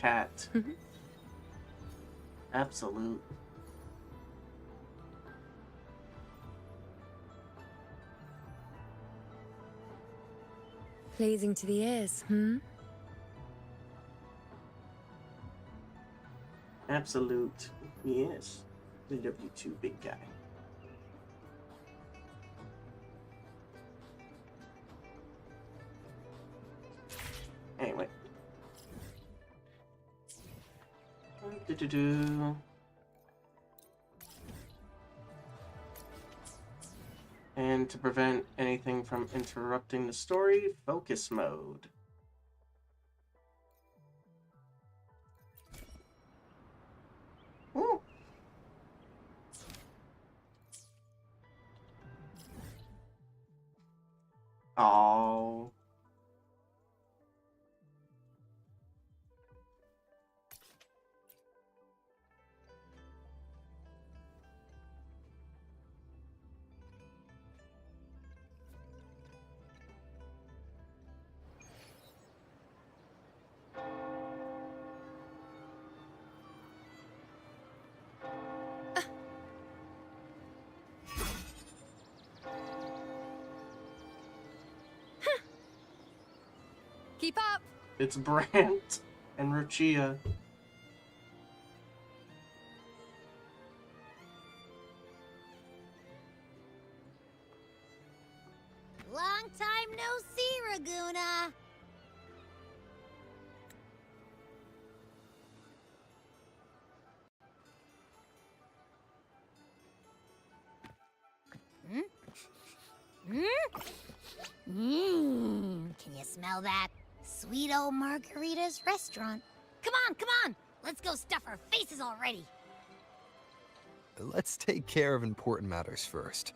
cat. Absolute. Pleasing to the ears, Absolute. Yes. The W2 big guy. Anyway. Do-do-do. And to prevent anything from interrupting the story, focus mode. Ooh. Oh. Keep up! It's Brant and Ruchia. Long time no see, Raguna. Can you smell that? Sweet old Margarita's restaurant. Come on! Let's go stuff our faces already. Let's take care of important matters first.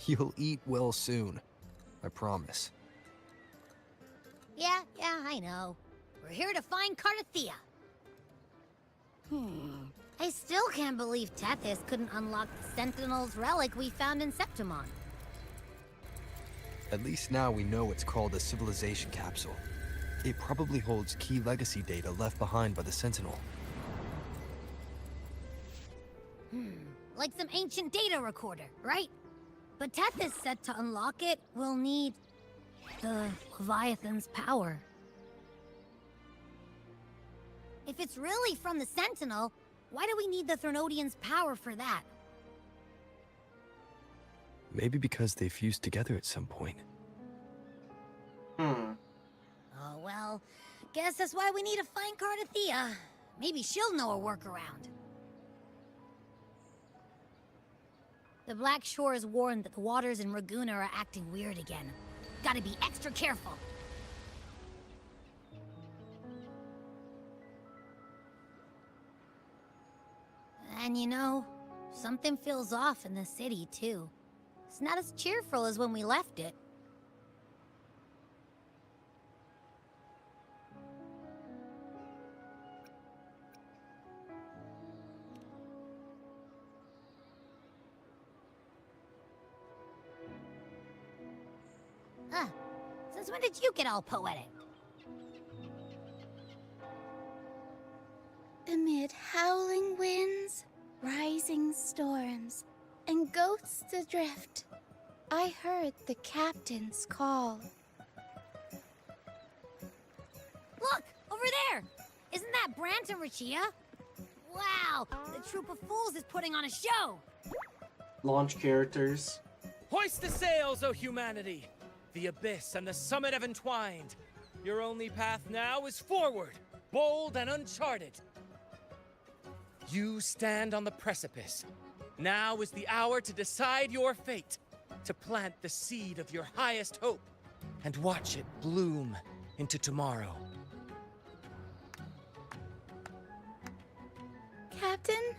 You'll eat well soon. I promise. Yeah, I know. We're here to find Cardathea. I still can't believe Tethys couldn't unlock the Sentinel's relic we found in Septimon. At least now we know it's called a civilization capsule. It probably holds key legacy data left behind by the Sentinel. Like some ancient data recorder, right? But Tethys said to unlock it, we'll need the Leviathan's power. If it's really from the Sentinel, why do we need the Threnodian's power for that? Maybe because they fused together at some point. Oh, well, guess that's why we need to find Cardathea. Maybe she'll know a workaround. The Black Shore is warned that the waters in Raguna are acting weird again. Gotta be extra careful. And you know, something feels off in the city, too. It's not as cheerful as when we left it. Since when did you get all poetic? Amid howling winds, rising storms, and ghosts adrift, I heard the captain's call. Look! Over there! Isn't that Brant and Ruchia? Wow! The troop of fools is putting on a show! Launch characters. Hoist the sails, O humanity! The abyss and the summit have entwined. Your only path now is forward, bold and uncharted. You stand on the precipice. Now is the hour to decide your fate, to plant the seed of your highest hope, and watch it bloom into tomorrow. Captain,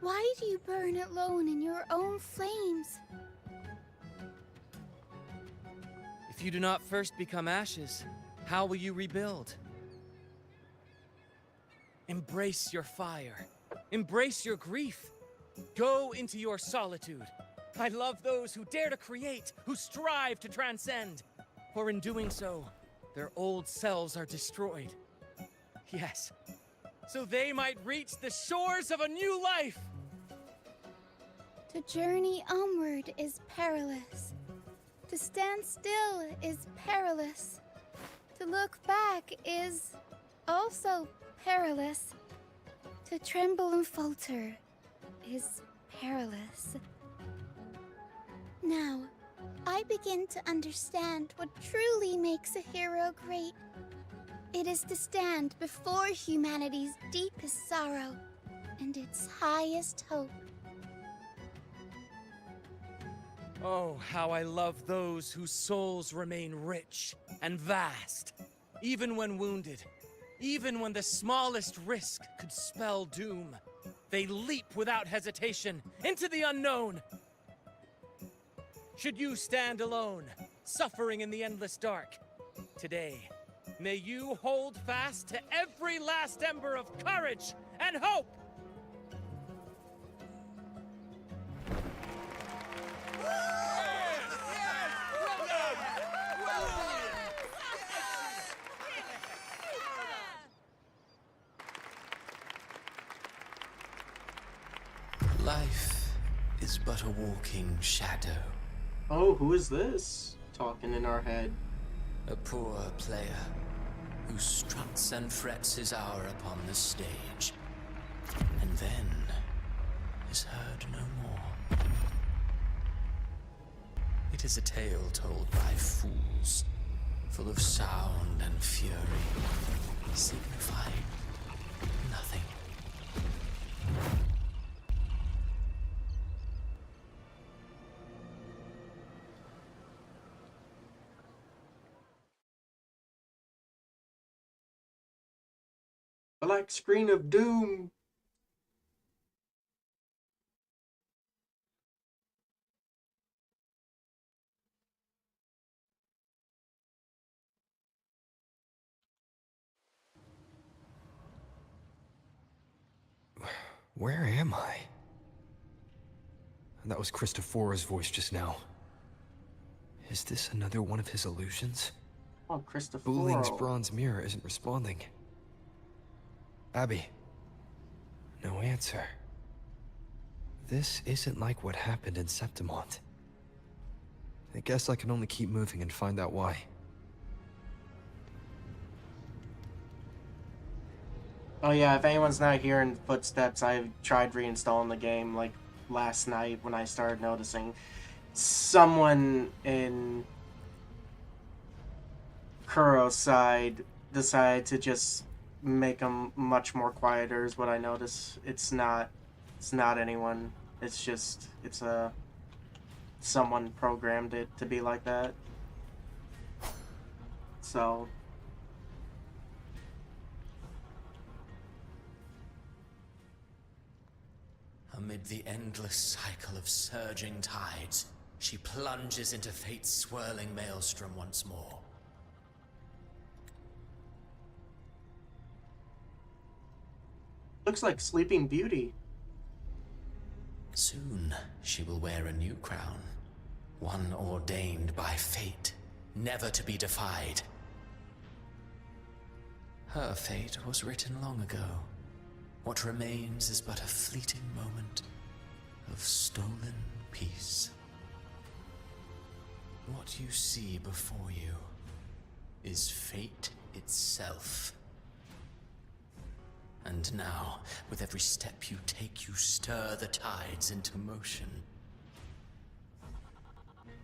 why do you burn alone in your own flames? If you do not first become ashes, how will you rebuild? Embrace your fire. Embrace your grief. Go into your solitude. I love those who dare to create, who strive to transcend. For in doing so, their old selves are destroyed. Yes, so they might reach the shores of a new life. To journey onward is perilous. To stand still is perilous. To look back is also perilous. To tremble and falter is perilous. Now, I begin to understand what truly makes a hero great. It is to stand before humanity's deepest sorrow and its highest hope. Oh, how I love those whose souls remain rich and vast, even when wounded, even when the smallest risk could spell doom. They leap without hesitation into the unknown. Should you stand alone, suffering in the endless dark, today, may you hold fast to every last ember of courage and hope! Life is but a walking shadow. Oh, who is this talking in our head? A poor player who struts and frets his hour upon the stage, and then is heard no more. It is a tale told by fools, full of sound and fury, signifying nothing. Black screen of doom. Where am I? That was Christophora's voice just now. Is this another one of his illusions? Oh, Christopher. Booling's bronze mirror isn't responding. Abby. No answer. This isn't like what happened in Septimont. I guess I can only keep moving and find out why. Oh yeah, if anyone's not hearing footsteps, I tried reinstalling the game like last night when I started noticing someone in Kuro's side decided to just make them much more quieter is what I notice. It's not anyone. It's just someone programmed it to be like that. So Amid the endless cycle of surging tides, she plunges into fate's swirling maelstrom once more. looks like Sleeping Beauty. Soon, she will wear a new crown, one ordained by fate, never to be defied. Her fate was written long ago. What remains is but a fleeting moment of stolen peace. What you see before you is fate itself. And now, with every step you take, you stir the tides into motion.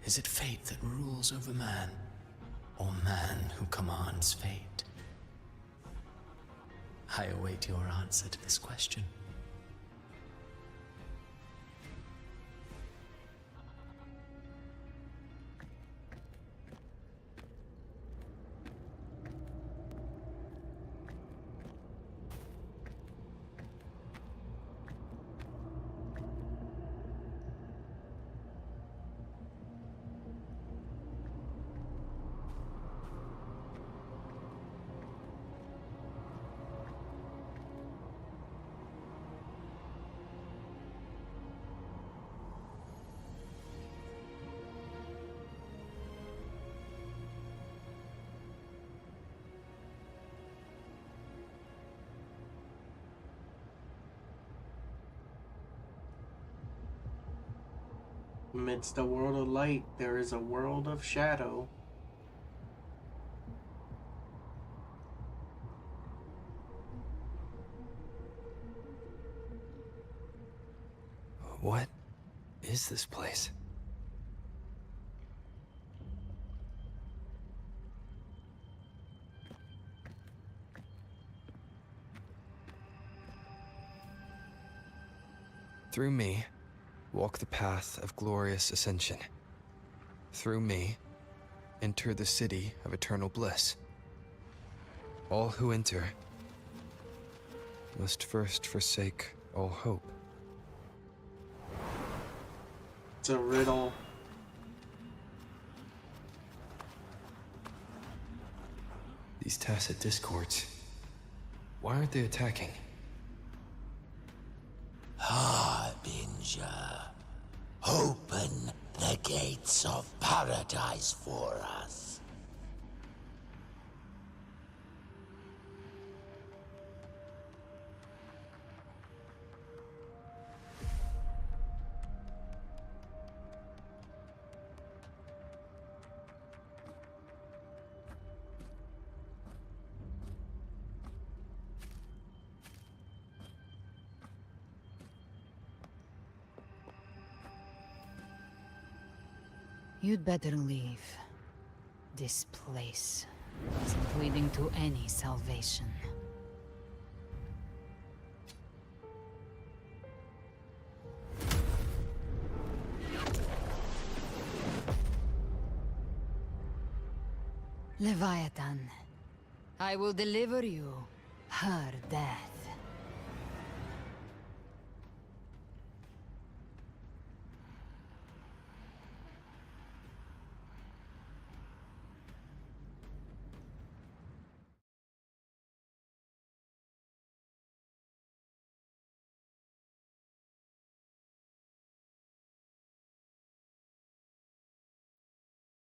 Is it fate that rules over man, or man who commands fate? I await your answer to this question. Amidst a world of light, there is a world of shadow. What is this place? Through me, walk the path of glorious ascension. Through me, enter the city of eternal bliss. All who enter must first forsake all hope. It's a riddle. These tacit discords, why aren't they attacking? Harbinger, open the gates of paradise for us. You'd better leave. This place isn't leading to any salvation. Leviathan, I will deliver you her death.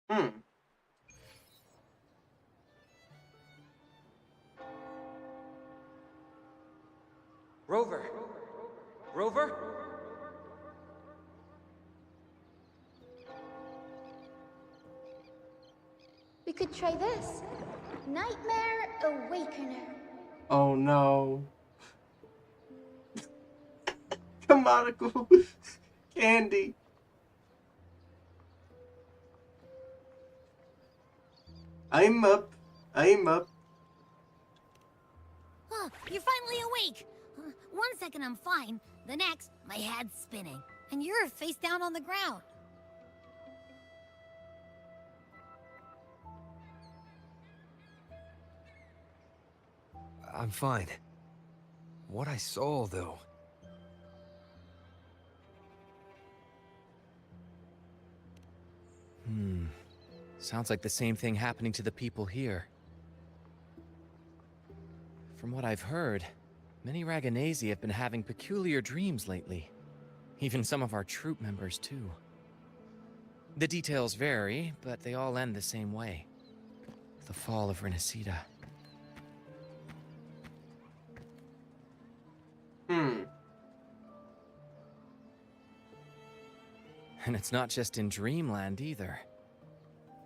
Hmm. Rover! Rover? We could try this. Nightmare Awakener. Oh no. Canonical candy. I'm up. I'm up. Huh, you're finally awake. 1 second I'm fine. The next, my head's spinning. And you're face down on the ground. I'm fine. What I saw, though. Sounds like the same thing happening to the people here. From what I've heard, many Raganesi have been having peculiar dreams lately. Even some of our troop members, too. The details vary, but they all end the same way. The fall of Renacida. And it's not just in Dreamland, either.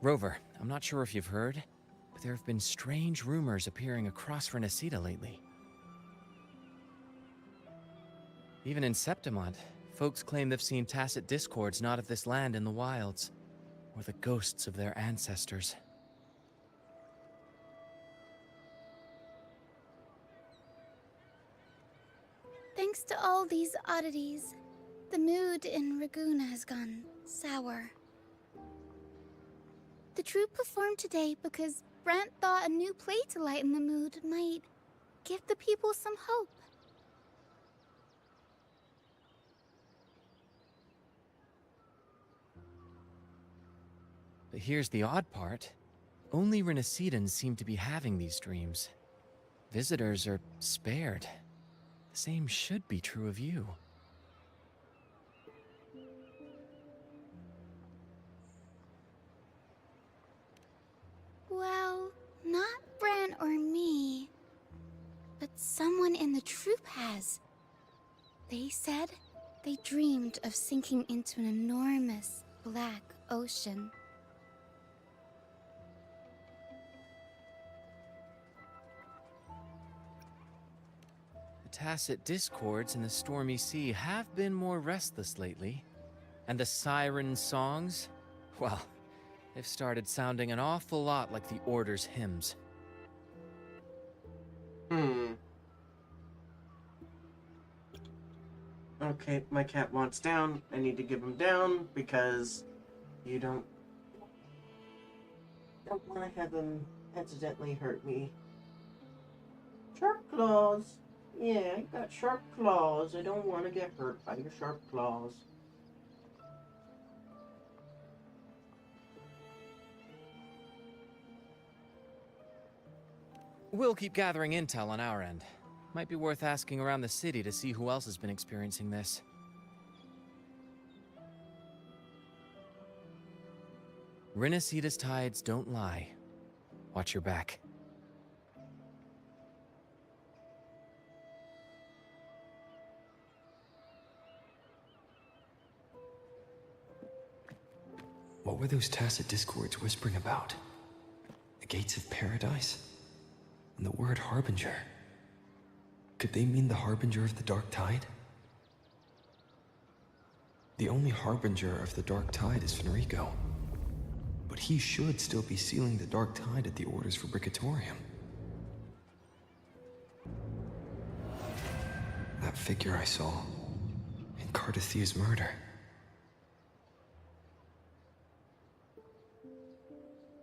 Rover, I'm not sure if you've heard, but there have been strange rumors appearing across Renacida lately. Even in Septimont, folks claim they've seen tacit discords not of this land in the wilds, or the ghosts of their ancestors. Thanks to all these oddities, the mood in Raguna has gone sour. The troupe performed today because Brant thought a new play to lighten the mood might give the people some hope. But here's the odd part. Only Renacidans seem to be having these dreams. Visitors are spared. The same should be true of you. Well, not Brant or me, but someone in the troupe has. They said They dreamed of sinking into an enormous black ocean. The tacit discords in the stormy sea have been more restless lately. And the siren songs? Well, they've started sounding an awful lot like the Order's hymns. Okay, my cat wants down. I need to give him down because you don't want to have him accidentally hurt me. Sharp claws. Yeah, I got sharp claws. I don't want to get hurt by your sharp claws. We'll keep gathering intel on our end. Might be worth asking around the city to see who else has been experiencing this. Rinasita's tides don't lie. Watch your back. What were those tacit discords whispering about? The gates of paradise? And the word harbinger? Could they mean the harbinger of the dark tide? The only harbinger of the dark tide is Fenrico. But he should still be sealing the dark tide at the Order's Fabricatorium. That figure I saw in Cardathia's murder.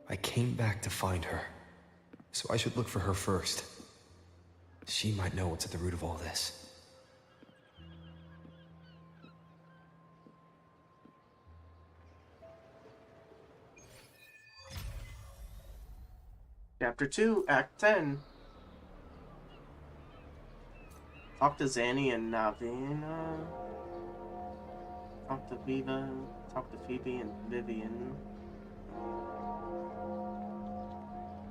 I came back to find her, so I should look for her first. She might know what's at the root of all this. Chapter 2, Act 10. Talk to Zanny and Navina. Talk to Viva. Talk to Phoebe and Vivian.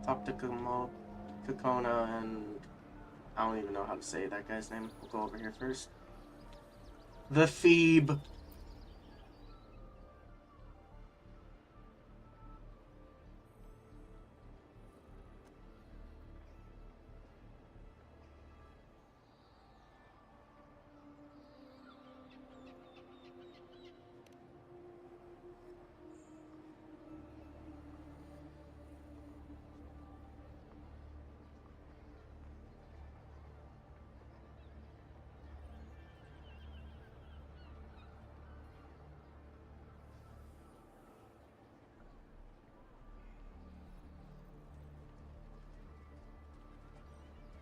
Talk to Kokona and... I don't even know how to say that guy's name. We'll go over here first. The Phoebe.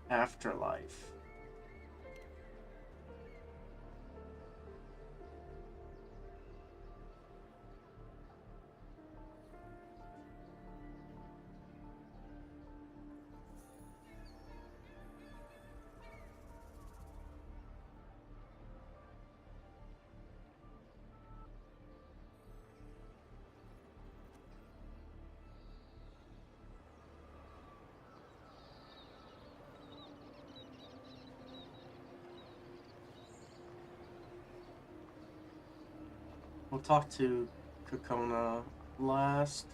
Afterlife. We'll talk to Kokona last.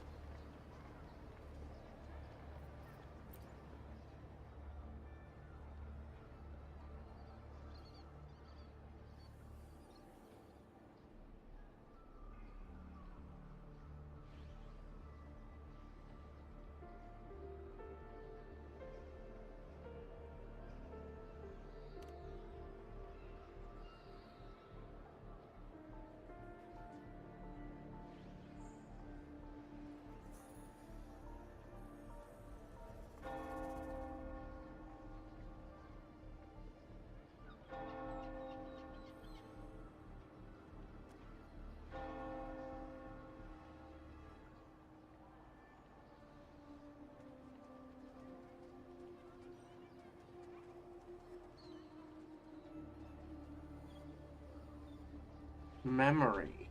Memory.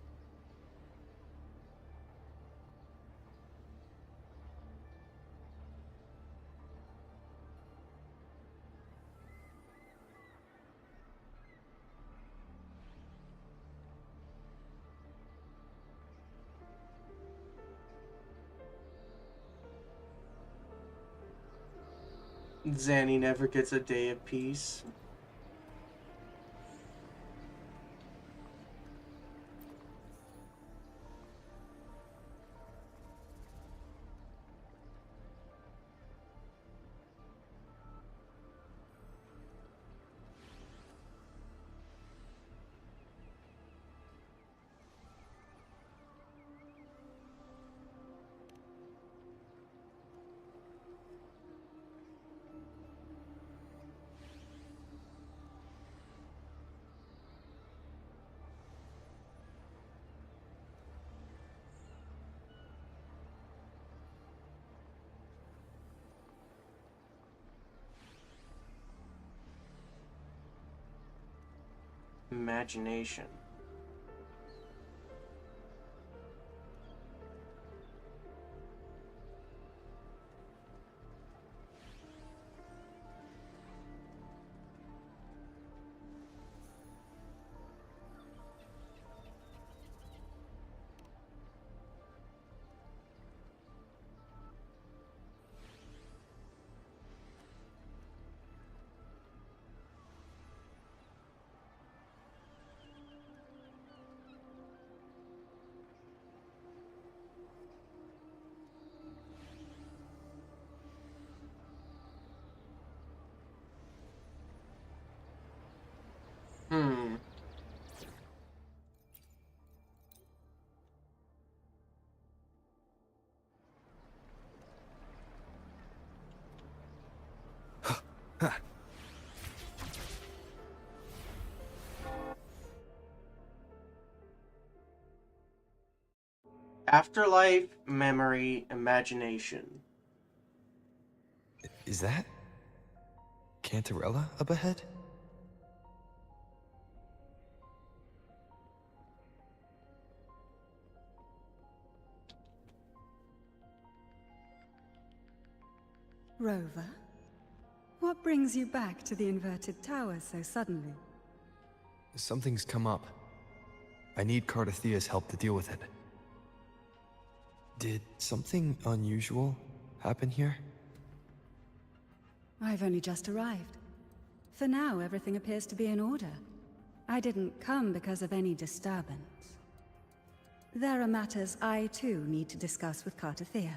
Zanny never gets a day of peace. Imagination. Hmm. Afterlife, memory, imagination. Is that Cantarella up ahead? Rover, what brings you back to the inverted tower so suddenly? Something's come up. I need Cardathea's help to deal with it. Did something unusual happen here? I've only just arrived. For now, everything appears to be in order. I didn't come because of any disturbance. There are matters I, too, need to discuss with Cardathea.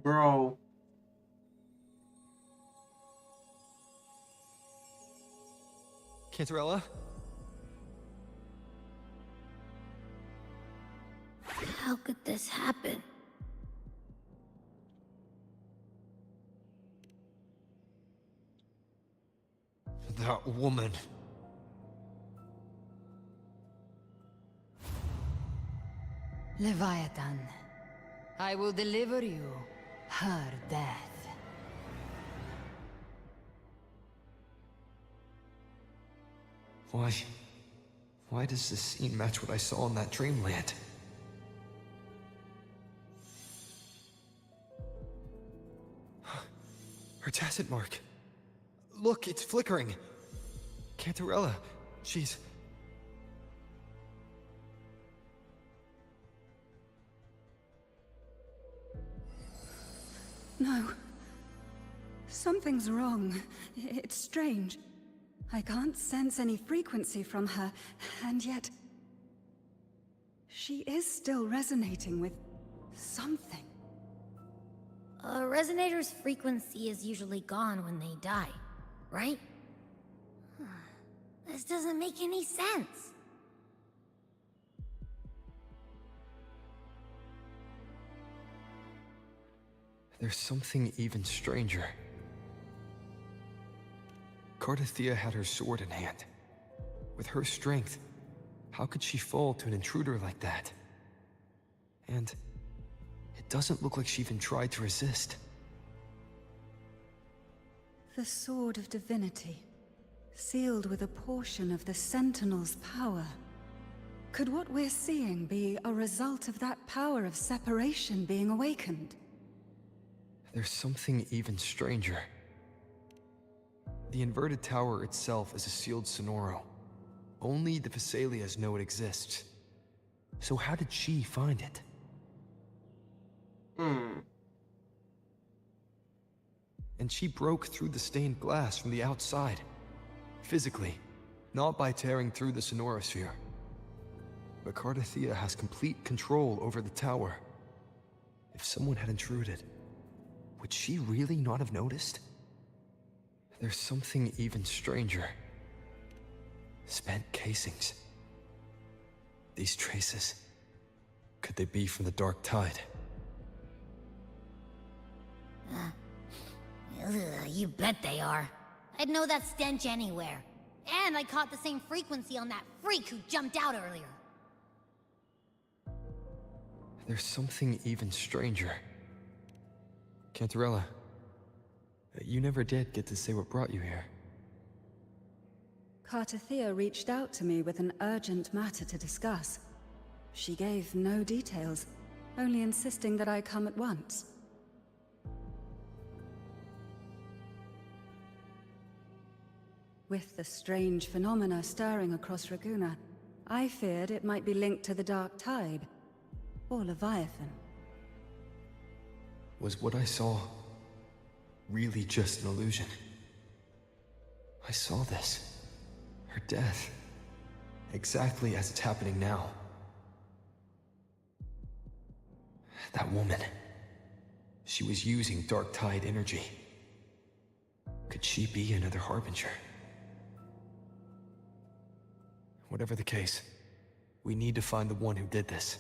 Bro. Cantarella? How could this happen? That woman. Leviathan, I will deliver you her death. Why does this scene match what I saw in that dreamland? Her tacit mark. Look, it's flickering. Cantarella, she's... No. Something's wrong. It's strange. I can't sense any frequency from her, and yet... she is still resonating with something. A resonator's frequency is usually gone when they die, right? This doesn't make any sense. There's something even stranger. Cardathea had her sword in hand. With her strength, how could she fall to an intruder like that? And it doesn't look like she even tried to resist. The Sword of Divinity, sealed with a portion of the Sentinel's power. Could what we're seeing be a result of that power of separation being awakened? There's something even stranger. The inverted tower itself is a sealed Sonoro. Only the Vesalias know it exists. So how did she find it? And she broke through the stained glass from the outside. Physically, not by tearing through the Sonorosphere. But Cardathea has complete control over the tower. If someone had intruded, would she really not have noticed? There's something even stranger. Spent casings. These traces, could they be from the Dark Tide? You bet they are. I'd know that stench anywhere. And I caught the same frequency on that freak who jumped out earlier. There's something even stranger. Cantarella, you never did get to say what brought you here. Cardathea reached out to me with an urgent matter to discuss. She gave no details, only insisting that I come at once. With the strange phenomena stirring across Raguna, I feared it might be linked to the Dark Tide, or Leviathan. Was what I saw really just an illusion? I saw this. Her death. Exactly as it's happening now. That woman. She was using Dark Tide energy. Could she be another Harbinger? Whatever the case, we need to find the one who did this.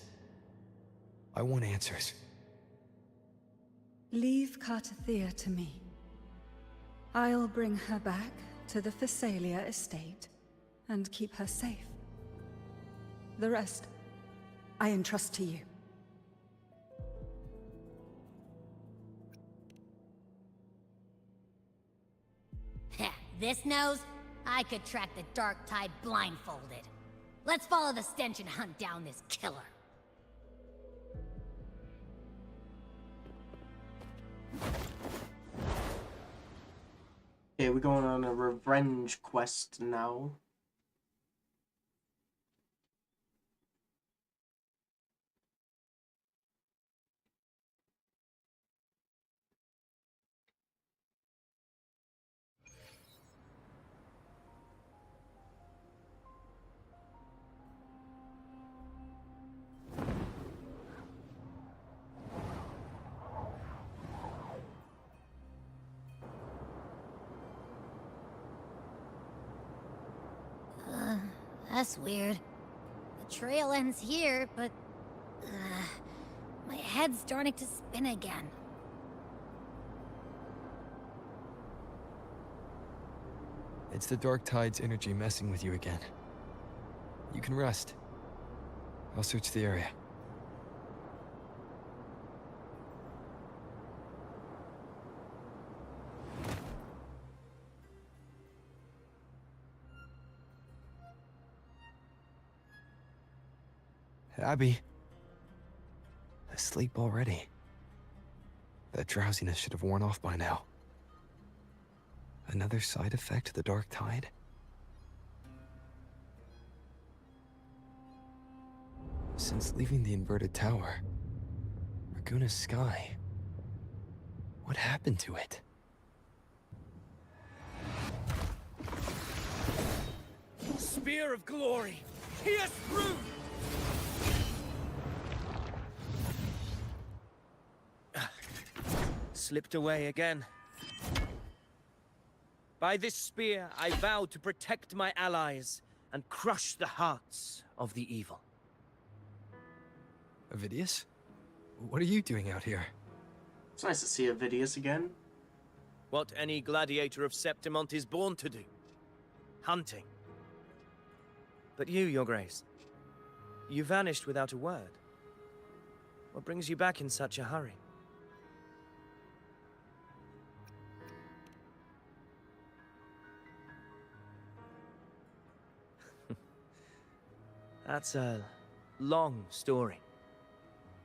I want answers. Leave Cardathea to me. I'll bring her back to the Physalia estate and keep her safe. The rest, I entrust to you. This nose? I could track the Dark Tide blindfolded. Let's follow the stench and hunt down this killer. Okay, we're going on a revenge quest now. That's weird. The trail ends here, but... my head's starting to spin again. It's the Dark Tide's energy messing with you again. You can rest. I'll search the area. Abby. Asleep already. That drowsiness should have worn off by now. Another side effect of the Dark Tide? Since leaving the inverted tower, Raguna's sky, what happened to it? Spear of glory! Pierce through! Slipped away again. By this spear, I vow to protect my allies and crush the hearts of the evil. Avidius? What are you doing out here? It's nice to see Avidius again. What any gladiator of Septimont is born to do. Hunting. But you, Your Grace, you vanished without a word. What brings you back in such a hurry? That's a long story.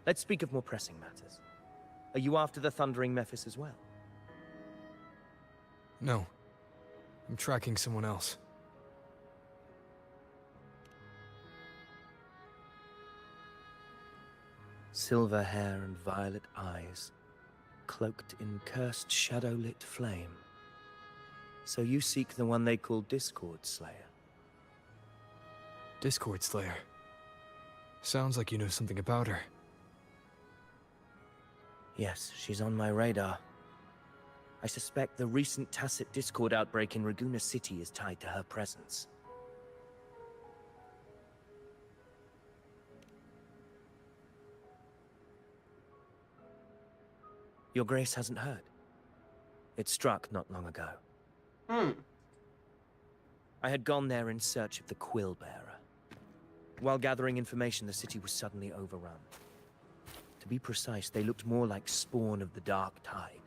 Let's speak of more pressing matters. Are you after the Thundering Mephis as well? No. I'm tracking someone else. Silver hair and violet eyes, cloaked in cursed shadow-lit flame. So you seek the one they call Discord Slayer. Discord Slayer. Sounds like you know something about her. Yes, she's on my radar. I suspect the recent tacit Discord outbreak in Raguna City is tied to her presence. Your Grace hasn't heard. It struck not long ago. I had gone there in search of the Quill Bearer. While gathering information, the city was suddenly overrun. To be precise, they looked more like spawn of the Dark Tide.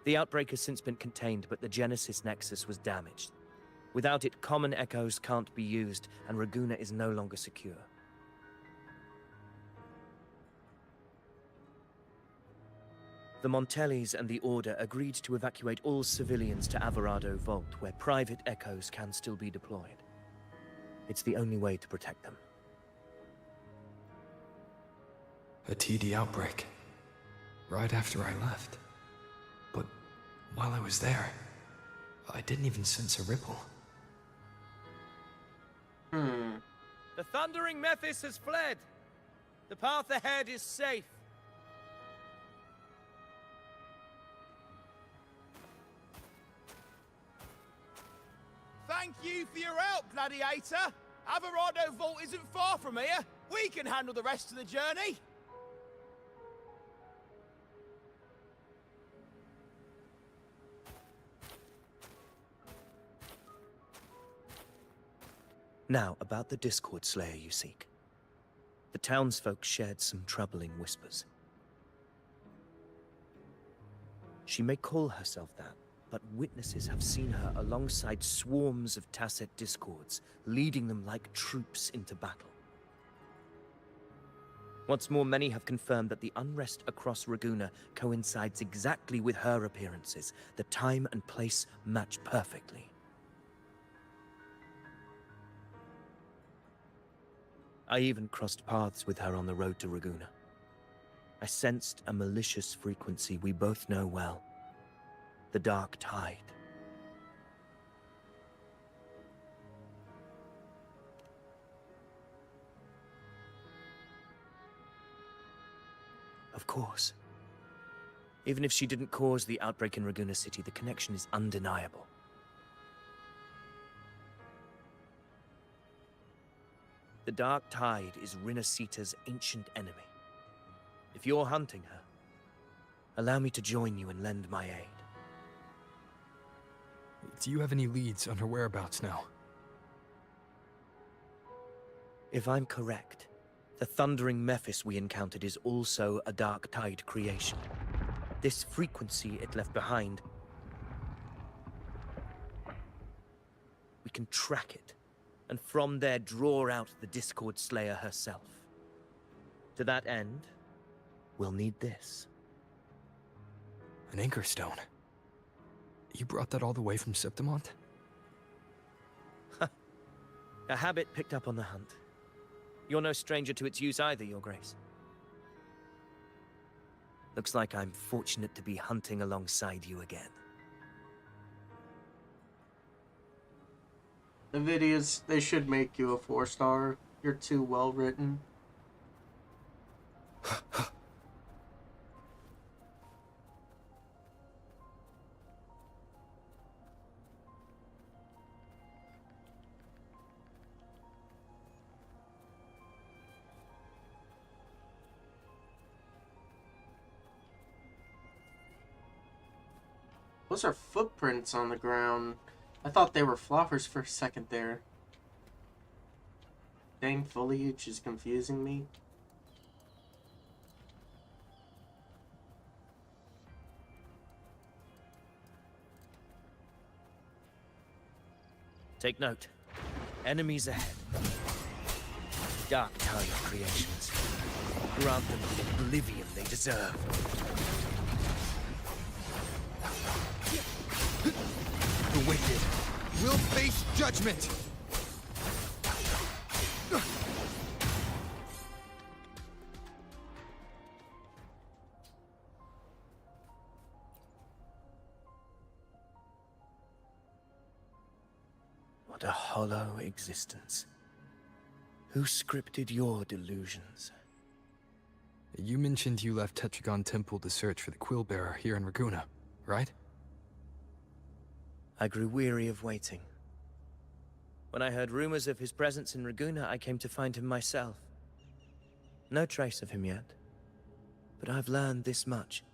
The outbreak has since been contained, but the Genesis Nexus was damaged. Without it, common echoes can't be used, and Raguna is no longer secure. The Montellis and the Order agreed to evacuate all civilians to Alvarado Vault, where private echoes can still be deployed. It's the only way to protect them. A TD outbreak. Right after I left. But while I was there, I didn't even sense a ripple. The Thundering Mephis has fled. The path ahead is safe. Thank you for your help, Gladiator. Alvarado Vault isn't far from here. We can handle the rest of the journey. Now, about the Discord Slayer you seek. The townsfolk shared some troubling whispers. She may call herself that, but witnesses have seen her alongside swarms of tacit discords, leading them like troops into battle. What's more, many have confirmed that the unrest across Raguna coincides exactly with her appearances. The time and place match perfectly. I even crossed paths with her on the road to Raguna. I sensed a malicious frequency we both know well. The Dark Tide. Of course. Even if she didn't cause the outbreak in Raguna City, the connection is undeniable. The Dark Tide is Rinasita's ancient enemy. If you're hunting her, allow me to join you and lend my aid. Do you have any leads on her whereabouts now? If I'm correct, the Thundering Mephis we encountered is also a Dark Tide creation. This frequency it left behind, we can track it, and from there draw out the Discord Slayer herself. To that end, we'll need this. An anchor stone. You brought that all the way from Septimont? A habit picked up on the hunt. You're no stranger to its use either, Your Grace. Looks like I'm fortunate to be hunting alongside you again. The videos, they should make you a 4-star. You're too well written. Those are footprints on the ground. I thought they were flowers for a second there. Dang, foliage is confusing me. Take note. Enemies ahead. Dark Tide creations. Grant them the oblivion they deserve. The wicked will face judgment! What a hollow existence. Who scripted your delusions? You mentioned you left Tetragon Temple to search for the Quillbearer here in Raguna, right? I grew weary of waiting. When I heard rumors of his presence in Raguna, I came to find him myself. No trace of him yet, but I've learned this much.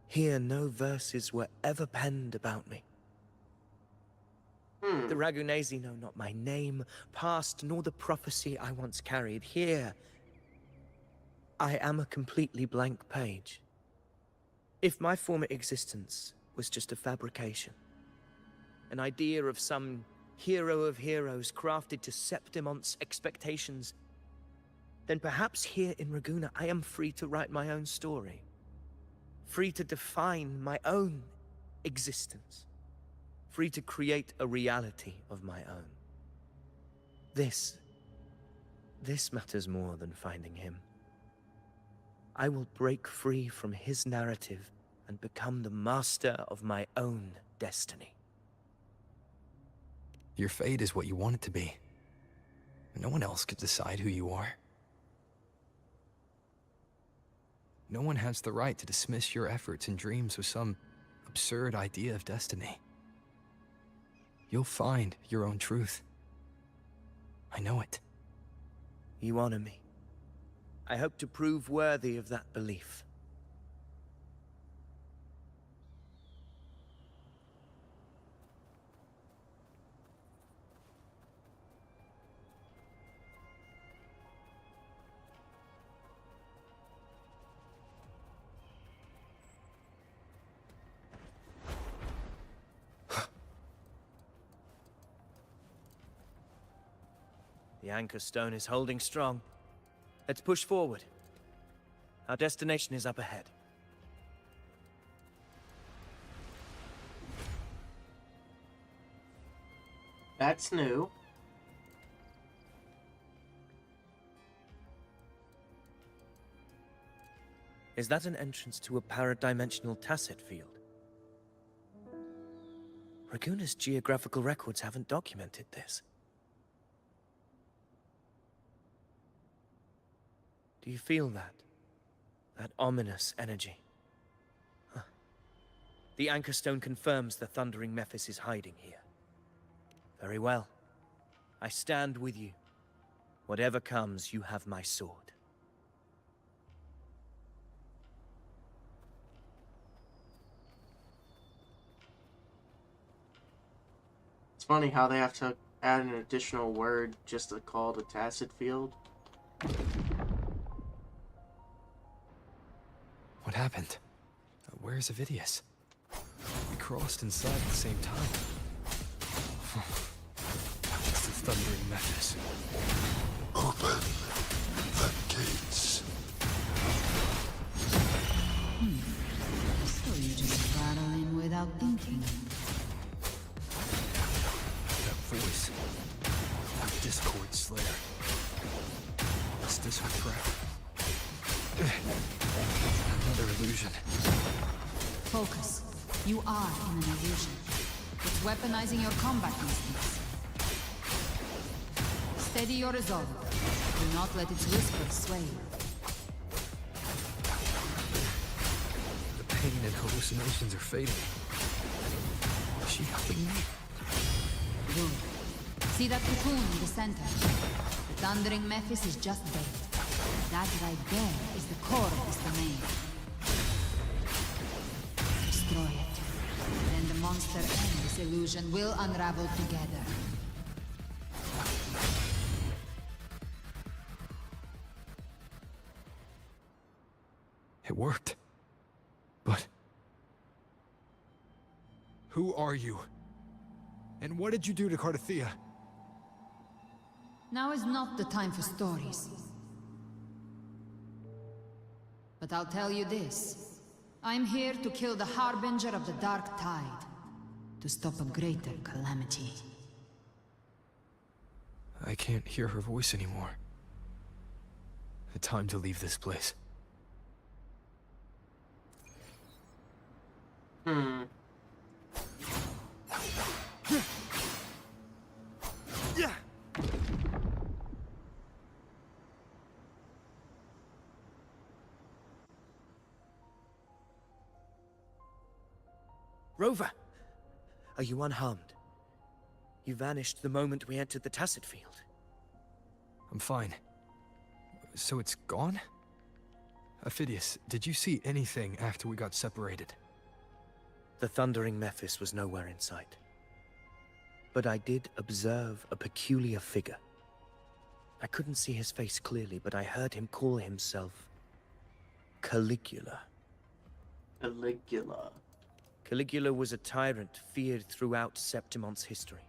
Here, no verses were ever penned about me. The Ragunesi know not my name, past, nor the prophecy I once carried. Here, I am a completely blank page. If my former existence was just a fabrication, an idea of some hero of heroes crafted to Septimon's expectations, then perhaps here in Raguna I am free to write my own story. Free to define my own existence. Free to create a reality of my own. This matters more than finding him. I will break free from his narrative and become the master of my own destiny. Your fate is what you want it to be. No one else could decide who you are. No one has the right to dismiss your efforts and dreams with some absurd idea of destiny. You'll find your own truth. I know it. You honor me. I hope to prove worthy of that belief. The anchor stone is holding strong. Let's push forward. Our destination is up ahead. That's new. Is that an entrance to a paradimensional tacit field? Raguna's geographical records haven't documented this. Do you feel that? That ominous energy? Huh. The anchor stone confirms the thundering Mephis is hiding here. Very well. I stand with you. Whatever comes, you have my sword. It's funny how they have to add an additional word just to call the tacit field. What happened? Where's Avidius? We crossed inside at the same time. It's the thundering Mephis. Open the gates. So you just rattle in without thinking. That voice. That Discord Slayer. Is this her threat? Another illusion. Focus. You are in an illusion. It's weaponizing your combat instincts. Steady your resolve. Do not let its whispers sway you. The pain and hallucinations are fading. Is she helping me? Good. See that cocoon in the center? The thundering Mephis is just bait. That right there is the core of this domain. Destroy it. monster and this illusion will unravel together. It worked. But... who are you? And what did you do to Cardathea? Now is not the time for stories. But I'll tell you this. I'm here to kill the Harbinger of the Dark Tide. To stop a greater calamity. I can't hear her voice anymore. Time to leave this place. Rover! Are you unharmed? You vanished the moment we entered the Tacit Field. I'm fine. So it's gone? Ophidius, did you see anything after we got separated? The thundering Mephis was nowhere in sight. But I did observe a peculiar figure. I couldn't see his face clearly, but I heard him call himself Caligula. Caligula. Caligula was a tyrant feared throughout Septimon's history.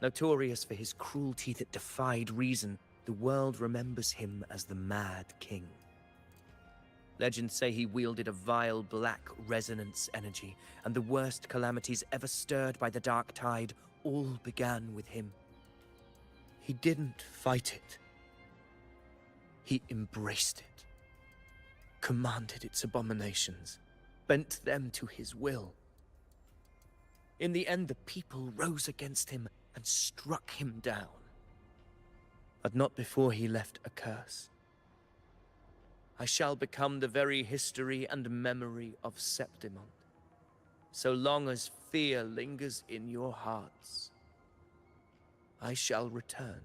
Notorious for his cruelty that defied reason, the world remembers him as the Mad King. Legends say he wielded a vile black resonance energy, and the worst calamities ever stirred by the Dark Tide all began with him. He didn't fight it. He embraced it, commanded its abominations, bent them to his will. In the end, the people rose against him and struck him down. But not before he left a curse. I shall become the very history and memory of Septimon. So long as fear lingers in your hearts, I shall return.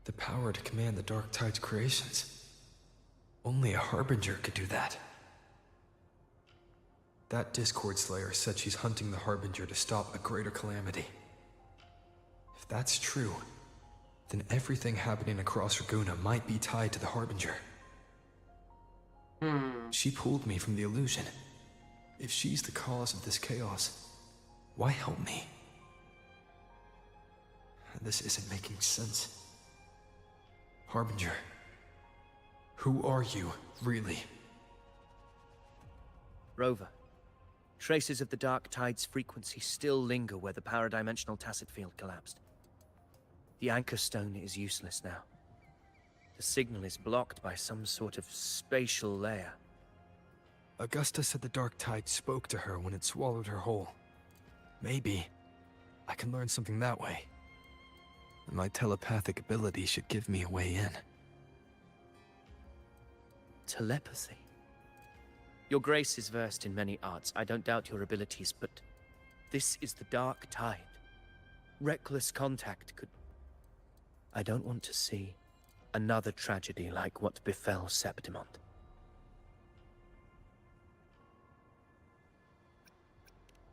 The power to command the Dark Tide's creations. Only a Harbinger could do that. That Discord Slayer said she's hunting the Harbinger to stop a greater calamity. If that's true, then everything happening across Raguna might be tied to the Harbinger. She pulled me from the illusion. If she's the cause of this chaos, why help me? This isn't making sense. Harbinger, who are you, really? Rover, traces of the Dark Tide's frequency still linger where the paradimensional Tacit Field collapsed. The Anchor Stone is useless now. The signal is blocked by some sort of spatial layer. Augusta said the Dark Tide spoke to her when it swallowed her whole. Maybe I can learn something that way. My telepathic ability should give me a way in. Telepathy? Your Grace is versed in many arts. I don't doubt your abilities, but this is the Dark Tide. Reckless contact could... I don't want to see another tragedy like what befell Septimon.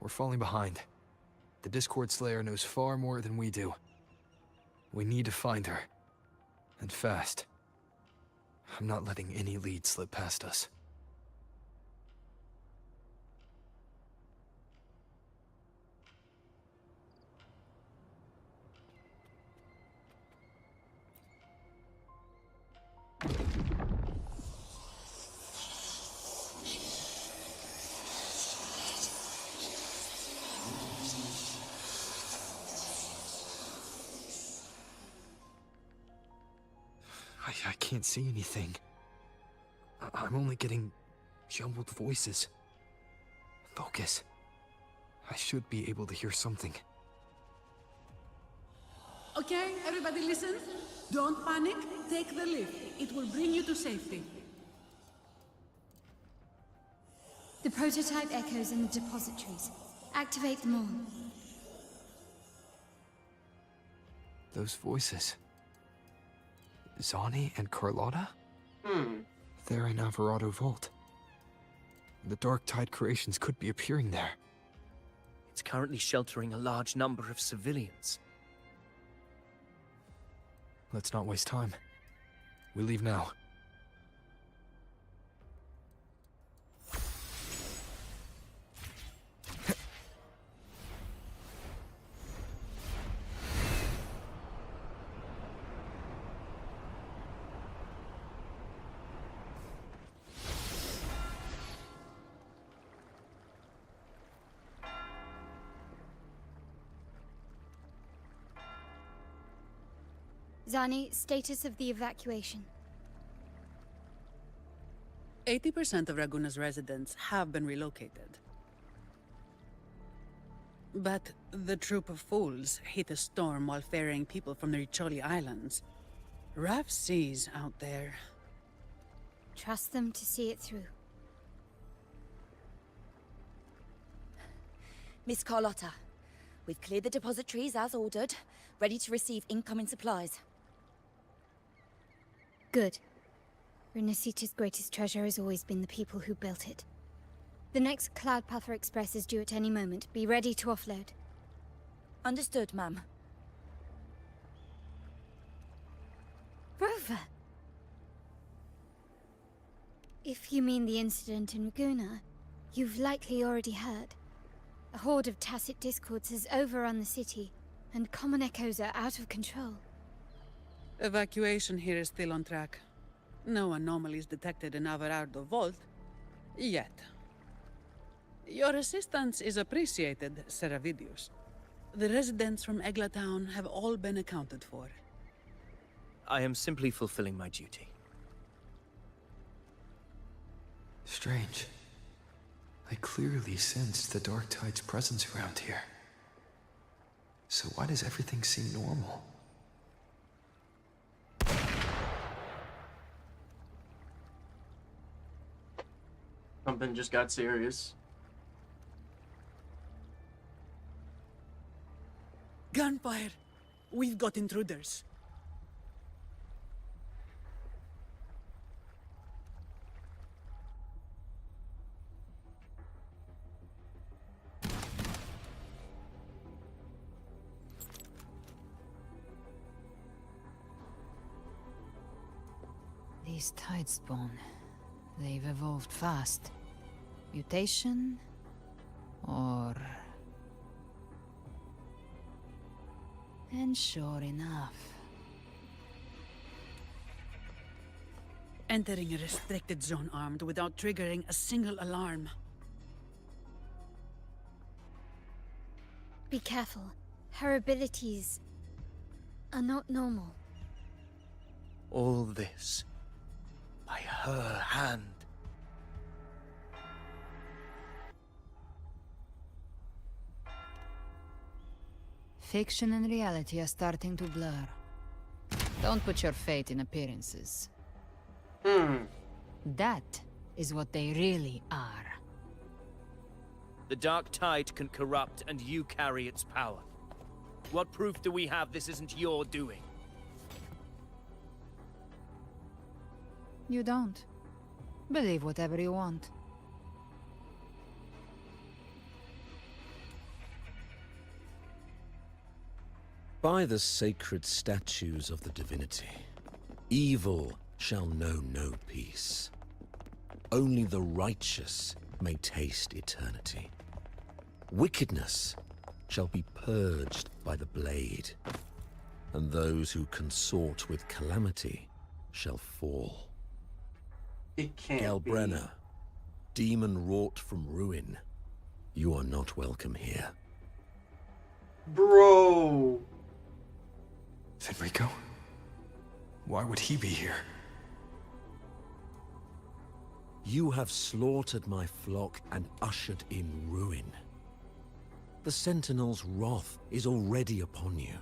We're falling behind. The Discord Slayer knows far more than we do. We need to find her. And fast. I'm not letting any lead slip past us. I can't see anything. I'm only getting jumbled voices. Focus. I should be able to hear something. Okay, everybody listen. Don't panic. Take the lift. It will bring you to safety. The prototype echoes in the depositories. Activate them all. Those voices. Zani and Carlotta? They're in Alvarado Vault. The Dark Tide creations could be appearing there. It's currently sheltering a large number of civilians. Let's not waste time. We leave now. Zani, status of the evacuation. 80% of Raguna's residents have been relocated. But the troop of fools hit a storm while ferrying people from the Riccioli Islands. Rough seas out there. Trust them to see it through. Miss Carlotta, we've cleared the depositories as ordered, ready to receive incoming supplies. Good. Renacita's greatest treasure has always been the people who built it. The next Cloudpuffer Express is due at any moment. Be ready to offload. Understood, ma'am. Rover! If you mean the incident in Raguna, you've likely already heard. A horde of tacit discords has overrun the city, and common echoes are out of control. Evacuation here is still on track. No anomalies detected in Averardo Vault. Yet. Your assistance is appreciated, Seravidius. The residents from Eglatown have all been accounted for. I am simply fulfilling my duty. Strange. I clearly sensed the Dark Tide's presence around here. So why does everything seem normal? Something just got serious. Gunfire! We've got intruders. These Tidespawn, they've evolved fast. Mutation? Or... And sure enough. Entering a restricted zone armed without triggering a single alarm. Be careful. Her abilities are not normal. All this by her hand. Fiction and reality are starting to blur. Don't put your faith in appearances. That is what they really are. The Dark Tide can corrupt, and you carry its power. What proof do we have this isn't your doing? You don't. Believe whatever you want. By the sacred statues of the divinity, evil shall know no peace. Only the righteous may taste eternity. Wickedness shall be purged by the blade, and those who consort with calamity shall fall. It can't Galbrenna, demon wrought from ruin, you are not welcome here. Bro! Fenrico? Why would he be here? You have slaughtered my flock and ushered in ruin. The Sentinel's wrath is already upon you.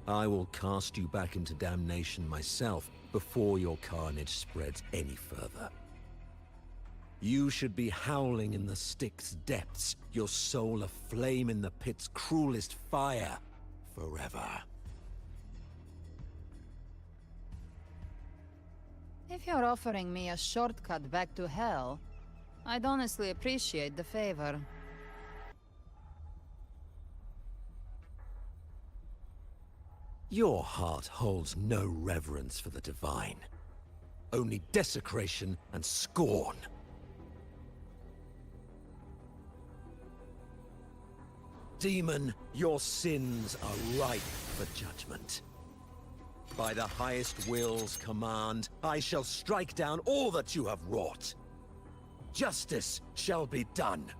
I will cast you back into damnation myself before your carnage spreads any further. You should be howling in the Styx's depths, your soul aflame in the pit's cruelest fire, forever. If you're offering me a shortcut back to hell, I'd honestly appreciate the favor. Your heart holds no reverence for the divine. Only desecration and scorn. Demon, your sins are ripe for judgment. By the highest will's command, I shall strike down all that you have wrought. Justice shall be done.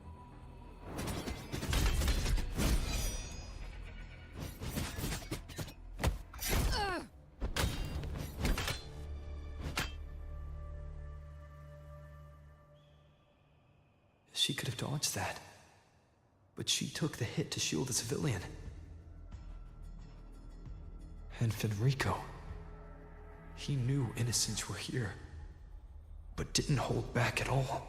She could have dodged that. But she took the hit to shield the civilian. And Fenrico. He knew innocents were here, but didn't hold back at all.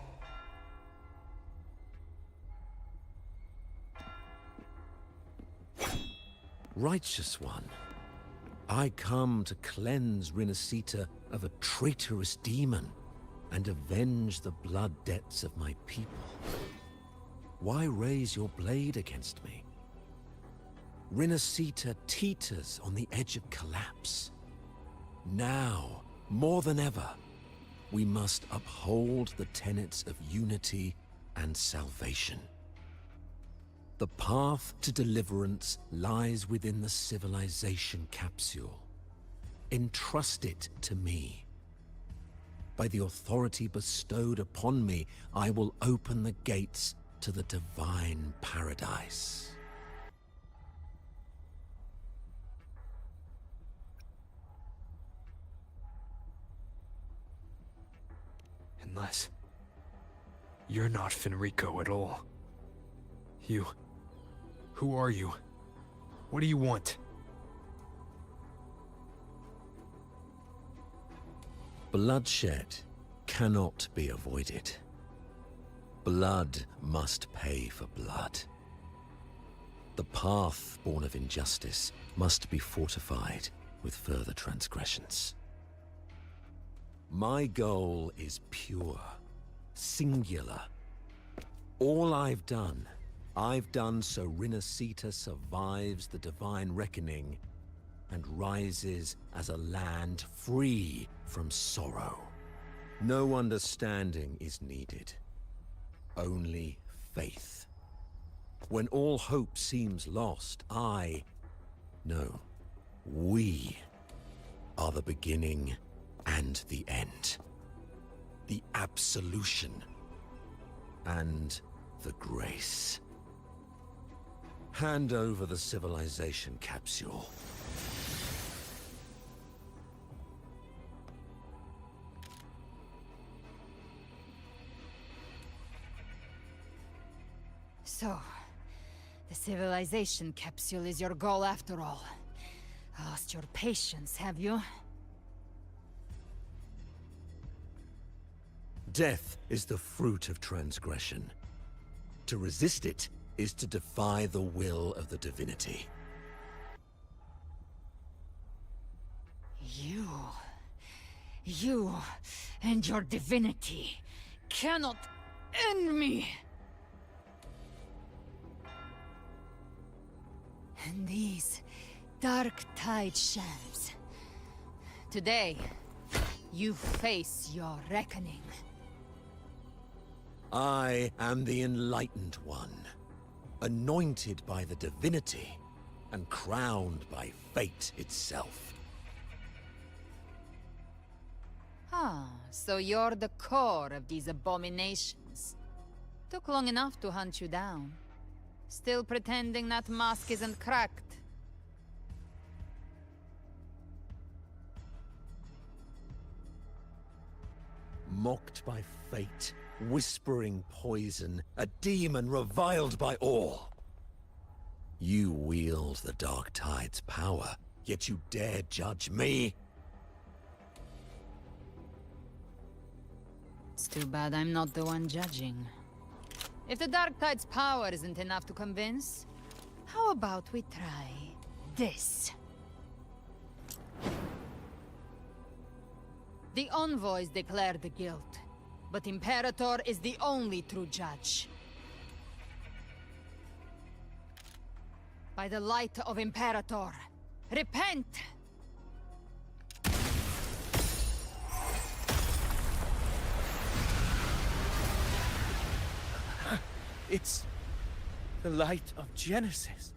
Righteous one, I come to cleanse Rinascita of a traitorous demon and avenge the blood debts of my people. Why raise your blade against me? Rinascita teeters on the edge of collapse. Now, more than ever, we must uphold the tenets of unity and salvation. The path to deliverance lies within the civilization capsule. Entrust it to me. By the authority bestowed upon me, I will open the gates to the divine paradise. Unless you're not Fenrico at all. Who are you? What do you want? Bloodshed cannot be avoided. Blood must pay for blood. The path born of injustice must be fortified with further transgressions. My goal is pure, singular. All I've done so Rinascita survives the divine reckoning and rises as a land free from sorrow. No understanding is needed, only faith. When all hope seems lost, we are the beginning and the end. The absolution and the grace. Hand over the civilization capsule. So, the civilization capsule is your goal after all. Lost your patience, have you? Death is the fruit of transgression. To resist it is to defy the will of the divinity. You and your divinity cannot end me! And these dark tide shams. Today, you face your reckoning. I am the Enlightened One, anointed by the divinity and crowned by fate itself. Ah, so you're the core of these abominations. Took long enough to hunt you down. Still pretending that mask isn't cracked. Mocked by fate, whispering poison, a demon reviled by all. You wield the Dark Tide's power, yet you dare judge me? It's too bad I'm not the one judging. If the Dark Tide's power isn't enough to convince, how about we try this? The envoys declare the guilt, but Imperator is the only true judge. By the light of Imperator, Repent! It's the light of Genesis.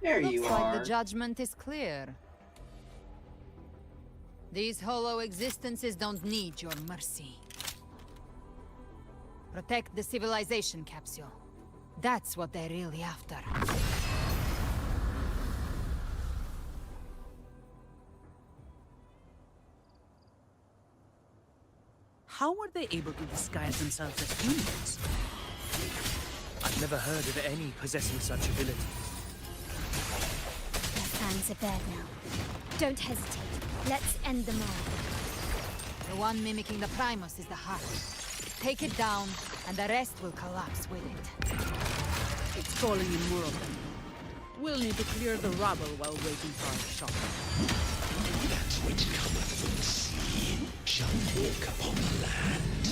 There you Looks like are. the judgment is clear. These hollow existences don't need your mercy. Protect the civilization capsule. That's what they're really after. How were they able to disguise themselves as humans? I've never heard of any possessing such ability. Their fangs are bared now. Don't hesitate. Let's end them all. The one mimicking the Primus is the heart. Take it down, and the rest will collapse with it. It's calling in more of them. We'll need to clear the rubble while waiting for our shot. That which cometh from the sea shall walk upon the land.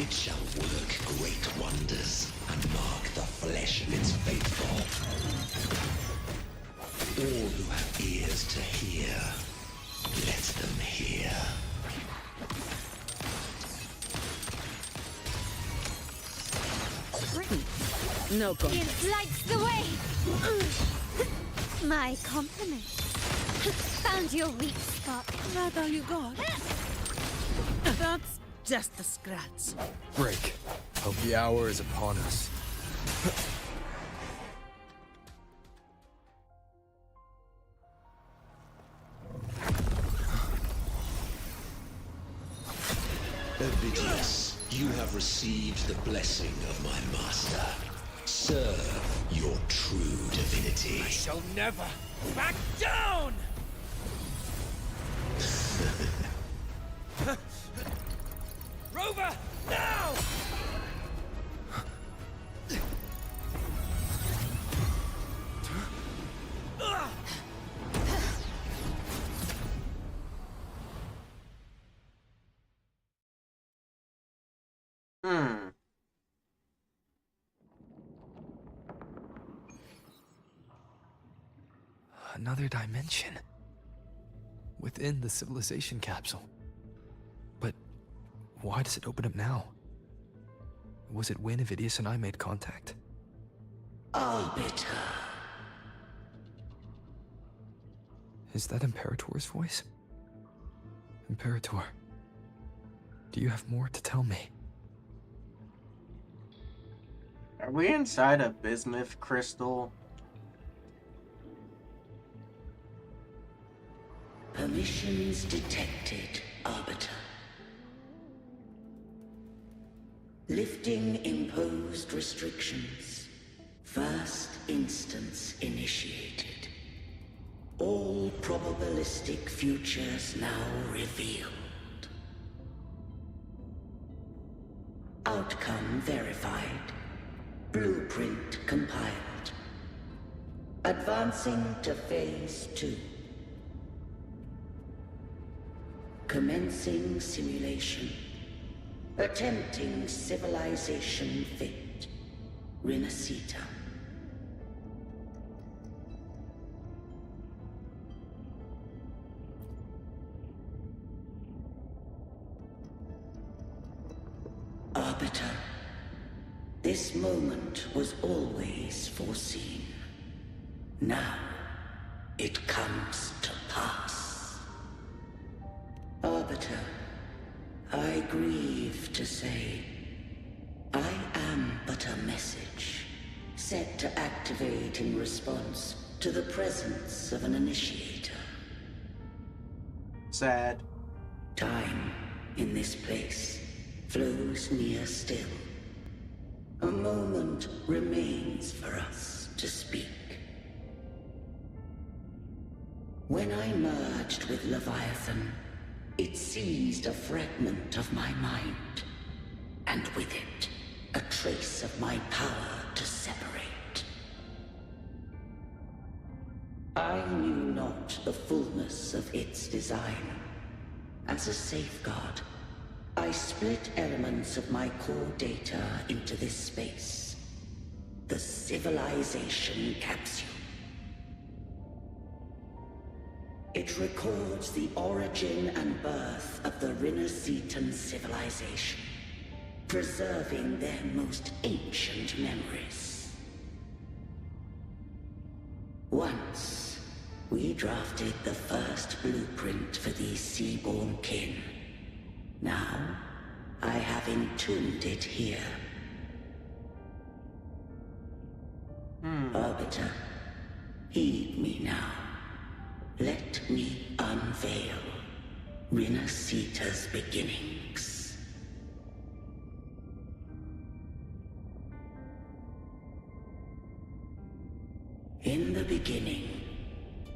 It shall work great wonders and mark the flesh of its faithful. All who have ears to hear, let them hear. No comment. It lights the way! My compliments. Found your weak spot. That all you got? That's just a scratch. Break. Hope the hour is upon us. BTS, you have received the blessing of my master. Serve your true divinity. I shall never back down! Rover, now! Another dimension. Within the civilization capsule. But why does it open up now? Was it when Avidius and I made contact? Arbiter. Is that Imperator's voice? Imperator, do you have more to tell me? Are we inside a bismuth crystal? Permissions detected, Arbiter. Lifting imposed restrictions. First instance initiated. All probabilistic futures now revealed. Outcome verified. Blueprint compiled. Advancing to Phase 2. Commencing simulation. Attempting civilization fit. Renacita. Arbiter, this moment was always foreseen. Now, it comes to pass. Arbiter, I grieve to say, I am but a message, set to activate in response to the presence of an initiator. Sad. Time, in this place, flows near still. A moment remains for us to speak. When I merged with Leviathan, it seized a fragment of my mind, and with it, a trace of my power to separate. I knew not the fullness principles of its design. As a safeguard, I split elements of my core data into this space. The Civilization Capsule. It records the origin and birth of the Rinascitan civilization, preserving their most ancient memories. Once, we drafted the first blueprint for these seaborn kin. Now, I have entombed it here. Arbiter, heed me now. Let me unveil Rinascita's beginnings. In the beginning,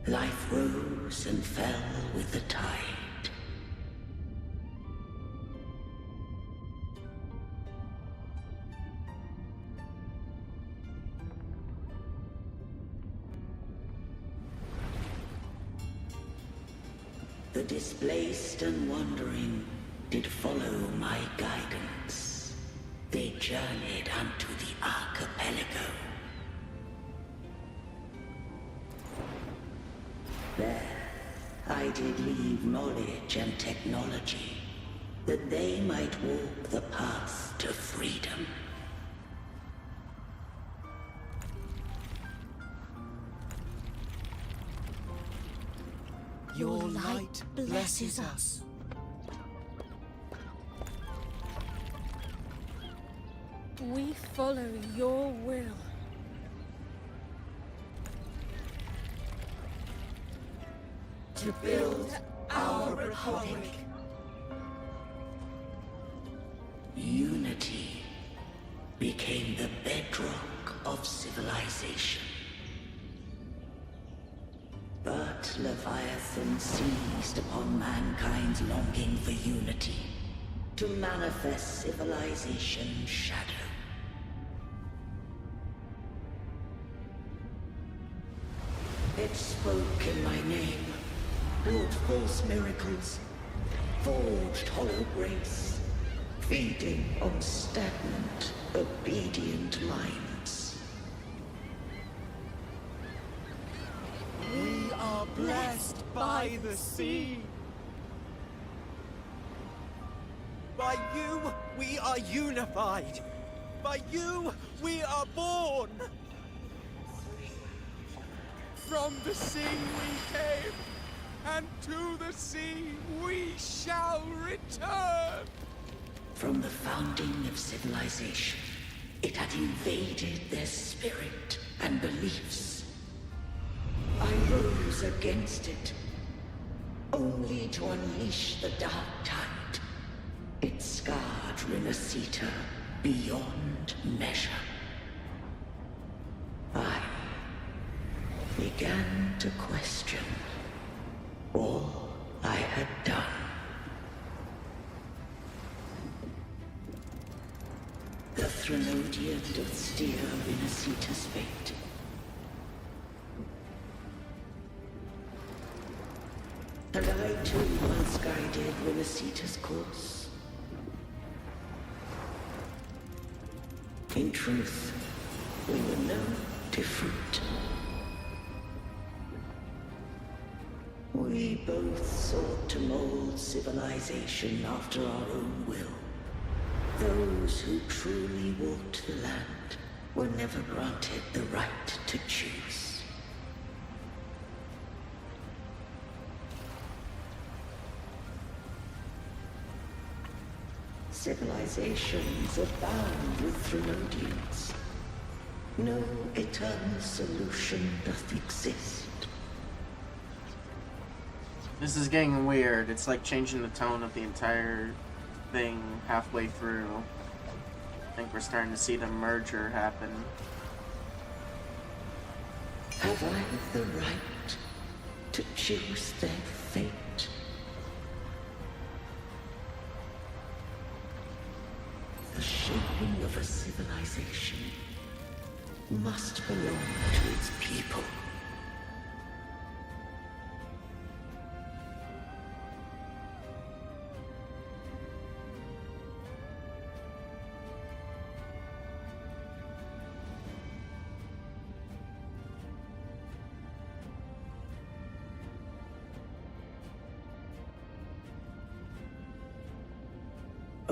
life rose and fell with the tide. The displaced and wandering did follow my guidance. They journeyed unto the archipelago. There, I did leave knowledge and technology, that they might walk the path to freedom. Your light blesses us. We follow your will. To build our republic. Unity became the bedrock of civilization. But Leviathan seized upon mankind's longing for unity to manifest civilization's shadow. It spoke in my name, wrought false miracles, forged hollow grace, feeding on stagnant, obedient minds. We are blessed by the sea. By you, we are unified. By you, we are born. From the sea we came, and to the sea we shall return. From the founding of civilization, it had invaded their spirit and beliefs. I rose against it, only to unleash the dark tide. It scarred Rinascita beyond measure. I began to question all I had done. The Threnodian doth steer Rinascita's fate. And I too once guided Rinascita's course. In truth, we were no different. We both sought to mold civilization after our own will. Those who truly walked the land were never granted the right to choose. Civilizations abound with Threnodians. No eternal solution doth exist. This is getting weird. It's like changing the tone of the entire thing halfway through. I think we're starting to see the merger happen. Have I the right to choose their fate? The shaping of a civilization must belong to its people.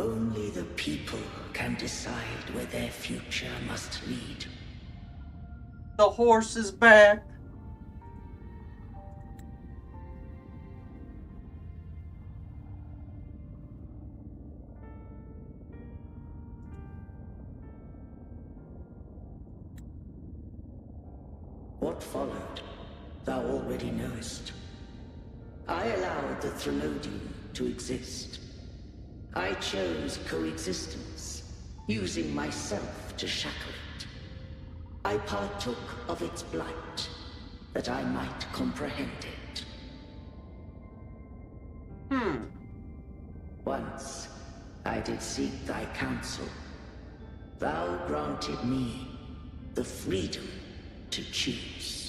Only the people can decide where their future must lead. The horse is back. What followed, thou already knowest. I allowed the Threnodium to exist. I chose coexistence, using myself to shackle it. I partook of its blight, that I might comprehend it. Once, I did seek thy counsel. Thou granted me the freedom to choose.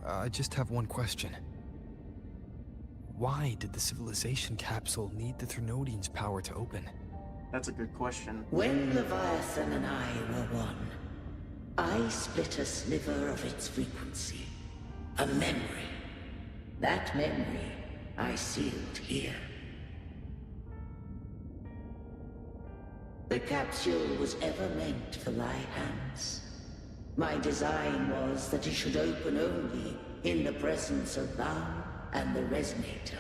I just have one question. Why did the civilization capsule need the Threnodian's power to open? That's a good question. When Leviathan and I were one, I split a sliver of its frequency. A memory. That memory I sealed here. The capsule was ever meant for thy hands. My design was that it should open only in the presence of thou and the Resonator,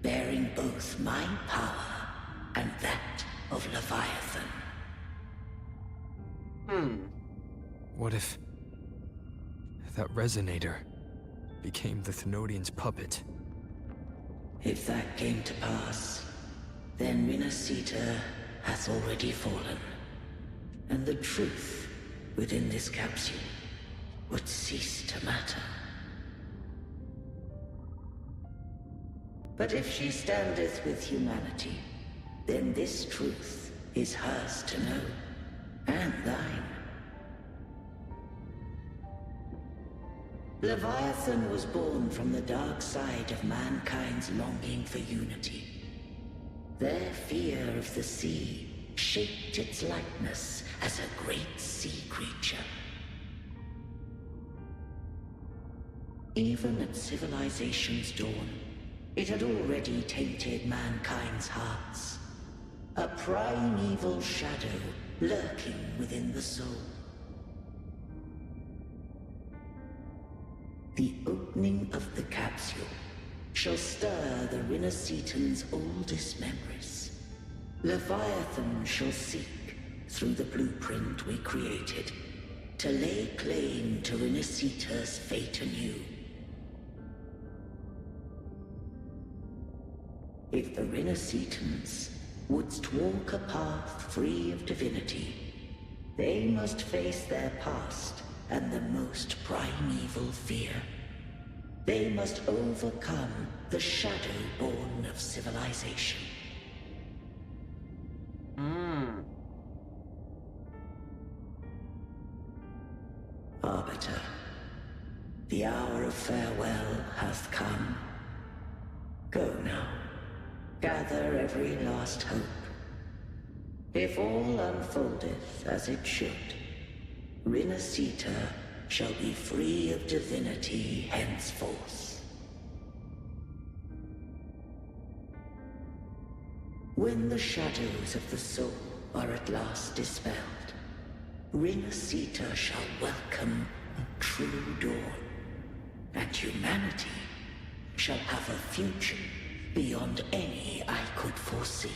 bearing both my power and that of Leviathan. What if that Resonator became the Thenodian's puppet? If that came to pass, then Minasita hath already fallen, and the truth within this capsule would cease to matter. But if she standeth with humanity, then this truth is hers to know, and thine. Leviathan was born from the dark side of mankind's longing for unity. Their fear of the sea shaped its likeness as a great sea creature. Even at civilization's dawn, it had already tainted mankind's hearts. A primeval shadow lurking within the soul. The opening of the capsule shall stir the Rinascitan's oldest memories. Leviathan shall seek, through the blueprint we created, to lay claim to Rinascita's fate anew. If the Rinascitans wouldst walk a path free of divinity, they must face their past and the most primeval fear. They must overcome the shadow born of civilization. Arbiter, the hour of farewell hath come. Go now. Gather every last hope. If all unfoldeth as it should, Rinascita shall be free of divinity henceforth. When the shadows of the soul are at last dispelled, Rinascita shall welcome a true dawn, and humanity shall have a future beyond any I could foresee.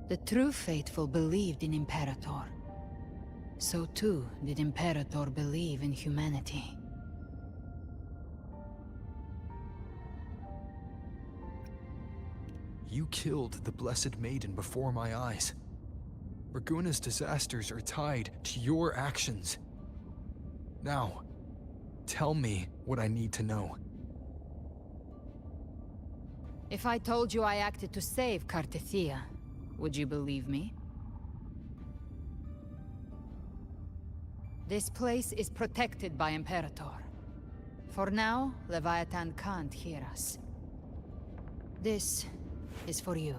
The true faithful believed in Imperator. So too did Imperator believe in humanity. You killed the Blessed Maiden before my eyes. Raguna's disasters are tied to your actions. Now, tell me what I need to know. If I told you I acted to save Cartethia, would you believe me? This place is protected by Imperator. For now, Leviathan can't hear us. This is for you.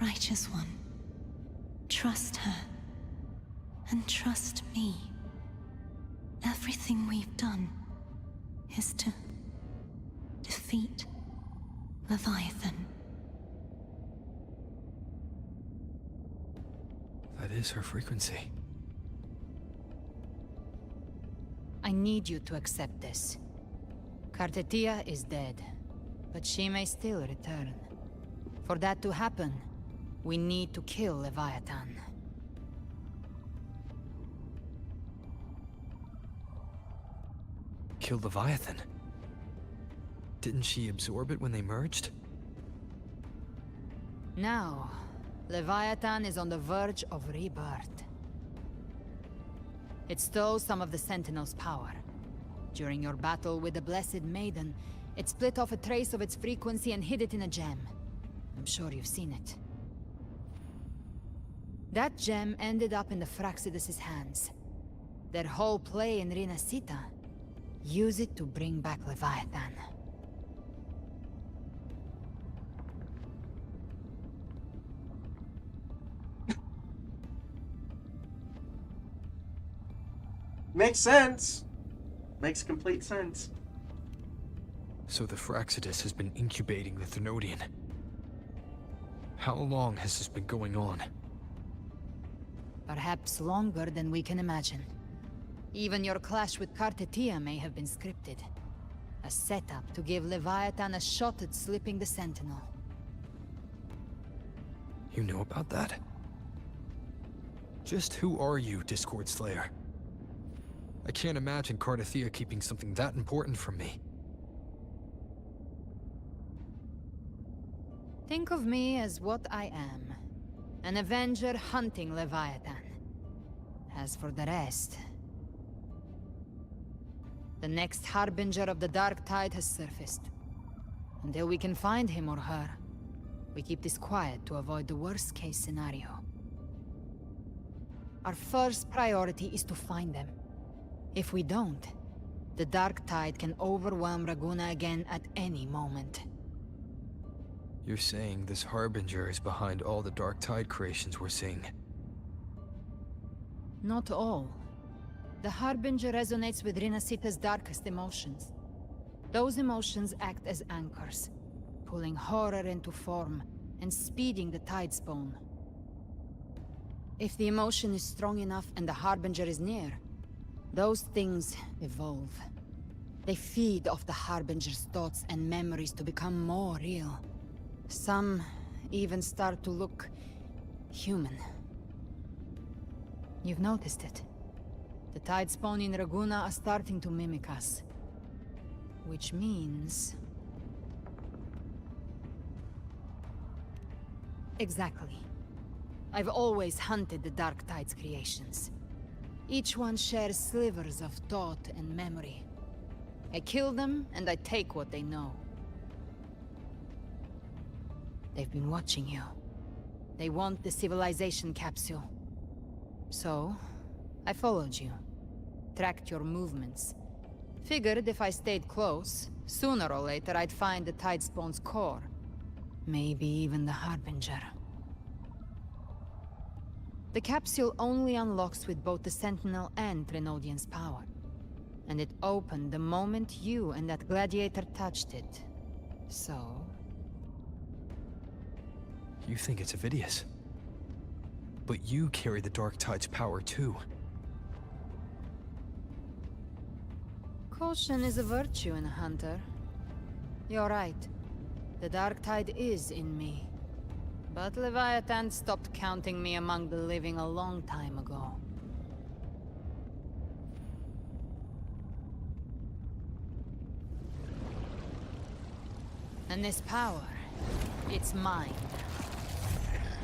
Righteous One, trust her. And trust me. Everything we've done is to defeat Leviathan. That is her frequency. I need you to accept this. Kartetia is dead, but she may still return. For that to happen, we need to kill Leviathan. Kill Leviathan? Didn't she absorb it when they merged? Now, Leviathan is on the verge of rebirth. It stole some of the Sentinel's power. During your battle with the Blessed Maiden, it split off a trace of its frequency and hid it in a gem. I'm sure you've seen it. That gem ended up in the Fraxidus' hands. Their whole play in Rinasita, use it to bring back Leviathan. Makes sense. Makes complete sense. So the Fraxidus has been incubating the Thenodian. How long has this been going on? Perhaps longer than we can imagine. Even your clash with Kartetia may have been scripted. A setup to give Leviathan a shot at slipping the Sentinel. You know about that? Just who are you, Discord Slayer? I can't imagine Kartetia keeping something that important from me. Think of me as what I am. An Avenger hunting Leviathan. As for the rest... The next Harbinger of the Dark Tide has surfaced. Until we can find him or her, we keep this quiet to avoid the worst-case scenario. Our first priority is to find them. If we don't, the Dark Tide can overwhelm Raguna again at any moment. You're saying this Harbinger is behind all the Dark Tide creations we're seeing? Not all. The Harbinger resonates with Rinasita's darkest emotions. Those emotions act as anchors, pulling horror into form and speeding the Tidespawn. If the emotion is strong enough and the Harbinger is near, those things evolve. They feed off the Harbinger's thoughts and memories to become more real. Some even start to look human. You've noticed it. The Tidespawn in Raguna are starting to mimic us. Which means... Exactly. I've always hunted the Dark Tide's creations. Each one shares slivers of thought and memory. I kill them, and I take what they know. They've been watching you. They want the civilization capsule. So, I followed you. Tracked your movements. Figured if I stayed close, sooner or later I'd find the Tidespawn's core. Maybe even the Harbinger. The capsule only unlocks with both the Sentinel and Thenodian's power. And it opened the moment you and that gladiator touched it. So... You think it's Avidius. But you carry the Dark Tide's power too. Caution is a virtue in a hunter. You're right. The Dark Tide is in me. But Leviathan stopped counting me among the living a long time ago. And this power, it's mine.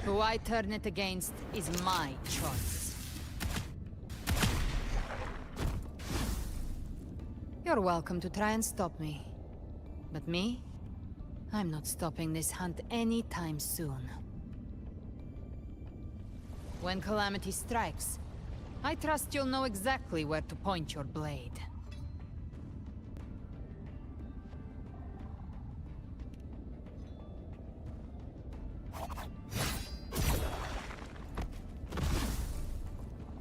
Who I turn it against is my choice. You're welcome to try and stop me. But me? I'm not stopping this hunt anytime soon. When Calamity strikes, I trust you'll know exactly where to point your blade.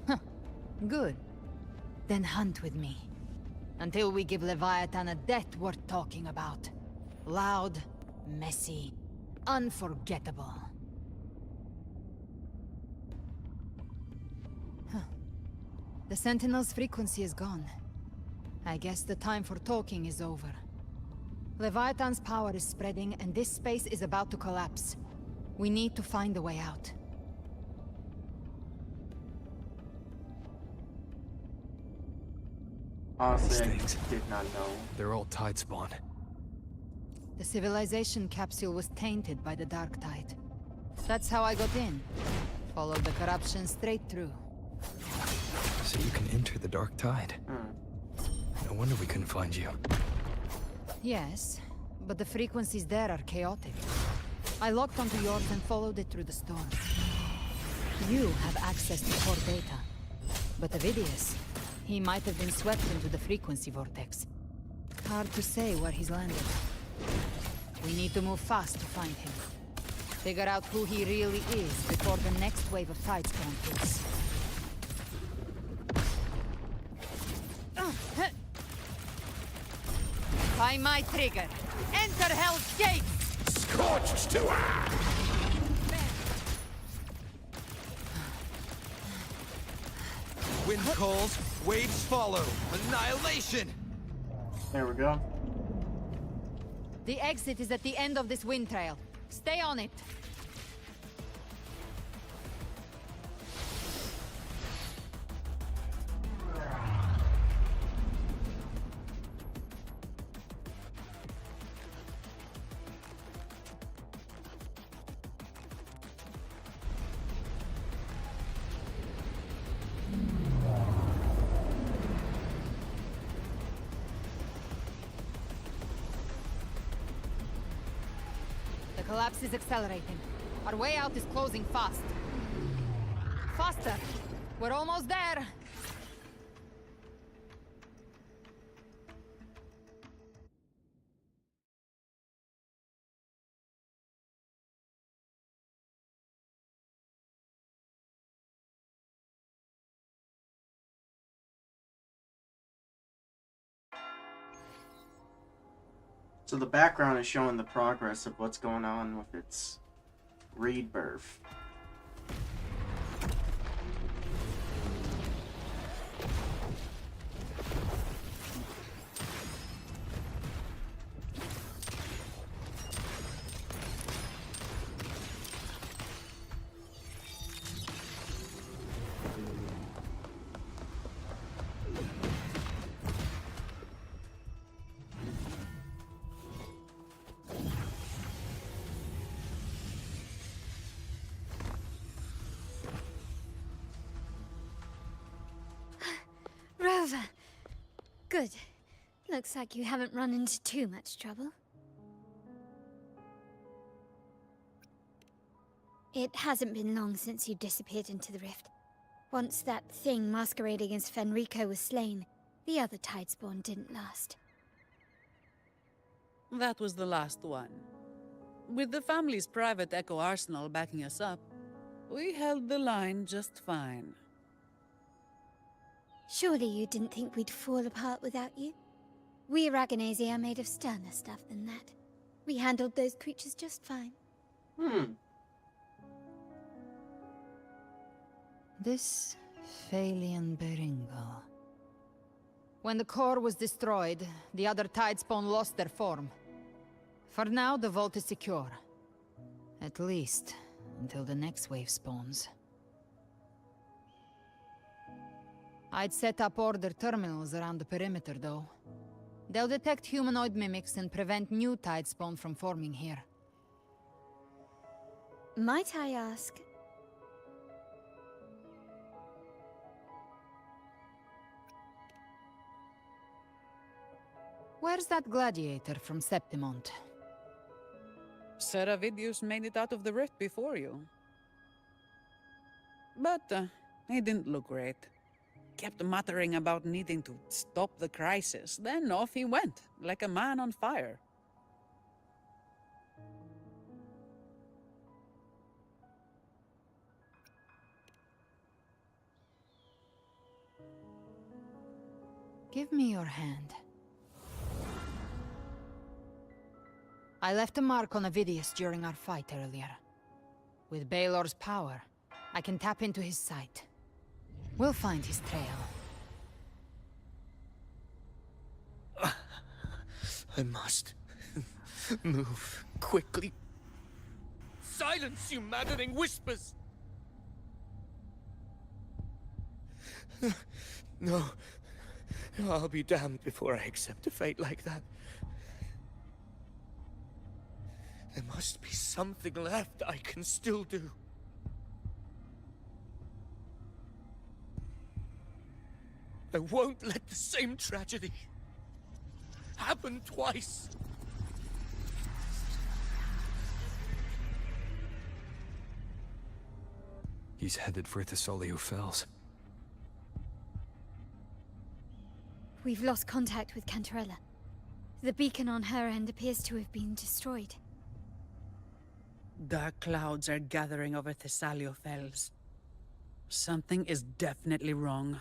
Huh. Good. Then hunt with me. Until we give Leviathan a death worth talking about. Loud, messy, unforgettable. Huh. The Sentinel's frequency is gone. I guess the time for talking is over. Leviathan's power is spreading, and this space is about to collapse. We need to find a way out. Honestly, I did not know. They're all tide spawn. The civilization capsule was tainted by the dark tide. That's how I got in. Followed the corruption straight through. So you can enter the dark tide. No wonder we couldn't find you. Yes, but the frequencies there are chaotic. I locked onto yours and followed it through the storm. You have access to core data. But Avidius, he might have been swept into the frequency vortex. Hard to say where he's landed. We need to move fast to find him. Figure out who he really is before the next wave of tidestorm hits. By my trigger, enter Hell's Gate! Scorched to Wind calls, waves follow. Annihilation! There we go. The exit is at the end of this wind trail. Stay on it. The collapse is accelerating. Our way out is closing fast. Faster! We're almost there! So the background is showing the progress of what's going on with its rebirth. Rover! Good. Looks like you haven't run into too much trouble. It hasn't been long since you disappeared into the rift. Once that thing masquerading as Fenrico was slain, the other Tidespawn didn't last. That was the last one. With the family's private Echo Arsenal backing us up, we held the line just fine. Surely you didn't think we'd fall apart without you? We Aragonese are made of sterner stuff than that. We handled those creatures just fine. This Phalian Beringal. When the core was destroyed, the other Tidespawn lost their form. For now, the vault is secure. At least, until the next wave spawns. I'd set up order terminals around the perimeter, though. They'll detect humanoid mimics and prevent new Tidespawn from forming here. Might I ask... Where's that gladiator from Septimont? Seravidius made it out of the rift before you. But he didn't look great. kept muttering about needing to stop the crisis. Then off he went, like a man on fire. Give me your hand. I left a mark on Avidius during our fight earlier. With Baelor's power, I can tap into his sight. We'll find his trail. I must move quickly. Silence, you maddening whispers! No. I'll be damned before I accept a fate like that. There must be something left I can still do. I won't let the same tragedy happen twice. He's headed for Thessalio Fells. We've lost contact with Cantarella. The beacon on her end appears to have been destroyed. Dark clouds are gathering over Thessalio Fells. Something is definitely wrong.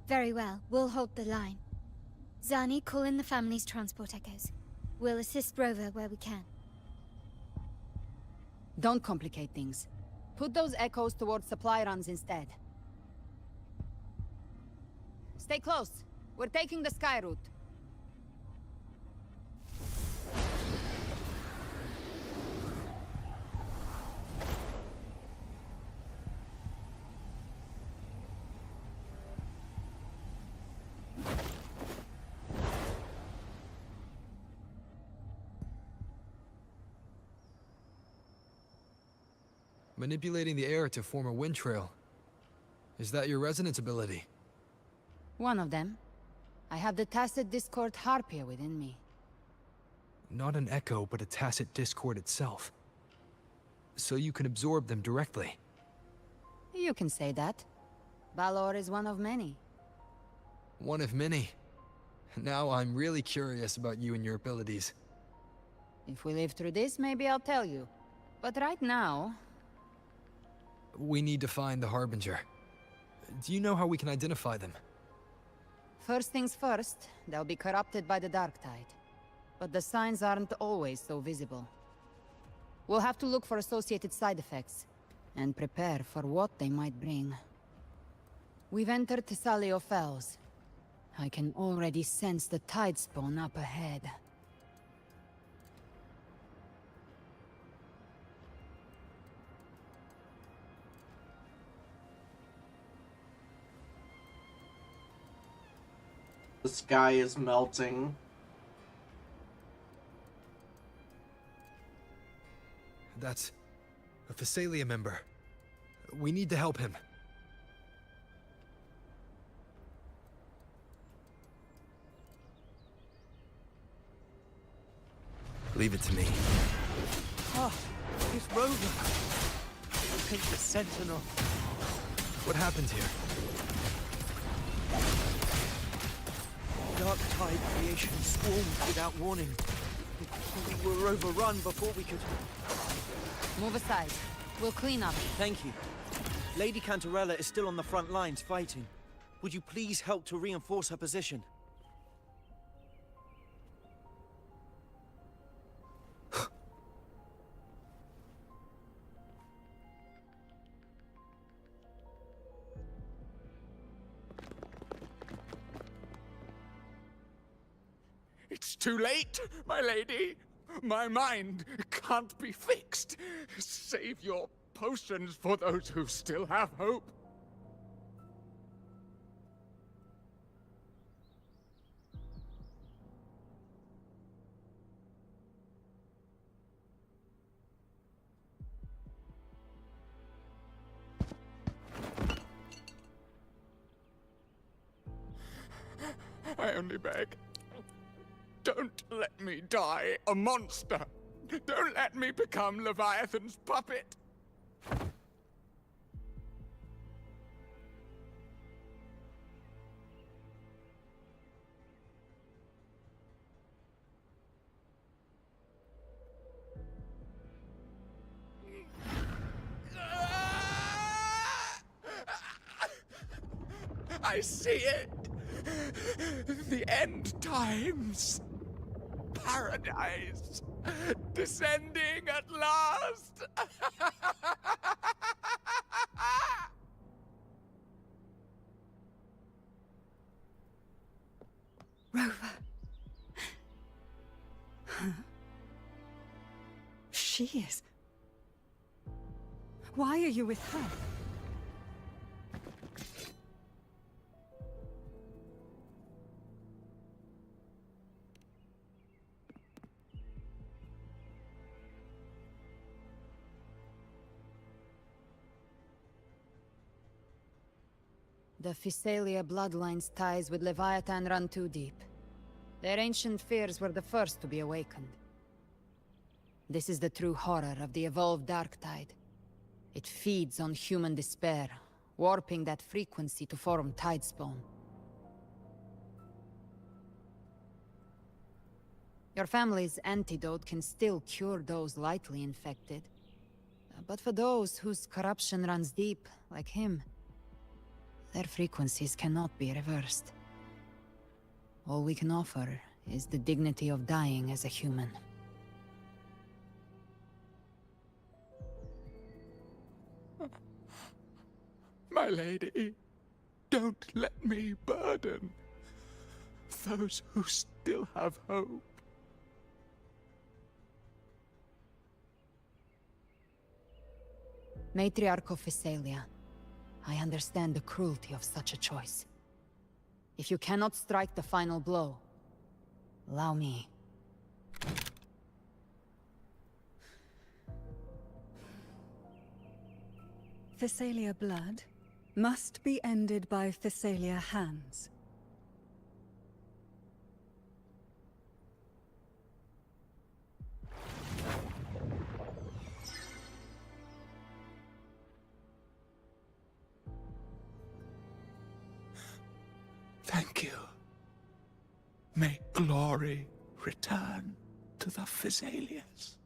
Very well, we'll hold the line. Zani, call in the family's transport echoes. We'll assist Rover where we can. Don't complicate things. Put those echoes towards supply runs instead. Stay close. We're taking the sky route. Manipulating the air to form a wind trail. Is that your resonance ability? One of them. I have the Tacit Discord Harpia within me. Not an echo, but a tacit discord itself. So you can absorb them directly. You can say that. Balor is one of many. One of many. Now I'm really curious about you and your abilities. If we live through this, maybe I'll tell you. But right now... We need to find the Harbinger. Do you know how we can identify them? First things first, they'll be corrupted by the Dark Tide. But the signs aren't always so visible. We'll have to look for associated side effects, and prepare for what they might bring. We've entered Thessalio Fells. I can already sense the tide spawn up ahead. The sky is melting. That's a Thessalia member. We need to help him. Leave it to me. Ah, it's Rover. I think the Sentinel. What happened here? Dark Tide creation swarmed without warning. We were overrun before we could... Move aside. We'll clean up. Thank you. Lady Cantarella is still on the front lines fighting. Would you please help to reinforce her position? It's too late, my lady. My mind can't be fixed. Save your potions for those who still have hope. I only beg. Don't let me die a monster. Don't let me become Leviathan's puppet. I see it! The end times! Paradise! Descending at last! Rover. She is. Why are you with her? The Physalia bloodline's ties with Leviathan run too deep. Their ancient fears were the first to be awakened. This is the true horror of the evolved Dark Tide. It feeds on human despair, warping that frequency to form Tidespawn. Your family's antidote can still cure those lightly infected. But for those whose corruption runs deep, like him, their frequencies cannot be reversed. All we can offer is the dignity of dying as a human. My lady, don't let me burden those who still have hope. Matriarch of Physalia, I understand the cruelty of such a choice. If you cannot strike the final blow, allow me. Physalia blood must be ended by Physalia hands. Thank you. May glory return to the Physalians.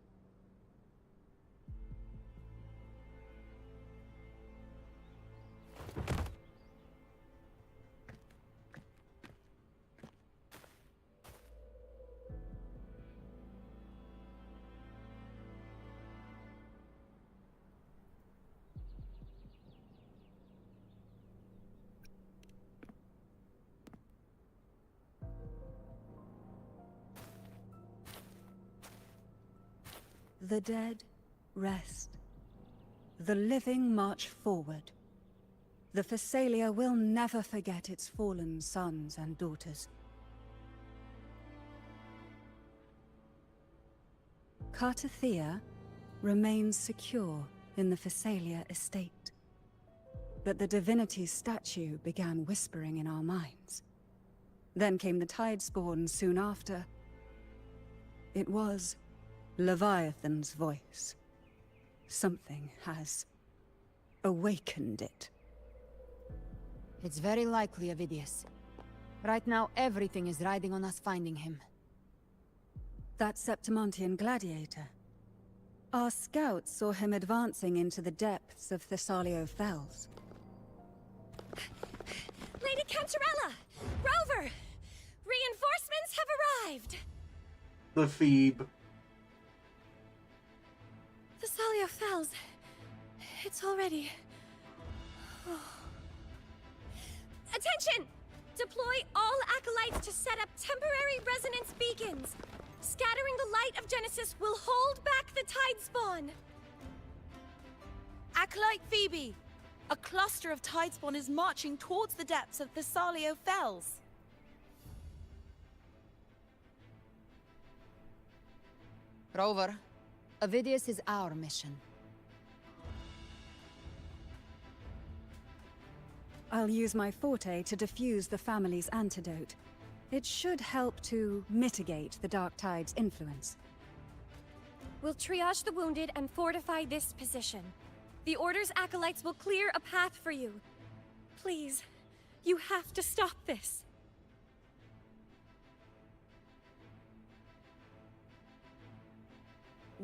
The dead rest. The living march forward. The Physalia will never forget its fallen sons and daughters. Cartathea remains secure in the Physalia estate. But the divinity's statue began whispering in our minds. Then came the Tidespawn soon after. It was Leviathan's voice. Something has awakened it. It's very likely, Avidius. Right now, everything is riding on us finding him. That Septimontian gladiator. Our scouts saw him advancing into the depths of Thessalio Fells. Lady Cantarella! Rover! Reinforcements have arrived! The Phoebe. Thessalio Fells. It's already... Oh. Attention! Deploy all acolytes to set up temporary resonance beacons. Scattering the light of Genesis will hold back the Tidespawn. Acolyte Phoebe! A cluster of Tidespawn is marching towards the depths of Thessalio Fells. Rover, Avidius is our mission. I'll use my forte to defuse the family's antidote. It should help to mitigate the Dark Tide's influence. We'll triage the wounded and fortify this position. The Order's acolytes will clear a path for you. Please, you have to stop this.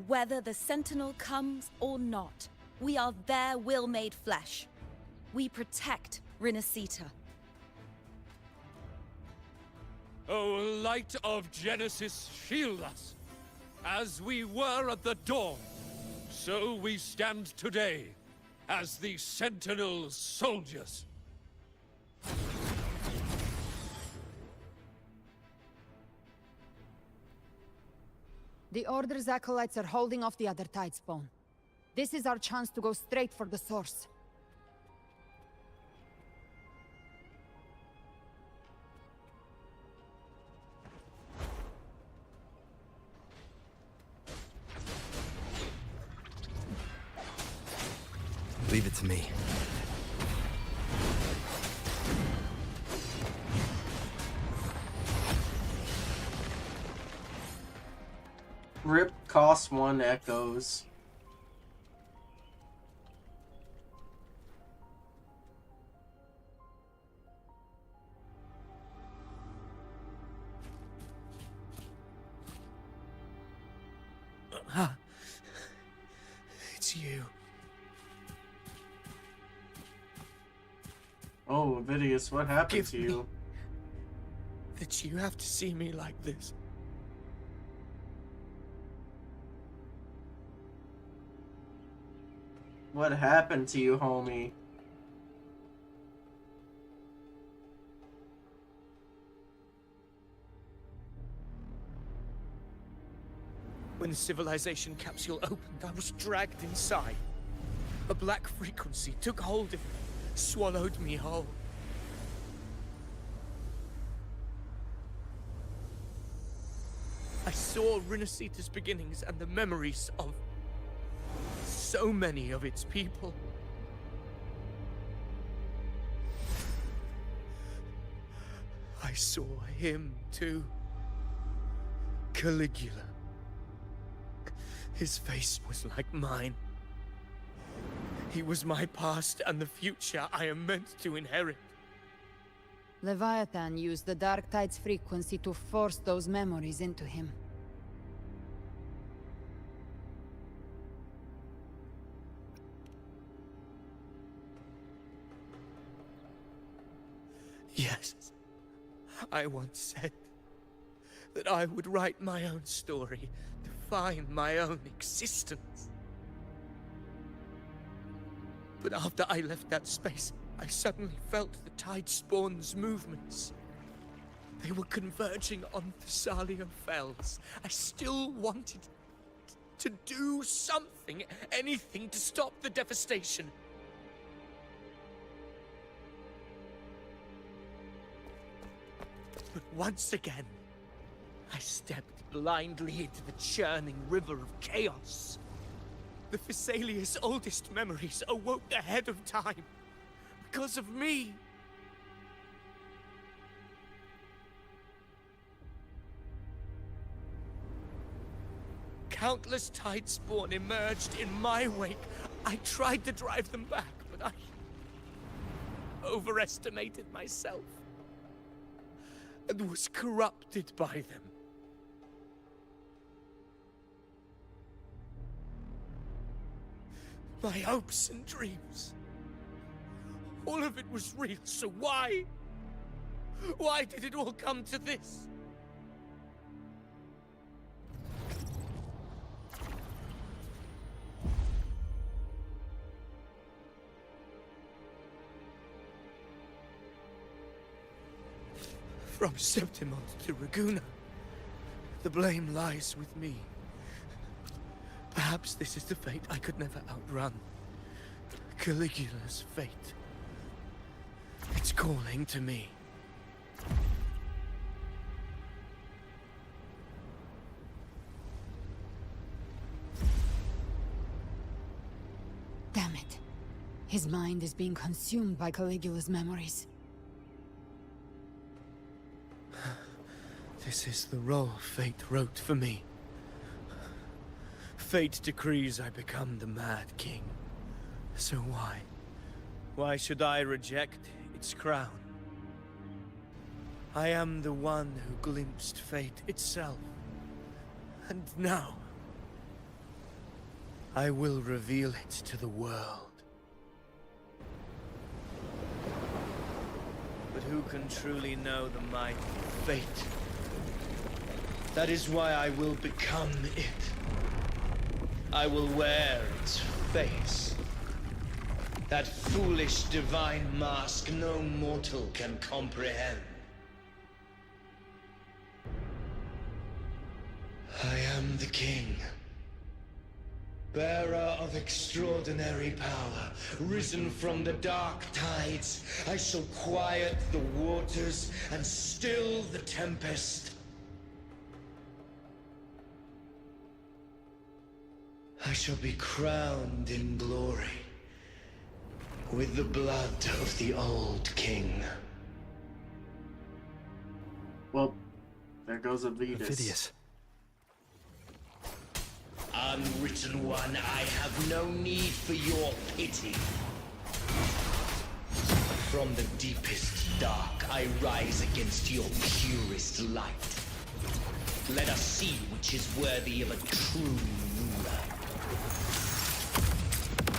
Whether the Sentinel comes or not, we are their will made flesh. We protect Rinasita. O light of Genesis, shield us! As we were at the dawn, so we stand today, as the Sentinel's soldiers. The Order's acolytes are holding off the other Tidespawn. This is our chance to go straight for the source. Leave it to me. Rip cost 1 echoes. It's you. Oh, Vidius, what happened to you? That you have to see me like this. What happened to you, homie? When the civilization capsule opened, I was dragged inside. A black frequency took hold of me, swallowed me whole. I saw Rinasita's beginnings and the memories of so many of its people. I saw him too. Caligula. His face was like mine. He was my past and the future I am meant to inherit. Leviathan used the Dark Tide's frequency to force those memories into him. Yes, I once said that I would write my own story, define my own existence. But after I left that space, I suddenly felt the Tidespawn's movements. They were converging on Thessalia Fells. I still wanted to do something, anything to stop the devastation. But once again, I stepped blindly into the churning river of chaos. The Thessalia's oldest memories awoke ahead of time. Because of me. Countless Tidespawn emerged in my wake. I tried to drive them back, but I overestimated myself and was corrupted by them. My hopes and dreams. All of it was real, so why? Why did it all come to this? From Septimont to Raguna, the blame lies with me. Perhaps this is the fate I could never outrun. Caligula's fate. It's calling to me. Damn it. His mind is being consumed by Caligula's memories. This is the role fate wrote for me. Fate decrees I become the Mad King. So why? Why should I reject its crown? I am the one who glimpsed fate itself. And now, I will reveal it to the world. But who can truly know the might of fate? That is why I will become it. I will wear its face. That foolish divine mask no mortal can comprehend. I am the king. Bearer of extraordinary power, risen from the dark tides, I shall quiet the waters and still the tempest. I shall be crowned in glory with the blood of the old king. Well, there goes Avidus. Phidias. Unwritten one, I have no need for your pity. From the deepest dark, I rise against your purest light. Let us see which is worthy of a true ruler.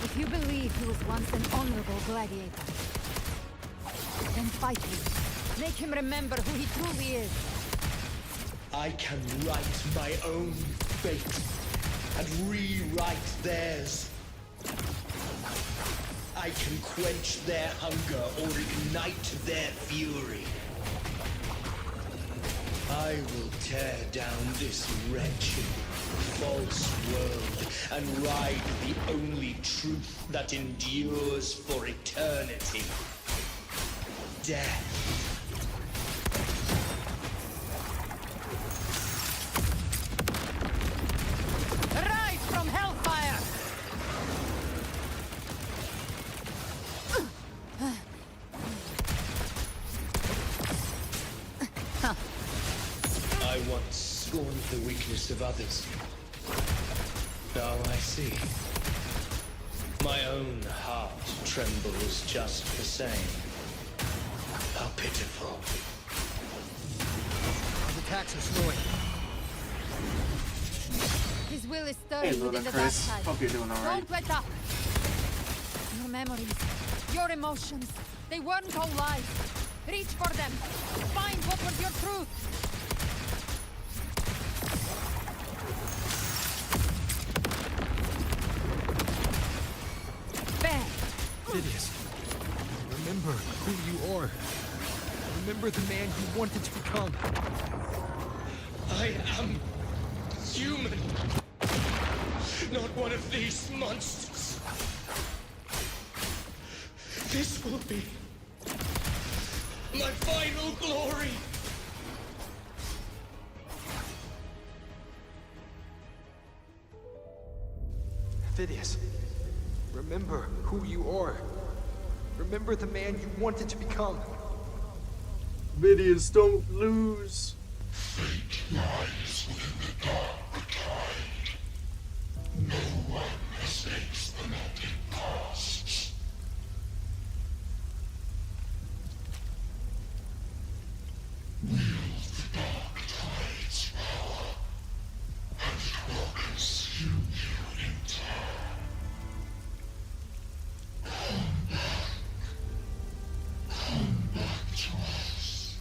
If you believe he was once an honorable gladiator, then fight him. Make him remember who he truly is. I can write my own fate and rewrite theirs. I can quench their hunger or ignite their fury. I will tear down this wretched, false world and ride the only truth that endures for eternity. Death. Rise from hellfire! I once scorned the weakness of others. Now I see. My own heart trembles just the same. How pitiful. His attacks are slowing. His will is Hey, stirring within the dark Ludacris. side. Hope you're doing alright. Don't let up. Your memories, your emotions, they weren't all lies. Reach for them. Find what was your truth. Bang! Phidias, remember who you are. Remember the man you wanted to become. I am human. Not one of these monsters. This will be my final glory. Phidias, remember who you are. Remember the man you wanted to become. Phidias, don't lose. Fate lies within the dark tide. No one escapes the net it casts. Wield the dark tide's power, and it will consume you in turn. Come back. Come back to us.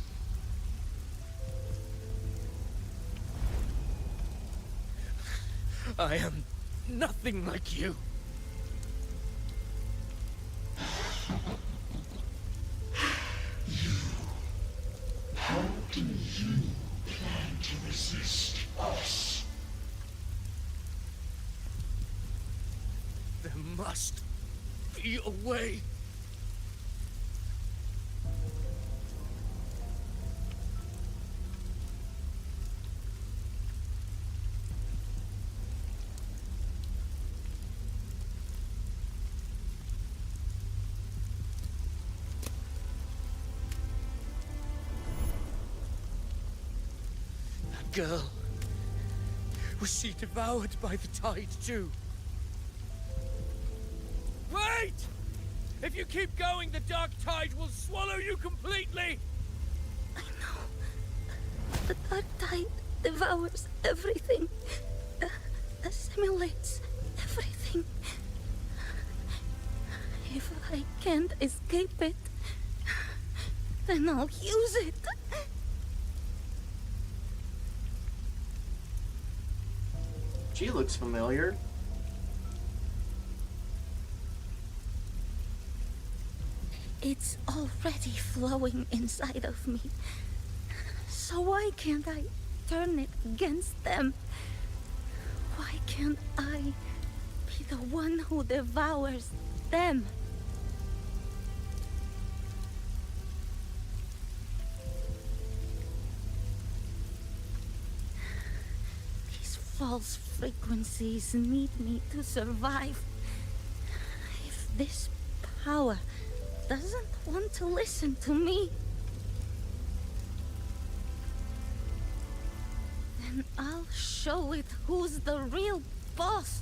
I am nothing like you. How do you plan to resist us? There must be a way. girl. Was she devoured by the tide too? Wait! If you keep going, the dark tide will swallow you completely! The dark tide devours everything. Assimilates everything. If I can't escape it, then I'll use it. She looks familiar. It's already flowing inside of me. So why can't I turn it against them? Why can't I be the one who devours them? These false frequencies need me to survive. If this power doesn't want to listen to me, then I'll show it who's the real boss.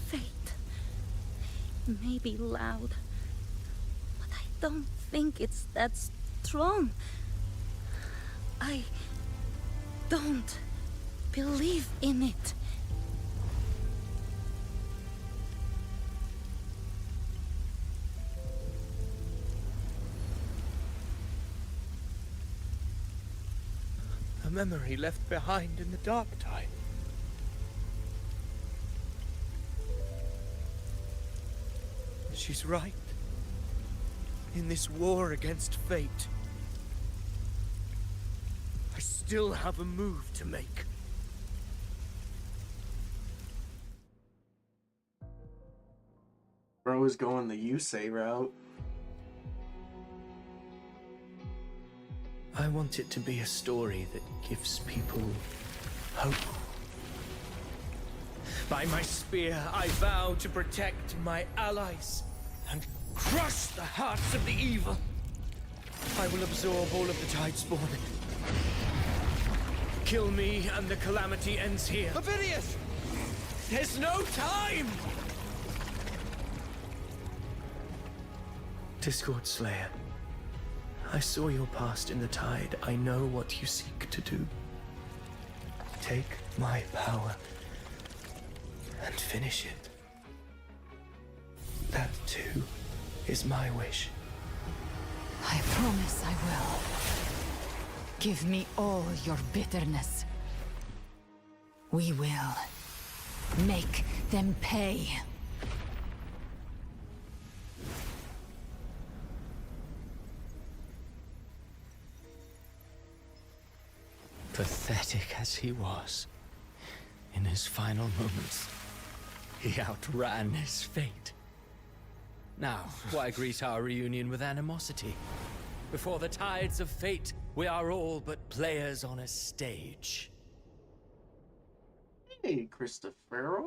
Fate may be loud, but I don't think it's that strong. I don't believe in it. A memory left behind in the dark tide. She's right. In this war against fate, I still have a move to make. Bro is going the you say route. I want it to be a story that gives people hope. By my spear, I vow to protect my allies and crush the hearts of the evil. I will absorb all of the tide spawn. Kill me and the calamity ends here. Levidius! There's no time! Discord Slayer, I saw your past in the tide. I know what you seek to do. Take my power and finish it. That too is my wish. I promise I will. Give me all your bitterness. We will make them pay. Pathetic as he was, in his final moments, he outran his fate. Now, why greet our reunion with animosity? Before the tides of fate, we are all but players on a stage. Hey, Christopher.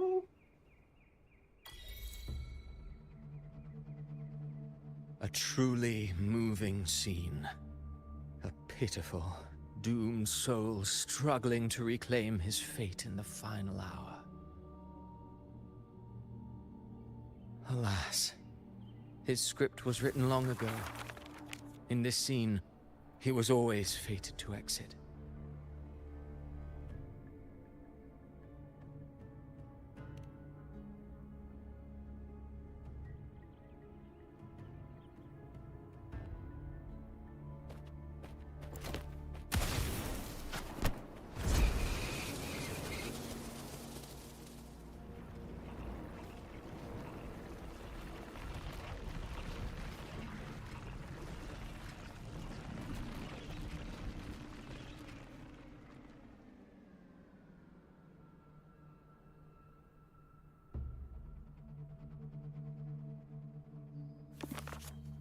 A truly moving scene. A pitiful, doomed soul struggling to reclaim his fate in the final hour. Alas, his script was written long ago. In this scene, he was always fated to exit.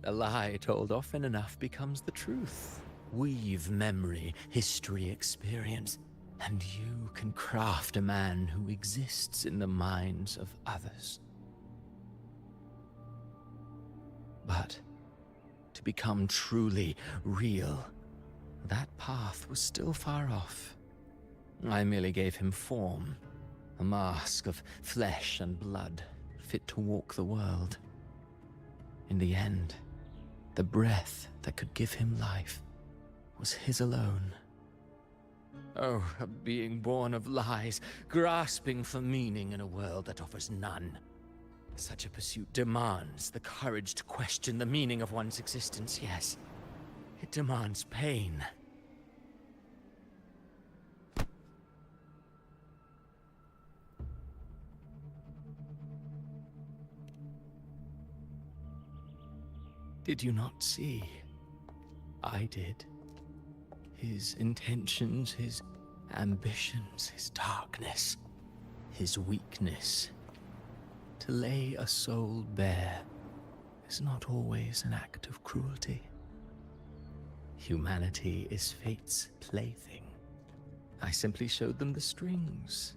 A lie told often enough becomes the truth. Weave memory, history, experience. And you can craft a man who exists in the minds of others. But to become truly real, that path was still far off. I merely gave him form, a mask of flesh and blood, fit to walk the world. In the end, the breath that could give him life was his alone. Oh, a being born of lies, grasping for meaning in a world that offers none. Such a pursuit demands the courage to question the meaning of one's existence, yes. It demands pain. Did you not see? I did. His intentions, his ambitions, his darkness, his weakness. To lay a soul bare is not always an act of cruelty. Humanity is fate's plaything. I simply showed them the strings.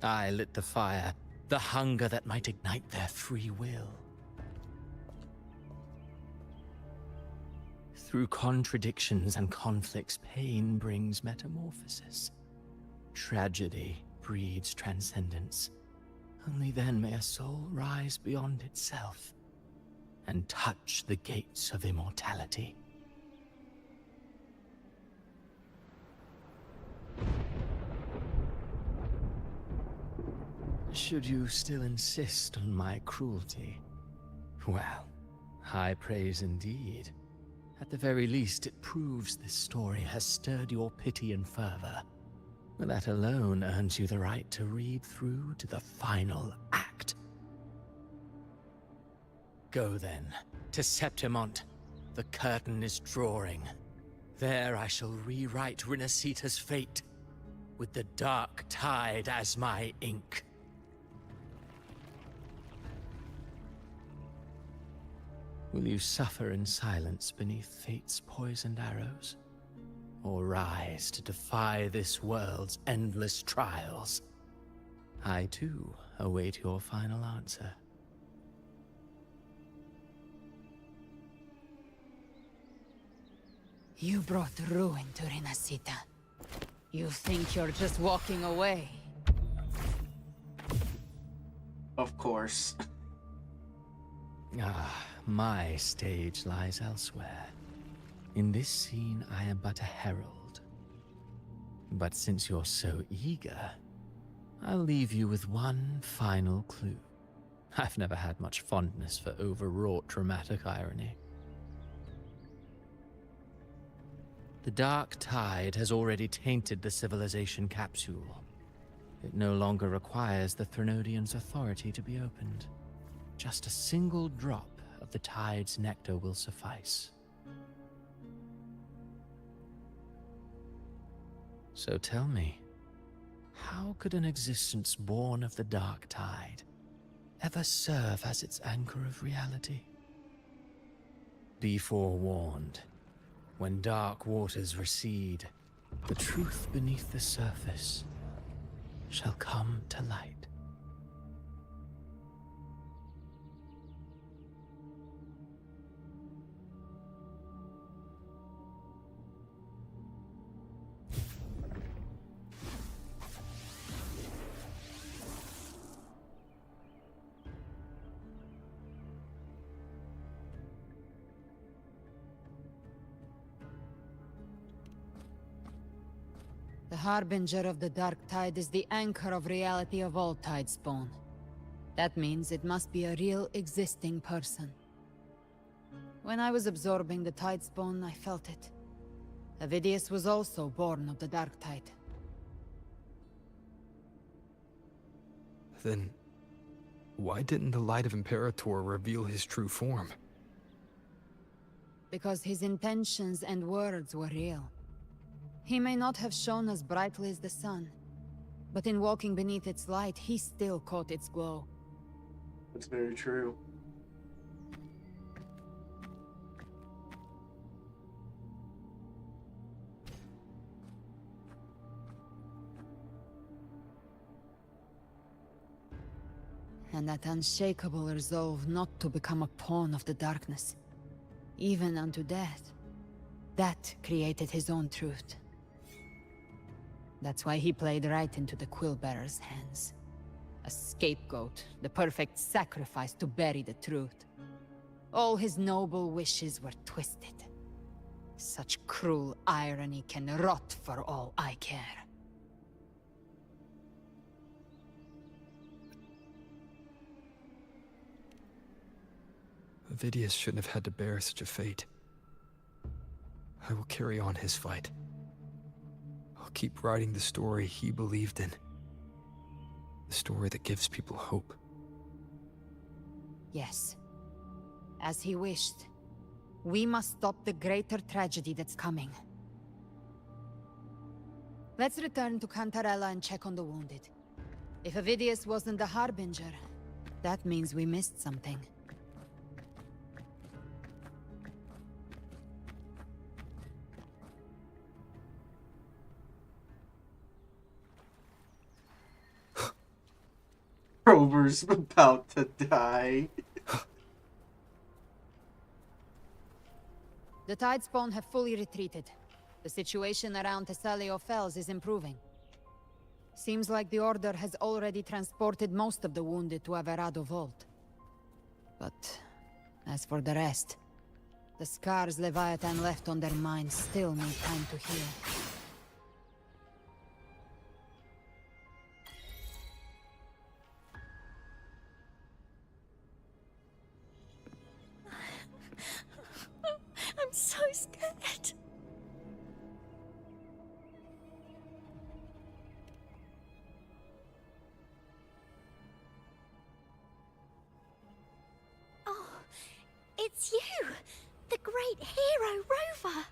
I lit the fire, the hunger that might ignite their free will. Through contradictions and conflicts, pain brings metamorphosis. Tragedy breeds transcendence. Only then may a soul rise beyond itself and touch the gates of immortality. Should you still insist on my cruelty? Well, high praise indeed. At the very least, it proves this story has stirred your pity and fervor. That alone earns you the right to read through to the final act. Go then, to Septimont. The curtain is drawing. There I shall rewrite Rinasita's fate, with the dark tide as my ink. Will you suffer in silence beneath fate's poisoned arrows? Or rise to defy this world's endless trials? I too await your final answer. You brought ruin to Rinasita. You think you're just walking away? Of course. Ah, my stage lies elsewhere. In this scene, I am but a herald. But since you're so eager, I'll leave you with one final clue. I've never had much fondness for overwrought dramatic irony. The dark tide has already tainted the civilization capsule. It no longer requires the Threnodians' authority to be opened. Just a single drop of the tide's nectar will suffice. So tell me, how could an existence born of the dark tide ever serve as its anchor of reality? Be forewarned. When dark waters recede, the truth beneath the surface shall come to light. The Harbinger of the Dark Tide is the anchor of reality of all Tidespawn. That means it must be a real existing person. When I was absorbing the Tidespawn, I felt it. Avidius was also born of the Dark Tide. Then, why didn't the Light of Imperator reveal his true form? Because his intentions and words were real. He may not have shone as brightly as the sun, but in walking beneath its light, he still caught its glow. That's very true. and that unshakable resolve not to become a pawn of the darkness, even unto death. That created his own truth. That's why he played right into the Quill-Bearer's hands. A scapegoat, the perfect sacrifice to bury the truth. All his noble wishes were twisted. Such cruel irony can rot for all I care. Avidius shouldn't have had to bear such a fate. I will carry on his fight. I'll keep writing the story he believed in. The story that gives people hope. Yes. As he wished. We must stop the greater tragedy that's coming. Let's return to Cantarella and check on the wounded. If Avidius wasn't the Harbinger, that means we missed something. Rover's about to die. The Tidespawn have fully retreated. The situation around Thessalio Fells is improving. Seems like the Order has already transported most of the wounded to Averado Vault. But as for the rest, the scars Leviathan left on their minds still need time to heal. I'm so scared. Oh, it's you! The great hero, Rover!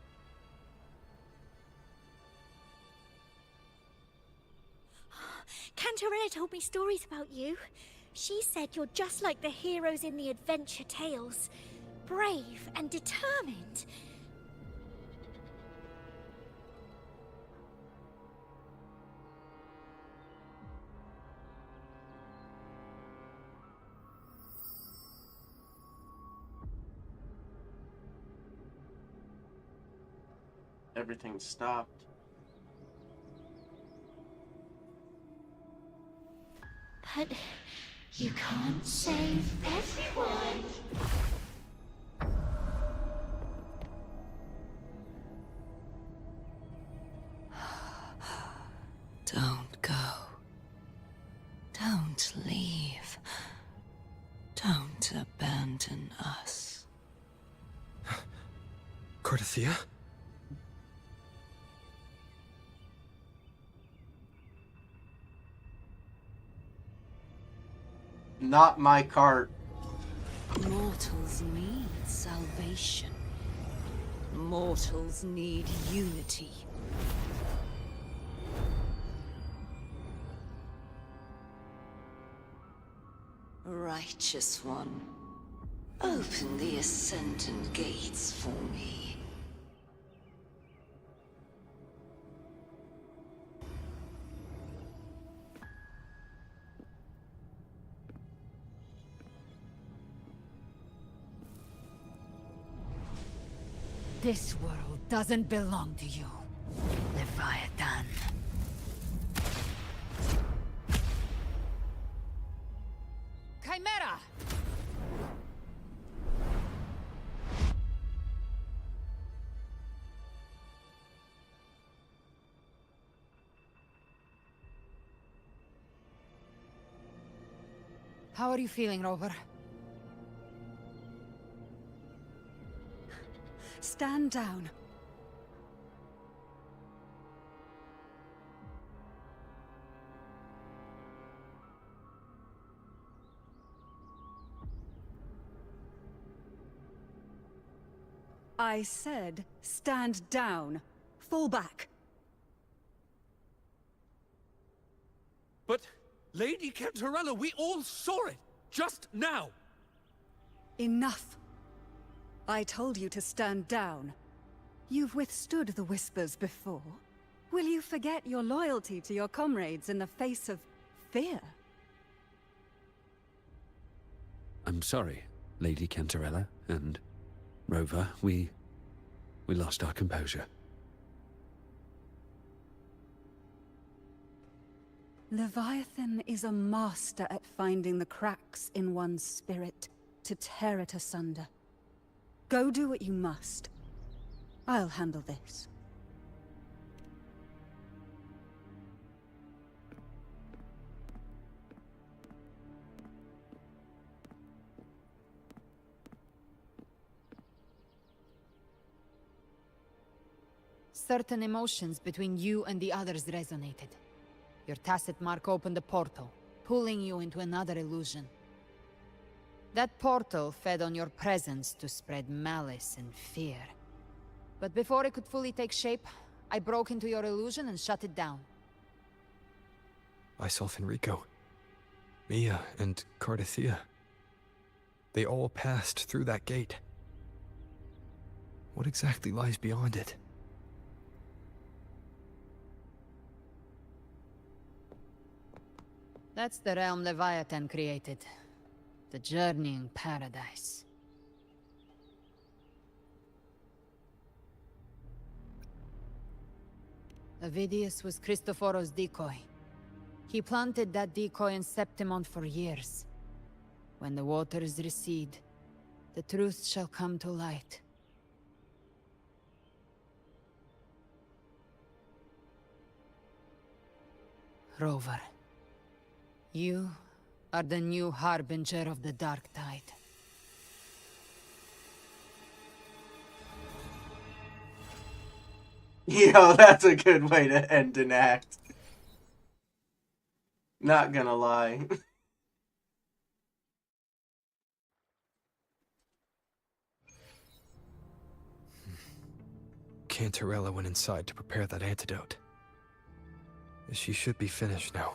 Cantarella told me stories about you. She said you're just like the heroes in the adventure tales. Brave and determined. Everything stopped. But you can't save everyone. Don't go. Don't leave. Don't abandon us. Cardathia? Not my cart. Mortals need salvation. Mortals need unity. Righteous One, open the Ascendant Gates for me. This world doesn't belong to you, Leviathan. Chimera! How are you feeling, Rover? Stand down. I said, stand down. Fall back. But, Lady Cantarella, we all saw it! Just now! Enough. I told you to stand down. You've withstood the whispers before. Will you forget your loyalty to your comrades in the face of fear? I'm sorry, Lady Cantarella and Rover. We lost our composure. Leviathan is a master at finding the cracks in one's spirit to tear it asunder. Go do what you must. I'll handle this. Certain emotions between you and the others resonated. Your tacit mark opened a portal, pulling you into another illusion. That portal fed on your presence to spread malice and fear. But before it could fully take shape, I broke into your illusion and shut it down. I saw Fenrico, Mia, and Cardathea. They all passed through that gate. What exactly lies beyond it? That's the realm Leviathan created. The journeying paradise. Avidius was Cristoforo's decoy. He planted that decoy in Septimont for years. When the waters recede, the truth shall come to light. Rover, you are the new harbinger of the Dark Tide. Yo, that's a good way to end an act. Not gonna lie. Cantarella went inside to prepare that antidote. She should be finished now.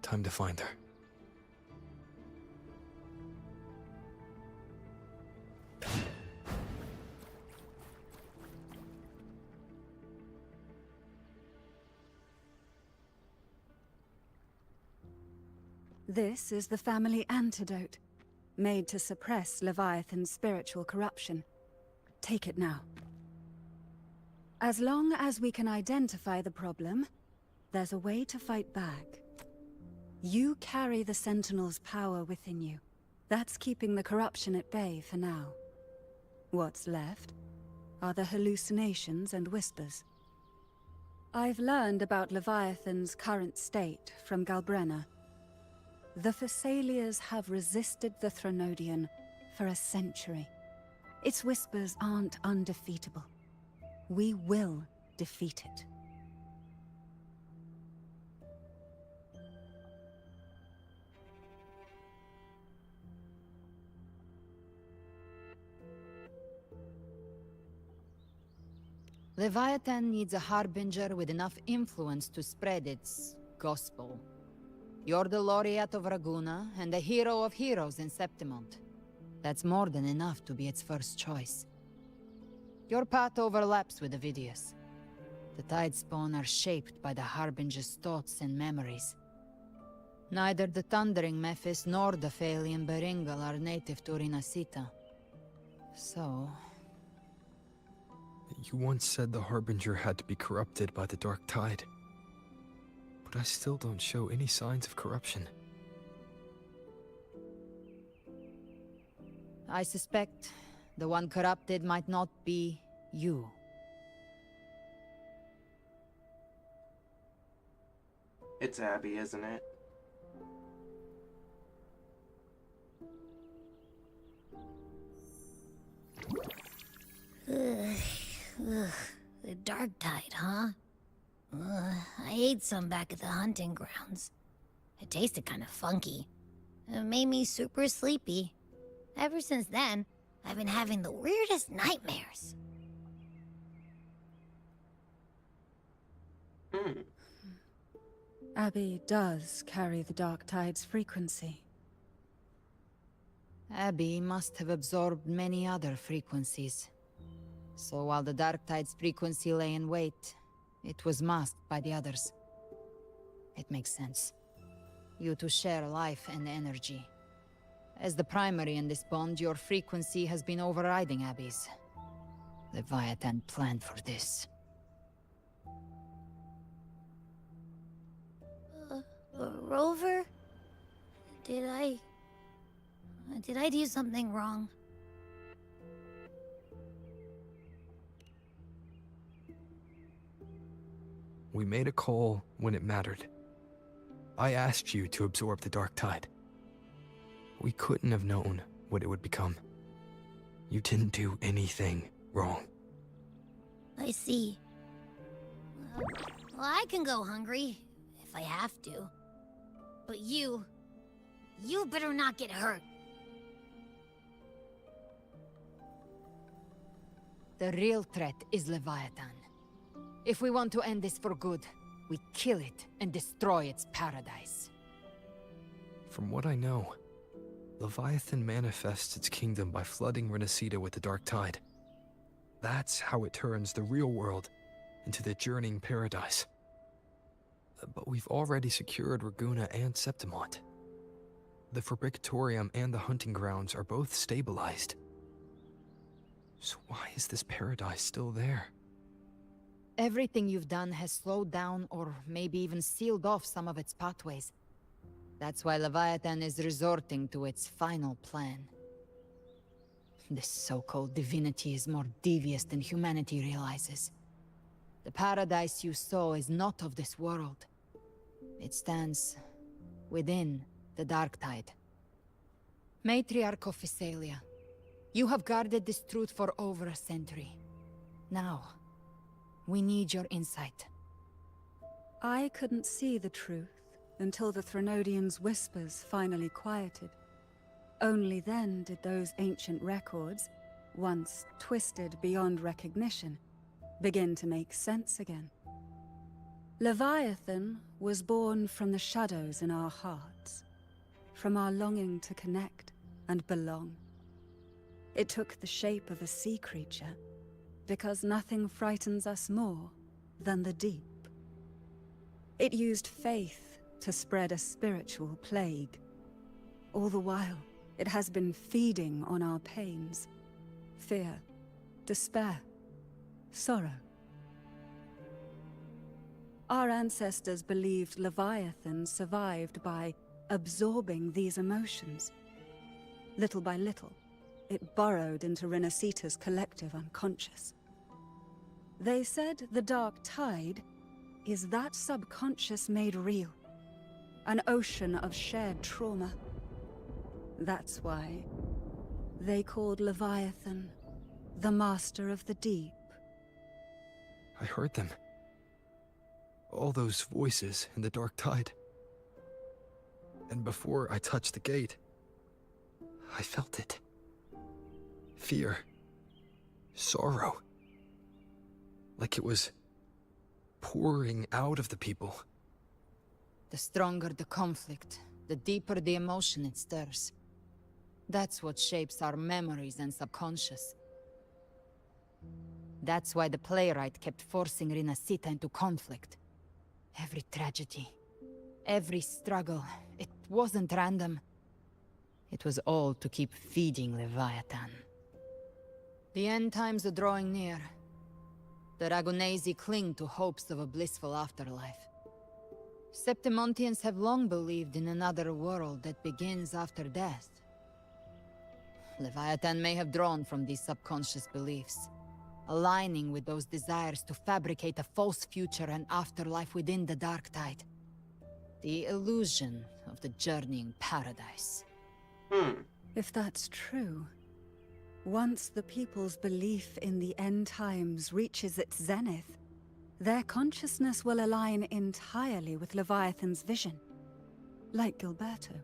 Time to find her. This is the family antidote, made to suppress Leviathan's spiritual corruption. Take it now. As long as we can identify the problem, there's a way to fight back. You carry the Sentinel's power within you. That's keeping the corruption at bay for now. What's left are the hallucinations and whispers. I've learned about Leviathan's current state from Galbrenna. The Thessalias have resisted the Threnodian for a century. Its whispers aren't undefeatable. We will defeat it. Leviathan needs a harbinger with enough influence to spread its gospel. You're the laureate of Raguna and the hero of heroes in Septimont. That's more than enough to be its first choice. Your path overlaps with Avidius. The Tidespawn are shaped by the Harbinger's thoughts and memories. Neither the Thundering Mephis nor the Phalian Beringal are native to Rinasita. So... You once said the Harbinger had to be corrupted by the Dark Tide. But I still don't show any signs of corruption. I suspect the one corrupted might not be you. It's Abby, isn't it? Ugh, the Dark Tide, huh? I ate some back at the hunting grounds. It tasted kind of funky. It made me super sleepy. Ever since then, I've been having the weirdest nightmares. Abby does carry the Dark Tide's frequency. Abby must have absorbed many other frequencies. So while the Dark Tide's frequency lay in wait, it was masked by the others. It makes sense. You two share life and energy. As the primary in this bond, your frequency has been overriding Abby's. Leviathan planned for this. Rover? Did I do something wrong? We made a call when it mattered. I asked you to absorb the dark tide. We couldn't have known what it would become. You didn't do anything wrong. I see. Well, I can go hungry, if I have to. But you better not get hurt. The real threat is Leviathan. If we want to end this for good, we kill it and destroy its paradise. From what I know, Leviathan manifests its kingdom by flooding Renacita with the dark tide. That's how it turns the real world into the journeying paradise. But we've already secured Raguna and Septimont. The Fabricatorium and the hunting grounds are both stabilized. So why is this paradise still there? Everything you've done has slowed down or maybe even sealed off some of its pathways. That's why Leviathan is resorting to its final plan. This so-called divinity is more devious than humanity realizes. The paradise you saw is not of this world. It stands within the dark tide. Matriarch of Physalia, you have guarded this truth for over a century. Now, we need your insight. I couldn't see the truth until the Threnodians' whispers finally quieted. Only then did those ancient records, once twisted beyond recognition, begin to make sense again. Leviathan was born from the shadows in our hearts, from our longing to connect and belong. It took the shape of a sea creature, because nothing frightens us more than the deep. It used faith to spread a spiritual plague. All the while, it has been feeding on our pains, fear, despair, sorrow. Our ancestors believed Leviathan survived by absorbing these emotions. Little by little, it burrowed into Renacita's collective unconscious. They said the dark tide is that subconscious made real, an ocean of shared trauma. That's why they called Leviathan the Master of the Deep. I heard them. All those voices in the dark tide. And before I touched the gate, I felt it. Fear. Sorrow. Like it was pouring out of the people. The stronger the conflict, the deeper the emotion it stirs. That's what shapes our memories and subconscious. That's why the playwright kept forcing Renacita into conflict. Every tragedy, every struggle, it wasn't random. It was all to keep feeding Leviathan. The end times are drawing near. The Ragunesi cling to hopes of a blissful afterlife. Septimontians have long believed in another world that begins after death. Leviathan may have drawn from these subconscious beliefs, aligning with those desires to fabricate a false future and afterlife within the dark tide. The illusion of the journeying paradise. If that's true, once the people's belief in the end times reaches its zenith, their consciousness will align entirely with Leviathan's vision, like Gilberto,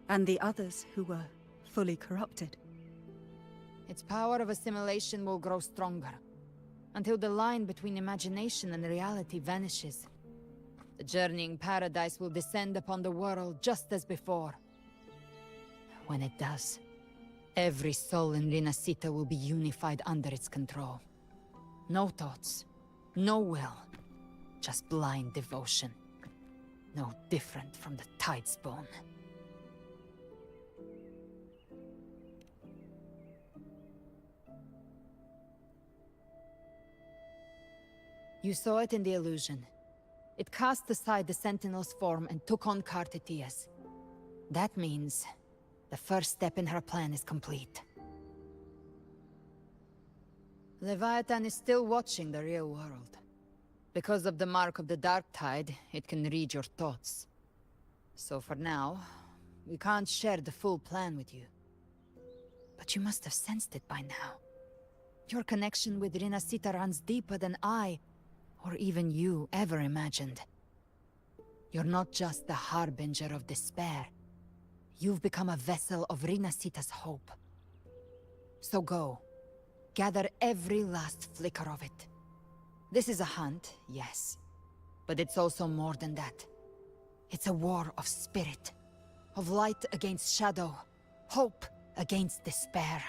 and the others who were fully corrupted. Its power of assimilation will grow stronger, until the line between imagination and reality vanishes. The journeying paradise will descend upon the world just as before. When it does, every soul in Renacita will be unified under its control. No thoughts, no will, just blind devotion. No different from the Tidespawn. You saw it in the illusion. It cast aside the Sentinel's form and took on Cartetia's. That means the first step in her plan is complete. Leviathan is still watching the real world. Because of the mark of the Dark Tide, it can read your thoughts. So for now, we can't share the full plan with you. But you must have sensed it by now. Your connection with Rinasita runs deeper than I, or even you, ever imagined. You're not just the harbinger of despair. You've become a vessel of Rinasita's hope. So go. Gather every last flicker of it. This is a hunt, yes. But it's also more than that. It's a war of spirit. Of light against shadow. Hope against despair.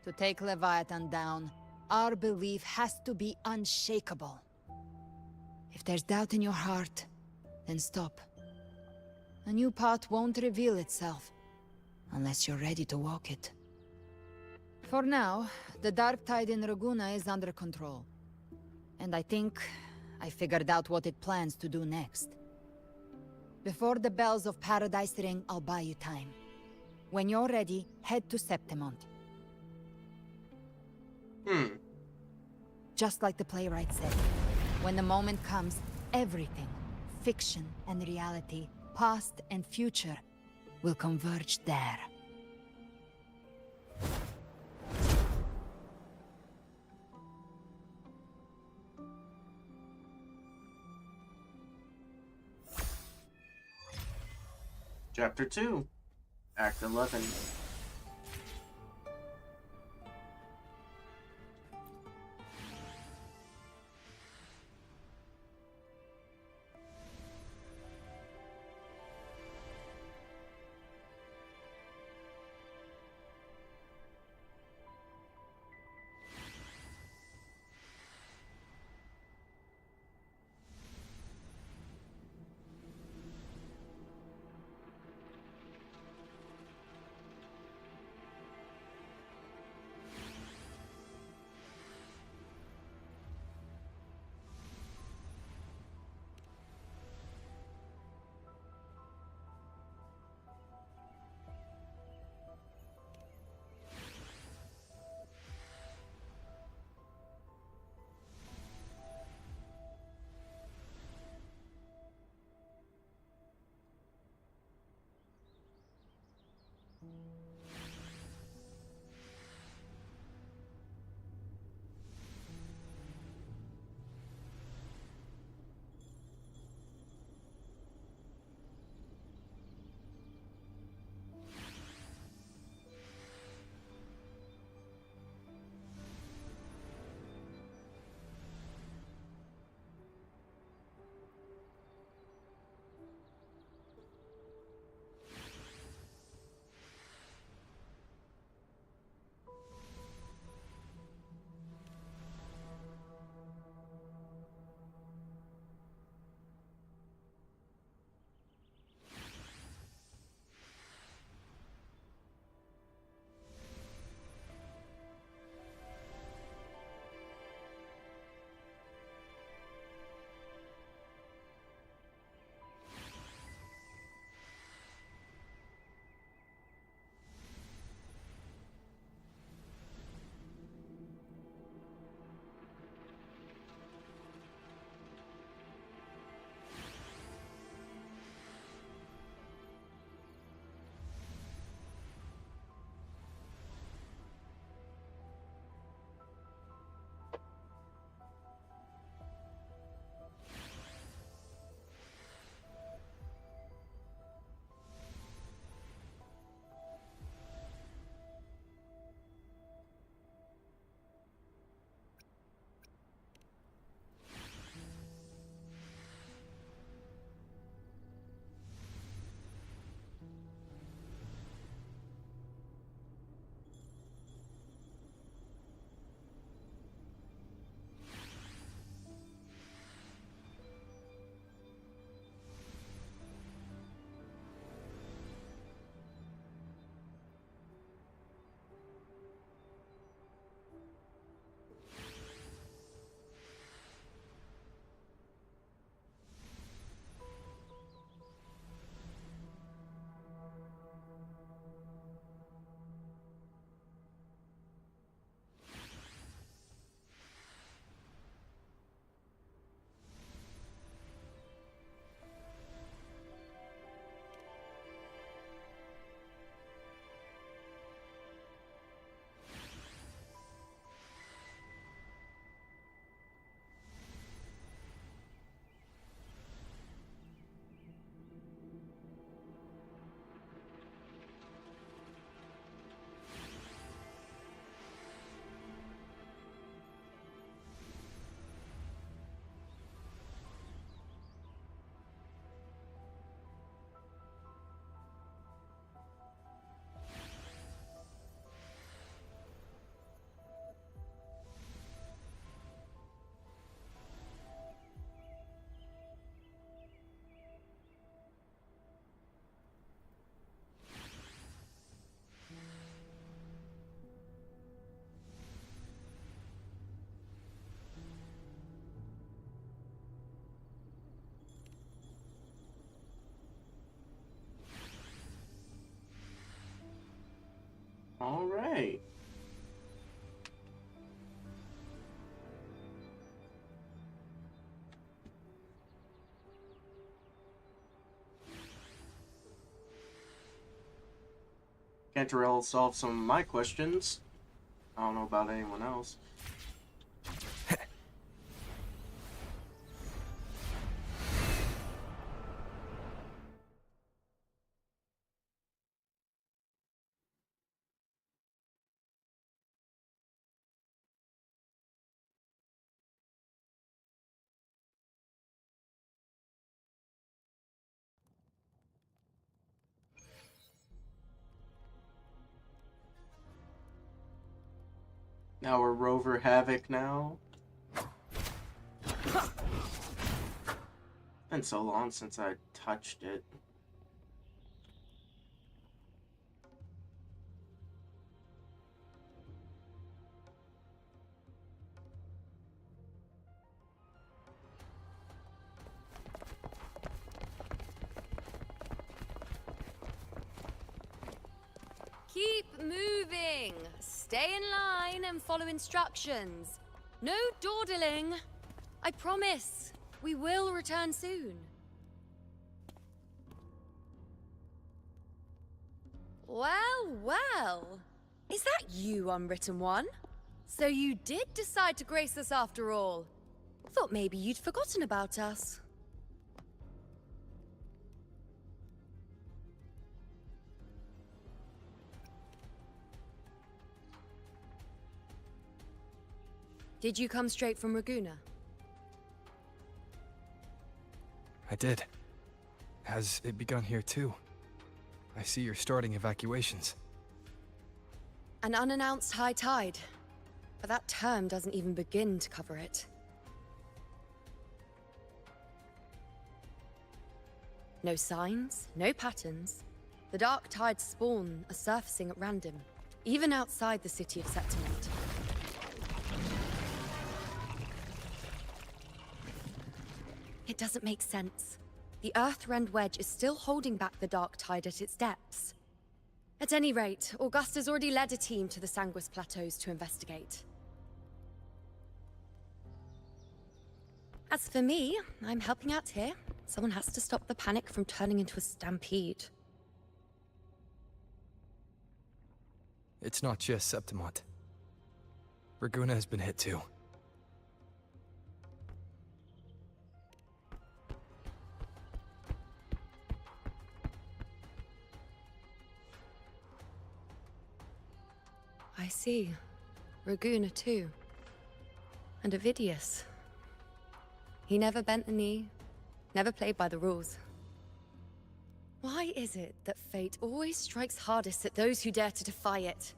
To take Leviathan down, our belief has to be unshakable. If there's doubt in your heart, then stop. A new path won't reveal itself, unless you're ready to walk it. For now, the Dark Tide in Raguna is under control. And I think I figured out what it plans to do next. Before the bells of Paradise ring, I'll buy you time. When you're ready, head to Septimont. Just like the playwright said, when the moment comes, everything, fiction and reality, past and future, will converge there. Chapter 2, Act 11. All right. Cantarell solved some of my questions. I don't know about anyone else. Now we're Rover Havoc now. Been so long since I touched it. Keep moving. Stay in line and follow instructions. No dawdling. I promise. We will return soon. Well, well. Is that you, Unwritten One? So you did decide to grace us after all. Thought maybe you'd forgotten about us. Did you come straight from Raguna? I did. Has it begun here too? I see you're starting evacuations. An unannounced high tide. But that term doesn't even begin to cover it. No signs, no patterns. The dark tide's spawn are surfacing at random, even outside the city of Septimont. It doesn't make sense. The Earthrend Wedge is still holding back the dark tide at its depths. At any rate, Augusta's already led a team to the Sanguis Plateaus to investigate. As for me, I'm helping out here. Someone has to stop the panic from turning into a stampede. It's not just Septimont. Raguna has been hit too. I see. Raguna too. And Ovidius. He never bent the knee, never played by the rules. Why is it that fate always strikes hardest at those who dare to defy it?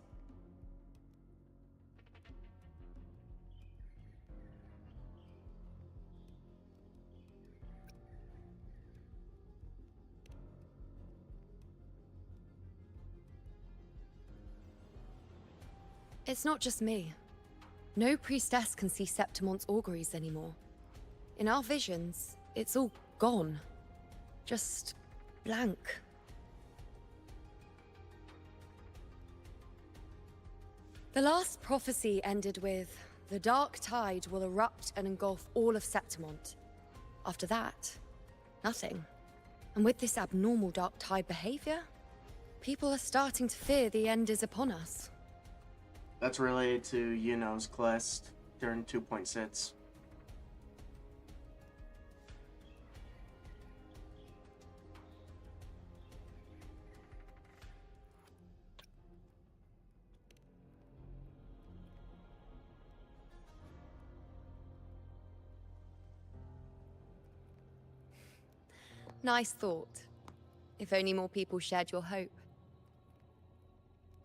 It's not just me. No priestess can see Septimont's auguries anymore. In our visions, it's all gone. Just blank. The last prophecy ended with, the dark tide will erupt and engulf all of Septimont. After that, nothing. And with this abnormal dark tide behavior, people are starting to fear the end is upon us. That's related to Yuno's quest during 2.6. Nice thought. If only more people shared your hope.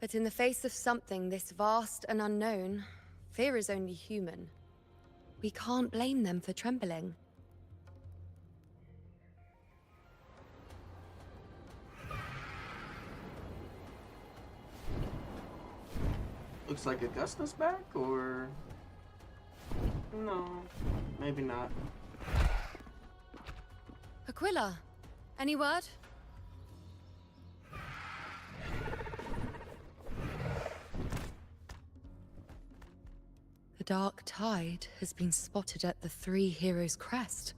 But in the face of something this vast and unknown, fear is only human. We can't blame them for trembling. Looks like Augusta's back, or... No, maybe not. Aquila, any word? The Dark Tide has been spotted at the Three Heroes Crest.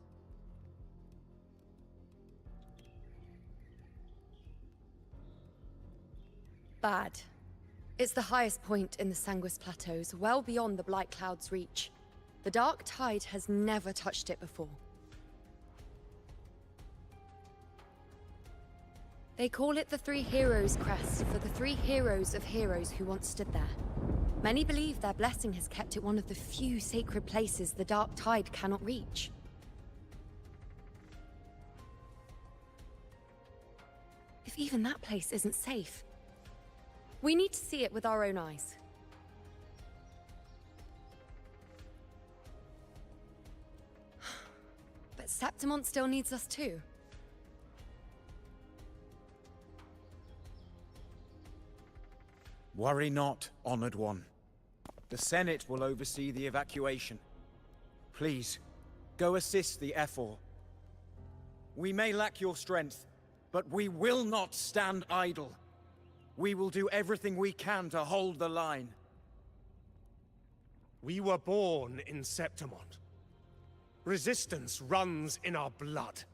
Bad. It's the highest point in the Sanguis Plateaus, well beyond the Blight Cloud's reach. The Dark Tide has never touched it before. They call it the Three Heroes Crest for the three heroes of heroes who once stood there. Many believe their blessing has kept it one of the few sacred places the Dark Tide cannot reach. If even that place isn't safe, we need to see it with our own eyes. But Septimont still needs us too. Worry not, Honored One. The Senate will oversee the evacuation. Please, go assist the Ephor. We may lack your strength, but we will not stand idle. We will do everything we can to hold the line. We were born in Septimont. Resistance runs in our blood.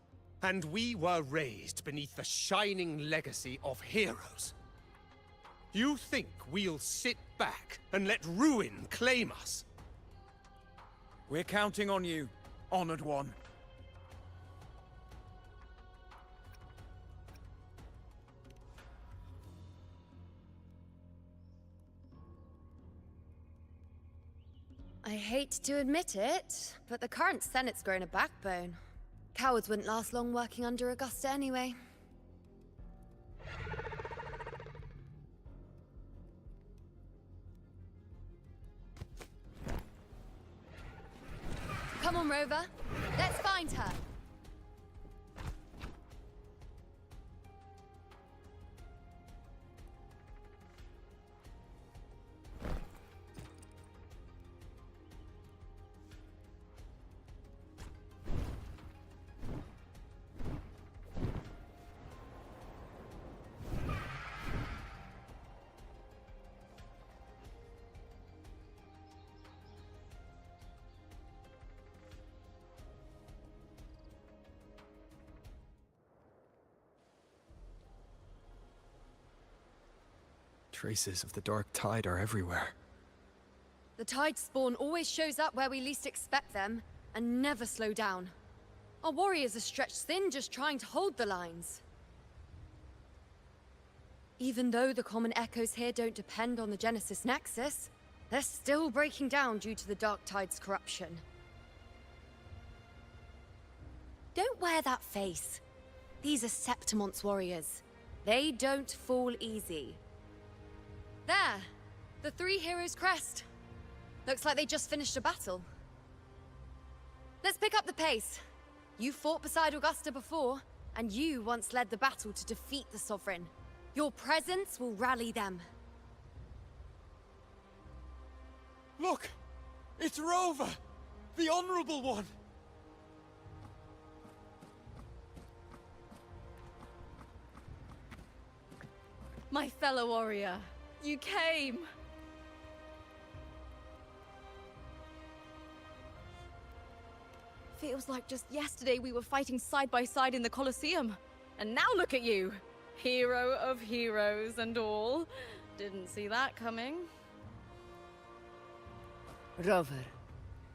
And we were raised beneath the shining legacy of heroes. You think we'll sit back and let ruin claim us? We're counting on you, Honored One. I hate to admit it, but the current Senate's grown a backbone. Cowards wouldn't last long working under Augusta anyway. Come on, Rover. Let's find her. Traces of the Dark Tide are everywhere. The Tide spawn always shows up where we least expect them, and never slow down. Our warriors are stretched thin just trying to hold the lines. Even though the common echoes here don't depend on the Genesis Nexus, they're still breaking down due to the Dark Tide's corruption. Don't wear that face. These are Septimont's warriors. They don't fall easy. There! The Three Heroes Crest. Looks like they just finished a battle. Let's pick up the pace. You fought beside Augusta before, and you once led the battle to defeat the Sovereign. Your presence will rally them. Look! ItzRover! The Honorable One! My fellow warrior, you came! Feels like just yesterday we were fighting side by side in the Colosseum. And now look at you! Hero of heroes and all. Didn't see that coming. Rover,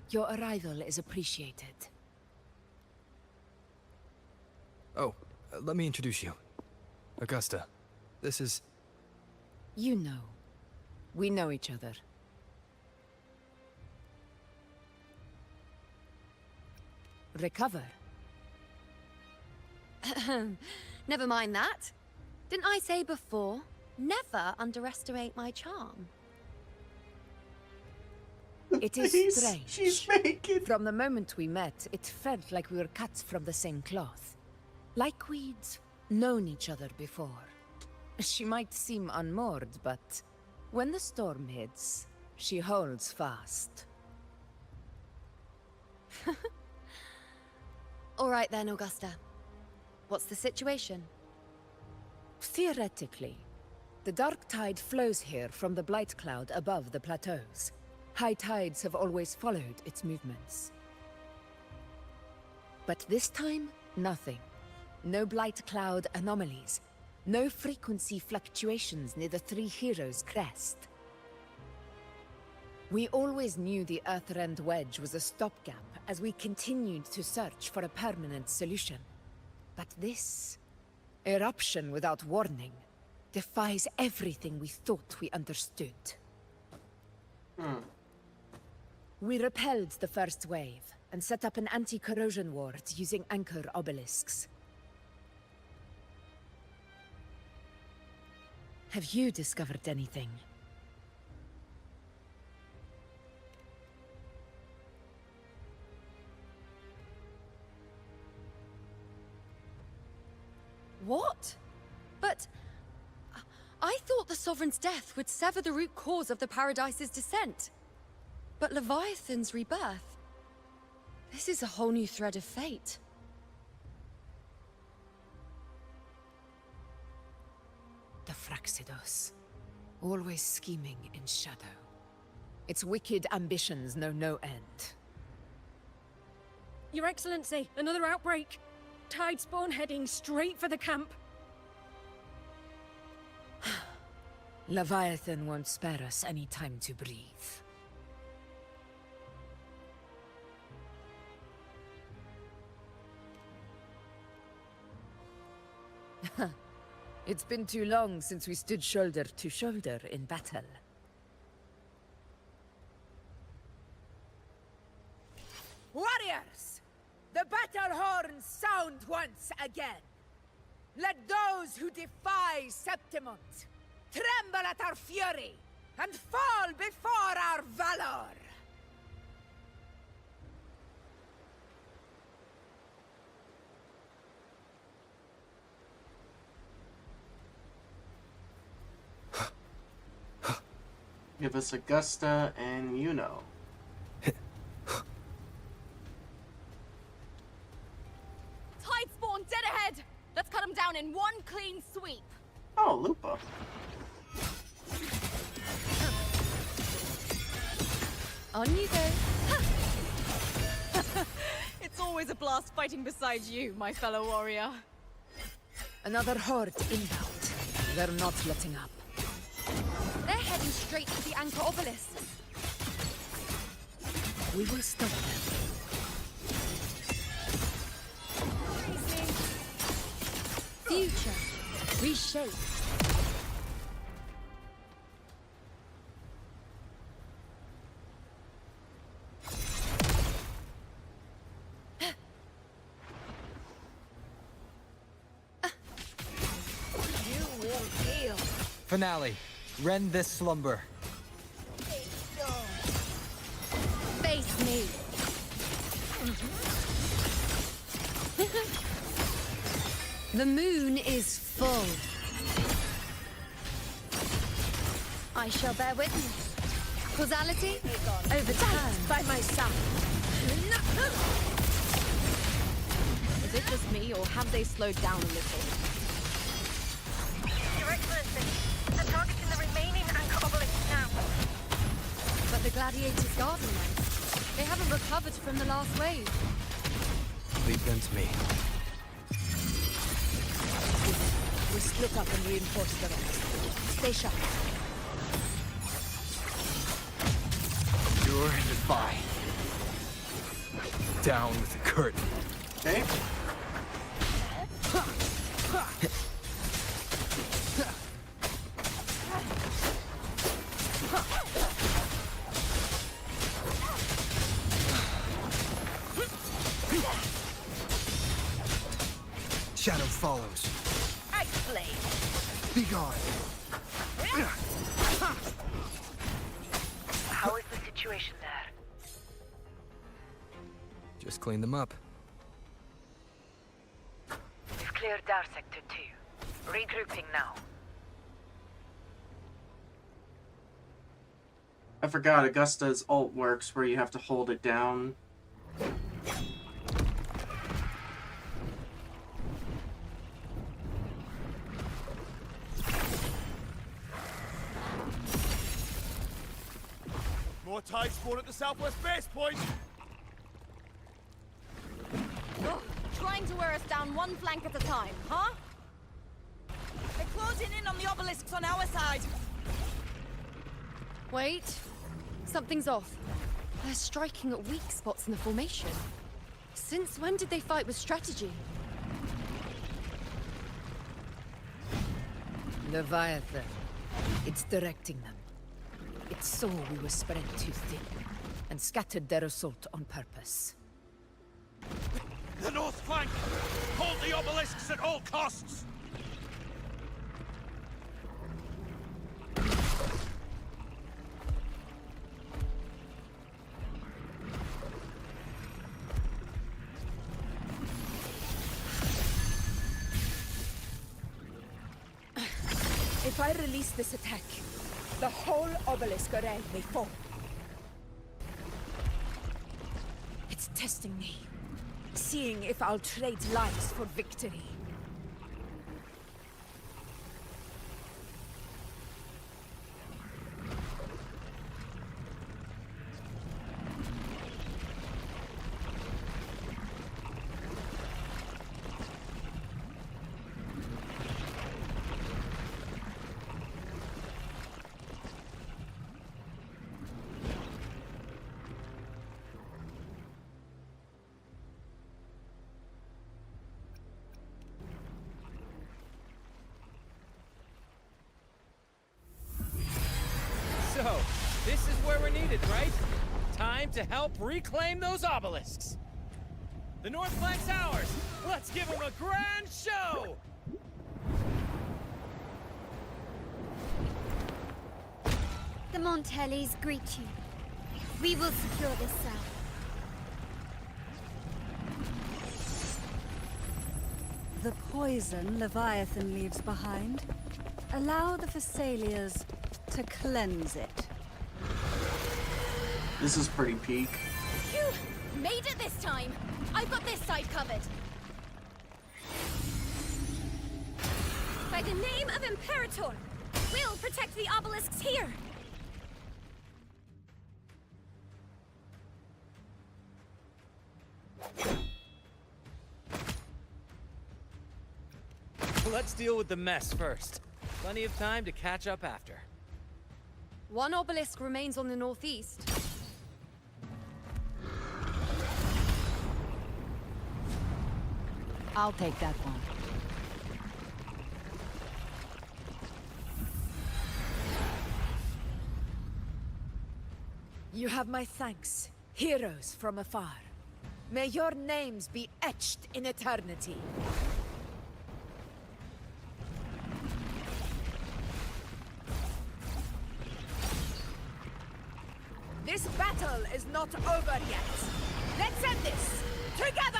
your arrival is appreciated. Oh, let me introduce you. Augusta, this is... You know. We know each other. Recover. Never mind that. Didn't I say before, never underestimate my charm? It is Please, strange. she's making... From the moment we met, it felt like we were cuts from the same cloth. Like we'd known each other before. She might seem unmoored, but when the storm hits, she holds fast. All right then, Augusta. What's the situation? Theoretically, the Dark Tide flows here from the Blight Cloud above the plateaus. High tides have always followed its movements. But this time, nothing. No blight cloud anomalies. No frequency fluctuations near the Three Heroes crest. We always knew the Earthrend Wedge was a stopgap as we continued to search for a permanent solution. But this eruption without warning defies everything we thought we understood. We repelled the first wave and set up an anti-corrosion ward using anchor obelisks. Have you discovered anything? What? But I thought the Sovereign's death would sever the root cause of the Paradise's descent. But Leviathan's rebirth... This is a whole new thread of fate. The Fraxidos. Always scheming in shadow. Its wicked ambitions know no end. Your Excellency, another outbreak. Tidespawn heading straight for the camp. Leviathan won't spare us any time to breathe. It's been too long since we stood shoulder to shoulder in battle. Warriors! The battle horns sound once again! Let those who defy Septimont tremble at our fury and fall before our valor! Give us Augusta and Yuno. Tidespawn dead ahead! Let's cut them down in one clean sweep. Oh, Lupa. On you go. It's always a blast fighting beside you, my fellow warrior. Another horde inbound. They're not letting up. They're heading straight for the anchor obelisks. We will stop them. Future. Reshape. You will heal. Finale. Rend this slumber. Face me. The moon is full. I shall bear witness. Causality overturned by my side. Is it just me, or have they slowed down a little? Your Excellency, I'm targeting the remaining anchor obelisk now. But the gladiators guarding them. They haven't recovered from the last wave. Leave them to me. We split up and reinforce the rest. Stay sharp. Endure and defy. Down with the curtain. Okay. Shadow follows. Excellent. Be gone. How is the situation there? Just clean them up. We've cleared our sector 2. Regrouping now. I forgot Augusta's ult works where you have to hold it down. More More tide spawn at the southwest base point! Ugh, trying to wear us down one flank at a time, huh? They're closing in on the obelisks on our side. Wait. Something's off. They're striking at weak spots in the formation. Since when did they fight with strategy? Leviathan. It's directing them. It saw we were spread too thin, and scattered their assault on purpose. The north flank! Hold the obelisks at all costs! If I release this attack, the whole obelisk array may fall. It's testing me, seeing if I'll trade lives for victory. So, this is where we're needed, right? Time to help reclaim those obelisks. The north flank's ours. Let's give them a grand show! The Montellis greet you. We will secure this cell. The poison Leviathan leaves behind, allow the Phassalias to cleanse it. This is pretty peak. Phew! Made it this time! I've got this side covered. By the name of Imperator, we'll protect the obelisks here. Let's deal with the mess first. Plenty of time to catch up after. One obelisk remains on the northeast. I'll take that one. You have my thanks, heroes from afar. May your names be etched in eternity. This battle is not over yet. Let's end this together!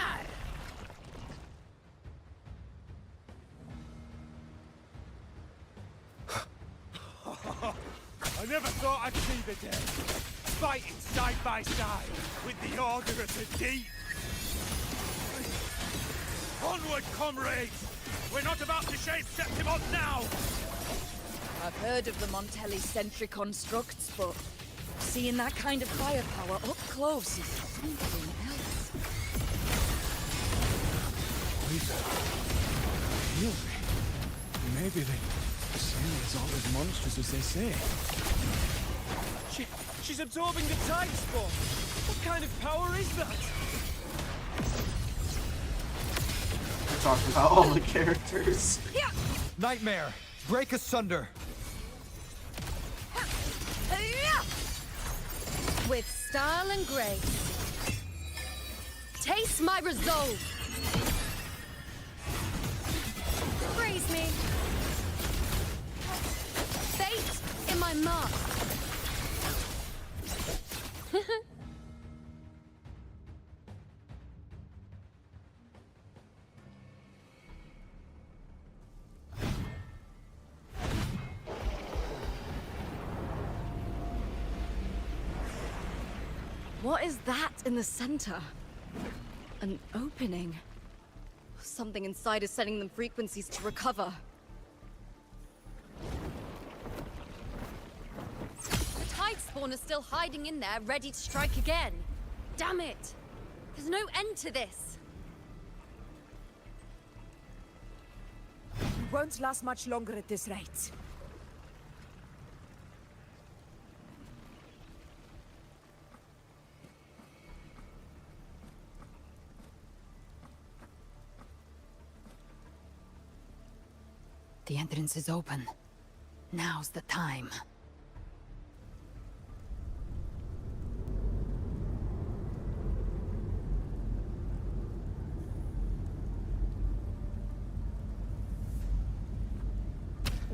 I never thought I'd see the day. Fighting side by side with the Order of the Deep. Onward, comrades! We're not about to shave Septimon now! I've heard of the Montelli sentry constructs, but seeing that kind of firepower up close is something else. Maybe the ceiling is all as monstrous as they say. She's absorbing the tide spawn. What kind of power is that? We're talking about all the characters. Nightmare, break asunder. With style and grace. Taste my resolve. Praise me. Fate in my mark. What is that in the center? An opening. Something inside is sending them frequencies to recover. The tide Darkspawn are still hiding in there, ready to strike again. Damn it! There's no end to this. We won't last much longer at this rate. The entrance is open. Now's the time.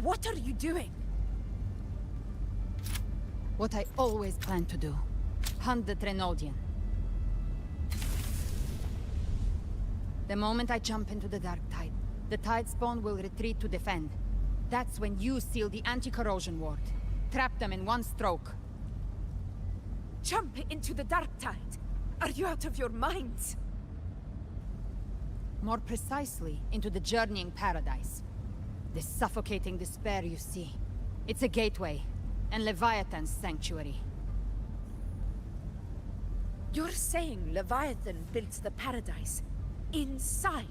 What are you doing? What I always planned to do. Hunt the Trenodian. The moment I jump into the Dark Tide, the Tide Spawn will retreat to defend. That's when you seal the anti-corrosion ward. Trap them in one stroke. Jump into the Dark Tide? Are you out of your minds? More precisely, into the journeying paradise. The suffocating despair you see. It's a gateway, and Leviathan's sanctuary. You're saying Leviathan built the paradise inside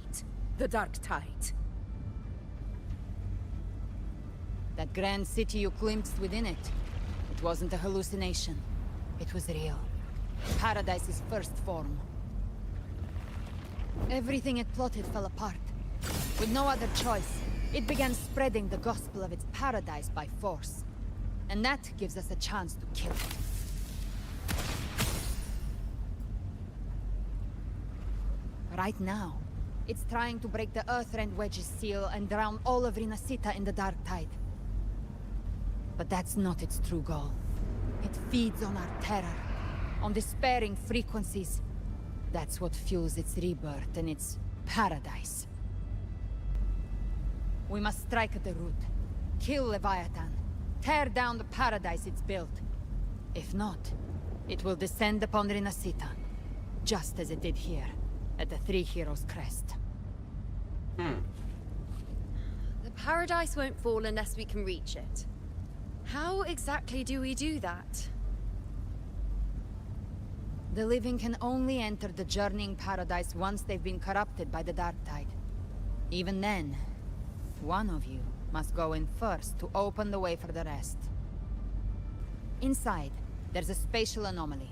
the Dark Tide? That grand city you glimpsed within it, it wasn't a hallucination. It was real. Paradise's first form. Everything it plotted fell apart. With no other choice, it began spreading the gospel of its paradise by force. And that gives us a chance to kill it. Right now, it's trying to break the Earthrend Wedge's seal and drown all of Rinasita in the Dark Tide. But that's not its true goal. It feeds on our terror, on despairing frequencies. That's what fuels its rebirth and its paradise. We must strike at the root. Kill Leviathan. Tear down the paradise it's built. If not, it will descend upon Rinasita, just as it did here, at the Three Heroes' Crest. The paradise won't fall unless we can reach it. How exactly do we do that? The living can only enter the journeying paradise once they've been corrupted by the Dark Tide. Even then, one of you must go in first to open the way for the rest. Inside, there's a spatial anomaly.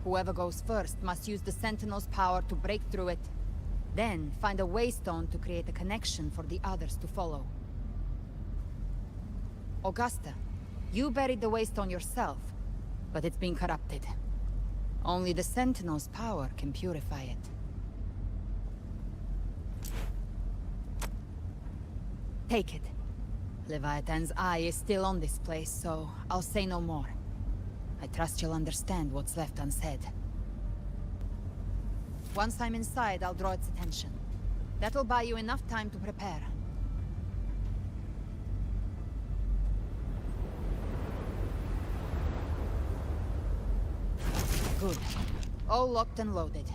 Whoever goes first must use the Sentinel's power to break through it, then find a waystone to create a connection for the others to follow. Augusta, you buried the waystone yourself, but it's been corrupted. Only the Sentinel's power can purify it. Take it. Leviathan's eye is still on this place, so I'll say no more. I trust you'll understand what's left unsaid. Once I'm inside, I'll draw its attention. That'll buy you enough time to prepare. Good. All locked and loaded.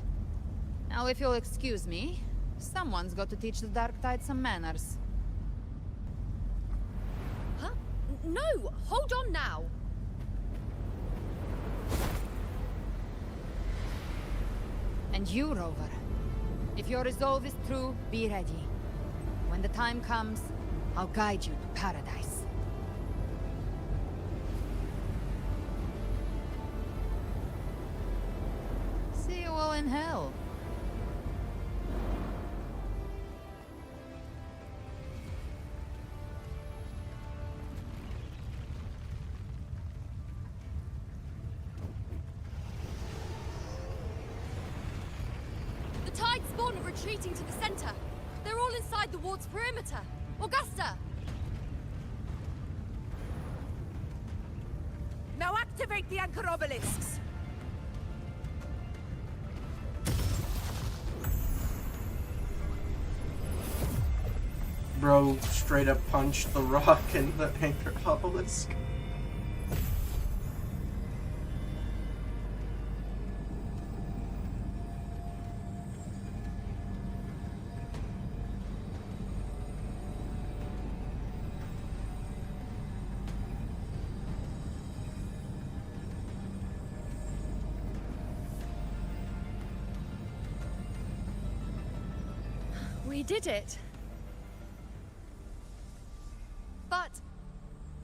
Now, if you'll excuse me, someone's got to teach the Dark Tide some manners. Huh? No! Hold on now! And you, Rover. If your resolve is true, be ready. When the time comes, I'll guide you to paradise. See you all in hell. The Tide Spawn are retreating to the center. They're all inside the ward's perimeter. Augusta! Now activate the anchor obelisks! Bro straight up punched the rock in the anchor obelisk. We did it. But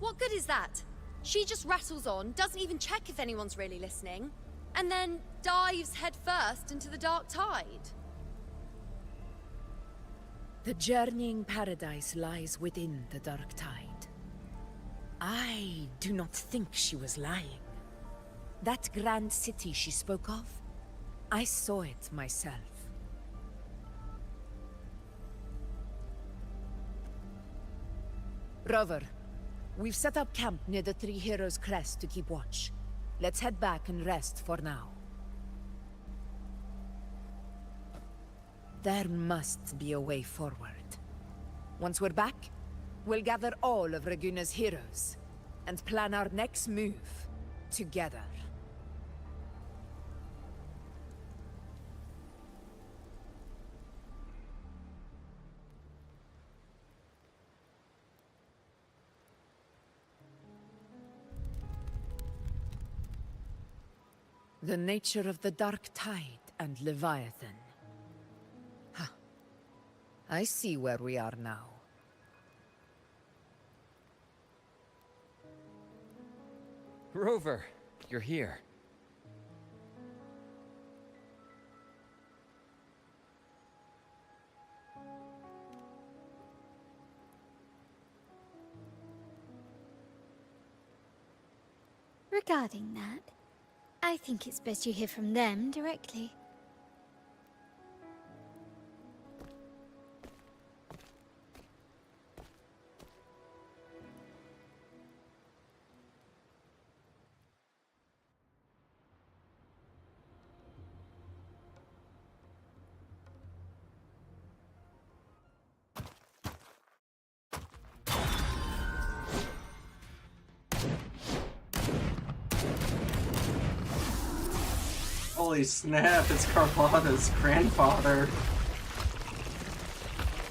what good is that? She just rattles on, doesn't even check if anyone's really listening, and then dives headfirst into the dark tide. The journeying paradise lies within the dark tide. I do not think she was lying. That grand city she spoke of, I saw it myself. Rover, we've set up camp near the Three Heroes Crest to keep watch. Let's head back and rest for now. There must be a way forward. Once we're back, we'll gather all of Raguna's heroes and plan our next move together. The nature of the Dark Tide and Leviathan. Huh. I see where we are now. Rover, you're here. Regarding that, I think it's best you hear from them directly. Holy snap, it's Carlotta's grandfather.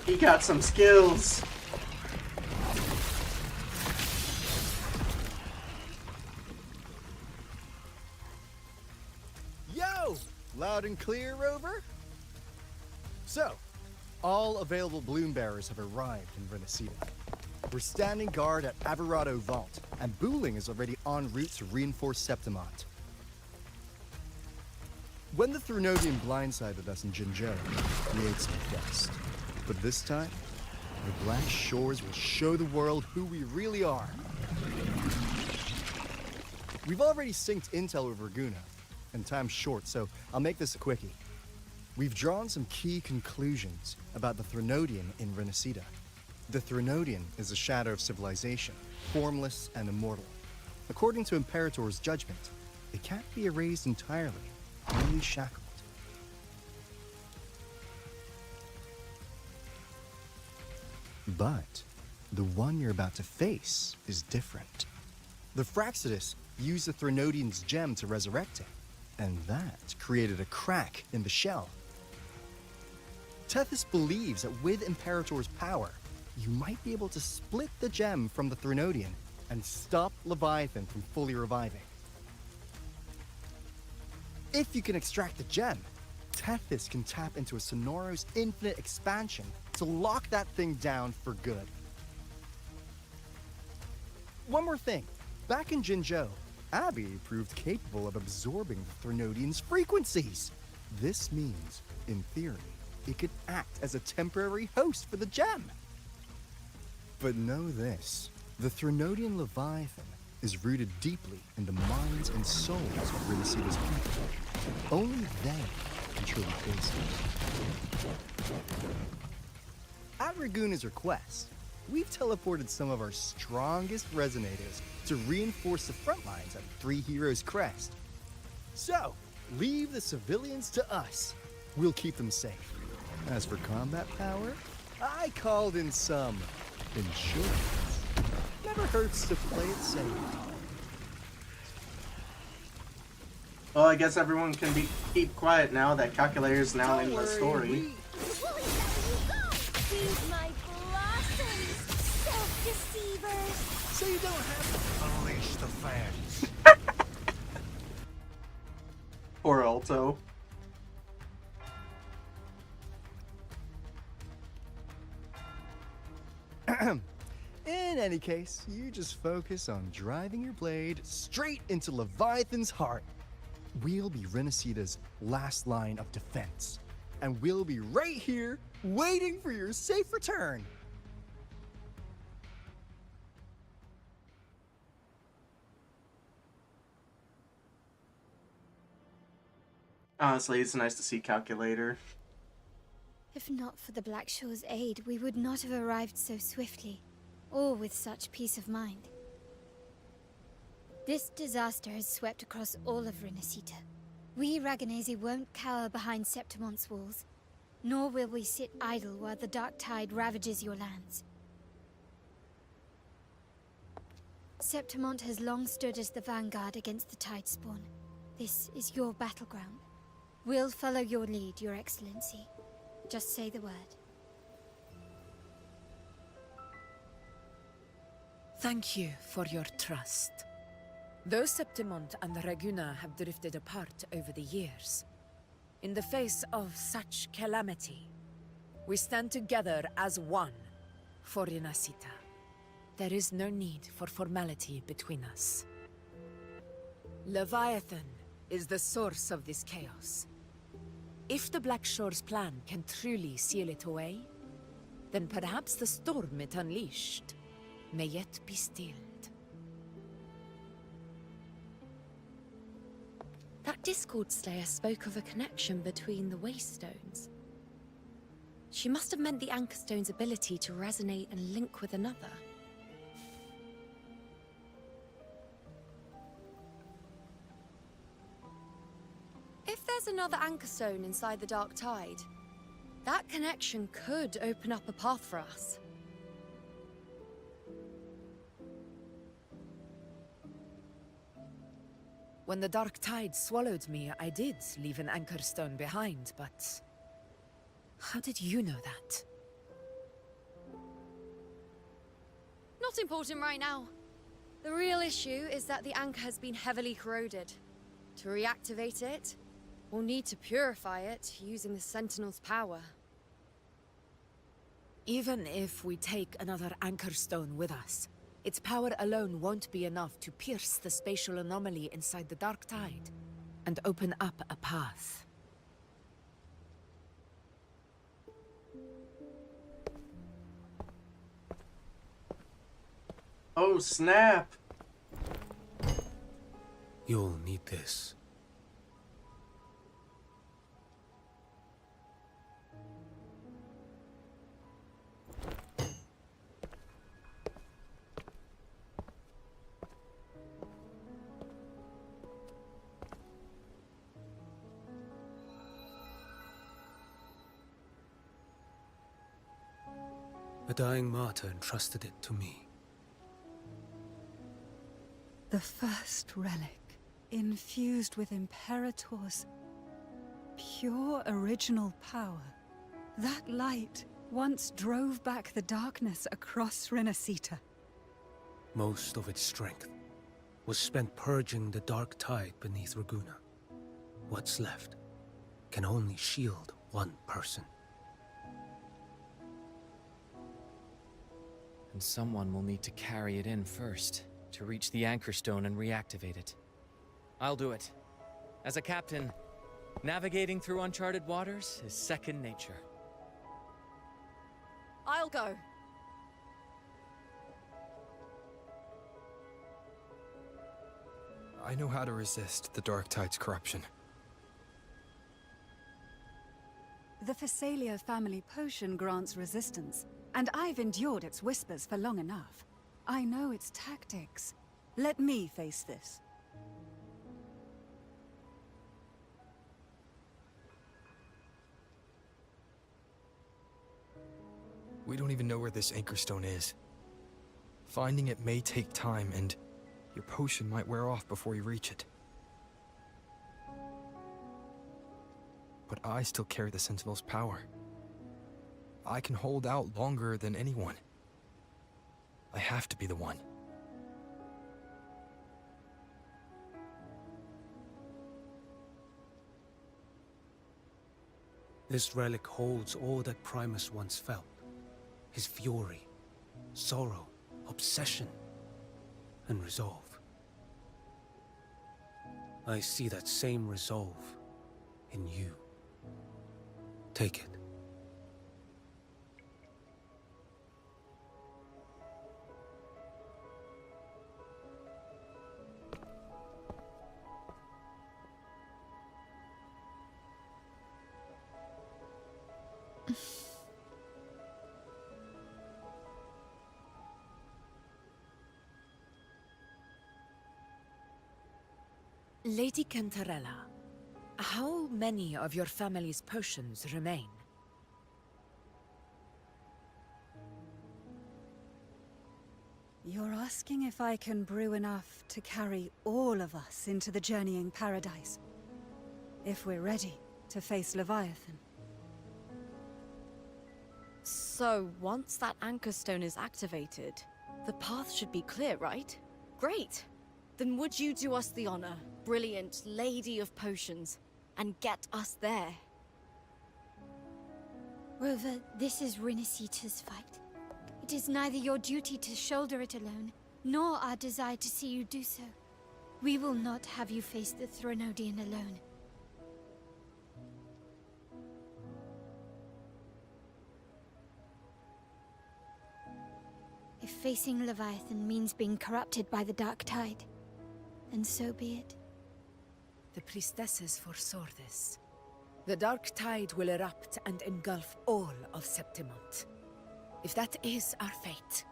He got some skills. Yo! Loud and clear, Rover? So, all available bloom bearers have arrived in Renacida. We're standing guard at Averado Vault, and Booling is already en route to reinforce Septimont. When the Threnodian blindsided us in Jinzhou, we ate some dust. But this time, the Black Shores will show the world who we really are. We've already synced intel with Raguna, and time's short, so I'll make this a quickie. We've drawn some key conclusions about the Threnodian in Renacida. The Threnodian is a shadow of civilization, formless and immortal. According to Imperator's judgment, it can't be erased entirely. Only shackled. But the one you're about to face is different. The Fraxidus used the Threnodian's gem to resurrect it, and that created a crack in the shell. Tethys believes that with Imperator's power, you might be able to split the gem from the Threnodian and stop Leviathan from fully reviving. If you can extract the gem, Tethys can tap into a Sonoros infinite expansion to lock that thing down for good. One more thing. Back in Jinzhou, Abby proved capable of absorbing the Threnodian's frequencies. This means, in theory, it could act as a temporary host for the gem. But know this, the Threnodian Leviathan is rooted deeply in the minds and souls of Renacida's people. Only they can truly face it. At Raguna's request, we've teleported some of our strongest resonators to reinforce the front lines at Three Heroes Crest. So, leave the civilians to us. We'll keep them safe. As for combat power, I called in some insurance. Never hurts to play it safe. Well, I guess everyone can keep quiet now that Calculator's now in the story. Feed my blossoms, self-deceivers! So you don't have to unleash the fans. Poor Alto. In any case, you just focus on driving your blade straight into Leviathan's heart. We'll be Renacita's last line of defense, and we'll be right here waiting for your safe return. Honestly, it's nice to see Calculator. If not for the Black Shore's aid, we would not have arrived so swiftly, or with such peace of mind. This disaster has swept across all of Renacita. We Raganazi won't cower behind Septimon's walls, nor will we sit idle while the dark tide ravages your lands. Septimont has long stood as the vanguard against the tide spawn. This is your battleground. We'll follow your lead, Your Excellency. Just say the word. Thank you for your trust. Though Septimont and Raguna have drifted apart over the years, in the face of such calamity, we stand together as one for Renacita. There is no need for formality between us. Leviathan is the source of this chaos. If the Black Shore's plan can truly seal it away, then perhaps the storm it unleashed may yet be stilled. That Discord Slayer spoke of a connection between the Waystones. She must have meant the Anchorstone's ability to resonate and link with another. If there's another Anchorstone inside the Dark Tide, that connection could open up a path for us. When the Dark Tide swallowed me, I did leave an Anchorstone behind, but... how did you know that? Not important right now. The real issue is that the anchor has been heavily corroded. To reactivate it, we'll need to purify it using the Sentinel's power. Even if we take another Anchorstone with us, its power alone won't be enough to pierce the spatial anomaly inside the Dark Tide and open up a path. Oh, snap! You'll need this. A dying martyr entrusted it to me. The first relic, infused with Imperator's pure original power. That light once drove back the darkness across Renacita. Most of its strength was spent purging the dark tide beneath Raguna. What's left can only shield one person. And someone will need to carry it in first, to reach the Anchorstone and reactivate it. I'll do it. As a captain, navigating through uncharted waters is second nature. I'll go. I know how to resist the Dark Tide's corruption. The Phasalia family potion grants resistance, and I've endured its whispers for long enough. I know its tactics. Let me face this. We don't even know where this Anchorstone is. Finding it may take time, and your potion might wear off before you reach it. But I still carry the Sentinel's power. I can hold out longer than anyone. I have to be the one. This relic holds all that Primus once felt. His fury, sorrow, obsession, and resolve. I see that same resolve in you. Take it. Lady Cantarella, how many of your family's potions remain? You're asking if I can brew enough to carry all of us into the journeying paradise. If we're ready to face Leviathan. So, once that anchor stone is activated, the path should be clear, right? Great! Then would you do us the honor, brilliant Lady of Potions, and get us there? Rover, this is Rinasita's fight. It is neither your duty to shoulder it alone, nor our desire to see you do so. We will not have you face the Threnodian alone. If facing Leviathan means being corrupted by the Dark Tide, then so be it. The priestesses foresaw this. The Dark Tide will erupt and engulf all of Septimont. If that is our fate,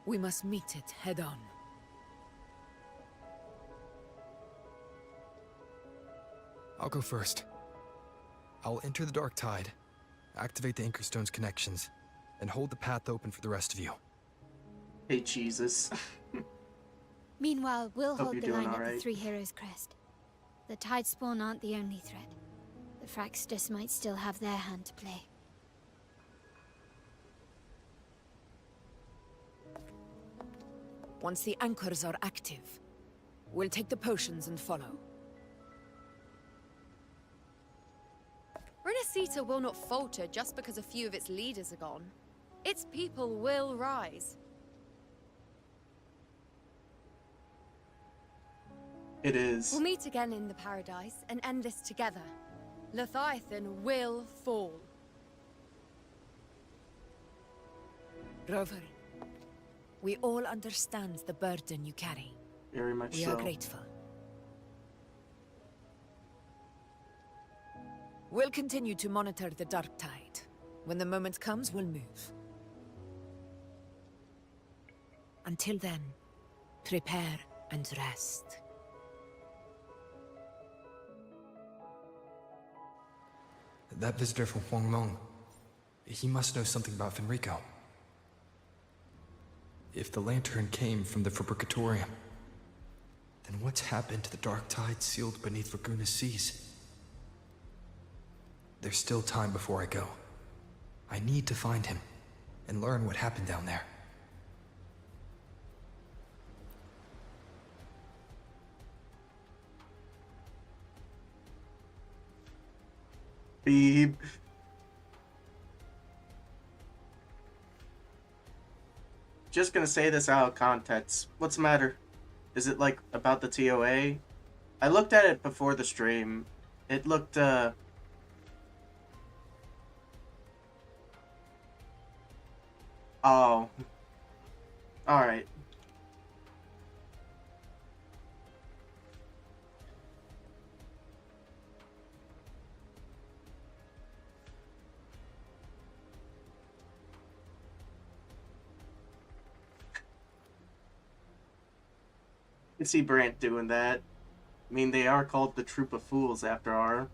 we must meet it head-on. I'll go first. I'll enter the Dark Tide, activate the Anchorstone's connections, and hold the path open for the rest of you. Hey, Jesus. Meanwhile, we'll Hope hold you're the doing line at the alright. Three Heroes Crest. The Tidespawn aren't the only threat. The Fraxtus might still have their hand to play. Once the anchors are active, we'll take the potions and follow. Renacita will not falter just because a few of its leaders are gone. Its people will rise. It is. We'll meet again in the paradise and end this together. Leviathan will fall. Rover, we all understand the burden you carry. Very much We so. are grateful. We'll continue to monitor the Dark Tide. When the moment comes, we'll move. Until then, prepare and rest. That visitor from Huanglong, he must know something about Fenrico. If the lantern came from the Fabricatorium, then what's happened to the Dark Tide sealed beneath Raguna's seas? There's still time before I go. I need to find him and learn what happened down there. Beep. Just gonna say this out of context. What's the matter? Is it like about the TOA? I looked at it before the stream. It looked Oh. Alright. You can see Brant doing that. I mean, they are called the Troop of Fools after all.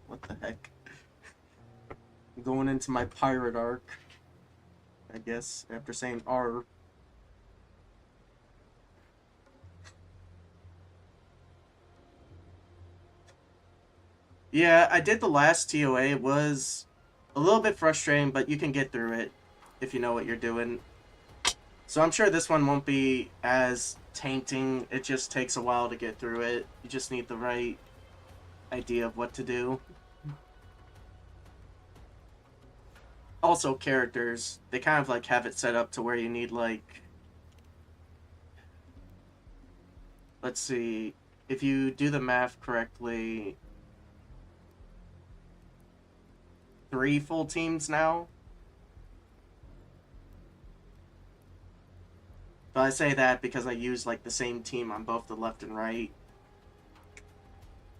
What the heck? Going into my pirate arc, I guess, after saying R. Yeah, I did the last TOA. It was a little bit frustrating, but you can get through it if you know what you're doing. So I'm sure this one won't be as tainting. It just takes a while to get through it. You just need the right idea of what to do. also characters, they kind of like have it set up to where you need like, let's see, if you do the math correctly, 3 full teams now. But I say that because I use like the same team on both the left and right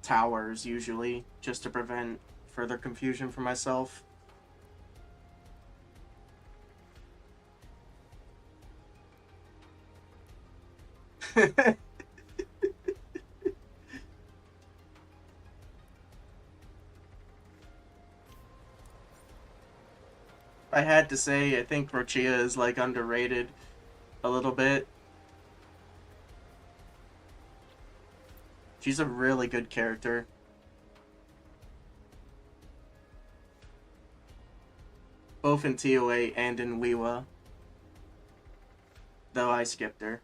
towers usually, just to prevent further confusion for myself. I had to say, I think Rochia is like underrated a little bit. She's a really good character. Both in TOA and in WiWa. Though I skipped her.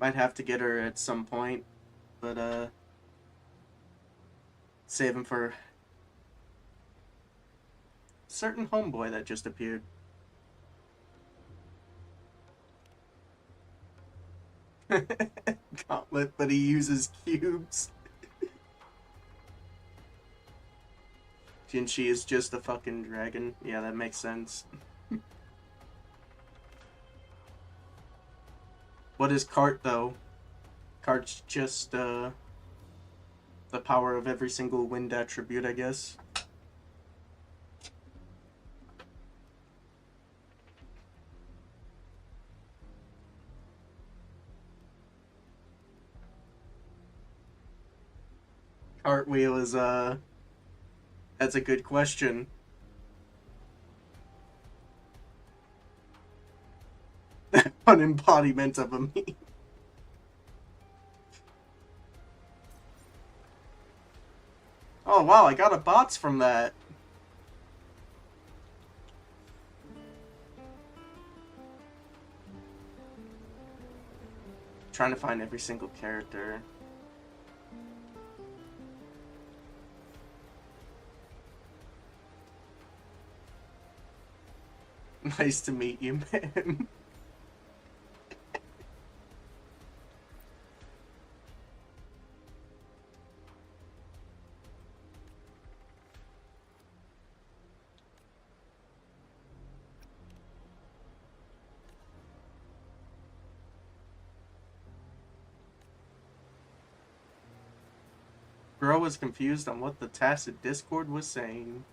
Might have to get her at some point, but save him for certain homeboy that just appeared. Gauntlet, but he uses cubes. Jinchi is just a fucking dragon. Yeah, that makes sense. What is Cart, though? Cart's just, the power of every single wind attribute, I guess. Cartwheel is, that's a good question. An embodiment of a meme. Oh wow, I got a bots from that. Trying to find every single character. Nice to meet you, man. Bro was confused on what the tacit Discord was saying.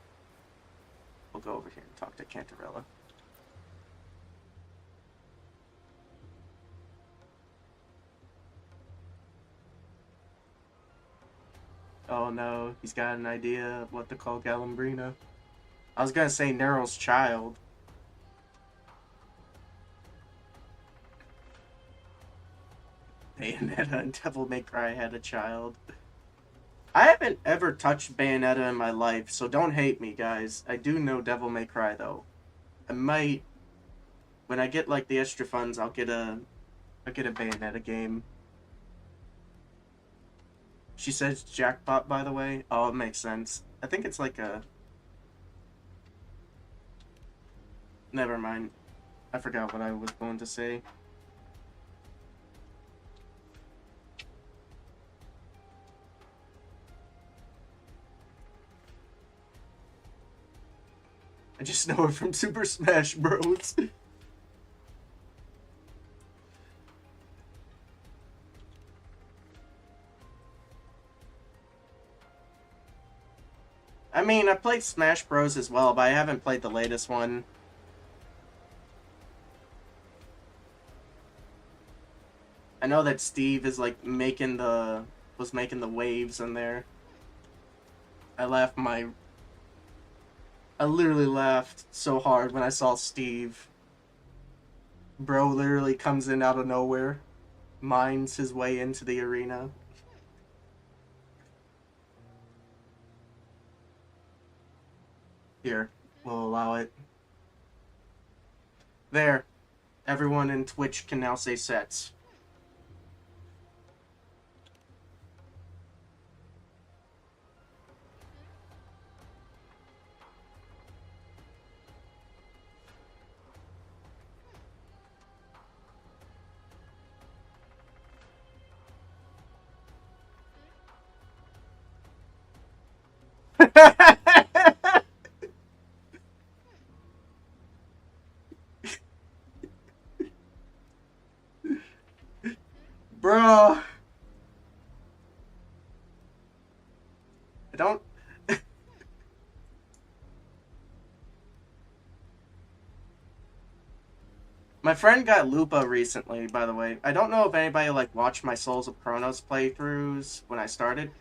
We'll go over here and talk to Cantarella. Oh no, he's got an idea of what to call Galambrina. I was gonna say Nero's child. Bayonetta and Devil May Cry had a child. I haven't ever touched Bayonetta in my life, so don't hate me, guys. I do know Devil May Cry, though. I might, when I get like the extra funds, I'll get a Bayonetta game. She says jackpot, by the way. Oh, it makes sense. I think it's like a... Never mind. I forgot what I was going to say. I just know her from Super Smash Bros. I mean, I played Smash Bros as well, but I haven't played the latest one. I know that Steve is like was making the waves in there. I literally laughed so hard when I saw Steve. Bro literally comes in out of nowhere, mines his way into the arena. Here, we'll allow it. There. Everyone in Twitch can now say sets. Bro. I don't... My friend got Lupa recently, by the way. I don't know if anybody, like, watched my Souls of Chronos playthroughs when I started,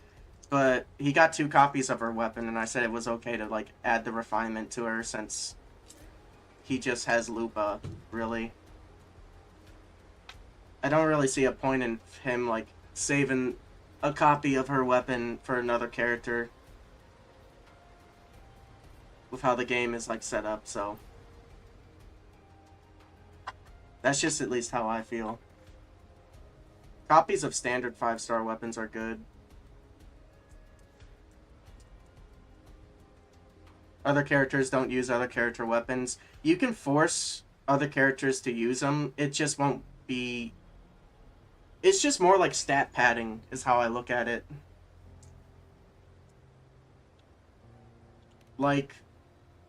but he got 2 copies of her weapon, and I said it was okay to, like, add the refinement to her since he just has Lupa, really. I don't really see a point in him, like, saving a copy of her weapon for another character with how the game is, like, set up, so... That's just at least how I feel. Copies of standard 5-star weapons are good. Other characters don't use other character weapons. You can force other characters to use them. It just won't be... It's just more like stat padding, is how I look at it. Like,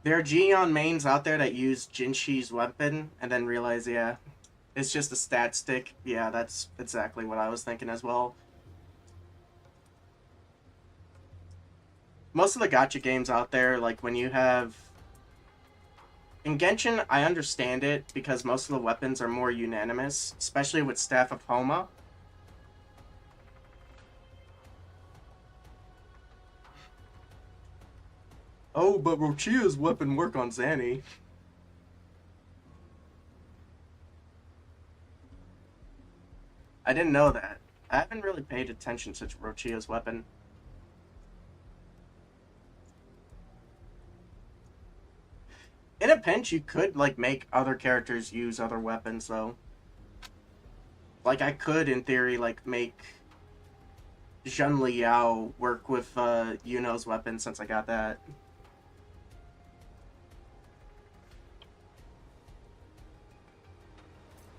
there are Geon mains out there that use Jinshi's weapon, and then realize, yeah, it's just a stat stick. Yeah, that's exactly what I was thinking as well. Most of the gacha games out there, like when you have... In Genshin, I understand it, because most of the weapons are more unanimous, especially with Staff of Homa. Oh, but Rochia's weapon work on Zanny. I didn't know that. I haven't really paid attention to Rochia's weapon. In a pinch, you could, like, make other characters use other weapons, though. Like, I could, in theory, like, make Zhun Liao work with Yuno's weapon, since I got that.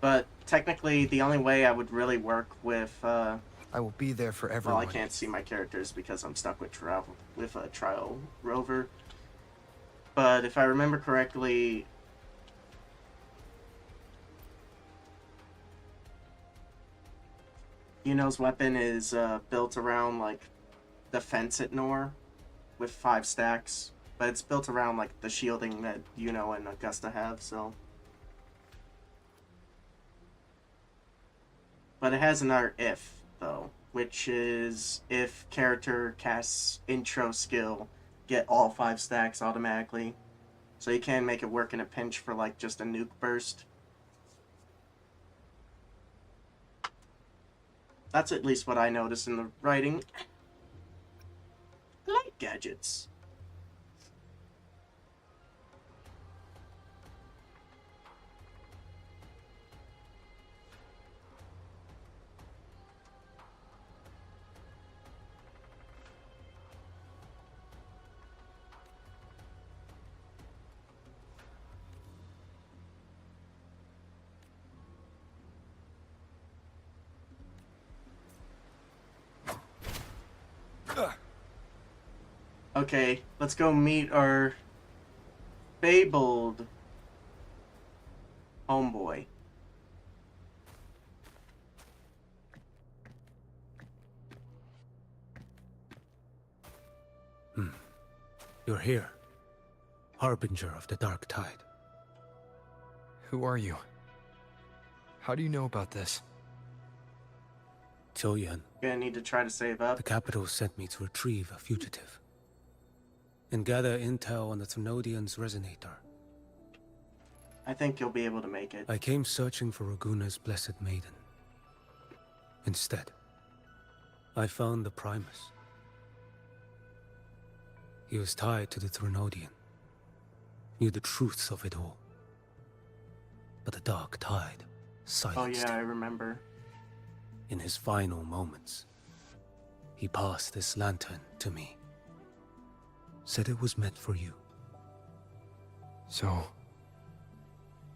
But technically, the only way I would really work with... I will be there for everyone. Well, I can't see my characters because I'm stuck with Trial Rover. But if I remember correctly... Yuno's weapon is built around, like, the fence at Nor with 5 stacks. But it's built around, like, the shielding that Yuno and Augusta have, so... But it has another if, though, which is if character casts intro skill, get all 5 stacks automatically. So you can make it work in a pinch for, like, just a nuke burst. That's at least what I noticed in the writing. Light gadgets. Okay, let's go meet our fabled homeboy. You're here. Harbinger of the Dark Tide. Who are you? How do you know about this? Choyan. Gonna need to try to save up. The capital sent me to retrieve a fugitive and gather intel on the Thrunodian's resonator. I think you'll be able to make it. I came searching for Raguna's blessed maiden. Instead, I found the Primus. He was tied to the Thrunodian, knew the truths of it all. But the Dark Tide silenced Oh yeah, I him. remember. In his final moments, he passed this lantern to me. Said it was meant for you. So...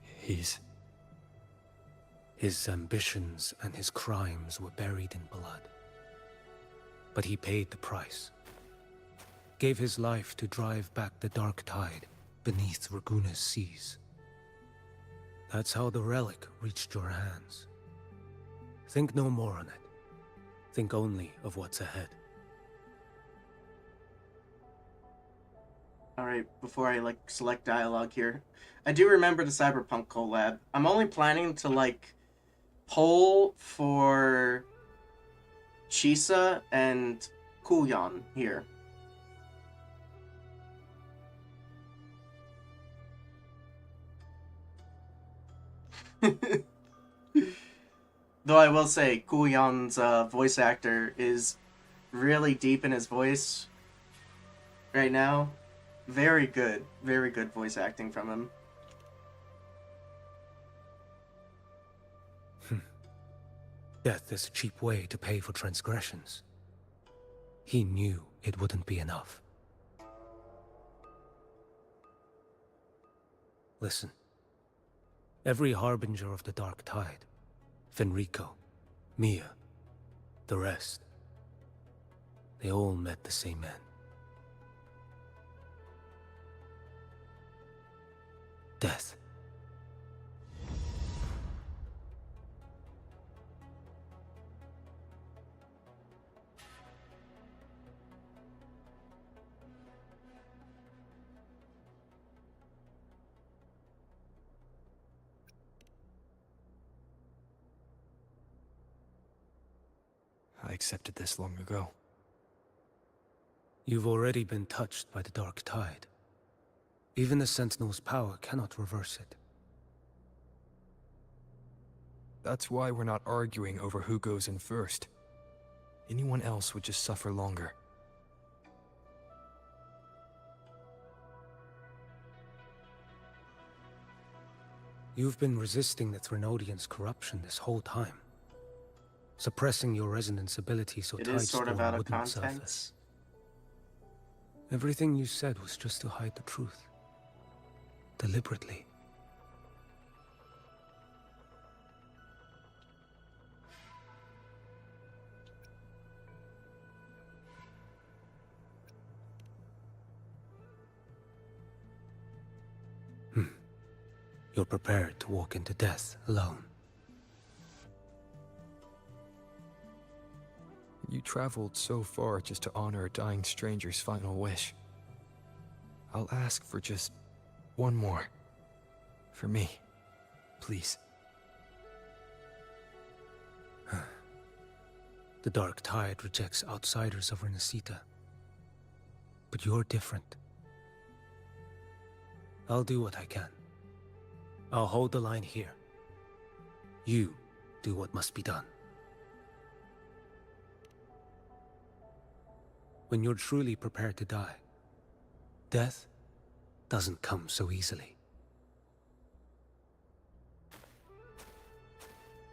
he's... His ambitions and his crimes were buried in blood. But he paid the price. Gave his life to drive back the Dark Tide beneath Raguna's seas. That's how the relic reached your hands. Think no more on it. Think only of what's ahead. Alright, before I, like, select dialogue here. I do remember the Cyberpunk collab. I'm only planning to, like, poll for Chisa and Kuyon here. Though I will say, Kuyon's voice actor is really deep in his voice right now. Very good voice acting from him. Death is a cheap way to pay for transgressions. He knew it wouldn't be enough. Listen. Every harbinger of the Dark Tide, Fenrico, Mia, the rest, they all met the same end. Death. I accepted this long ago. You've already been touched by the Dark Tide. Even the Sentinel's power cannot reverse it. That's why we're not arguing over who goes in first. Anyone else would just suffer longer. You've been resisting the Threnodians' corruption this whole time. Suppressing your resonance ability so It is sort of out of wouldn't context. surface. Everything you said was just to hide the truth. Deliberately. You're prepared to walk into death alone. You traveled so far just to honor a dying stranger's final wish. I'll ask for just one more. For me. Please. The Dark Tide rejects outsiders of Renacita. But you're different. I'll do what I can. I'll hold the line here. You do what must be done. When you're truly prepared to die, death doesn't come so easily.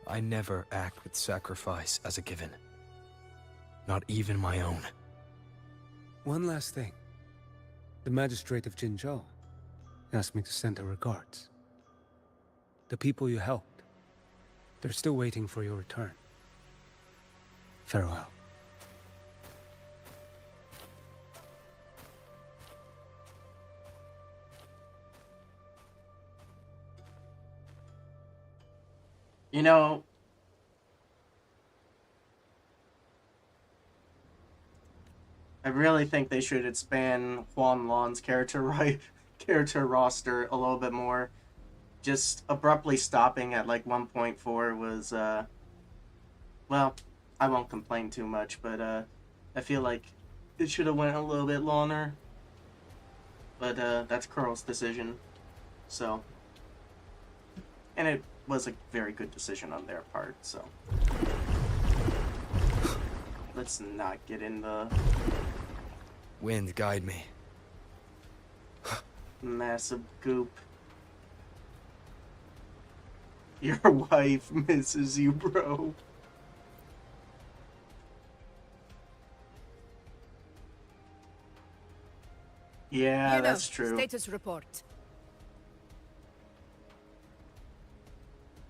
I never act with sacrifice as a given. Not even my own. One last thing. The magistrate of Jinzhou asked me to send her regards. The people you helped, they're still waiting for your return. Farewell. You know, I really think they should expand Huan Lon's character roster a little bit more. Just abruptly stopping at like 1.4 was, well, I won't complain too much, but I feel like it should have went a little bit longer. But that's Curl's decision, so, and it was a very good decision on their part, so. Let's not get in the... Wind, guide me. massive goop. Your wife misses you, bro. Yeah, that's true. Status report.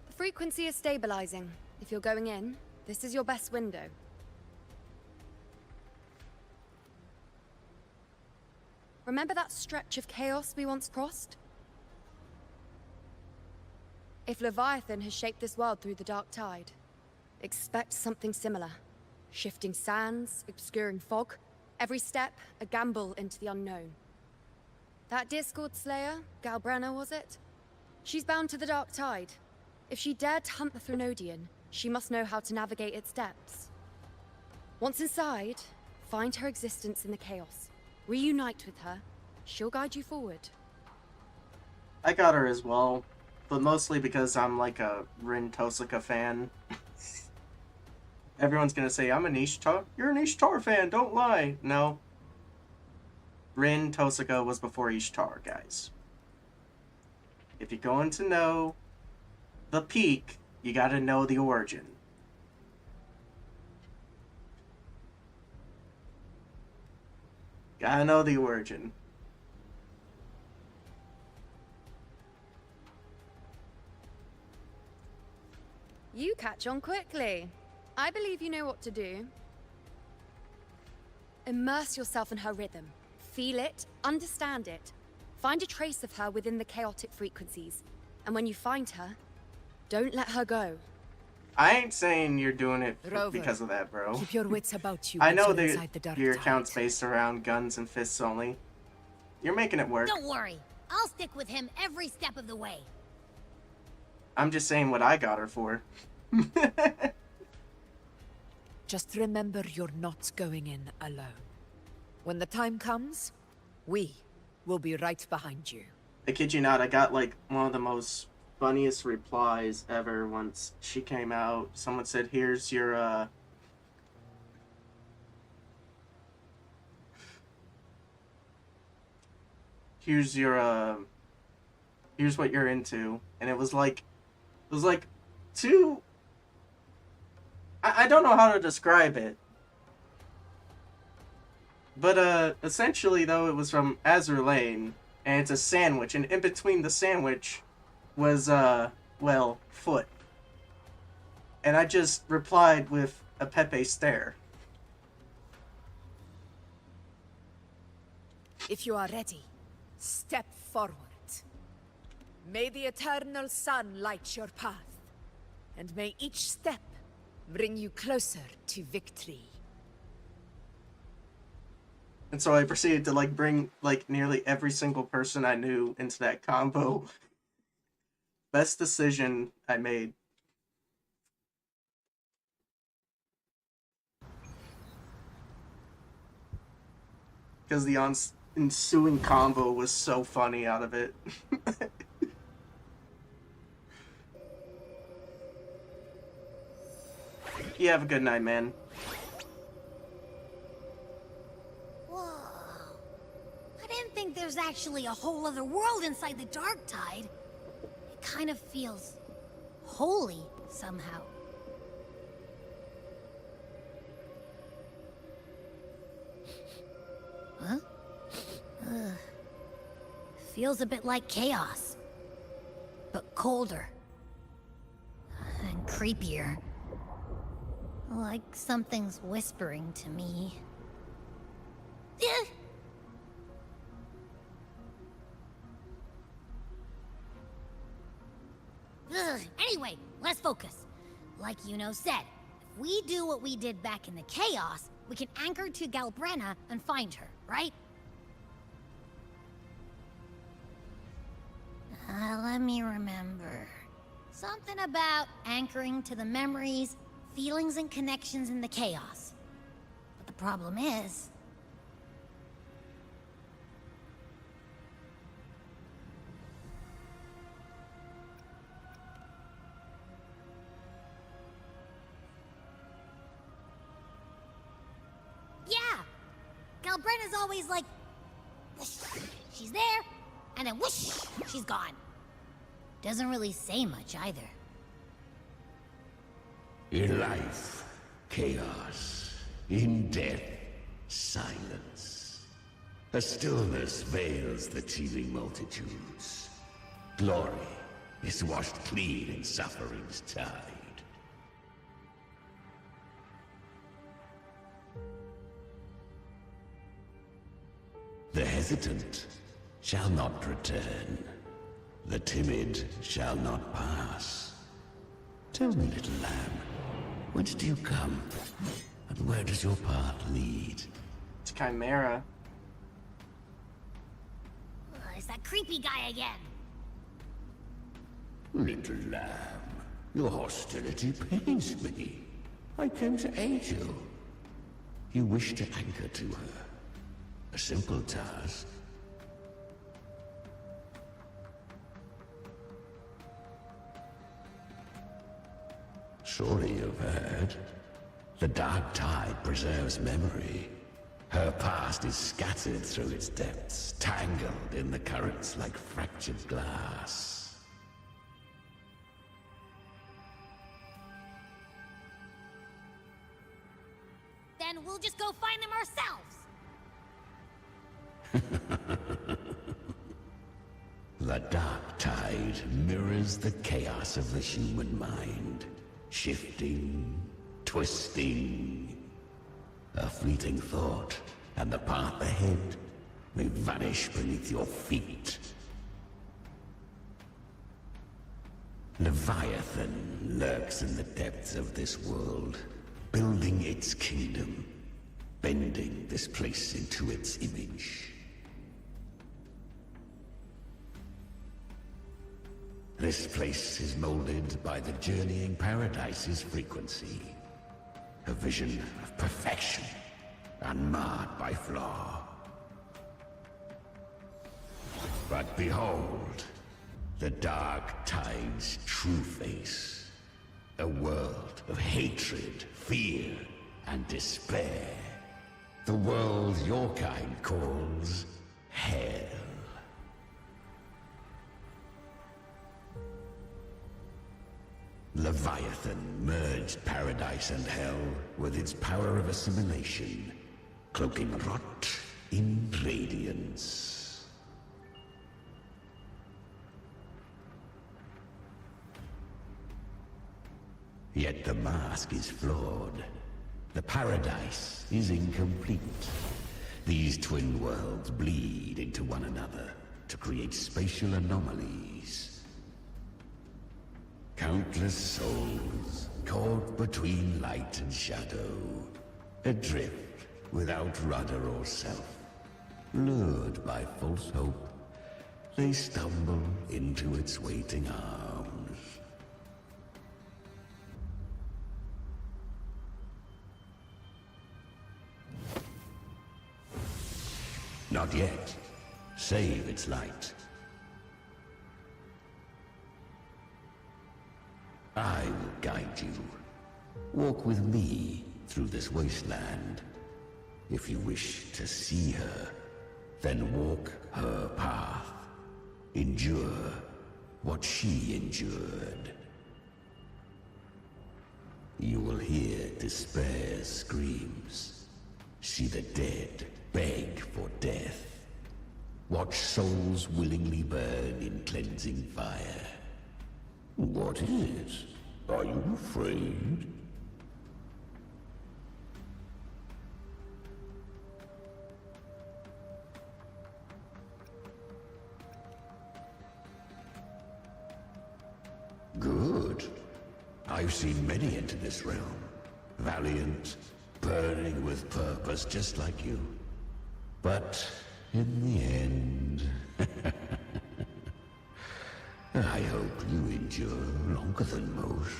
The frequency is stabilizing. If you're going in, this is your best window. Remember that stretch of chaos we once crossed? If Leviathan has shaped this world through the Dark Tide, Expect something similar. Shifting sands, obscuring fog. Every step, a gamble into the unknown. That Discord Slayer, Galbrenna was it? She's bound to the Dark Tide. If she dared to hunt the Threnodian, she must know how to navigate its depths. Once inside, find her existence in the chaos. Reunite with her. She'll guide you forward. I got her as well, but mostly because I'm like a Rin Tosaka fan. Everyone's gonna say, I'm an Ishtar. You're an Ishtar fan, don't lie. No. Rin Tosaka was before Ishtar, guys. If you're going to know the peak, you gotta know the origin. Gotta know the origin. You catch on quickly. I believe you know what to do. Immerse yourself in her rhythm. Feel it, understand it. Find a trace of her within the chaotic frequencies. And when you find her, don't let her go. I ain't saying you're doing it Rover, because of that, bro. Keep your wits about you. I know once you're that inside the Dark your Tide. account's based around guns and fists only. You're making it work. Don't worry. I'll stick with him every step of the way. I'm just saying what I got her for. Just remember you're not going in alone. When the time comes, we will be right behind you. I kid you not, I got like one of the most funniest replies ever once she came out. Someone said, here's your here's what you're into. And it was like two, I don't know how to describe it. But essentially though, it was from Azur Lane, and it's a sandwich, and in between the sandwich was well, foot. And I just replied with a Pepe stare. If you are ready, step forward. May the eternal sun light your path, and may each step bring you closer to victory. And so I proceeded to like bring like nearly every single person I knew into that combo. Best decision I made. Because the ensuing combo was so funny out of it. You have a good night, man. Whoa. I didn't think there's actually a whole other world inside the Dark Tide. It kind of feels holy somehow. Huh? Ugh. Feels a bit like chaos, but colder and creepier. Like something's whispering to me. Anyway, let's focus. Like Yuno said, if we do what we did back in the chaos, we can anchor to Galbrenna and find her, right? Let me remember. Something about anchoring to the memories, feelings, and connections in the chaos. But the problem is... Yeah! Galbrenna's always like... whoosh, she's there, and then whoosh, she's gone. Doesn't really say much either. In life, chaos. In death, silence. A stillness veils the teeming multitudes. Glory is washed clean in suffering's tide. The hesitant shall not return. The timid shall not pass. Tell me, little lamb, Whence do you come? And where does your path lead? It's Chimera. It's that creepy guy again. Little lamb, your hostility pains me. I came to aid you. You wish to anchor to her. A simple task. Surely you've heard. The dark tide preserves memory. Her past is scattered through its depths, tangled in the currents like fractured glass. Then we'll just go find them ourselves. The dark tide mirrors the chaos of the human mind, shifting, twisting. A fleeting thought, and the path ahead may vanish beneath your feet. Leviathan lurks in the depths of this world, building its kingdom, bending this place into its image. This place is molded by the journeying paradise's frequency. A vision of perfection, unmarred by flaw. But behold, the dark tide's true face. A world of hatred, fear, and despair. The world your kind calls hell. Leviathan merged paradise and hell with its power of assimilation, cloaking rot in radiance. Yet the mask is flawed. The paradise is incomplete. These twin worlds bleed into one another to create spatial anomalies. Countless souls, caught between light and shadow, adrift without rudder or self. Lured by false hope, they stumble into its waiting arms. Not yet. Save its light. I will guide you. Walk with me through this wasteland. If you wish to see her, then walk her path. Endure what she endured. You will hear despair's screams. See the dead beg for death. Watch souls willingly burn in cleansing fire. What is it? Are you afraid? Good. I've seen many enter this realm. Valiant, burning with purpose just like you. But in the end... I hope you endure longer than most.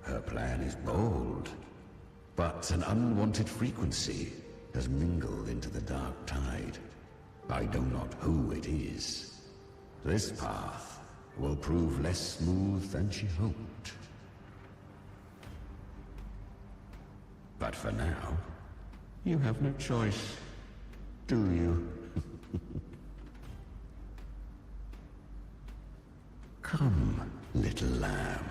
Her plan is bold, but an unwanted frequency has mingled into the dark tide. I know not who it is. This path will prove less smooth than she hoped. But for now, you have no choice. Do you? Come, little lamb.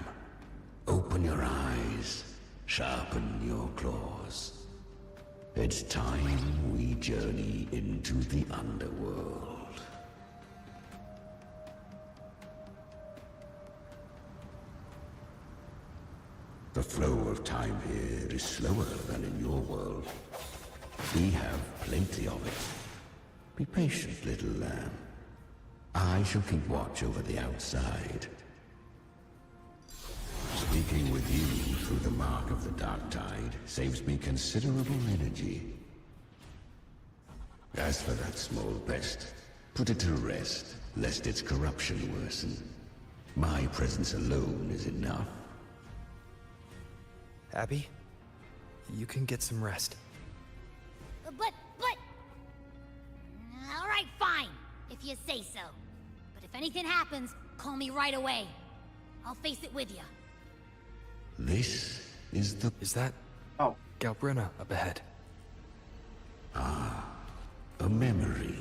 Open your eyes. Sharpen your claws. It's time we journey into the underworld. The flow of time here is slower than in your world. We have plenty of it. Be patient, little lamb. I shall keep watch over the outside. Speaking with you through the mark of the Dark Tide saves me considerable energy. As for that small pest, put it to rest, lest its corruption worsen. My presence alone is enough. Abby, you can get some rest. But... All right, fine, if you say so. But if anything happens, call me right away. I'll face it with you. This is the... Is that... Oh. Galbrenna up ahead. Ah, a memory.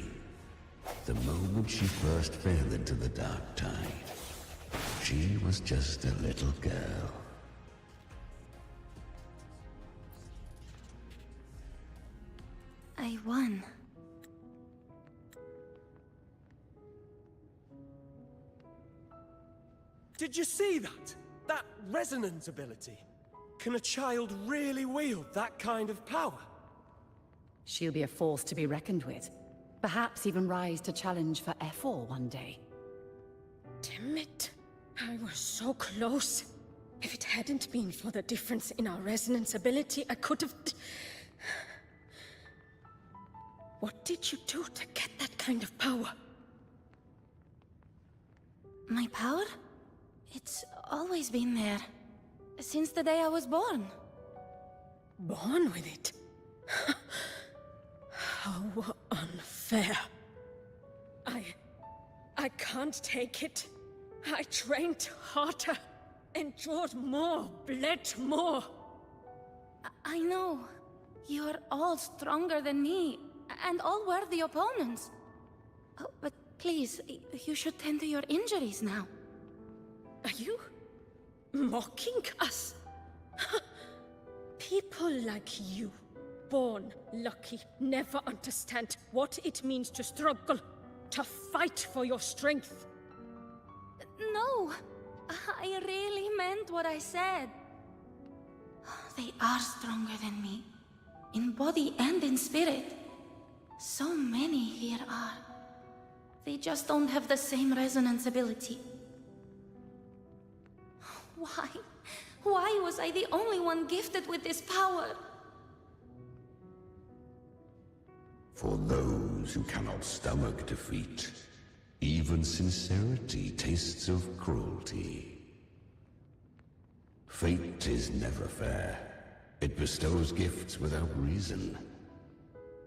The moment she first fell into the Dark Tide. She was just a little girl. I won. Did you see that? That resonance ability? Can a child really wield that kind of power? She'll be a force to be reckoned with. Perhaps even rise to challenge for F4 one day. Damn it. I was so close. If it hadn't been for the difference in our resonance ability, I could have... What did you do to get that kind of power? My power? It's always been there. Since the day I was born. Born with it? How unfair. I can't take it. I trained harder, endured more, bled more. I know. You're all stronger than me, and all worthy opponents. Oh, but please, you should tend to your injuries now. Are you mocking us? People like you, born lucky, never understand what it means to struggle, to fight for your strength. No, I really meant what I said. They are stronger than me, in body and in spirit. So many here are. They just don't have the same resonance ability. Why? Why was I the only one gifted with this power? For those who cannot stomach defeat, even sincerity tastes of cruelty. Fate is never fair. It bestows gifts without reason.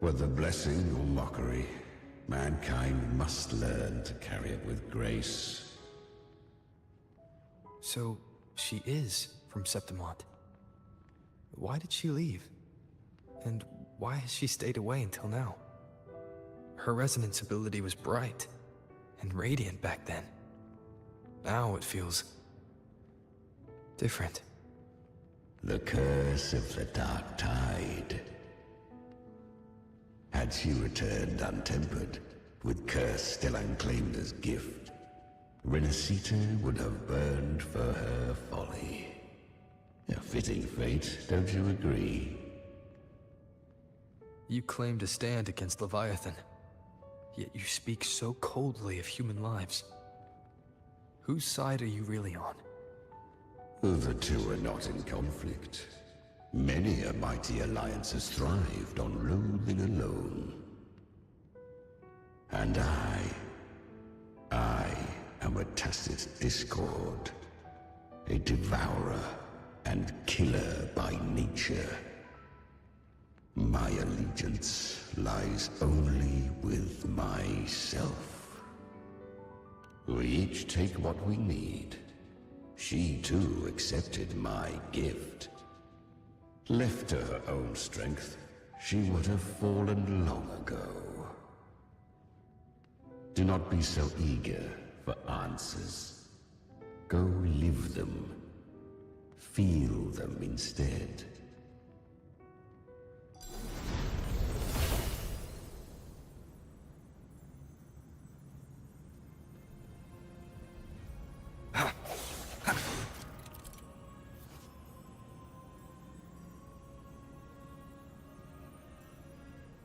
Whether blessing or mockery, mankind must learn to carry it with grace. So, she is from Septimont. Why did she leave? And why has she stayed away until now? Her resonance ability was bright and radiant back then. Now it feels... different. The curse of the Dark Tide. Had she returned untempered, with curse still unclaimed as gift, Renacita would have burned for her folly. A fitting fate, don't you agree? You claim to stand against Leviathan, yet you speak so coldly of human lives. Whose side are you really on? The two are not in conflict. Many a mighty alliance has thrived on ruling alone. And I am a tacit discord, a devourer and killer by nature. My allegiance lies only with myself. We each take what we need. She too accepted my gift. Left to her own strength, she would have fallen long ago. Do not be so eager for answers. Go live them. Feel them instead.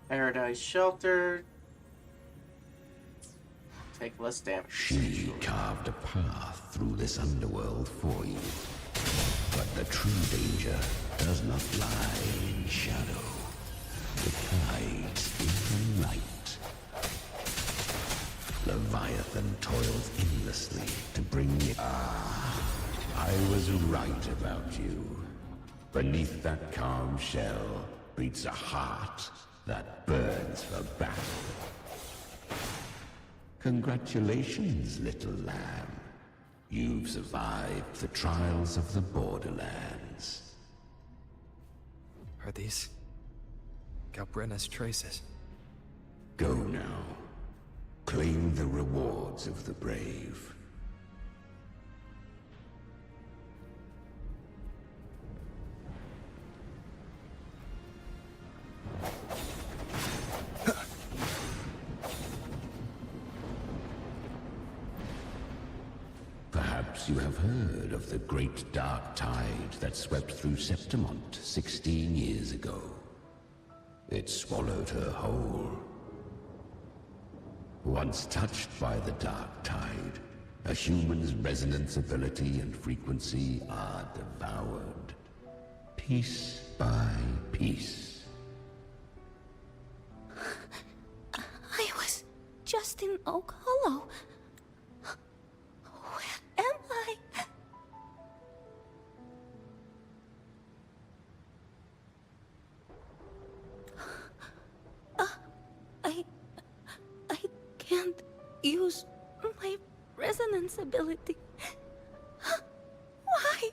Paradise Shelter. take less damage. She carved a path through this underworld for you. But the true danger does not lie in shadow. It hides in the light. Leviathan toils endlessly to bring it. I was right about you. Beneath that calm shell beats a heart that burns for battle. Congratulations, little lamb. You've survived the trials of the Borderlands. Are these Galbrenna's traces? Go now. Claim the rewards of the brave. Perhaps you have heard of the great dark tide that swept through Septimont 16 years ago. It swallowed her whole. Once touched by the dark tide, a human's resonance ability and frequency are devoured, piece by piece. I was just in Oak Hollow. Where am I? I can't use my resonance ability. Why?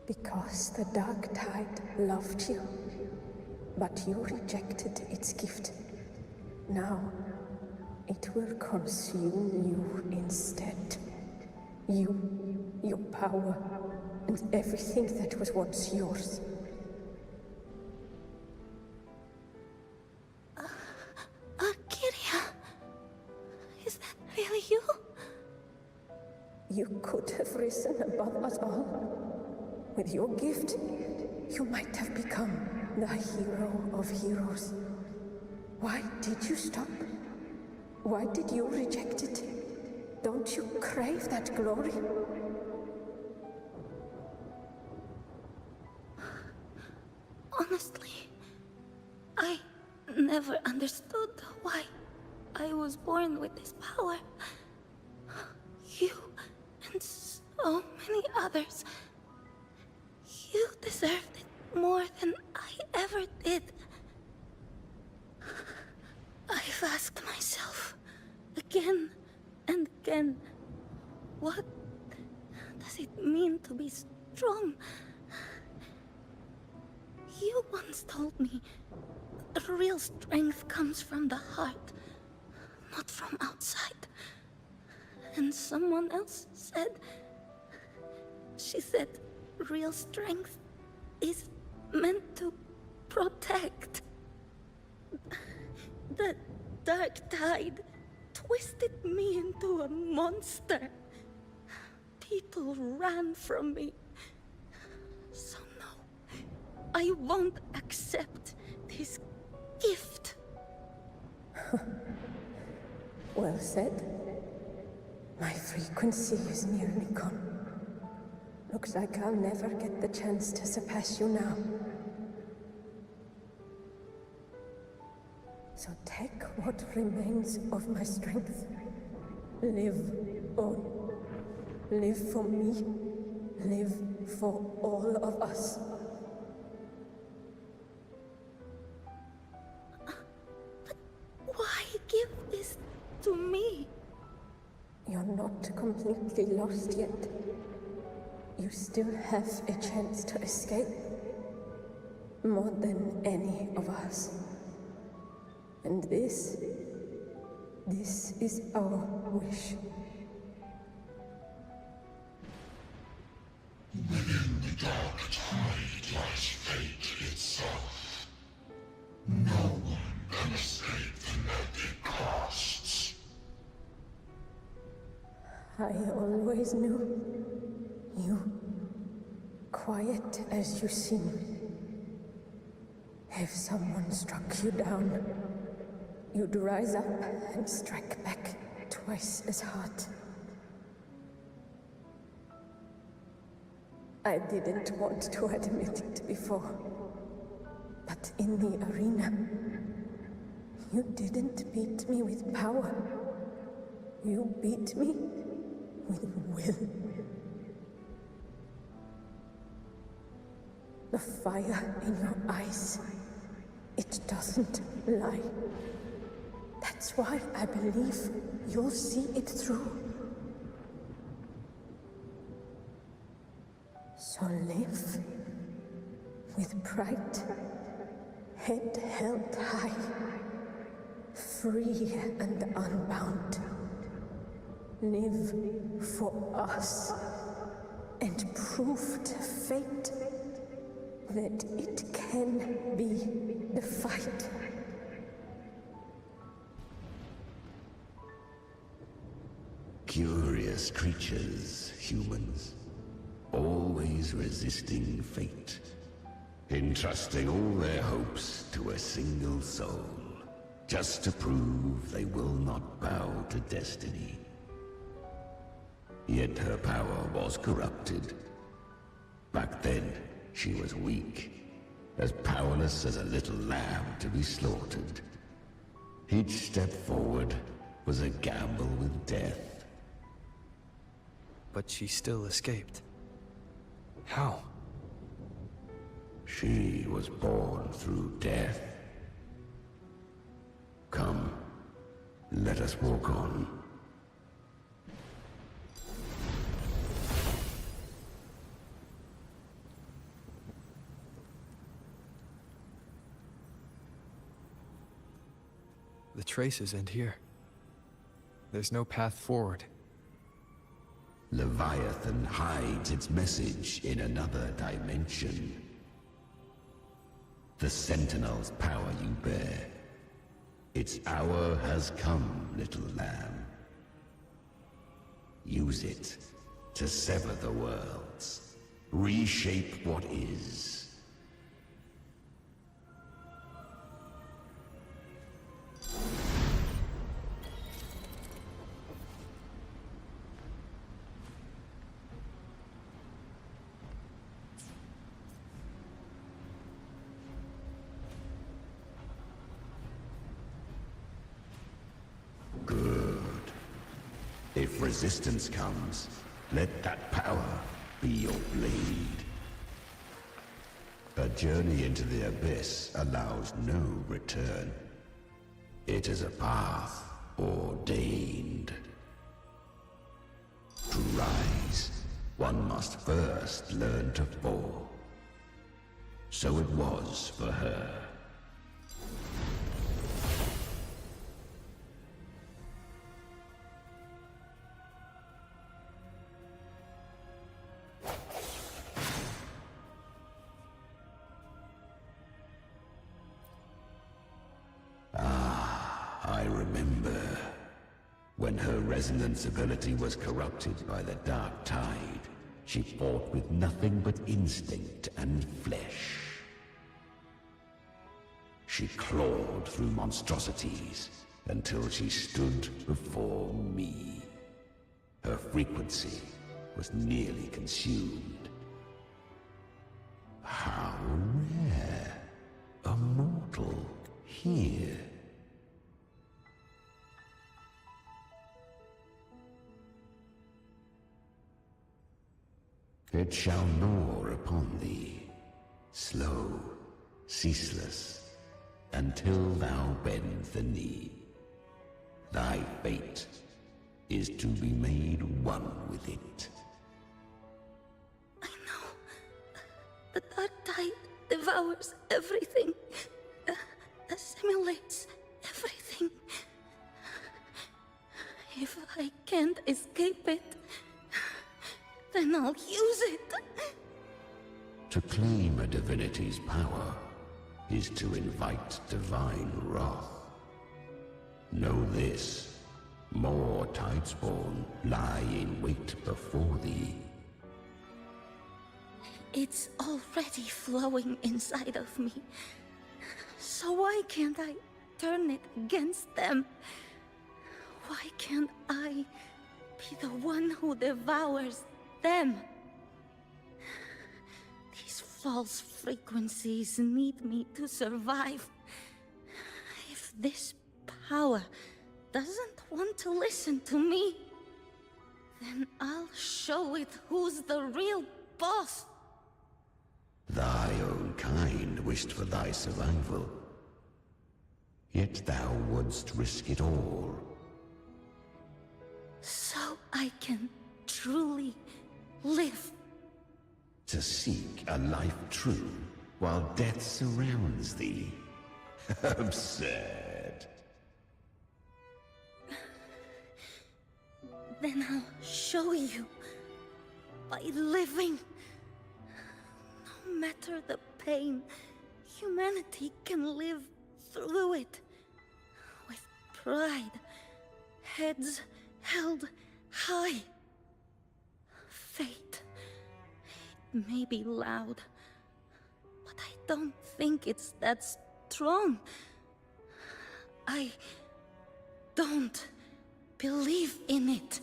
Because the dark tide loved you, but you rejected its gift. Now, it will consume you instead. You, your power, and everything that was once yours. Kiria, is that really you? You could have risen above us all. With your gift, you might have become the hero of heroes. Why did you stop? Why did you reject it? Don't you crave that glory? Honestly, I never understood why I was born with this power. You and so many others. You deserved it more than I ever did. I've asked myself again and again, what does it mean to be strong? You once told me real strength comes from the heart, not from outside. And someone else said, she said, real strength is meant to protect. The dark tide twisted me into a monster. People ran from me. So no, I won't accept this gift. Well said. My frequency is nearly gone. Looks like I'll never get the chance to surpass you now. So take what remains of my strength. Live on. Live for me. Live for all of us. Why give this to me? You're not completely lost yet. You still have a chance to escape. More than any of us. And this is our wish. Within the dark tide lies fate itself. No one can escape the net it casts. I always knew you, quiet as you seem. If someone struck you down, you'd rise up and strike back twice as hard. I didn't want to admit it before, but in the arena, you didn't beat me with power. You beat me with will. The fire in your eyes, it doesn't lie. That's why I believe you'll see it through. So live with pride, head held high, free and unbound. Live for us and prove to fate that it can be defied. Curious creatures, humans. Always resisting fate. Entrusting all their hopes to a single soul. Just to prove they will not bow to destiny. Yet her power was corrupted. Back then, she was weak. As powerless as a little lamb to be slaughtered. Each step forward was a gamble with death. But she still escaped. How? She was born through death. Come, let us walk on. The traces end here. There's no path forward. Leviathan hides its message in another dimension. The Sentinel's power you bear. Its hour has come, little lamb. Use it to sever the worlds. Reshape what is. If resistance comes, let that power be your blade. A journey into the abyss allows no return. It is a path ordained. To rise, one must first learn to fall. So it was for her. When her resonance ability was corrupted by the dark tide, she fought with nothing but instinct and flesh. She clawed through monstrosities until she stood before me. Her frequency was nearly consumed. How rare! A mortal here. It shall gnaw upon thee, slow, ceaseless, until thou bend the knee. Thy fate is to be made one with it. I know. The dark tide devours everything, assimilates everything. If I can't escape it, then I'll use it. To claim a divinity's power is to invite divine wrath. Know this, more Tidespawn lie in wait before thee. It's already flowing inside of me. So why can't I turn it against them. Why can't I be the one who devours them? These false frequencies need me to survive. If this power doesn't want to listen to me, then I'll show it who's the real boss. Thy own kind wished for thy survival. Yet thou wouldst risk it all. So I can truly live. To seek a life true, while death surrounds thee. Absurd. Then I'll show you. By living. No matter the pain, humanity can live through it. With pride. Heads held high. Fate. It may be loud, but I don't think it's that strong. I don't believe in it.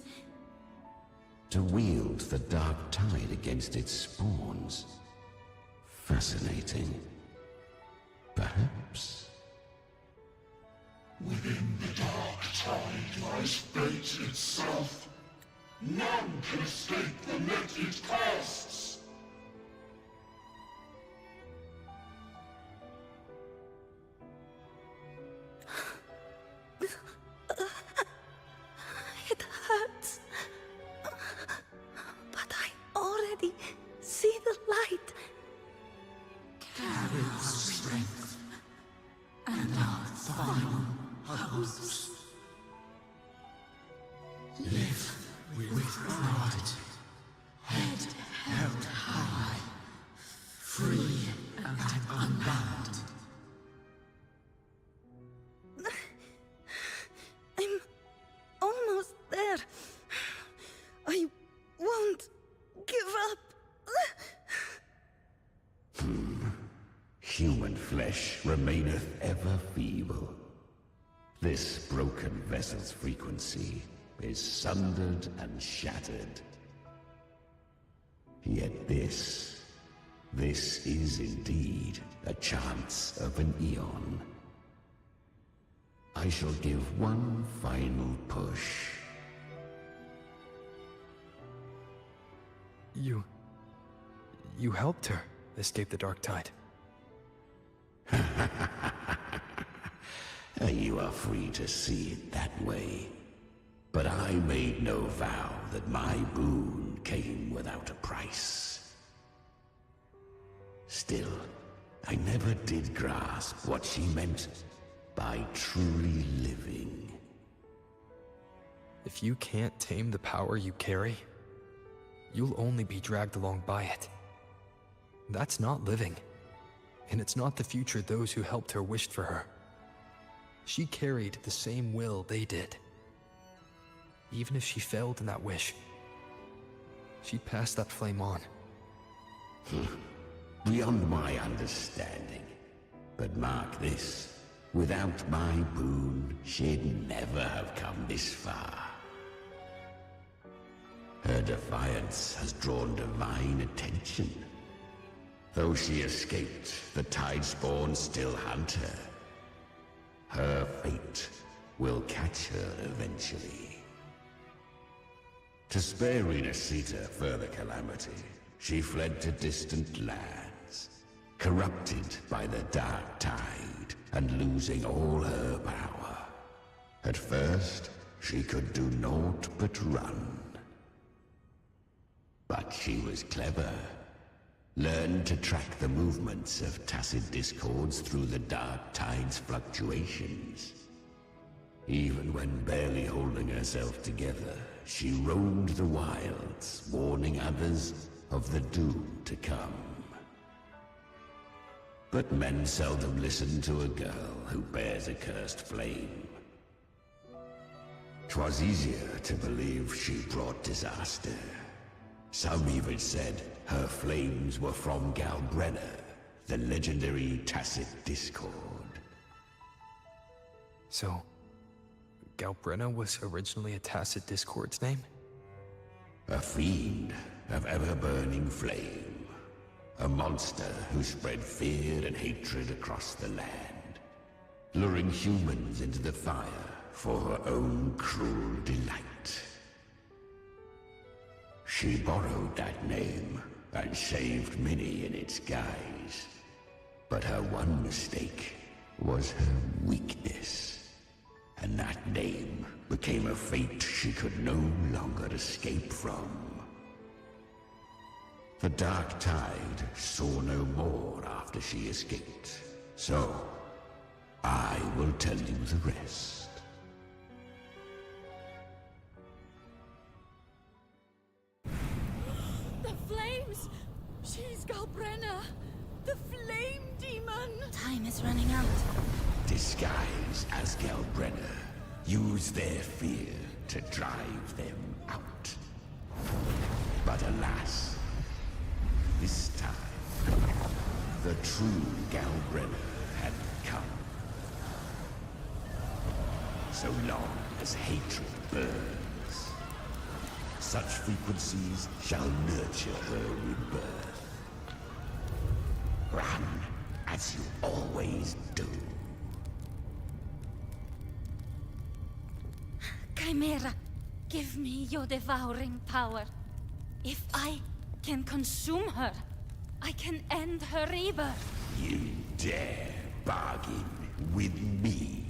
To wield the dark tide against its spawns. Fascinating. Perhaps. Within the dark tide lies fate itself. None can escape the net it casts. It hurts. But I already see the light. Carry our strength and our final hopes. Live with pride, head held high, free and unbound. I'm almost there. I won't give up. Human flesh remaineth ever feeble. This broken vessel's frequency is sundered and shattered. Yet this is indeed a chance of an eon. I shall give one final push. You helped her escape the dark tide. You are free to see it that way. But I made no vow that my boon came without a price. Still, I never did grasp what she meant by truly living. If you can't tame the power you carry, you'll only be dragged along by it. That's not living. And it's not the future those who helped her wished for her. She carried the same will they did. Even if she failed in that wish, she passed that flame on. Beyond my understanding. But mark this, without my boon, she'd never have come this far. Her defiance has drawn divine attention. Though she escaped, the Tidespawn still hunt her. Her fate will catch her eventually. To spare Renasita further calamity, she fled to distant lands, corrupted by the dark tide and losing all her power. At first, she could do naught but run. But she was clever. Learned to track the movements of tacit discords through the dark tide's fluctuations. Even when barely holding herself together, she roamed the wilds, warning others of the doom to come. But men seldom listen to a girl who bears a cursed flame. 'Twas easier to believe she brought disaster. Some even said her flames were from Galbrenna, the legendary tacit discord. So, Galbrenna was originally a Tacit Discord's name? A fiend of ever-burning flame. A monster who spread fear and hatred across the land, luring humans into the fire for her own cruel delight. She borrowed that name and saved many in its guise. But her one mistake was her weakness. And that name became a fate she could no longer escape from. The Dark Tide saw no more after she escaped. So, I will tell you the rest. The flames! She's Galbrenna! The flame demon! Time is running out. Disguised as Galbrenna, use their fear to drive them out. But alas, this time, the true Galbrenna had come. So long as hatred burns, such frequencies shall nurture her rebirth. Run as you always do. Chimera, give me your devouring power. If I can consume her, I can end her rebirth. You dare bargain with me?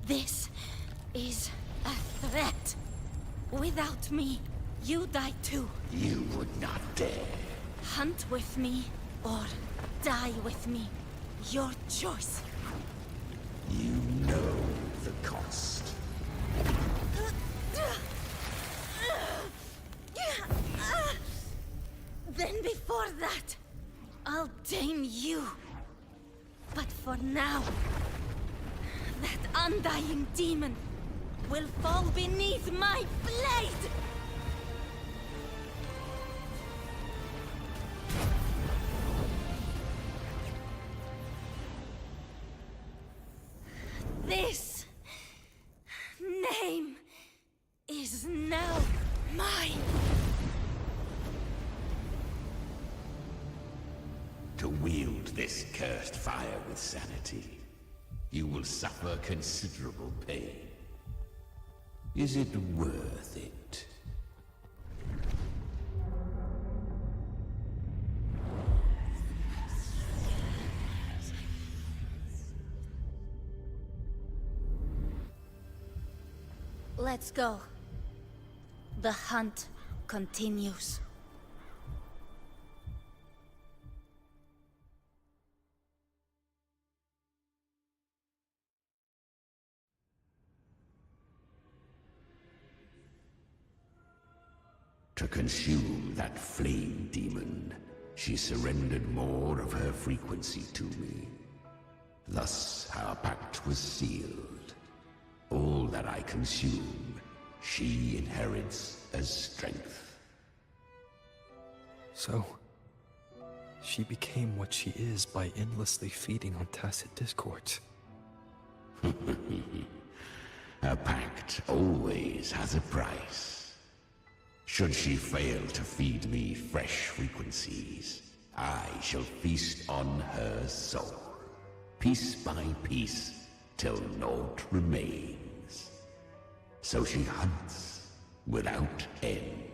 This is a threat. Without me, you die too. You would not dare. Hunt with me, or die with me. Your choice. You know the cost. Then before that, I'll tame you. But for now, that undying demon will fall beneath my blade! This name is now mine. To wield this cursed fire with sanity, you will suffer considerable pain. Is it worth it? Let's go. The hunt continues. To consume that flame demon, she surrendered more of her frequency to me. Thus, our pact was sealed. All that I consume, she inherits as strength. So, she became what she is by endlessly feeding on Tacit Discords. A pact always has a price. Should she fail to feed me fresh frequencies, I shall feast on her soul, piece by piece, till naught remains. So she hunts without end.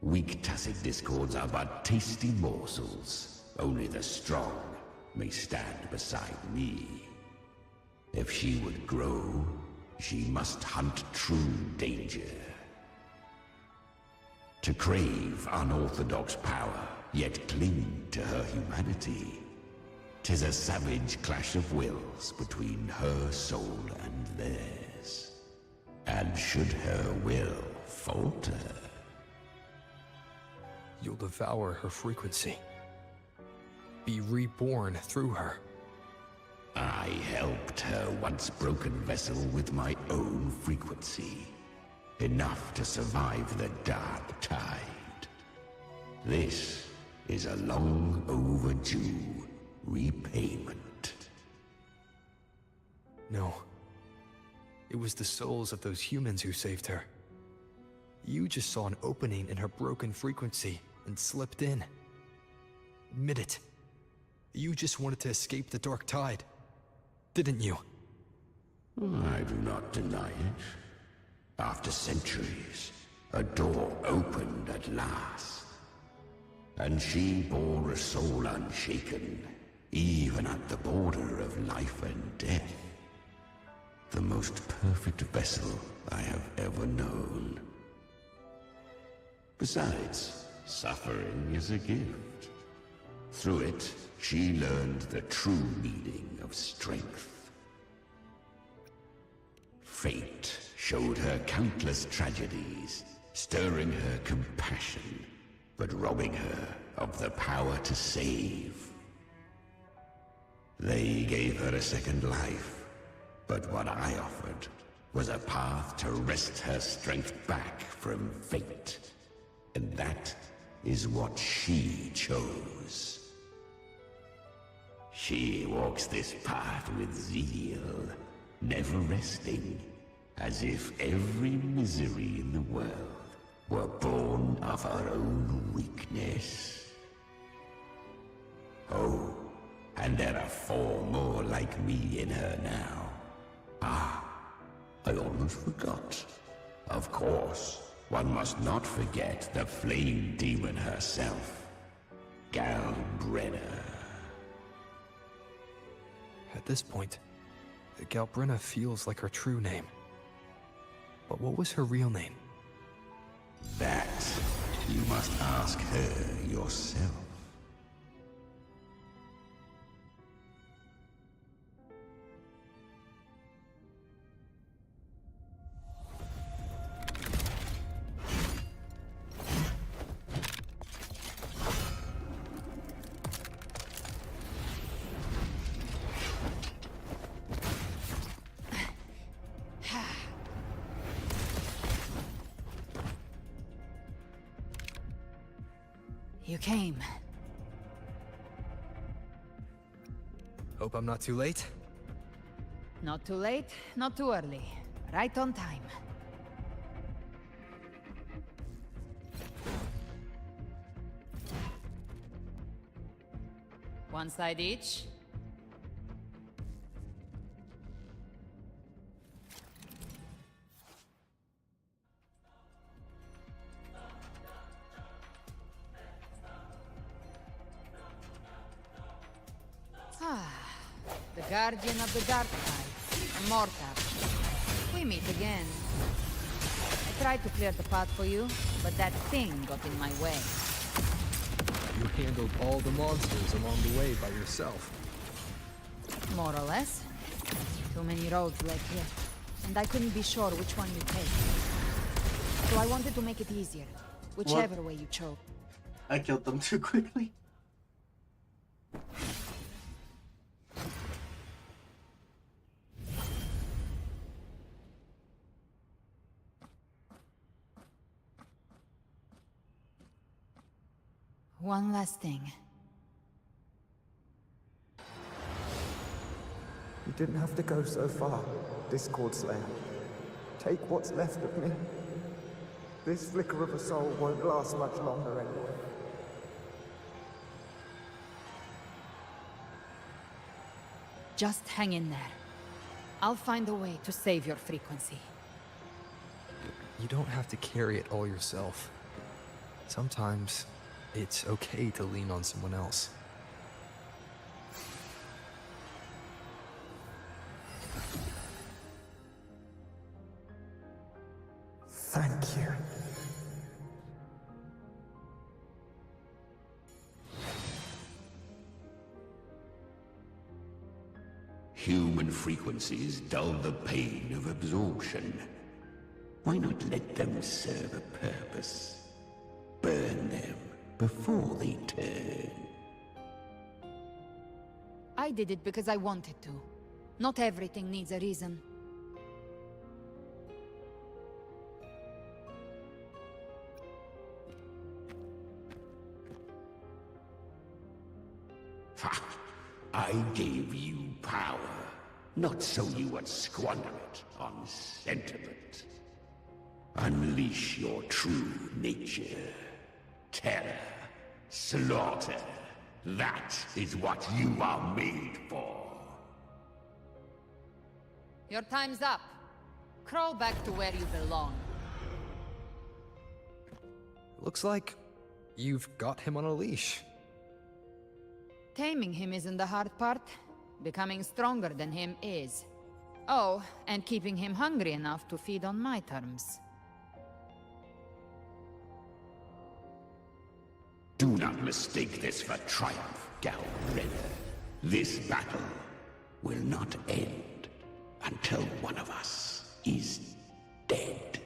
Weak Tacit Discords are but tasty morsels. Only the strong may stand beside me. If she would grow, she must hunt true danger. To crave unorthodox power, yet cling to her humanity, 'tis a savage clash of wills between her soul and theirs. And should her will falter, you'll devour her frequency. Be reborn through her. I helped her once broken vessel with my own frequency. Enough to survive the Dark Tide. This is a long overdue repayment. No. It was the souls of those humans who saved her. You just saw an opening in her broken frequency and slipped in. Admit it. You just wanted to escape the dark tide, didn't you? I do not deny it. After centuries, a door opened at last. And she bore a soul unshaken, even at the border of life and death. The most perfect vessel I have ever known. Besides, suffering is a gift. Through it, she learned the true meaning of strength. Fate showed her countless tragedies, stirring her compassion, but robbing her of the power to save. They gave her a second life, but what I offered was a path to wrest her strength back from fate. And that is what she chose. She walks this path with zeal, never resting, as if every misery in the world were born of her own weakness. Oh, and there are 4 more like me in her now. Ah, I almost forgot. Of course, one must not forget the flame demon herself, Galbrenna. At this point, Galbrenna feels like her true name. But what was her real name? That you must ask her yourself. You came. Hope I'm not too late? Not too late, not too early. Right on time. One side each. The Guardian of the Dark Tide, Mortar. We meet again. I tried to clear the path for you, but that thing got in my way. You handled all the monsters along the way by yourself. More or less. Too many roads led here, and I couldn't be sure which one you take. So I wanted to make it easier, whichever way you chose. I killed them too quickly. One last thing. You didn't have to go so far, Discord Slayer. Take what's left of me. This flicker of a soul won't last much longer anyway. Just hang in there. I'll find a way to save your frequency. You don't have to carry it all yourself. Sometimes it's okay to lean on someone else. Thank you. Human frequencies dull the pain of absorption. Why not let them serve a purpose? Burn them before they turn. I did it because I wanted to. Not everything needs a reason. Ha! I gave you power, not so you would squander it on sentiment. Unleash your true nature. Terror, slaughter. That is what you are made for. Your time's up. Crawl back to where you belong. Looks like you've got him on a leash. Taming him isn't the hard part. Becoming stronger than him is. Oh, and keeping him hungry enough to feed on my terms. Do not mistake this for triumph, Galred. This battle will not end until one of us is dead.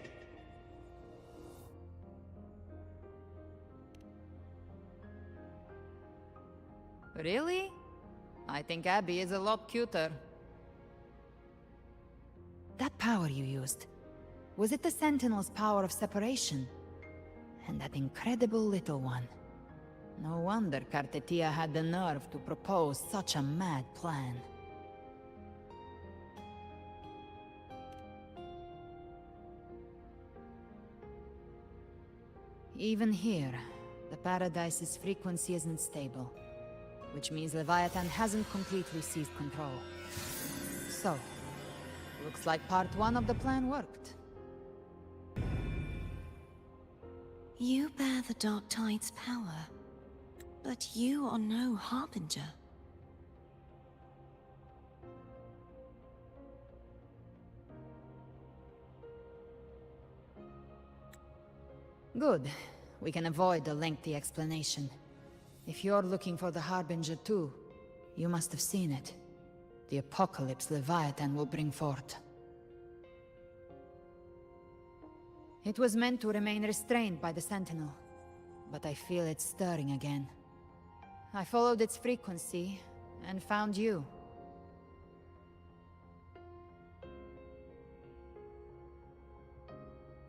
Really? I think Abby is a lot cuter. That power you used, was it the Sentinel's power of separation? And that incredible little one. No wonder Kartetia had the nerve to propose such a mad plan. Even here, the Paradise's frequency isn't stable, which means Leviathan hasn't completely seized control. So, looks like part 1 of the plan worked. You bear the Dark Tide's power, but you are no Harbinger. Good. We can avoid a lengthy explanation. If you're looking for the Harbinger too, you must have seen it. The apocalypse Leviathan will bring forth. It was meant to remain restrained by the Sentinel, but I feel it's stirring again. I followed its frequency, and found you.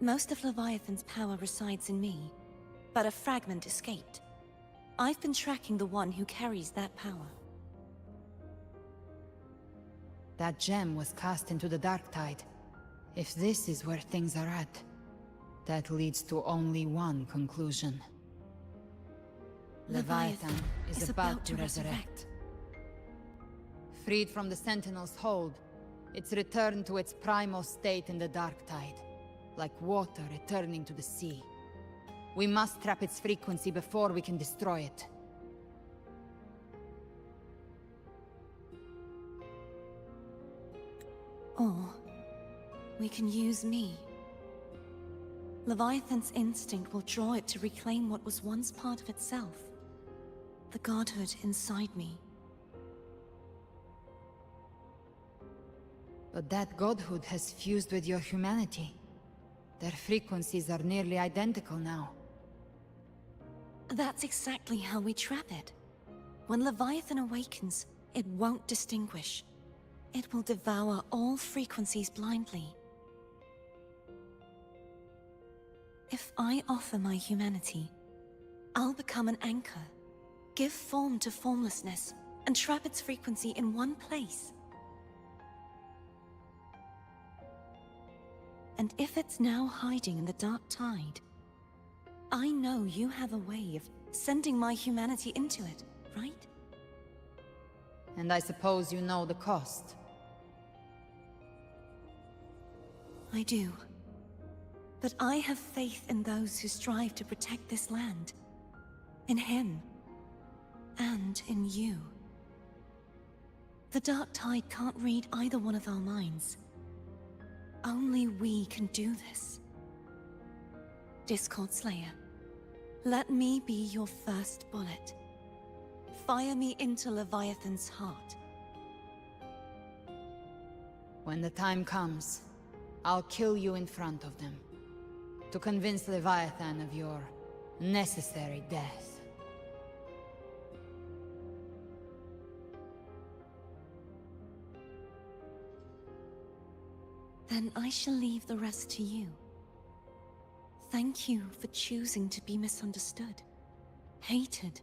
Most of Leviathan's power resides in me, but a fragment escaped. I've been tracking the one who carries that power. That gem was cast into the Dark Tide. If this is where things are at, that leads to only one conclusion. Leviathan is about to resurrect. Freed from the Sentinel's hold, it's returned to its primal state in the Dark Tide, like water returning to the sea. We must trap its frequency before we can destroy it. Or we can use me. Leviathan's instinct will draw it to reclaim what was once part of itself. The godhood inside me. But that godhood has fused with your humanity. Their frequencies are nearly identical now. That's exactly how we trap it. When Leviathan awakens, it won't distinguish. It will devour all frequencies blindly. If I offer my humanity, I'll become an anchor, give form to formlessness, and trap its frequency in one place. And if it's now hiding in the Dark Tide, I know you have a way of sending my humanity into it, right? And I suppose you know the cost. I do. But I have faith in those who strive to protect this land. In him. And in you. The Dark Tide can't read either one of our minds. Only we can do this. Discord Slayer, let me be your first bullet. Fire me into Leviathan's heart. When the time comes, I'll kill you in front of them. To convince Leviathan of your necessary death. Then I shall leave the rest to you. Thank you for choosing to be misunderstood, hated,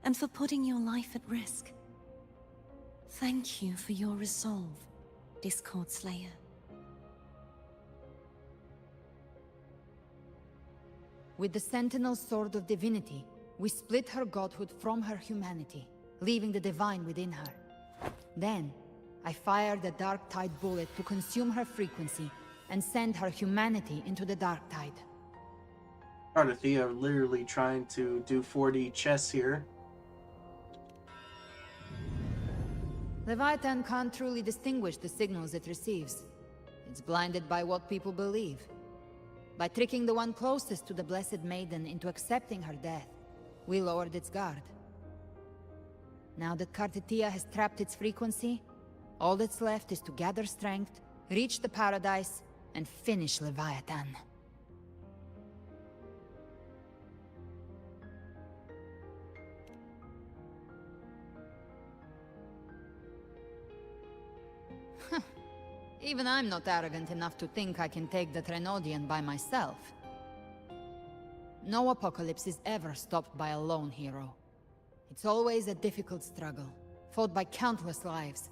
and for putting your life at risk. Thank you for your resolve Discord Slayer. With the Sentinel Sword of Divinity, we split her godhood from her humanity, leaving the divine within her. Then, I fired a Dark Tide bullet to consume her frequency and send her humanity into the Dark Tide. Cardathia literally trying to do 4D chess here. Leviathan can't truly distinguish the signals it receives. It's blinded by what people believe. By tricking the one closest to the Blessed Maiden into accepting her death, we lowered its guard. Now that Cardathia has trapped its frequency, all that's left is to gather strength, reach the Paradise, and finish Leviathan. Even I'm not arrogant enough to think I can take the Trenodian by myself. No apocalypse is ever stopped by a lone hero. It's always a difficult struggle, fought by countless lives.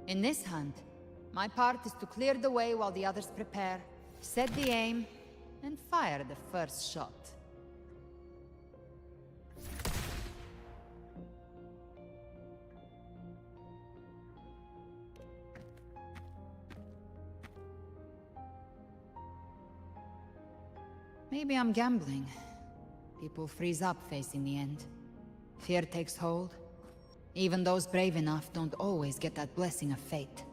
In this hunt, my part is to clear the way while the others prepare, set the aim, and fire the first shot. Maybe I'm gambling. People freeze up facing the end. Fear takes hold. Even those brave enough don't always get that blessing of fate.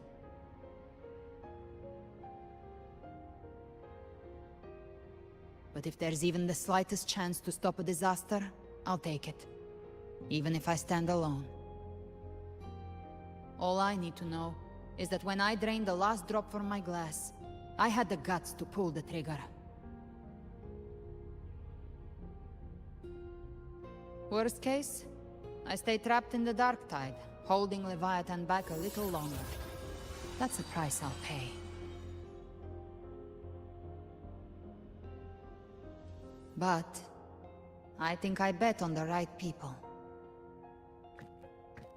But if there's even the slightest chance to stop a disaster, I'll take it. Even if I stand alone. All I need to know is that when I drained the last drop from my glass, I had the guts to pull the trigger. Worst case, I stay trapped in the Dark Tide, holding Leviathan back a little longer. That's the price I'll pay. But I think I bet on the right people.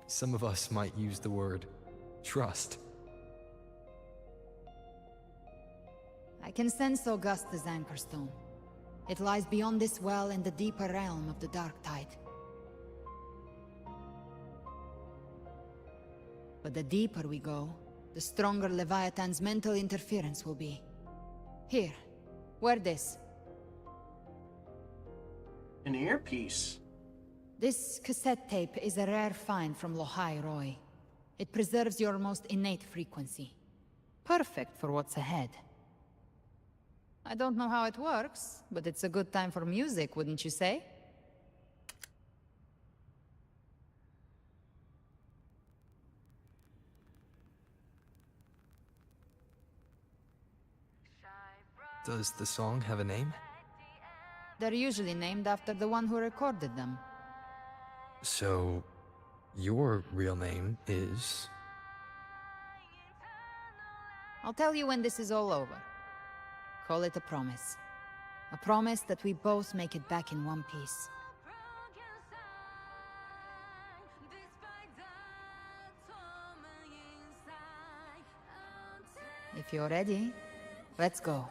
Some of us might use the word trust. I can sense Augusta's Anchorstone. It lies beyond this well in the deeper realm of the Dark Tide. But the deeper we go, the stronger Leviathan's mental interference will be. Here, wear this. An earpiece. This cassette tape is a rare find from Lohai Roy. It preserves your most innate frequency. Perfect for what's ahead. I don't know how it works, but it's a good time for music, wouldn't you say? Does the song have a name? They're usually named after the one who recorded them. So, your real name is... I'll tell you when this is all over. Call it a promise. A promise that we both make it back in one piece. If you're ready, let's go.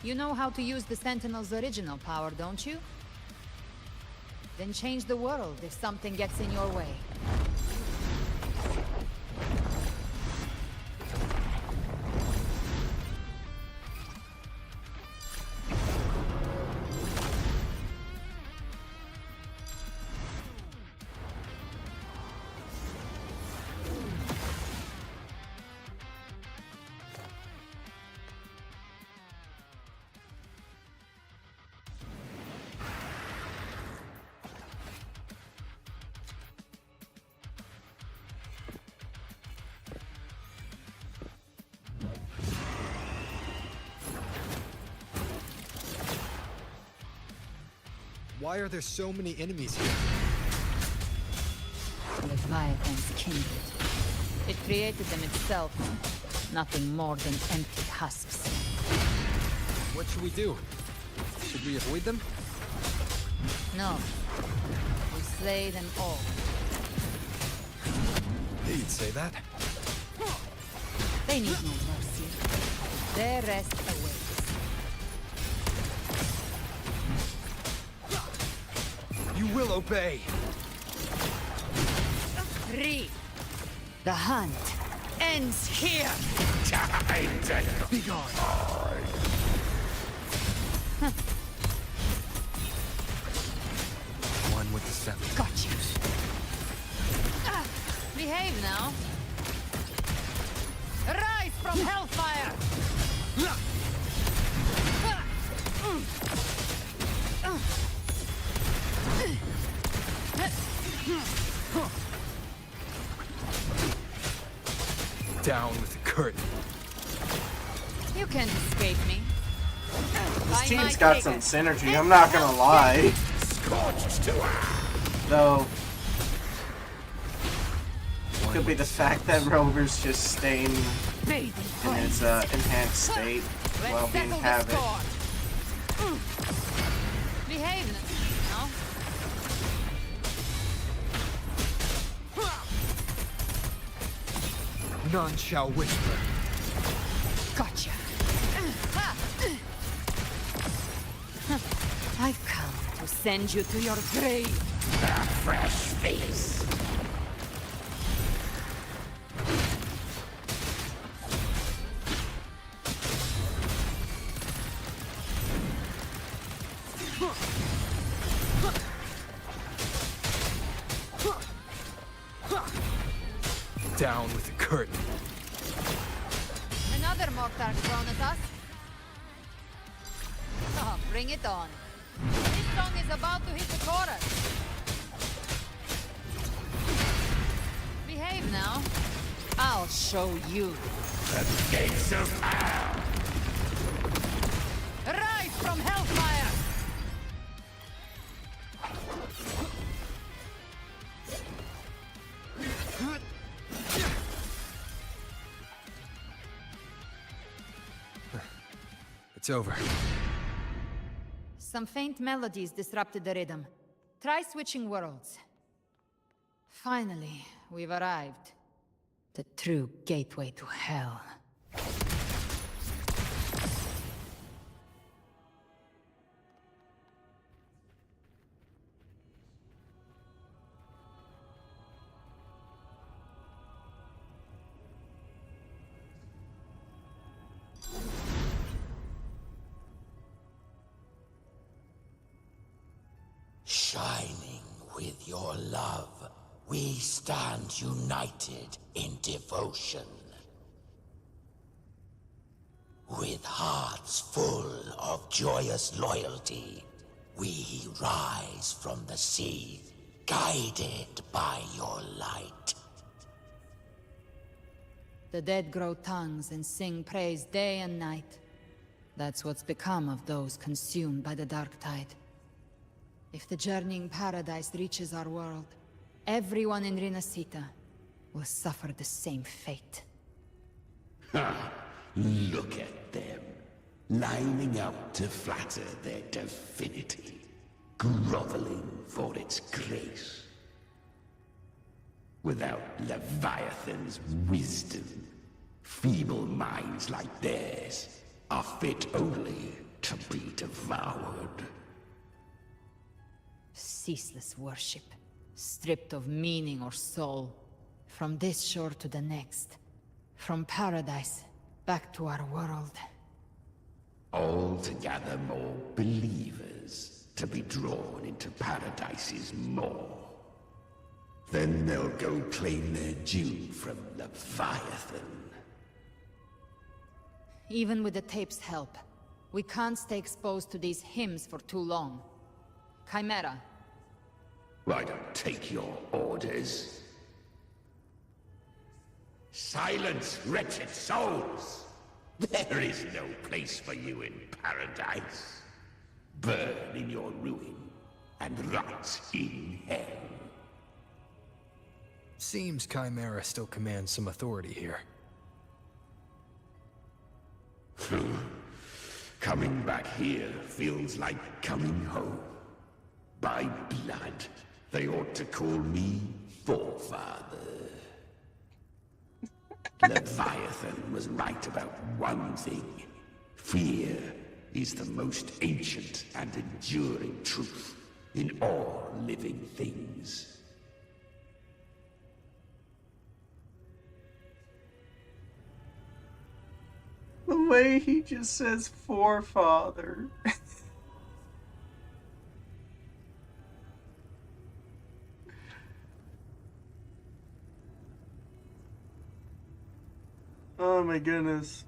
You know how to use the Sentinel's original power, don't you? Then change the world if something gets in your way. Why are there so many enemies here? Leviathan's kindred. It created them itself. Nothing more than empty husks. What should we do? Should we avoid them? No. We slay them all. You'd say that. They need no mercy. Their rest awaits. You will obey! 3. The hunt ends here! Be gone! One with the 7. Got you. Behave now. Rise from hellfire! Down with the curtain. You can't escape me. This team's got some synergy, I'm not gonna lie. Though, could be the fact that Rover's just staying in his enhanced state while being Havoc. Behave now. None shall whisper. Gotcha. I've come to send you to your grave. A fresh face. Down with the curtain. Another mortar thrown at us. Oh, bring it on. This song is about to hit the chorus. Behave now. I'll show you. The gates of hell. Rise from hellfire! It's over. Some faint melodies disrupted the rhythm. Try switching worlds. Finally, we've arrived. The true gateway to hell. Shining with your love, we stand united in devotion. With hearts full of joyous loyalty, we rise from the sea, guided by your light. The dead grow tongues and sing praise day and night. That's what's become of those consumed by the dark tide. If the journeying paradise reaches our world, everyone in Rinasita will suffer the same fate. Ha! Look at them, lining up to flatter their divinity, groveling for its grace. Without Leviathan's wisdom, feeble minds like theirs are fit only to be devoured. Ceaseless worship, stripped of meaning or soul. From this shore to the next. From paradise, back to our world. All to gather more believers, to be drawn into Paradise's maw. Then they'll go claim their due from Leviathan. Even with the tape's help, we can't stay exposed to these hymns for too long. Chimera. I don't take your orders. Silence, wretched souls! There is no place for you in paradise. Burn in your ruin, and rot in hell. Seems Chimera still commands some authority here. Coming back here feels like coming home. By blood, they ought to call me Forefather. Leviathan was right about one thing. Fear is the most ancient and enduring truth in all living things. The way he just says forefather. Oh my goodness.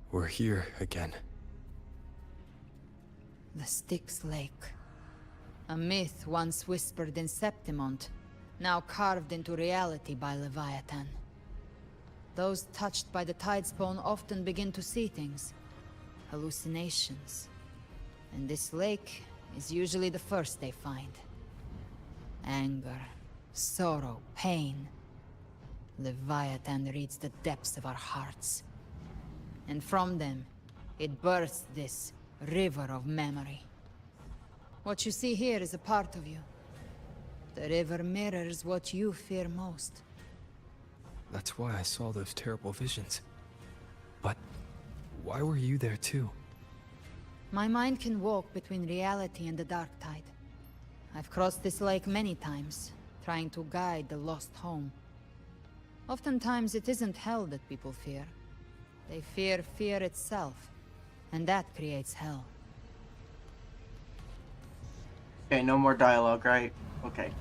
We're here again. The Styx Lake. A myth once whispered in Septimont, now carved into reality by Leviathan. Those touched by the Tidespawn often begin to see things. Hallucinations. And this lake is usually the first they find. Anger, sorrow, pain. Leviathan reads the depths of our hearts. And from them, it births this river of memory. What you see here is a part of you. The river mirrors what you fear most. That's why I saw those terrible visions. But why were you there too? My mind can walk between reality and the dark tide. I've crossed this lake many times, trying to guide the lost home. Oftentimes it isn't hell that people fear. They fear fear itself, and that creates hell. Okay, no more dialogue, right? Okay.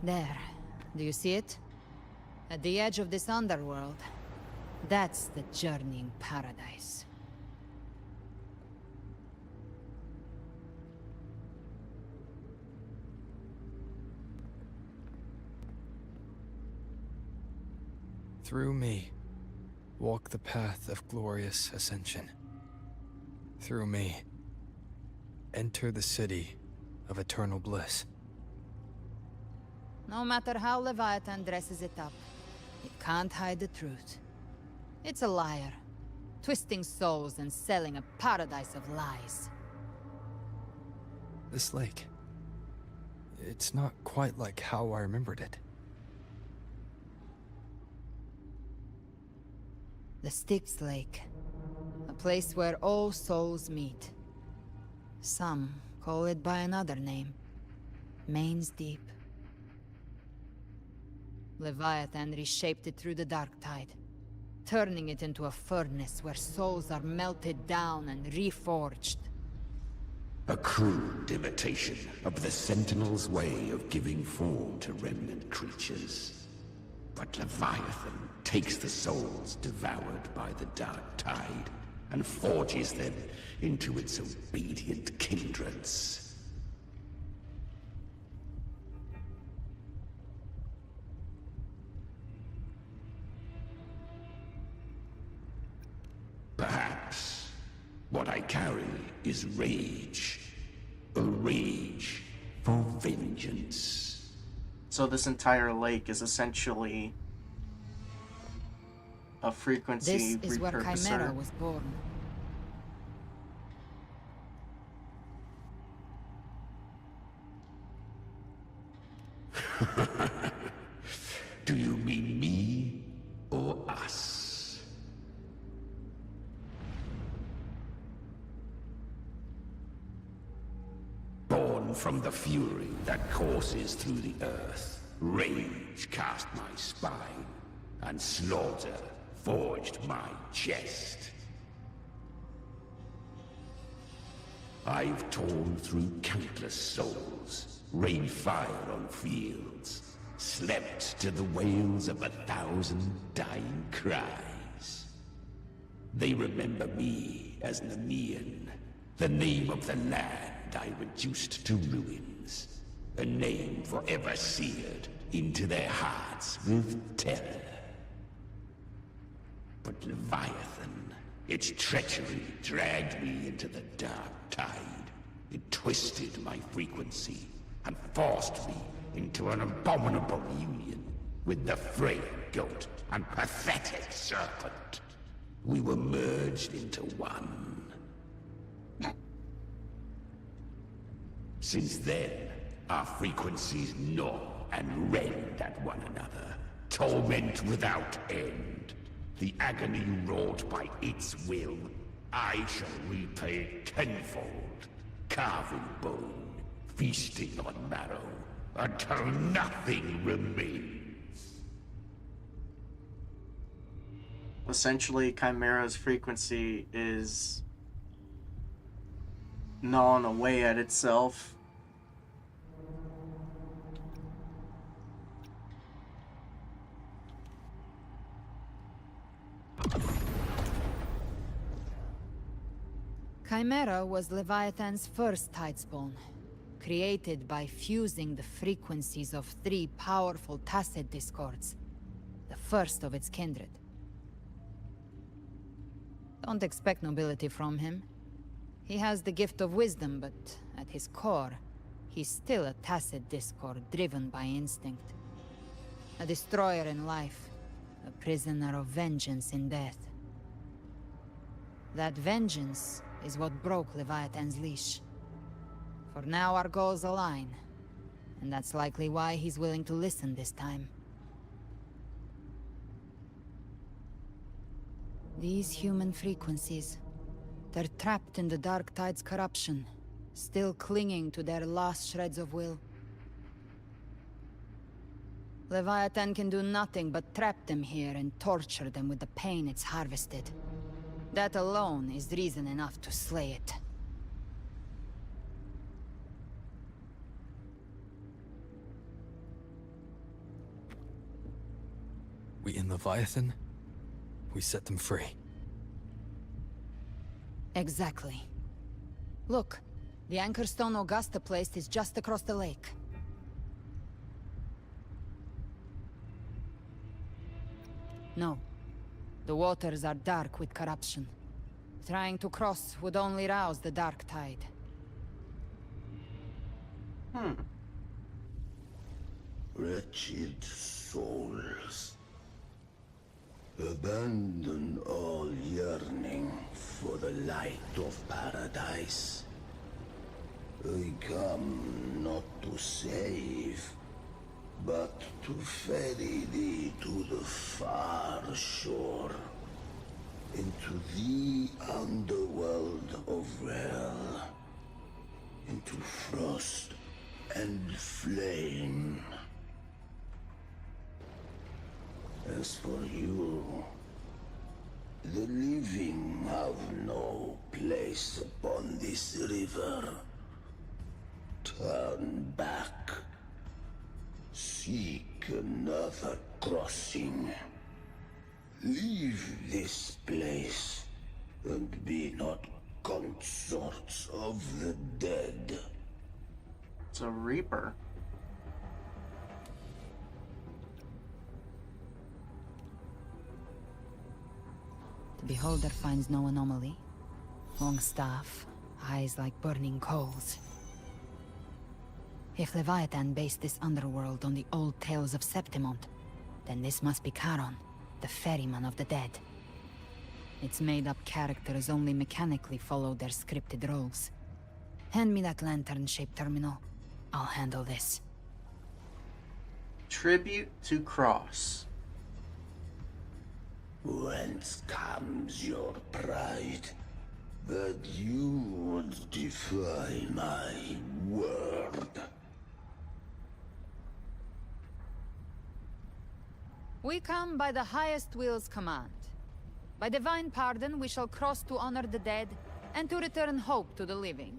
There. Do you see it? At the edge of this underworld. That's the journeying paradise. Through me, walk the path of glorious ascension. Through me, enter the city of eternal bliss. No matter how Leviathan dresses it up, it can't hide the truth. It's a liar, twisting souls and selling a paradise of lies. This lake, it's not quite like how I remembered it. The Styx Lake. A place where all souls meet. Some call it by another name. Main's Deep. Leviathan reshaped it through the dark tide, turning it into a furnace where souls are melted down and reforged. A crude imitation of the Sentinel's way of giving form to remnant creatures. But Leviathan takes the souls devoured by the dark tide and forges them into its obedient kindreds. Perhaps what I carry is rage, a rage for vengeance. So this entire lake is essentially a frequency This is where Chimera repurposer. was born. Do you mean me or us? Born from the fury that courses through the earth, rage cast my spine, and slaughter forged my chest. I've torn through countless souls, rained fire on fields, slept to the wails of 1,000 dying cries. They remember me as Nemean, the name of the land I reduced to ruins, a name forever seared into their hearts with terror. But Leviathan, its treachery dragged me into the dark tide. It twisted my frequency and forced me into an abominable union with the frail goat and pathetic serpent. We were merged into one. Since then, our frequencies gnaw and rend at one another, torment without end. The agony wrought by its will, I shall repay tenfold, carving bone, feasting on marrow, until nothing remains. Essentially, Chimera's frequency is gnawing away at itself. Chimera was Leviathan's first tidespawn, created by fusing the frequencies of 3 powerful tacit discords, the first of its kindred. Don't expect nobility from him. He has the gift of wisdom, but at his core, he's still a tacit discord driven by instinct. A destroyer in life, a prisoner of vengeance in death. That vengeance is what broke Leviathan's leash. For now our goals align, and that's likely why he's willing to listen this time. These human frequencies, they're trapped in the Dark Tide's corruption, still clinging to their last shreds of will. Leviathan can do nothing but trap them here and torture them with the pain it's harvested. That alone is reason enough to slay it. We in Leviathan? We set them free. Exactly. Look, the anchor stone Augusta placed is just across the lake. No. The waters are dark with corruption. Trying to cross would only rouse the Dark Tide. Wretched souls. Abandon all yearning for the light of paradise. I come not to save, but to ferry thee to the far shore, into the underworld of hell, into frost and flame. As for you, the living have no place upon this river. Turn back. Seek another crossing. Leave this place, and be not consorts of the dead. It's a Reaper. The beholder finds no anomaly. Long staff, eyes like burning coals. If Leviathan based this underworld on the old tales of Septimont, then this must be Charon, the ferryman of the dead. Its made-up characters only mechanically follow their scripted roles. Hand me that lantern-shaped terminal. I'll handle this. Tribute to Cross. Whence comes your pride? That you would defy my word? We come by the highest will's command. By divine pardon, we shall cross to honor the dead, and to return hope to the living.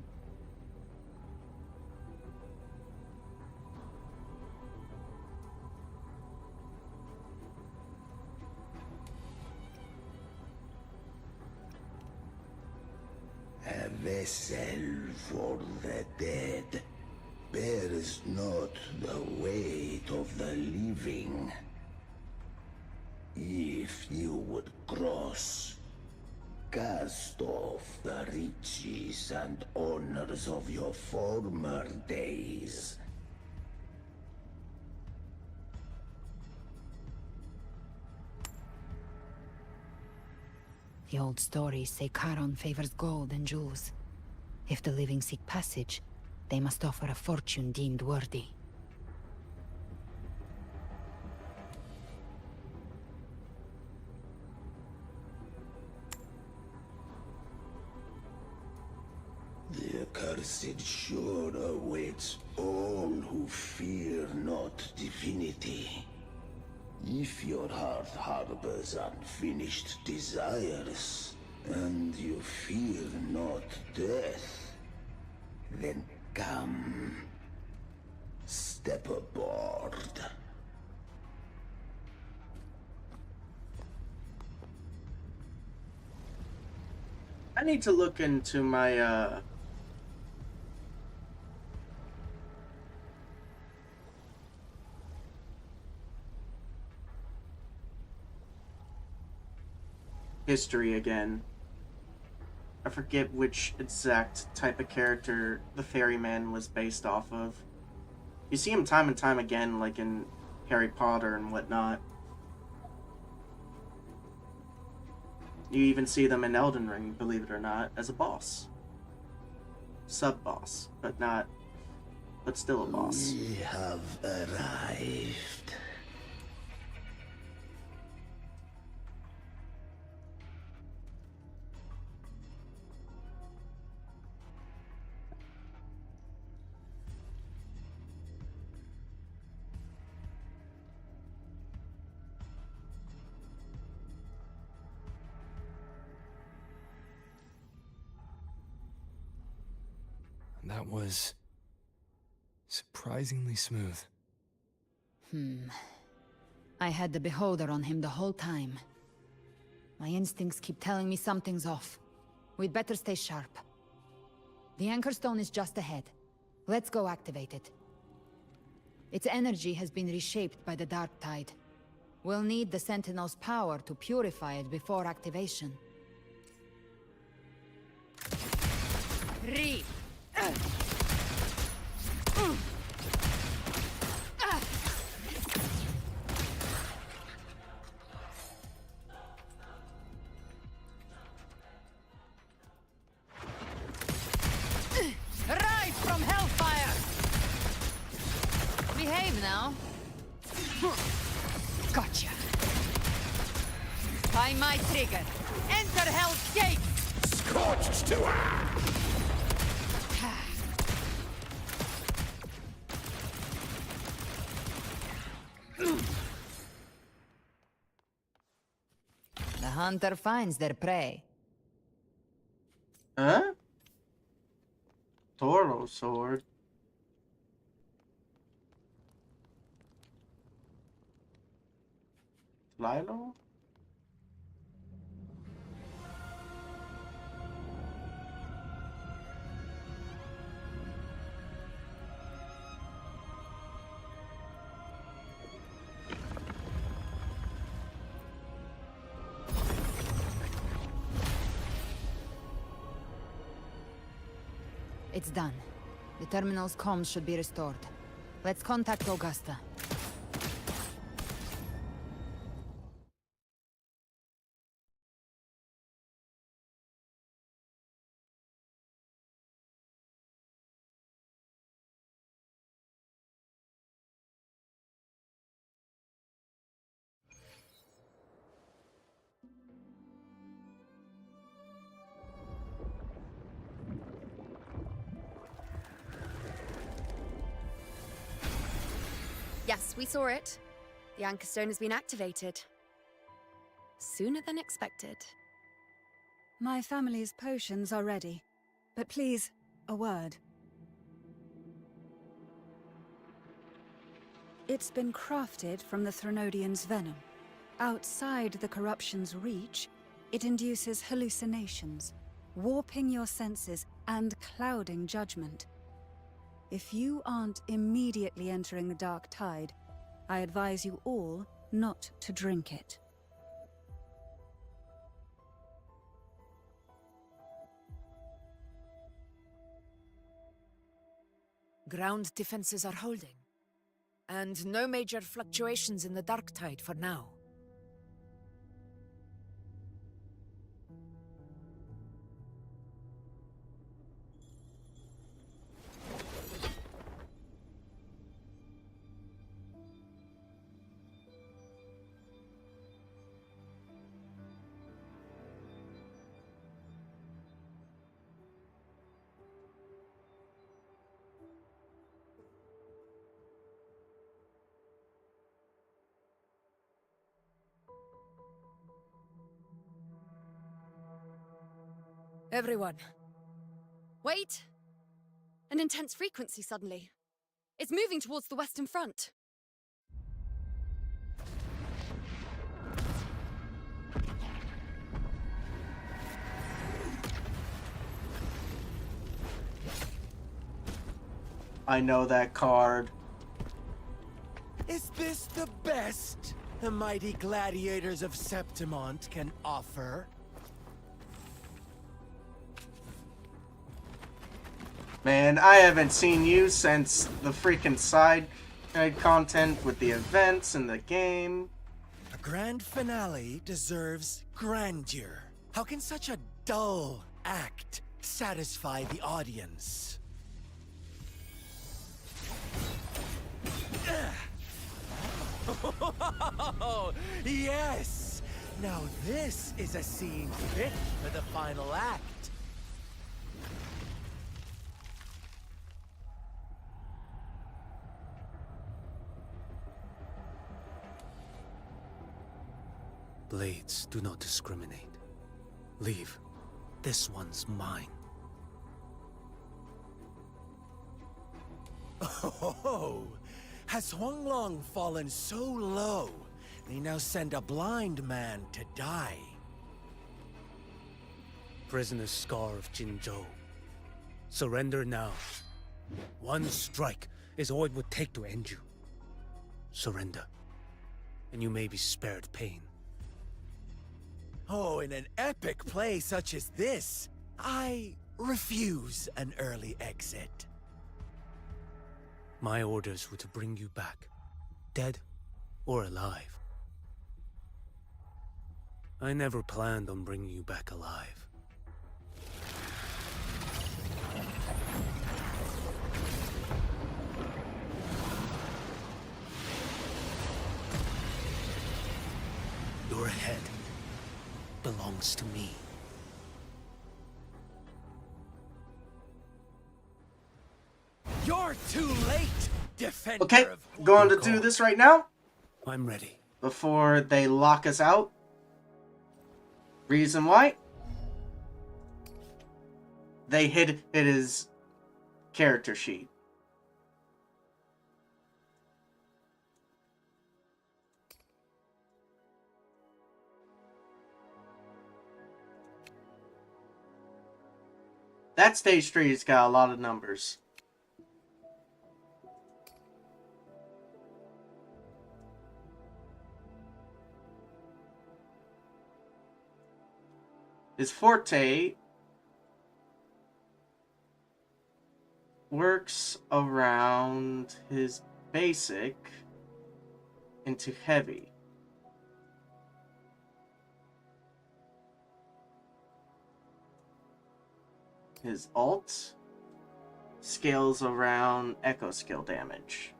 A vessel for the dead bears not the weight of the living. If you would cross, cast off the riches and honors of your former days. The old stories say Charon favors gold and jewels. If the living seek passage, they must offer a fortune deemed worthy. The accursed shore awaits all who fear not divinity. If your heart harbors unfinished desires, and you fear not death, then come, step aboard. I need to look into my, history again. I forget which exact type of character the ferryman was based off of. You see him time and time again, like in Harry Potter and whatnot. You even see them in Elden Ring, believe it or not, as a boss. Sub-boss, but still a boss. We have arrived. That was surprisingly smooth. I had the beholder on him the whole time. My instincts keep telling me something's off. We'd better stay sharp. The anchor stone is just ahead. Let's go activate it. Its energy has been reshaped by the dark tide. We'll need the Sentinel's power to purify it before activation. Read! Rise from hellfire! Behave now. Gotcha. By my trigger. Enter Hell's Gate! Scorched to The hunter finds their prey. Huh? Toro sword. Lilo? It's done. The terminal's comms should be restored. Let's contact Augusta. Yes, we saw it. The Anchor Stone has been activated. Sooner than expected. My family's potions are ready. But please, a word. It's been crafted from the Threnodian's venom. Outside the corruption's reach, it induces hallucinations, warping your senses and clouding judgment. If you aren't immediately entering the dark tide, I advise you all not to drink it. Ground defenses are holding. And no major fluctuations in the dark tide for now. Everyone. Wait! An intense frequency suddenly. It's moving towards the Western Front. I know that card. Is this the best the mighty gladiators of Septimont can offer? Man, I haven't seen you since the freaking side content with the events and the game. A grand finale deserves grandeur. How can such a dull act satisfy the audience? Oh, yes! Now this is a scene fit for the final act. Blades do not discriminate. Leave. This one's mine. Oh, has Huanglong fallen so low, they now send a blind man to die? Prisoner Scar of Jinzhou. Surrender now. One strike is all it would take to end you. Surrender, and you may be spared pain. Oh, in an epic play such as this, I refuse an early exit. My orders were to bring you back, dead or alive. I never planned on bringing you back alive. Your head belongs to me. You're too late, defender Okay, of going to do this right now. I'm ready. Before they lock us out. Reason why? They hid his character sheet. That stage 3's got a lot of numbers. His forte works around his basic into heavy. His alt scales around echo skill damage.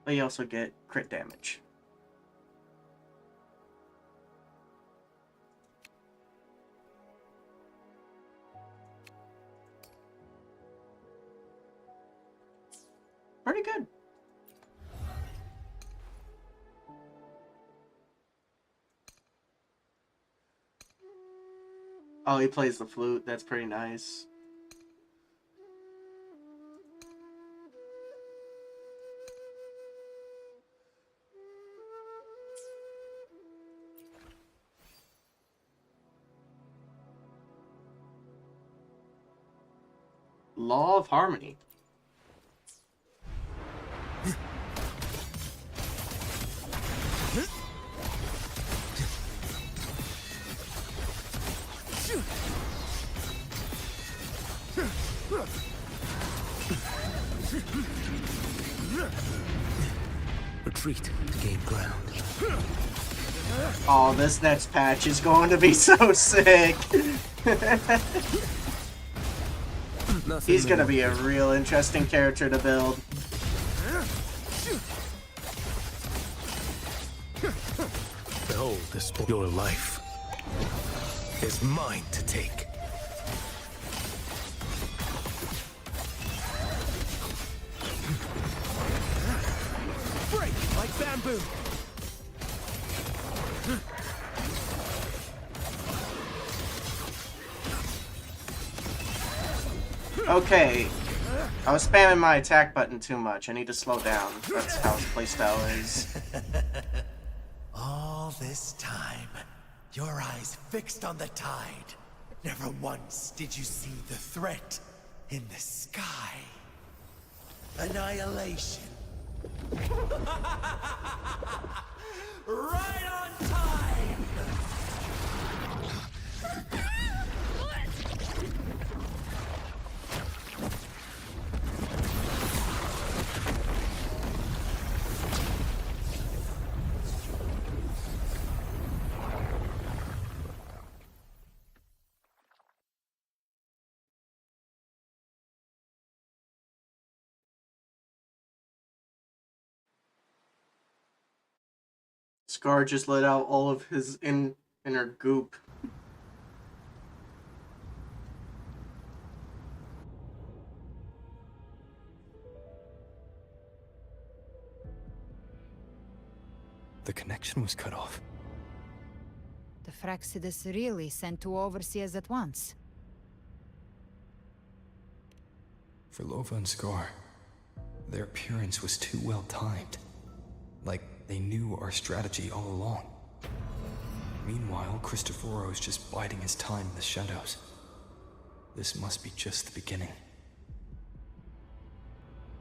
But you also get crit damage. Pretty good. Oh, he plays the flute. That's pretty nice. Law of Harmony. Retreat to gain ground. Oh, this next patch is going to be so sick. He's going to be a real interesting character to build. Behold, this your life is mine to take. Break like bamboo. Okay, I was spamming my attack button too much. I need to slow down. That's how his playstyle is. All this time, your eyes fixed on the tide. Never once did you see the threat in the sky. Annihilation. Right on time! Scar just let out all of his inner goop. The connection was cut off. The Fraxidus really sent two overseers at once. For Lova and Scar, their appearance was too well timed. Like they knew our strategy all along. Meanwhile, Cristoforo's just biding his time in the shadows. This must be just the beginning.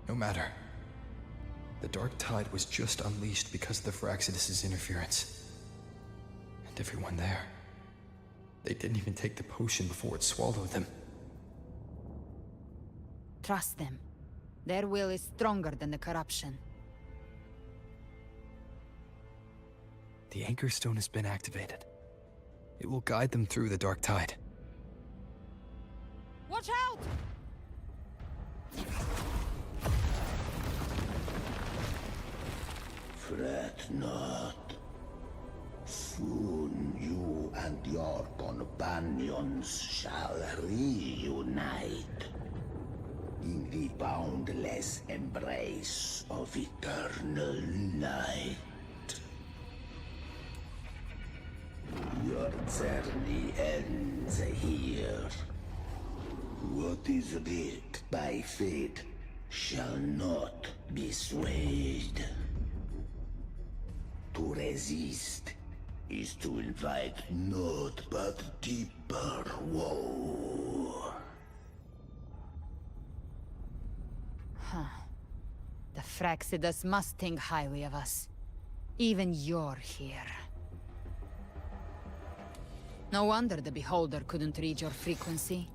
No matter. The Dark Tide was just unleashed because of the Fraxidus' interference. And everyone there. They didn't even take the potion before it swallowed them. Trust them. Their will is stronger than the corruption. The Anchor Stone has been activated. It will guide them through the Dark Tide. Watch out! Fret not. Soon you and your companions shall reunite in the boundless embrace of eternal night. Your journey ends here. What is writ by fate shall not be swayed. To resist is to invite naught but deeper woe. Huh. The Fraxidus must think highly of us. Even you're here. No wonder the Beholder couldn't read your frequency.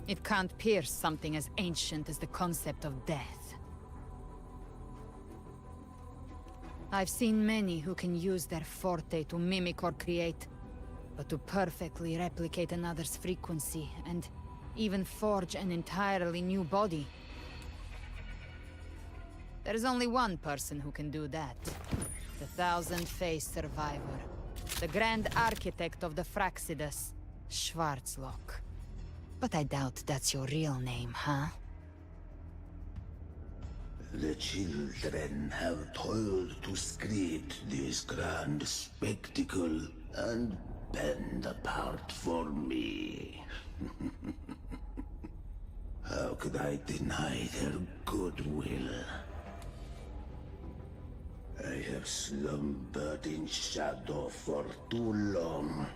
It can't pierce something as ancient as the concept of death. I've seen many who can use their forte to mimic or create, but to perfectly replicate another's frequency and even forge an entirely new body. There's only one person who can do that. The thousand-faced survivor. The grand architect of the Fraxidus, Schwarzlock. But I doubt that's your real name, huh? The children have toiled to script this grand spectacle and bend apart for me. How could I deny their goodwill? I have slumbered in shadow for too long.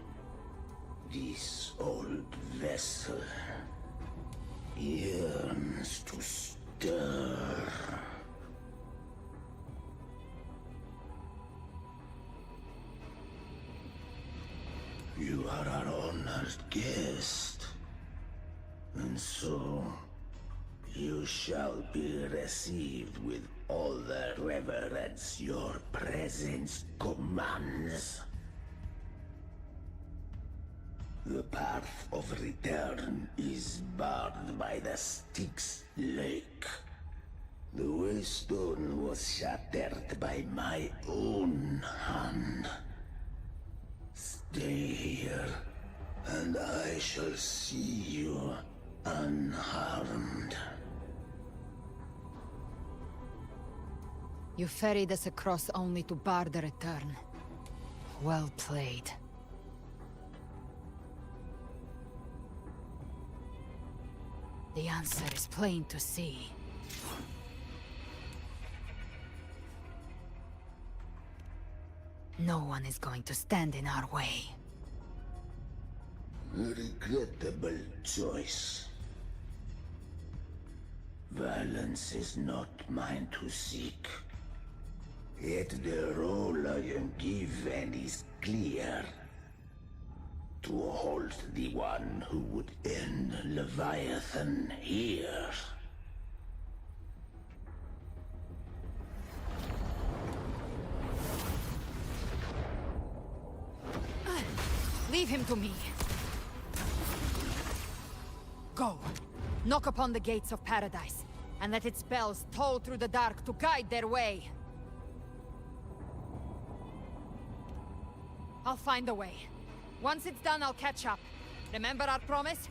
This old vessel yearns to stir. You are our honored guest, and so you shall be received with all the reverence your presence commands. The path of return is barred by the Styx Lake. The waystone was shattered by my own hand. Stay here, and I shall see you unharmed. You ferried us across only to bar the return. Well played. The answer is plain to see. No one is going to stand in our way. A regrettable choice. Violence is not mine to seek. Yet the role I am given is clear. To halt the one who would end Leviathan here. Leave him to me. Go. Knock upon the gates of paradise, and let its bells toll through the dark to guide their way. I'll find a way. Once it's done, I'll catch up. Remember our promise?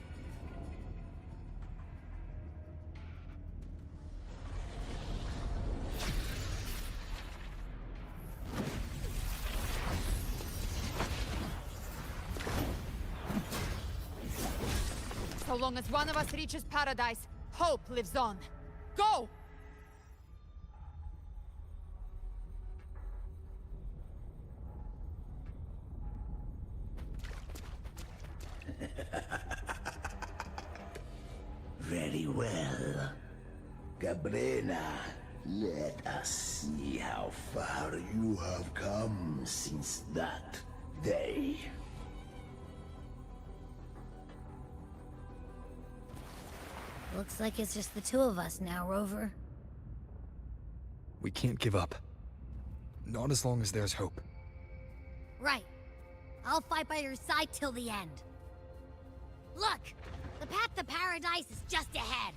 So long as one of us reaches paradise, hope lives on. Go! Very well. Cabrera, let us see how far you have come since that day. Looks like it's just the two of us now, Rover. We can't give up. Not as long as there's hope. Right. I'll fight by your side till the end. Look! The path to paradise is just ahead.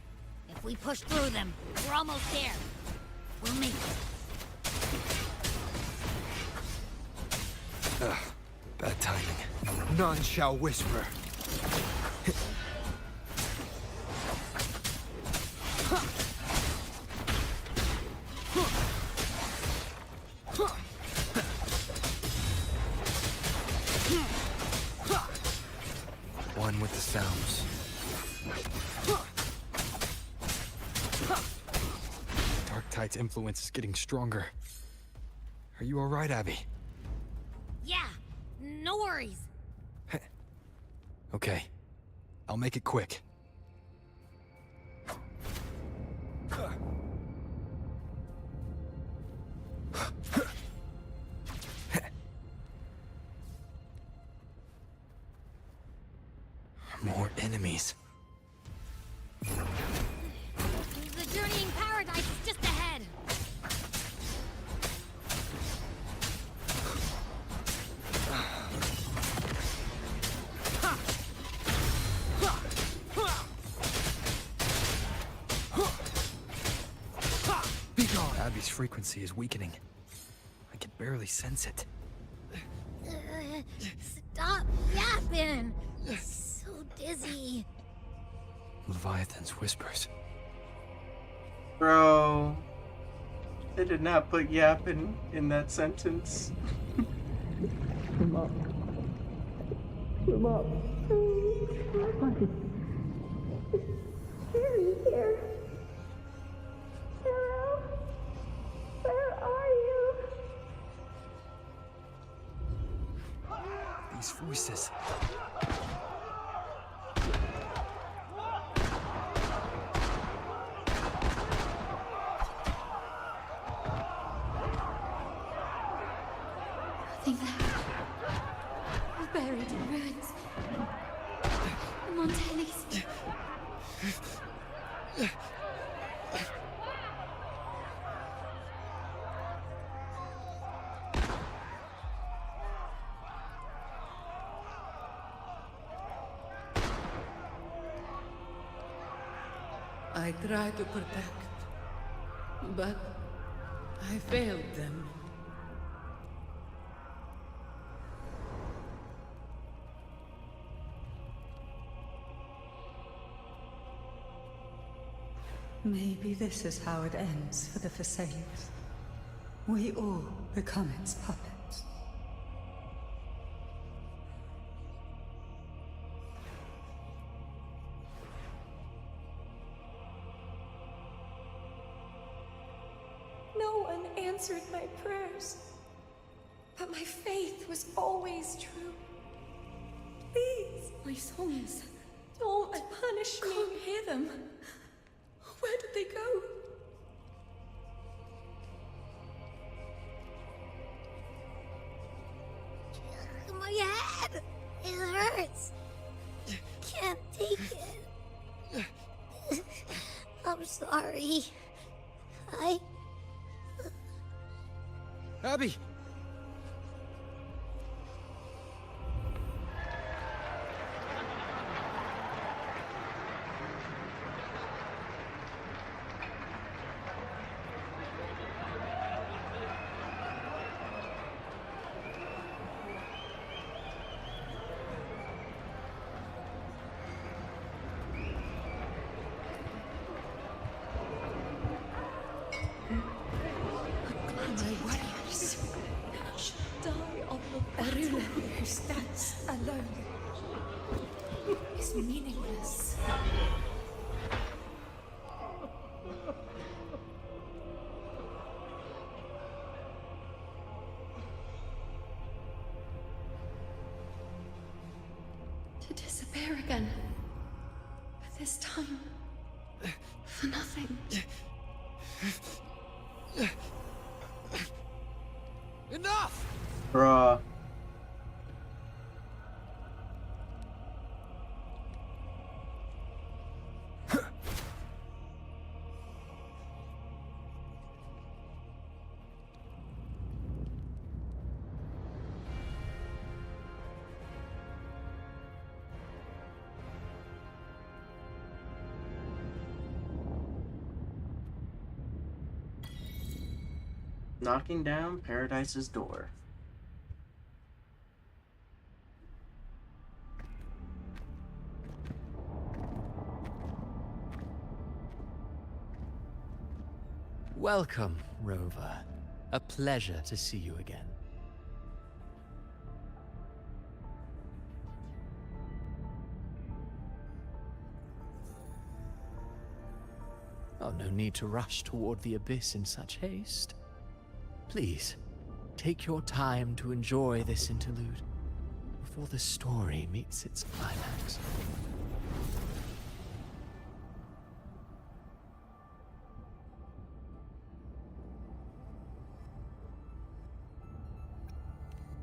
If we push through them, we're almost there. We'll make it. Ugh, bad timing. None shall whisper. One with the sounds. Dark Tide's influence is getting stronger. Are you alright, Abby? Yeah, no worries. Okay. I'll make it quick. More enemies. Freeing paradise is just ahead. Be gone! Abby's frequency is weakening. I can barely sense it. Stop yapping! So dizzy. Leviathan's whispers. Bro, they did not put yapping in that sentence. Come up. Come up. Scary here. Hello? Where are you? These voices. Nothing left. We're buried in ruins. Montelli's. I tried to protect, but I failed them. Maybe this is how it ends for the Phasaelus. We all become its puppets. No one answered my prayers. But my faith was always true. Please, my songs, don't punish me. Can't hear them. Where did they go? My head! It hurts! Can't take it. I'm sorry. Abby! My warriors should die on the battle. A ruler who stands alone is meaningless. To disappear again. But this time, for nothing. Enough! Bruh. Knocking down Paradise's door. Welcome, Rover. A pleasure to see you again. Oh, no need to rush toward the abyss in such haste. Please, take your time to enjoy this interlude before the story meets its climax.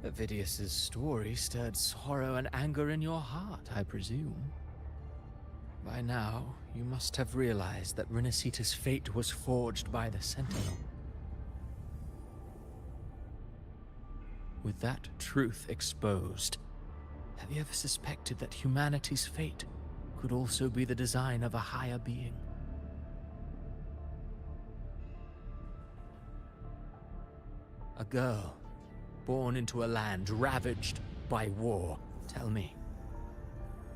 Avidius's story stirred sorrow and anger in your heart, I presume. By now, you must have realized that Renacita's fate was forged by the Sentinel. With that truth exposed, have you ever suspected that humanity's fate could also be the design of a higher being? A girl, born into a land ravaged by war. Tell me,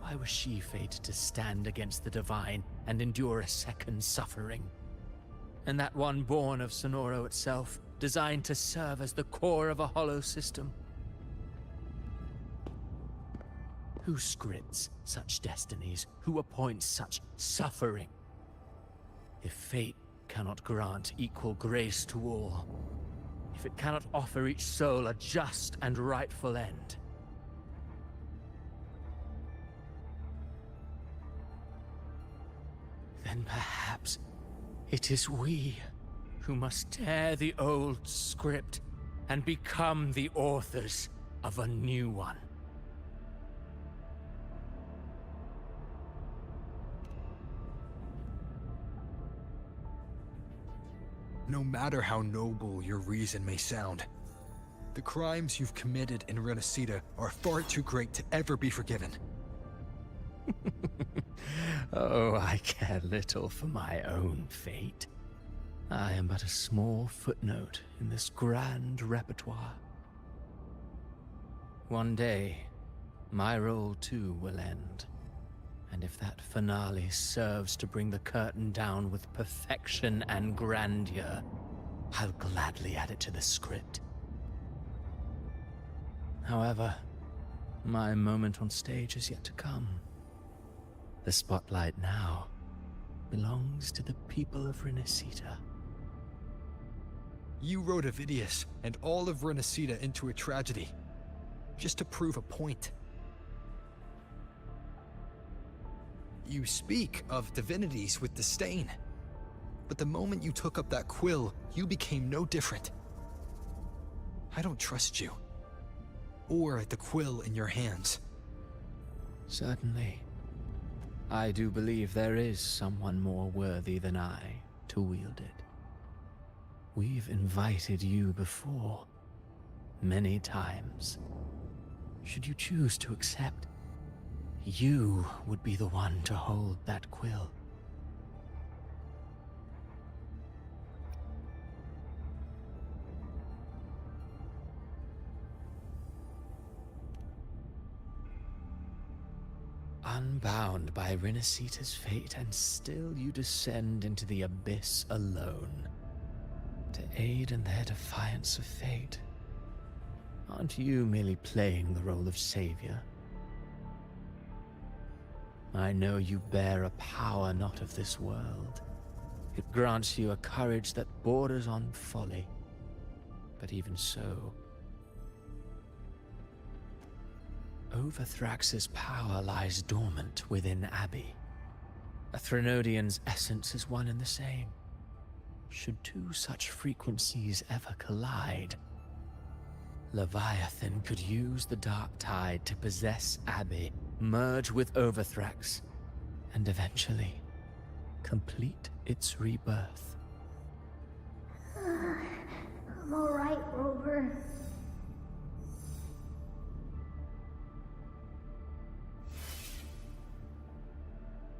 why was she fated to stand against the divine and endure a second suffering? And that one born of Sonoro itself, designed to serve as the core of a hollow system? Who scripts such destinies? Who appoints such suffering? If fate cannot grant equal grace to all, if it cannot offer each soul a just and rightful end, then perhaps it is we who must tear the old script and become the authors of a new one. No matter how noble your reason may sound, the crimes you've committed in Renacita are far too great to ever be forgiven. Oh, I care little for my own fate. I am but a small footnote in this grand repertoire. One day, my role too will end. And if that finale serves to bring the curtain down with perfection and grandeur, I'll gladly add it to the script. However, my moment on stage is yet to come. The spotlight now belongs to the people of Renacita. You wrote Avidius and all of Renacita into a tragedy, just to prove a point. You speak of divinities with disdain, but the moment you took up that quill, you became no different. I don't trust you, or the quill in your hands. Certainly. I do believe there is someone more worthy than I to wield it. We've invited you before, many times. Should you choose to accept, you would be the one to hold that quill. Unbound by Renacita's fate, and still you descend into the abyss alone, to aid in their defiance of fate. Aren't you merely playing the role of savior? I know you bear a power not of this world. It grants you a courage that borders on folly. But even so, Overthrax's power lies dormant within Abbey. A Threnodian's essence is one and the same. Should two such frequencies ever collide, Leviathan could use the Dark Tide to possess Abbey, merge with Overthrax, and eventually complete its rebirth. I'm alright, Rover.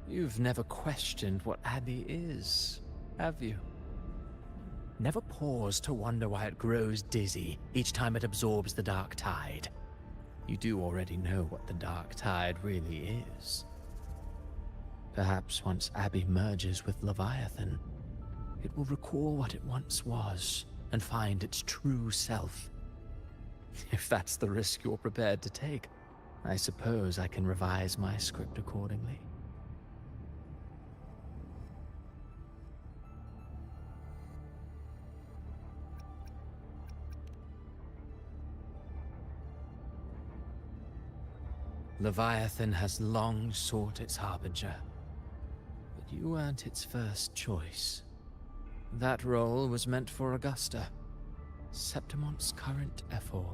You've never questioned what Abbey is, have you? Never paused to wonder why it grows dizzy each time it absorbs the Dark Tide. You do already know what the Dark Tide really is. Perhaps once Abbey merges with Leviathan, it will recall what it once was and find its true self. If that's the risk you're prepared to take, I suppose I can revise my script accordingly. Leviathan has long sought its harbinger, but you weren't its first choice. That role was meant for Augusta, Septimont's current Ephor.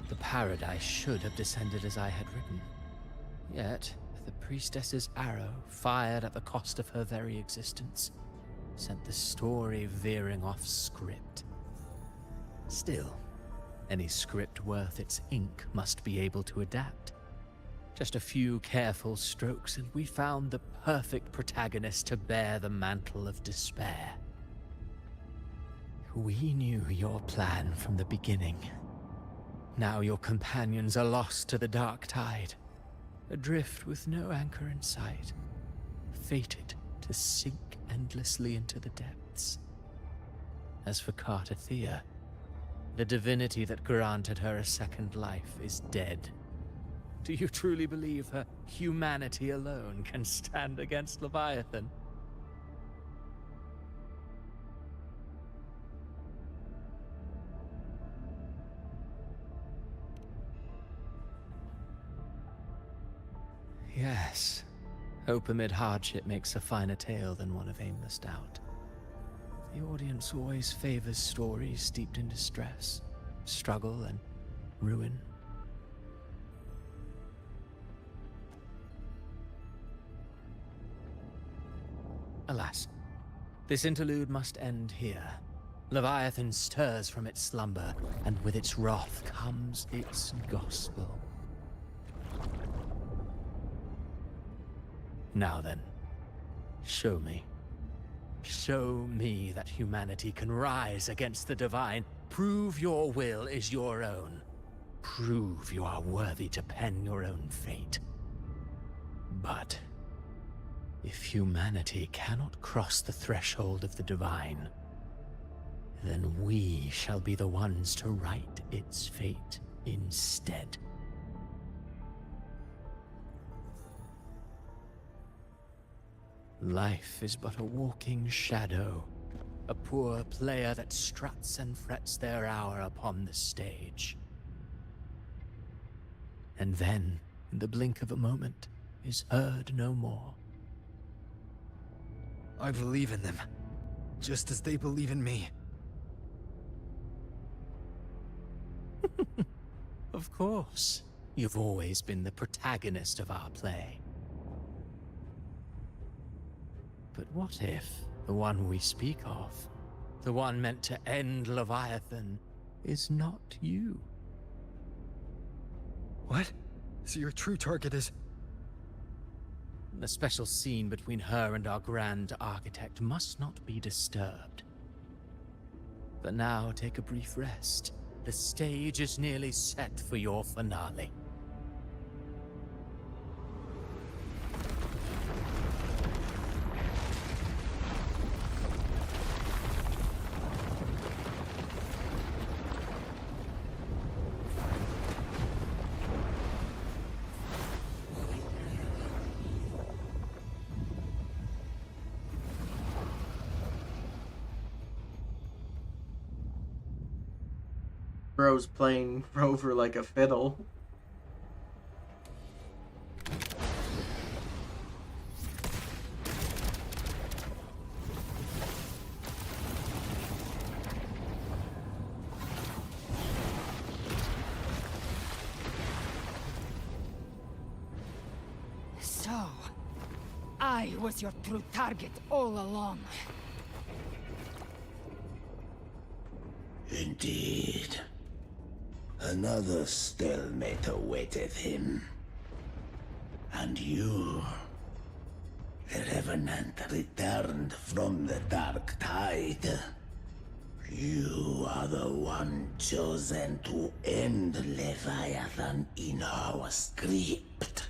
The paradise should have descended as I had written. Yet, The priestess's arrow, fired at the cost of her very existence, sent the story veering off script. Still, any script worth its ink must be able to adapt. Just a few careful strokes and we found the perfect protagonist to bear the mantle of despair. We knew your plan from the beginning. Now your companions are lost to the dark tide, adrift with no anchor in sight, fated to sink endlessly into the depths. As for Cartathea, the divinity that granted her a second life is dead. Do you truly believe her humanity alone can stand against Leviathan? Yes. Hope amid hardship makes a finer tale than one of aimless doubt. The audience always favors stories steeped in distress, struggle, and ruin. Alas, this interlude must end here. Leviathan stirs from its slumber, and with its wrath comes its gospel. Now then, show me. Show me that humanity can rise against the divine. Prove your will is your own. Prove you are worthy to pen your own fate. But if humanity cannot cross the threshold of the divine, then we shall be the ones to write its fate instead. Life is but a walking shadow, a poor player that struts and frets their hour upon the stage. And then, in the blink of a moment, is heard no more. I believe in them, just as they believe in me. Of course. You've always been the protagonist of our play. But what if the one we speak of, the one meant to end Leviathan, is not you? What? So your true target is... The special scene between her and our grand architect must not be disturbed. But now take a brief rest. The stage is nearly set for your finale. Bro's playing Rover like a fiddle. So, I was your true target all along. Indeed. Another stalemate awaiteth him. And you, the Revenant returned from the Dark Tide. You are the one chosen to end Leviathan in our script.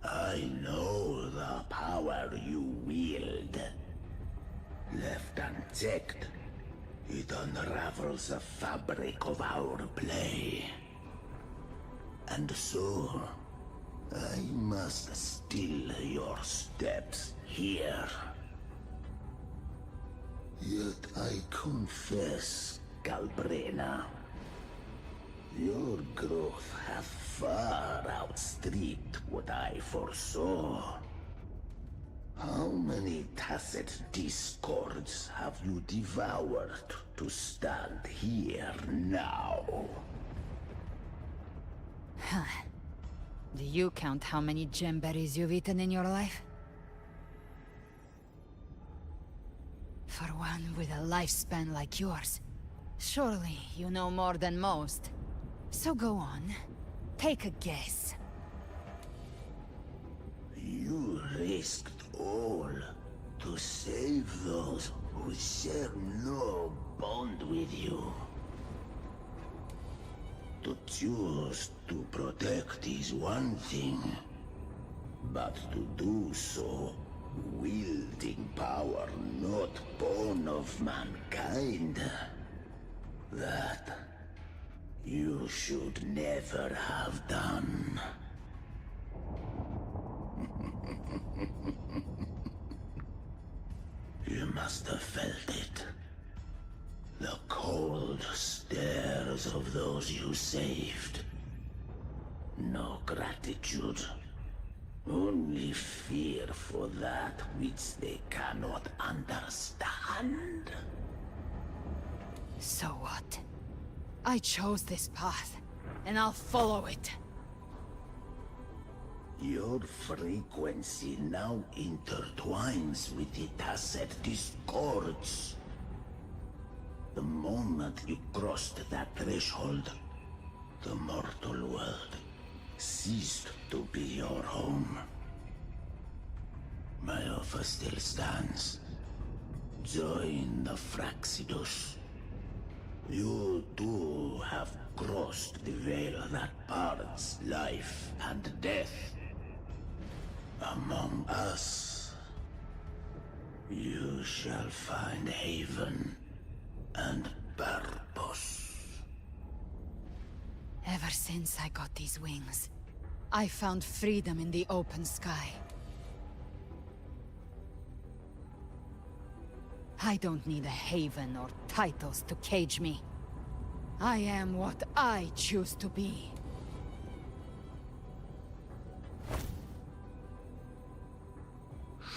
I know the power you wield. Left unchecked, it unravels the fabric of our play. And so, I must still your steps here. Yet I confess, Galbrena, your growth hath far outstripped what I foresaw. How many tacit discords have you devoured to stand here now? Do you count how many gemberries you've eaten in your life? For one with a lifespan like yours, surely you know more than most. So go on, take a guess. You risked all to save those who share no bond with you. To choose to protect is one thing, but to do so wielding power not born of mankind, that you should never have done. You must have felt it. The cold stares of those you saved. No gratitude. Only fear for that which they cannot understand. So what? I chose this path, and I'll follow it. Your frequency now intertwines with the Tacet discords. The moment you crossed that threshold, the mortal world ceased to be your home. My offer still stands. Join the Fraxidus. You too have crossed the veil that parts life and death. Among us, you shall find haven and purpose. Ever since I got these wings, I found freedom in the open sky. I don't need a haven or titles to cage me. I am what I choose to be.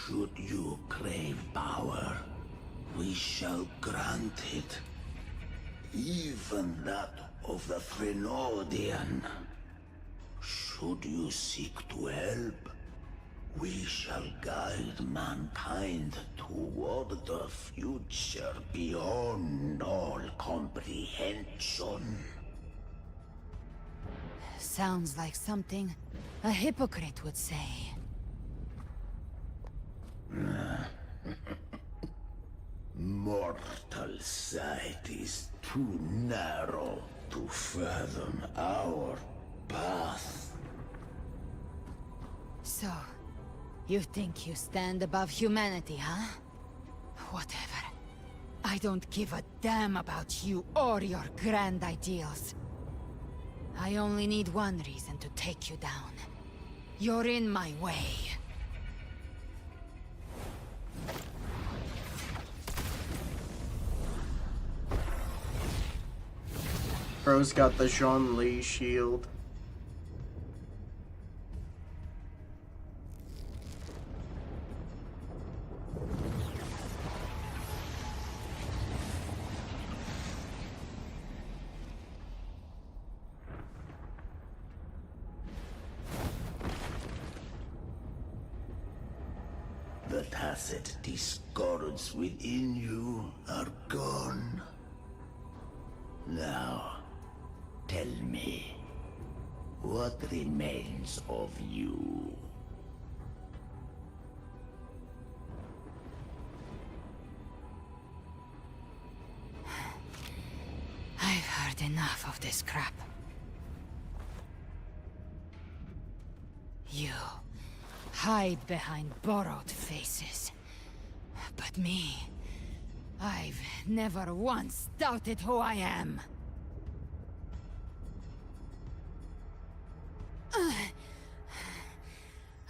Should you crave power, we shall grant it. Even that of the Frenodian. Should you seek to help, we shall guide mankind toward the future beyond all comprehension. Sounds like something a hypocrite would say. Mortal sight is too narrow to fathom our path. So, you think you stand above humanity, huh? Whatever. I don't give a damn about you or your grand ideals. I only need one reason to take you down. You're in my way. Bro's got the Jean Lee shield. The tacit discords within you are gone. Now, tell me, what remains of you? I've heard enough of this crap. You hide behind borrowed faces. But me, I've never once doubted who I am.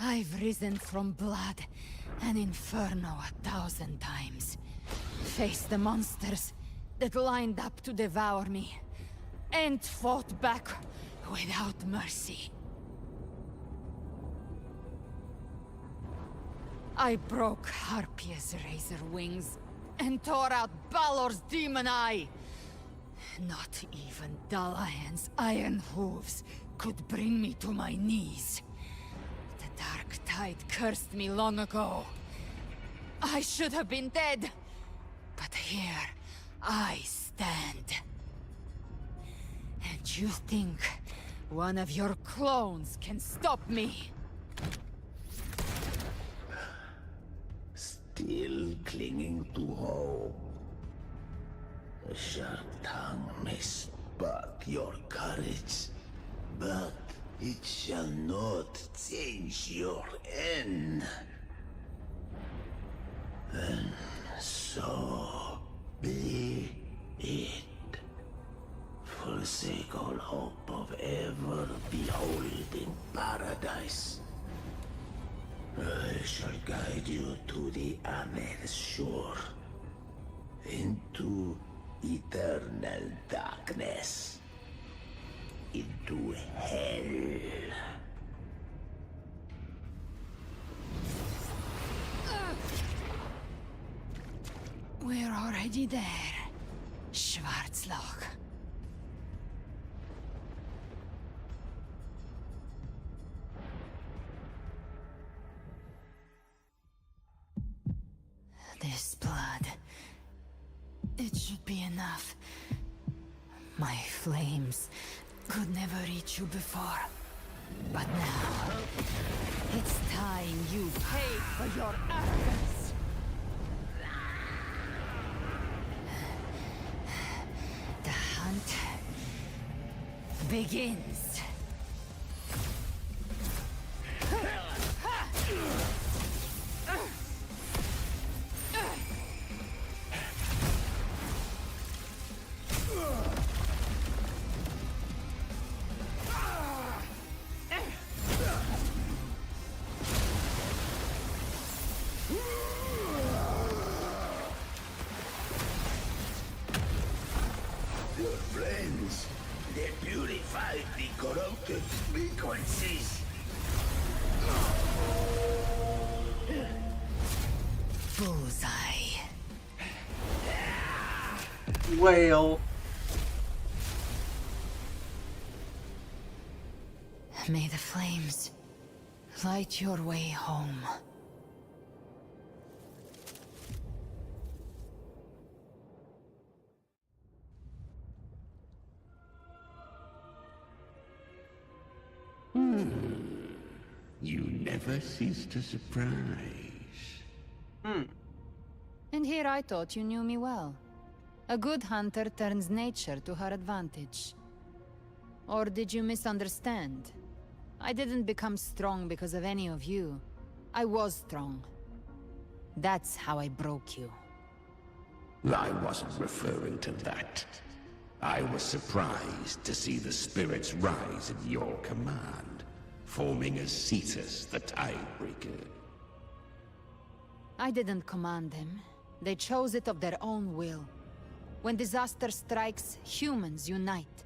I've risen from blood and inferno 1,000 times. Faced the monsters that lined up to devour me, and fought back without mercy. I broke Harpia's razor wings and tore out Balor's demon eye. Not even Dalahan's iron hooves could bring me to my knees. The dark tide cursed me long ago. I should have been dead. But here, I stand. And you think one of your clones can stop me? Still clinging to hope. A sharp tongue may spark your courage, but it shall not change your end. And so be it. Forsake all hope of ever beholding paradise. I shall guide you to the other shore, into eternal darkness, into hell. We're already there, Schwarzloch. This blood... it should be enough. My flames could never reach you before. But now, it's time you pay for your arrogance. The hunt begins. Your friends, they purified the corrupted frequencies. Bullseye. Whale. May the flames light your way home. You never cease to surprise. And here I thought you knew me well. A good hunter turns nature to her advantage. Or did you misunderstand? I didn't become strong because of any of you. I was strong. That's how I broke you. I wasn't referring to that. I was surprised to see the spirits rise at your command, forming as Cetus the Tidebreaker. I didn't command them. They chose it of their own will. When disaster strikes, humans unite.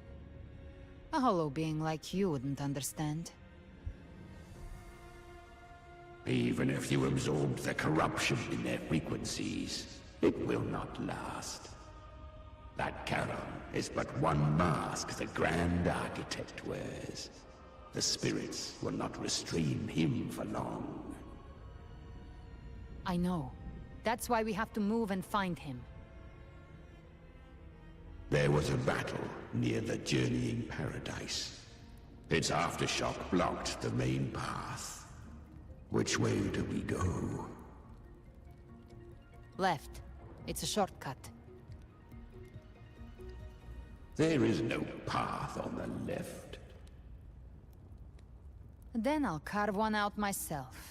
A hollow being like you wouldn't understand. Even if you absorb the corruption in their frequencies, it will not last. That Charon is but one mask the Grand Architect wears. The spirits will not restrain him for long. I know. That's why we have to move and find him. There was a battle near the Journeying Paradise. Its aftershock blocked the main path. Which way do we go? Left. It's a shortcut. There is no path on the left. Then I'll carve one out myself.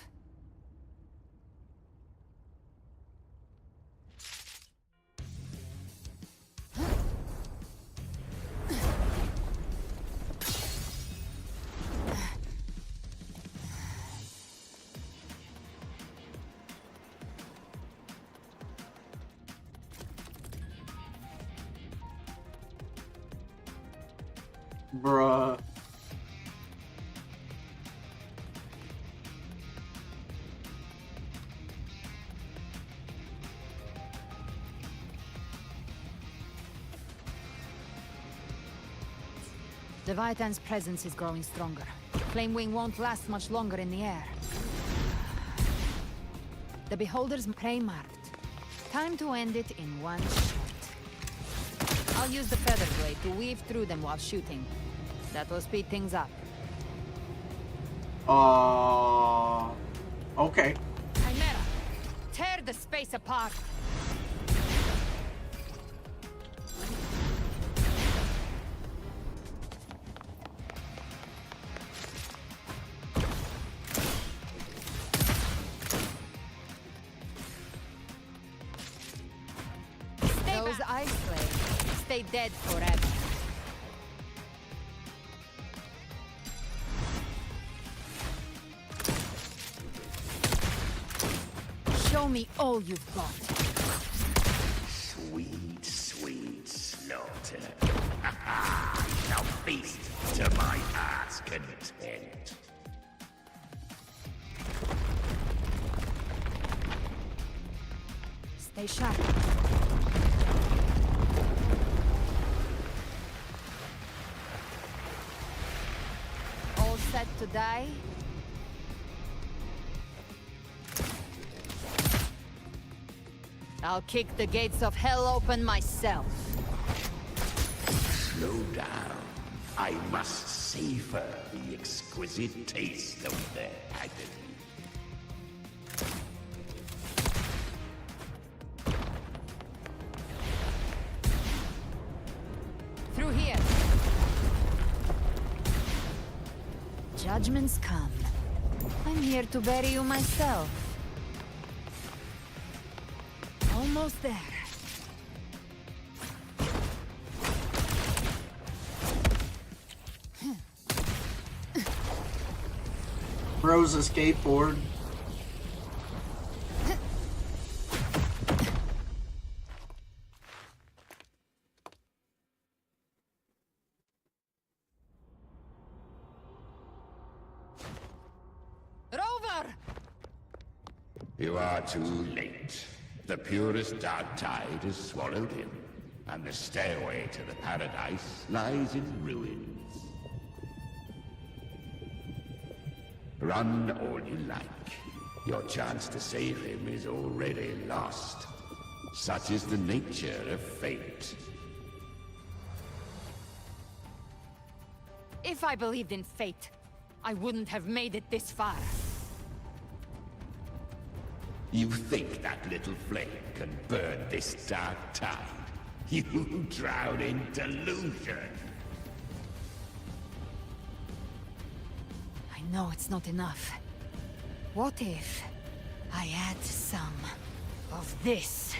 Bruh. The Leviathan's presence is growing stronger. Flamewing won't last much longer in the air. The Beholder's prey marked. Time to end it in one shot. I'll use the feather blade to weave through them while shooting. That will speed things up. Okay. Chimera, tear the space apart. Those ice slaves stay dead forever. Show me all you've got. Sweet, sweet slaughter. Shall feast to my heart's content. Stay sharp. All set to die? I'll kick the gates of hell open myself. Slow down. I must savor the exquisite taste of their agony. Through here. Judgments come. I'm here to bury you myself. Almost there. Rose a skateboard. Rover! You are too late. The purest dark tide is swallowed in, and the stairway to the paradise lies in ruins. Run all you like. Your chance to save him is already lost. Such is the nature of fate. If I believed in fate, I wouldn't have made it this far. You think that little flame can burn this dark tide? You drown in delusion! I know it's not enough. What if I add some of this?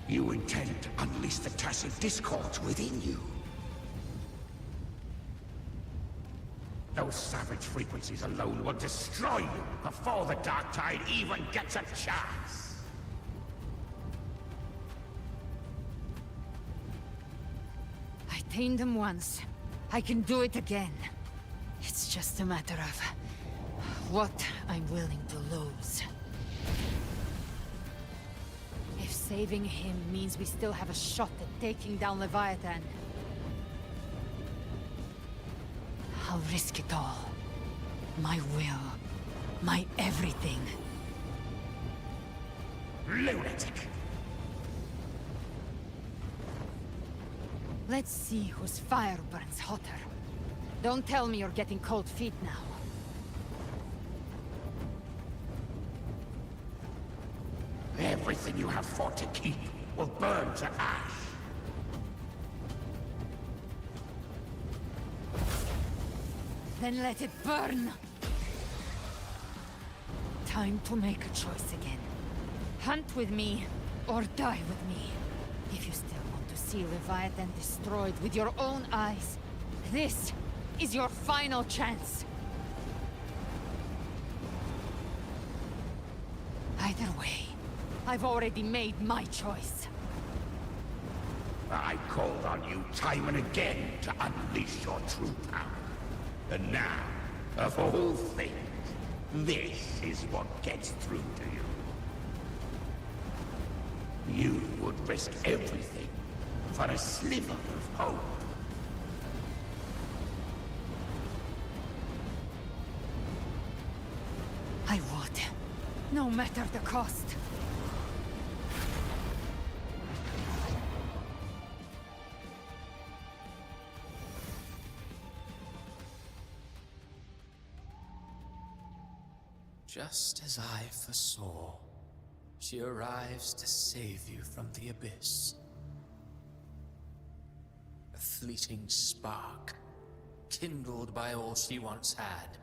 You intend to unleash the tacit discord within you. Those savage frequencies alone will destroy you before the Dark Tide even gets a chance. I tamed them once. I can do it again. It's just a matter of what I'm willing to lose. If saving him means we still have a shot at taking down Leviathan, I'll risk it all. My will. My everything. Lunatic! Let's see whose fire burns hotter. Don't tell me you're getting cold feet now. Everything you have fought to keep will burn to ash. Then let it burn! Time to make a choice again. Hunt with me, or die with me. If you still want to see Leviathan destroyed with your own eyes, this is your final chance. Either way, I've already made my choice. I called on you time and again to unleash your true power. And now, of all things, this is what gets through to you. You would risk everything for a sliver of hope. I would. No matter the cost. Just as I foresaw, she arrives to save you from the abyss. A fleeting spark, kindled by all she once had,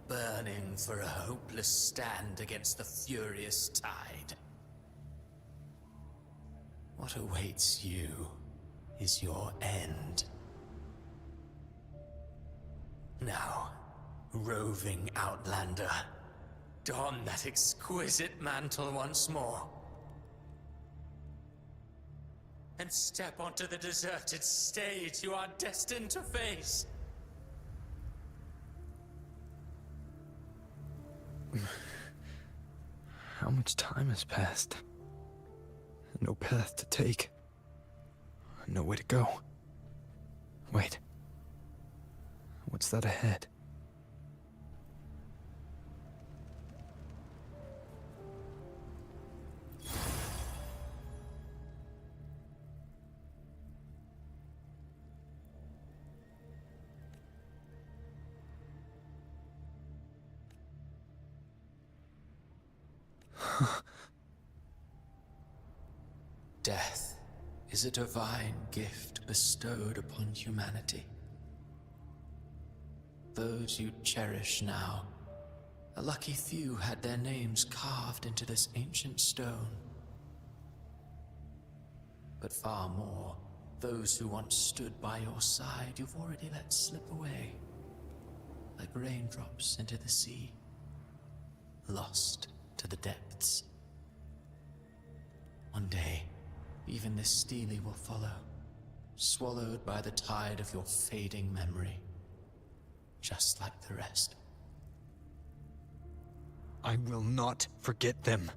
burning for a hopeless stand against the furious tide. What awaits you is your end. Now, roving outlander, don that exquisite mantle once more. And step onto the deserted stage you are destined to face. How much time has passed? No path to take. Nowhere to go. Wait. What's that ahead? Death is a divine gift bestowed upon humanity. Those you cherish now, a lucky few had their names carved into this ancient stone. But far more, those who once stood by your side you've already let slip away, like raindrops into the sea, lost to the depths. One day, even this Steely will follow, swallowed by the tide of your fading memory, just like the rest. I will not forget them.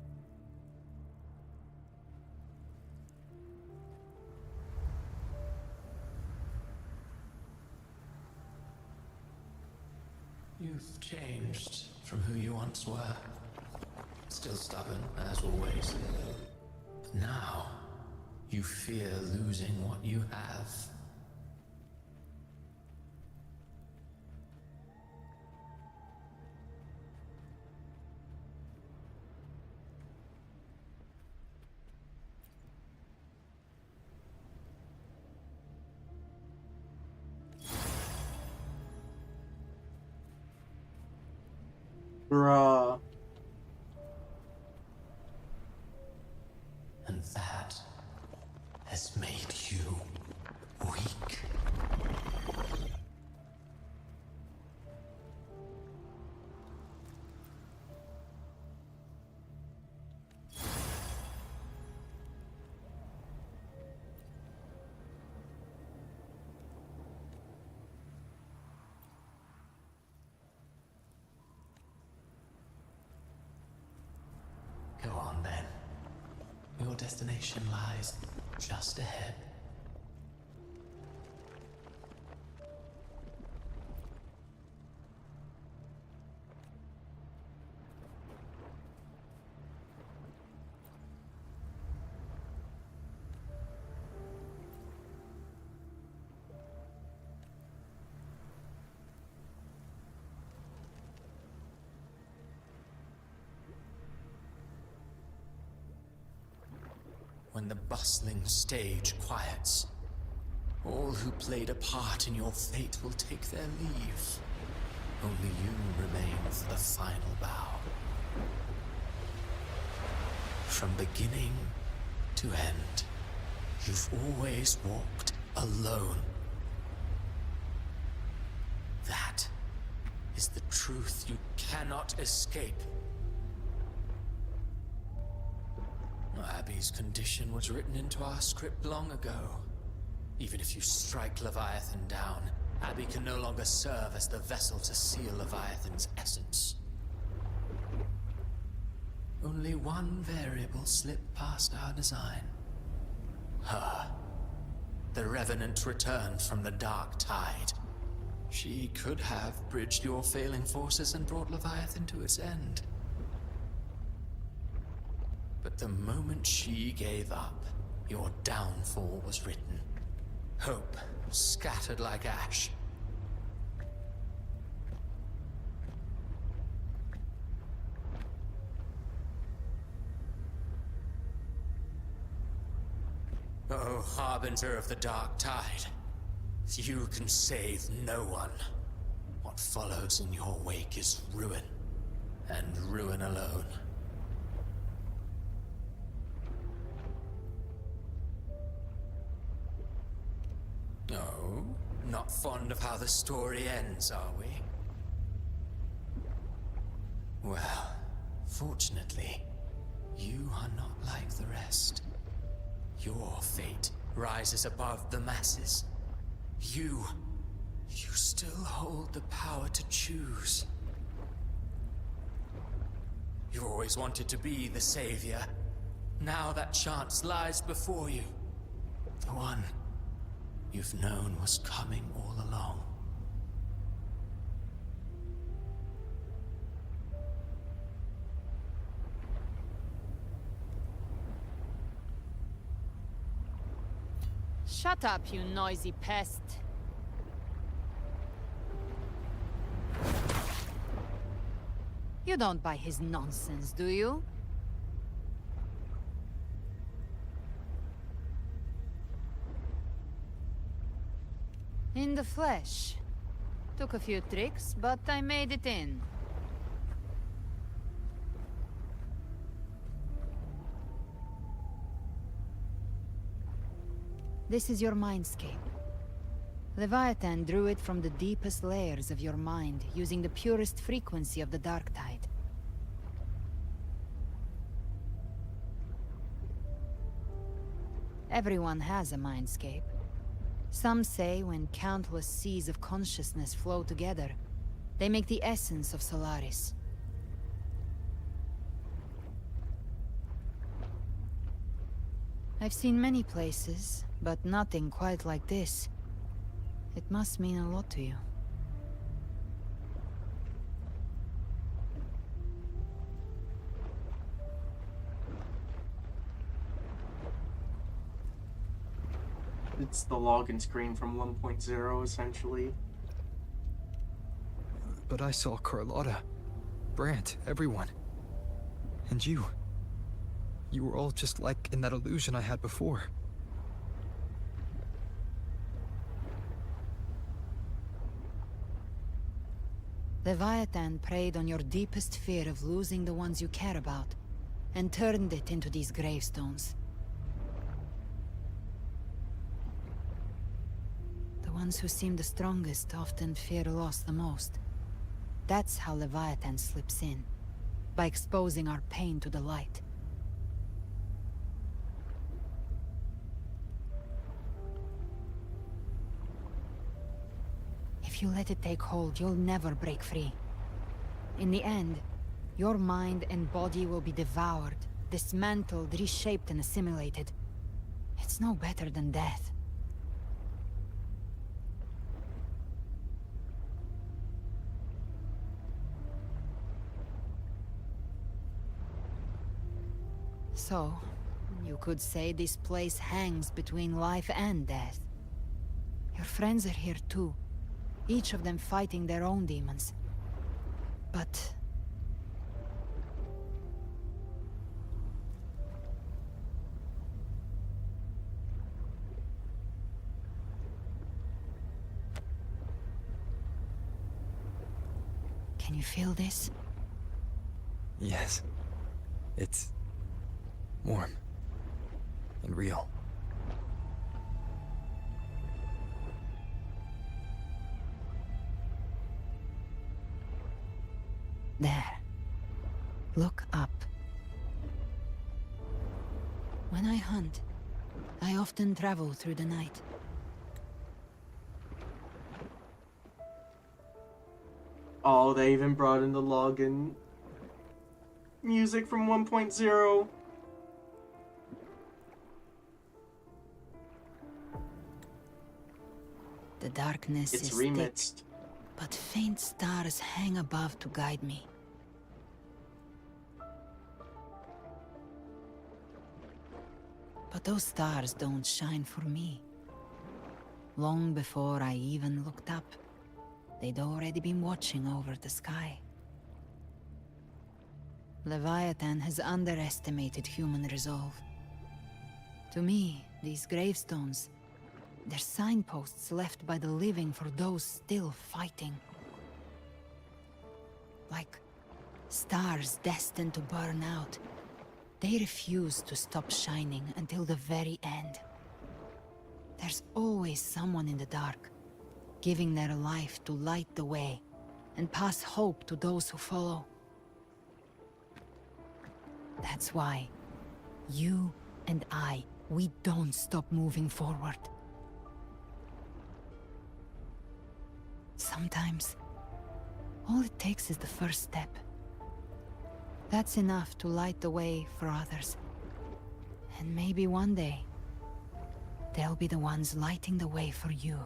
You've changed from who you once were. Still stubborn, as always. But now, you fear losing what you have. Bruh. And that has made you weak. Go on then. Your destination lies just ahead. When the bustling stage quiets, all who played a part in your fate will take their leave. Only you remain for the final bow. From beginning to end, you've always walked alone. That is the truth you cannot escape. Abby's condition was written into our script long ago. Even if you strike Leviathan down, Abby can no longer serve as the vessel to seal Leviathan's essence. Only one variable slipped past our design. Her. the Revenant returned from the Dark Tide. She could have bridged your failing forces and brought Leviathan to its end. But the moment she gave up, your downfall was written. Hope scattered like ash. Oh, Harbinger of the Dark Tide. You can save no one. What follows in your wake is ruin, and ruin alone. Oh, not fond of how the story ends, are we? Well, fortunately, you are not like the rest. Your fate rises above the masses. You still hold the power to choose. You always wanted to be the savior. Now that chance lies before you. The one you've known was coming all along. Shut up, you noisy pest. You don't buy his nonsense, do you? In the flesh. Took a few tricks, but I made it in. This is your mindscape. Leviathan drew it from the deepest layers of your mind, using the purest frequency of the Dark Tide. Everyone has a mindscape. Some say when countless seas of consciousness flow together, they make the essence of Solaris. I've seen many places, but nothing quite like this. It must mean a lot to you. It's the login screen from 1.0, essentially. But I saw Carlotta, Brant, everyone. And you. You were all just like in that illusion I had before. Leviathan preyed on your deepest fear of losing the ones you care about, and turned it into these gravestones. The ones who seem the strongest often fear loss the most. That's how Leviathan slips in, by exposing our pain to the light. If you let it take hold, you'll never break free. In the end, your mind and body will be devoured, dismantled, reshaped, and assimilated. It's no better than death. So, you could say this place hangs between life and death. Your friends are here too. Each of them fighting their own demons. But... can you feel this? Yes. It's warm and real. There. Look up. When I hunt, I often travel through the night. Oh, they even brought in the login music from 1.0. The darkness It's is thick, remixed. but faint stars hang above to guide me. But those stars don't shine for me. Long before I even looked up, they'd already been watching over the sky. Leviathan has underestimated human resolve. To me, these gravestones, they're signposts left by the living for those still fighting. Like stars destined to burn out, they refuse to stop shining until the very end. There's always someone in the dark, giving their life to light the way and pass hope to those who follow. That's why you and I, we don't stop moving forward. Sometimes, all it takes is the first step. That's enough to light the way for others. And maybe one day, they'll be the ones lighting the way for you.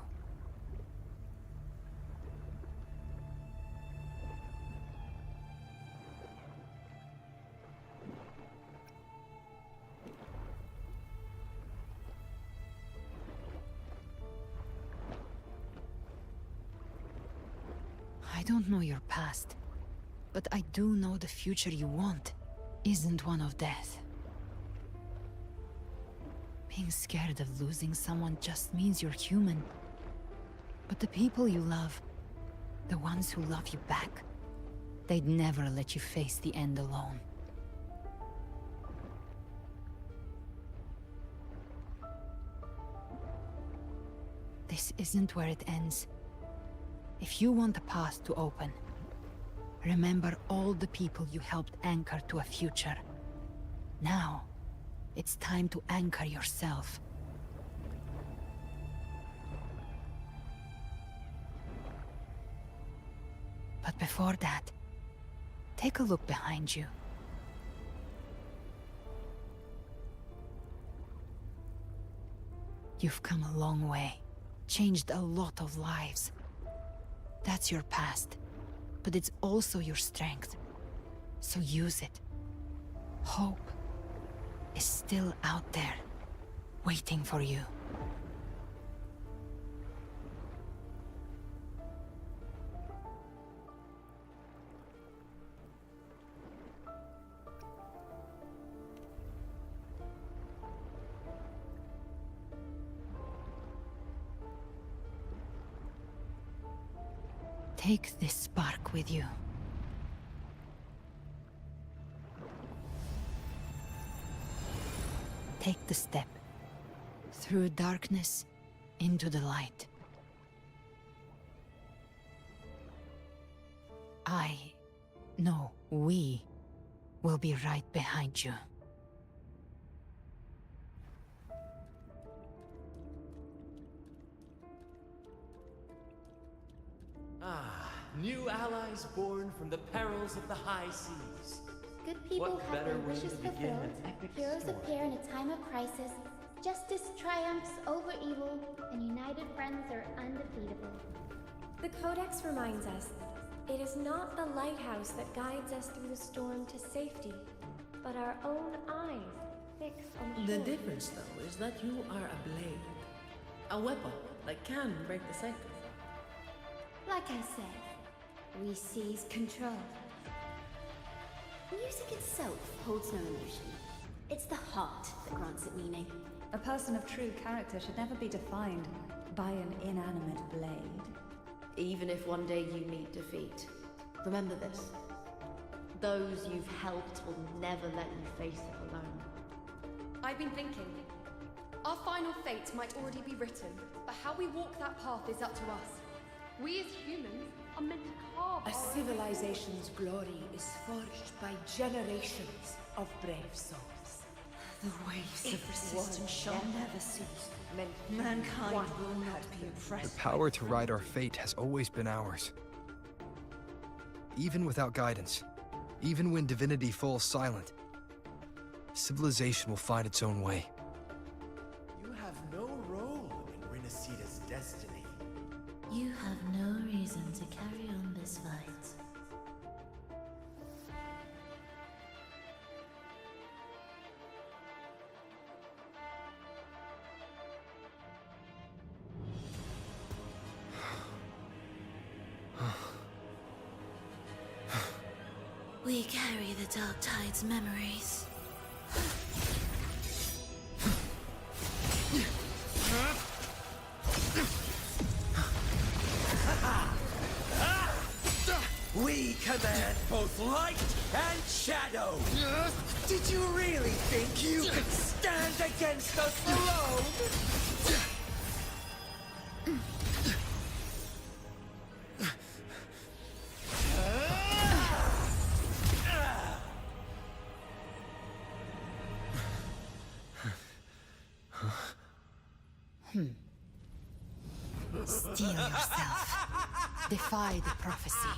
I don't know your past, but I do know the future you want isn't one of death. Being scared of losing someone just means you're human. But the people you love, the ones who love you back, they'd never let you face the end alone. This isn't where it ends. If you want a path to open, remember all the people you helped anchor to a future. Now, it's time to anchor yourself. But before that, take a look behind you. You've come a long way, changed a lot of lives. That's your past, but it's also your strength. So use it. Hope is still out there, waiting for you. Take this spark with you. Take the step. Through darkness, into the light. We will be right behind you. New allies born from the perils of the high seas. Good people What have better their way wishes to begin fulfilled. an epic Heroes story? appear in a time of crisis. Justice triumphs over evil, and united friends are undefeatable. The Codex reminds us, it is not the lighthouse that guides us through the storm to safety, but our own eyes fixed on the The shore. difference, though, is that you are a blade. A weapon that can break the cycle. Like I said, we seize control. Music itself holds no emotion. It's the heart that grants it meaning. A person of true character should never be defined by an inanimate blade. Even if one day you meet defeat, remember this. Those you've helped will never let you face it alone. I've been thinking. Our final fate might already be written, but how we walk that path is up to us. We as humans are meant to carve A civilization's glory is forged by generations of brave souls. The waves If of resistance shall never cease. Mankind One will not be The oppressed. power to ride our fate has always been ours. Even without guidance, even when divinity falls silent, civilization will find its own way. You have no role in Rinasita's destiny. We carry the Dark Tide's memories. We command both light and shadow! Did you really think you could stand against us alone? Steel yourself. Defy the prophecy.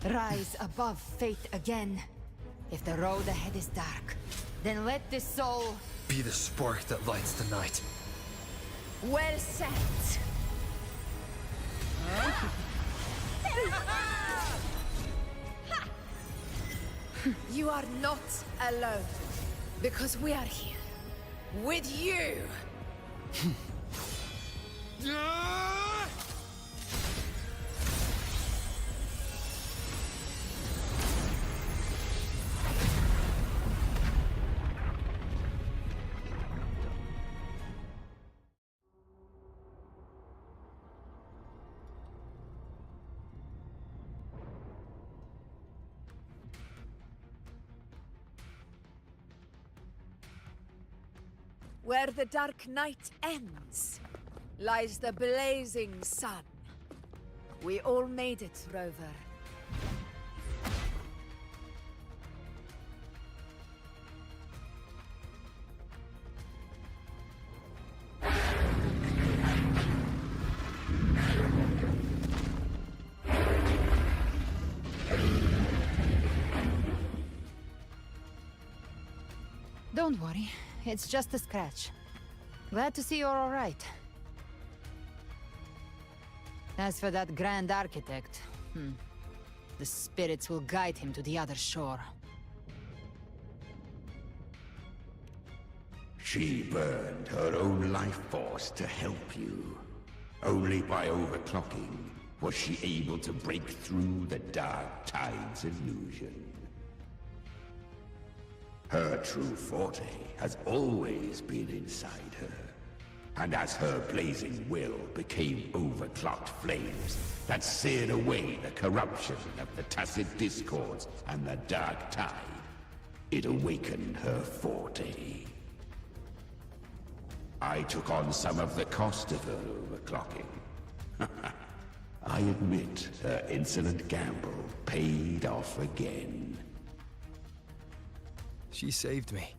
Rise above fate again. If the road ahead is dark, then let this soul... Be the spark that lights the night. Well said. You are not alone, because we are here, with you! Where the dark night ends, lies the blazing sun. We all made it, Rover. Don't worry, it's just a scratch. Glad to see you're all right. As for that Grand Architect, the spirits will guide him to the other shore. She burned her own life force to help you. Only by overclocking was she able to break through the Dark Tide's illusion. Her true forte has always been inside her. And as her blazing will became overclocked flames that seared away the corruption of the tacit discords and the Dark Tide, it awakened her forte. I took on some of the cost of her overclocking. I admit her insolent gamble paid off again. She saved me.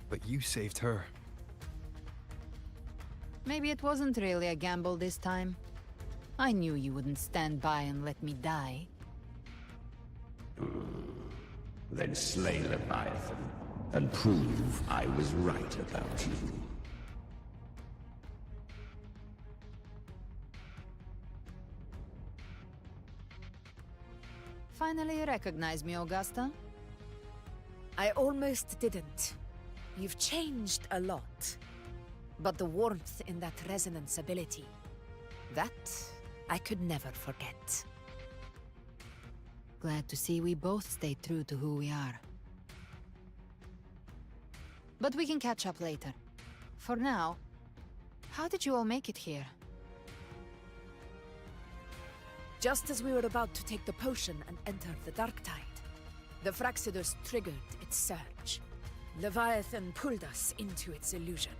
But you saved her. Maybe it wasn't really a gamble this time. I knew you wouldn't stand by and let me die. Then slay Leviathan and prove I was right about you. Finally recognize me, Augusta? I almost didn't. You've changed a lot. But the warmth in that resonance ability, that I could never forget. Glad to see we both stayed true to who we are. But we can catch up later. For now, how did you all make it here? Just as we were about to take the potion and enter the Dark Tide, the Fraxidus triggered its surge. Leviathan pulled us into its illusion.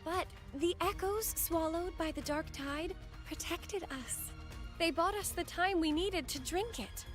But the echoes swallowed by the Dark Tide protected us. They bought us the time we needed to drink it.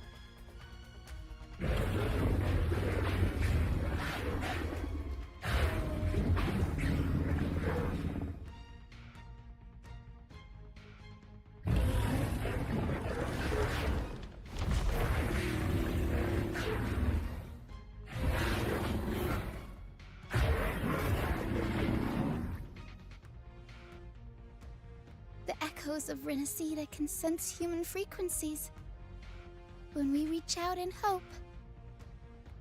The echoes of Renacida can sense human frequencies. When we reach out in hope,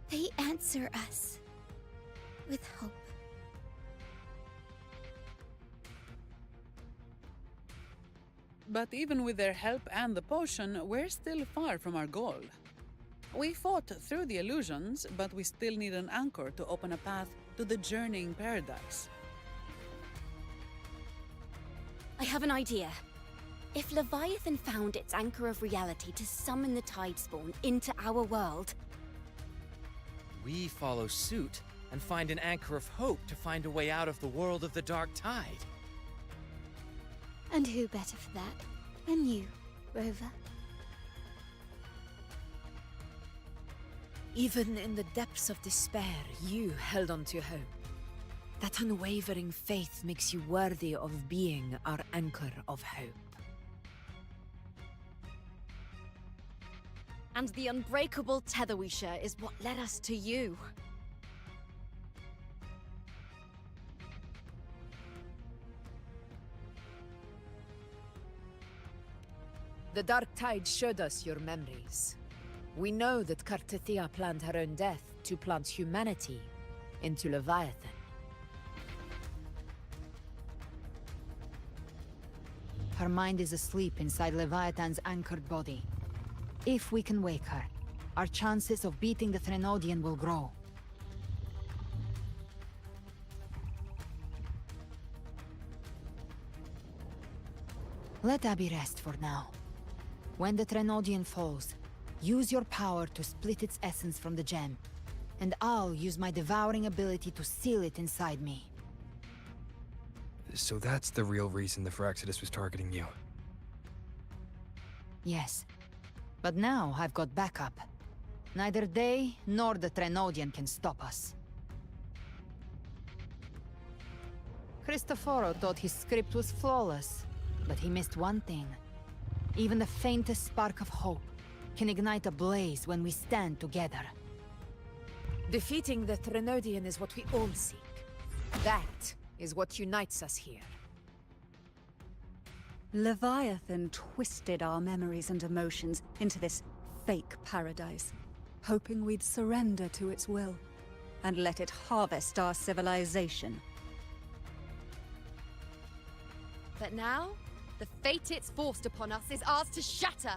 they answer us with hope. But even with their help and the potion, we're still far from our goal. We fought through the illusions, but we still need an anchor to open a path to the journeying paradise. I have an idea. If Leviathan found its anchor of reality to summon the Tidespawn into our world... We follow suit and find an anchor of hope to find a way out of the world of the Dark Tide. And who better for that than you, Rover? Even in the depths of despair, you held on to hope. That unwavering faith makes you worthy of being our anchor of hope. And the unbreakable tether we share is what led us to you. The Dark Tide showed us your memories. We know that Kartathea planned her own death to plant humanity into Leviathan. Her mind is asleep inside Leviathan's anchored body. If we can wake her, our chances of beating the Threnodian will grow. Let Abby rest for now. When the Threnodian falls, use your power to split its essence from the gem, and I'll use my devouring ability to seal it inside me. So that's the real reason the Phyrexidus was targeting you. Yes. But now I've got backup. Neither they nor the Threnodian can stop us. Cristoforo thought his script was flawless, but he missed one thing. Even the faintest spark of hope can ignite a blaze when we stand together. Defeating the Threnodian is what we all seek. That is what unites us here. Leviathan twisted our memories and emotions into this fake paradise, hoping we'd surrender to its will and let it harvest our civilization. But now, the fate it's forced upon us is ours to shatter.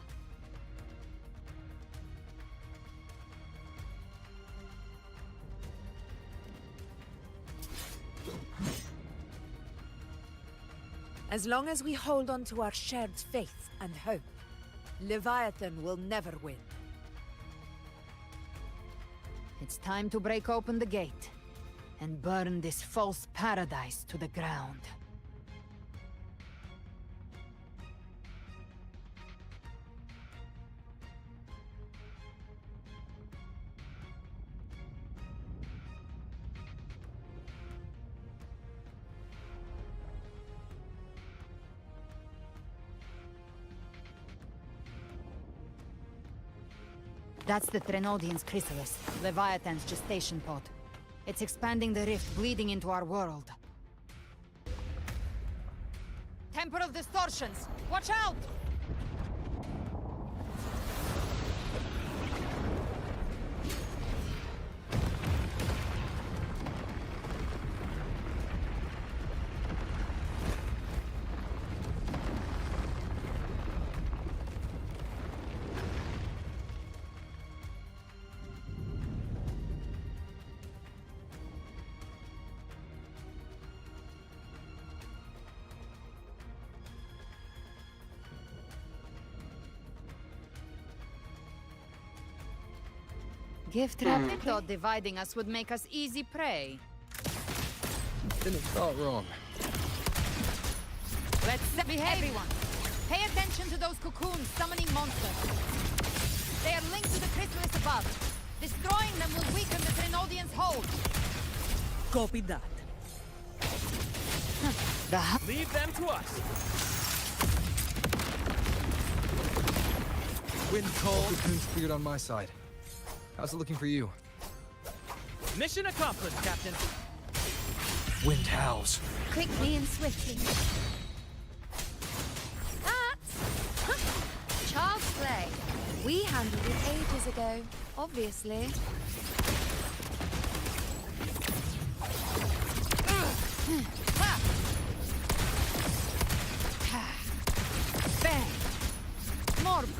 As long as we hold on to our shared faith and hope, Leviathan will never win. It's time to break open the gate and burn this false paradise to the ground. That's the Threnodian's chrysalis, Leviathan's gestation pod. It's expanding the rift, bleeding into our world. Temporal distortions! Watch out! Gift wrap. I thought dividing us would make us easy prey. Then it's not wrong. Let's behave. Everyone, pay attention to those cocoons summoning monsters. They are linked to the chrysalis above. Destroying them will weaken the Threnodian's hold. Copy that. Leave them to us. Wind cold. Cocoons cleared on my side. How's it looking for you? Mission accomplished, Captain. Wind howls. Quickly and swiftly. That's child's play. We handled it ages ago, obviously.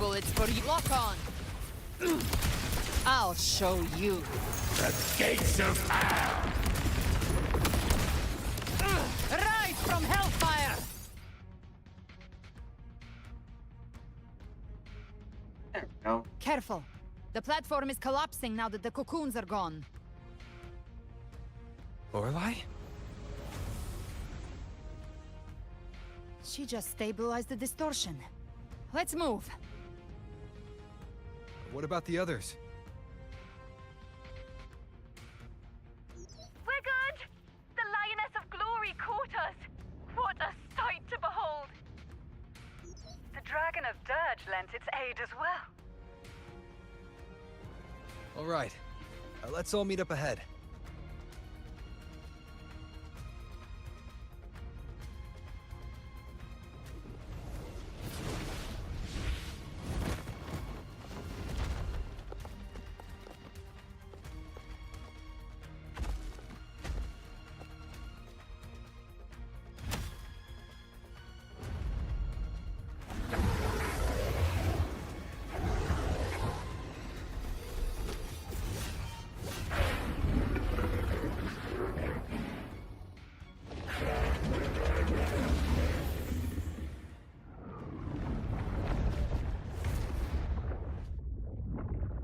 bullets for you. Lock on. I'll show you. The gates of hell! Rise from hellfire! There we go. Careful. The platform is collapsing now that the cocoons are gone. Lorelei? She just stabilized the distortion. Let's move. What about the others? We're good! The Lioness of Glory caught us! What a sight to behold! The Dragon of Dirge lent its aid as well. All right. Let's all meet up ahead.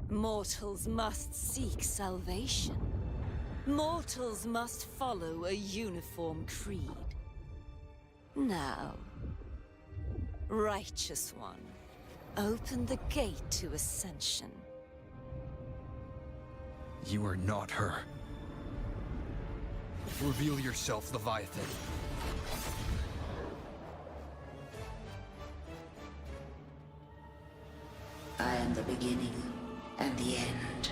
Mortals must seek salvation. Mortals must follow a uniform creed. Now, Righteous One, open the gate to ascension. You are not her. Reveal yourself, Leviathan. I am the beginning and the end.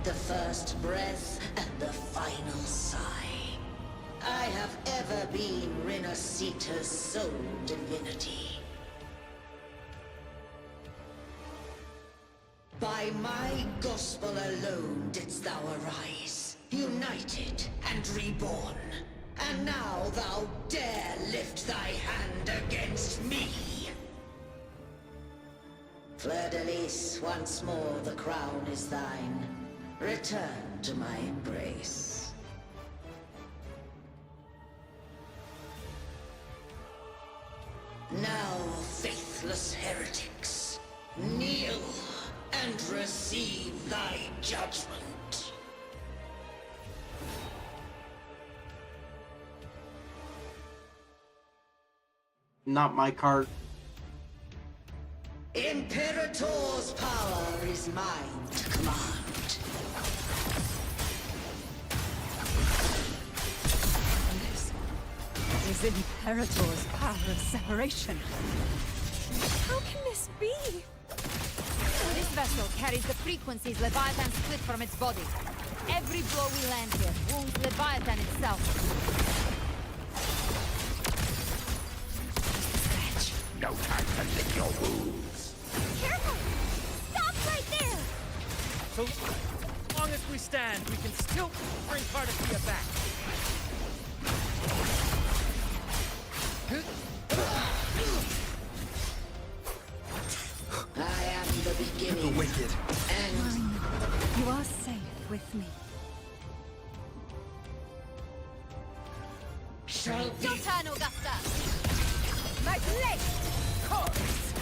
The first breath and the final sigh. I have ever been Renacita's sole divinity. By my gospel alone didst thou arise, united and reborn. And now thou dare lift thy hand against me! Fleur-de-Lis, once more the crown is thine. Return to my embrace. Now, faithless heretics, kneel and receive thy judgment. Not my cart. Imperator's power is mine to command. This is Imperator's power of separation. How can this be? This vessel carries the frequencies Leviathan split from its body. Every blow we land here wounds Leviathan itself. No time to lick your wounds. Careful! Stop right there! So long as we stand, we can still bring Cardathia back. I am the beginning. The wicked. And You are safe with me. shall be. Your turn, Augusta! My blade! Course!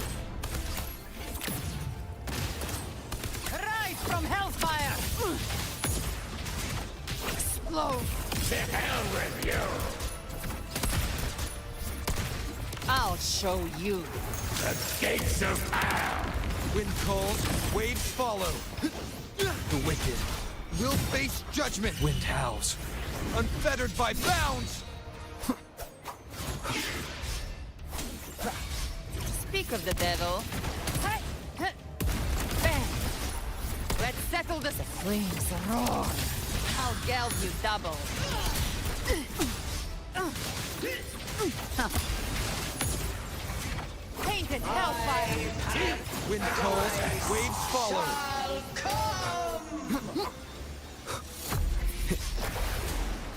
Rise from hellfire! Explode! To hell with you! I'll show you. The gates of hell! Wind calls, waves follow. The wicked will face judgment. Wind howls, unfettered by bounds. Speak of the devil. Bang! Let's settle this. The flames roar. I'll geld you double. Painted hellfire! Wind calls, waves follow.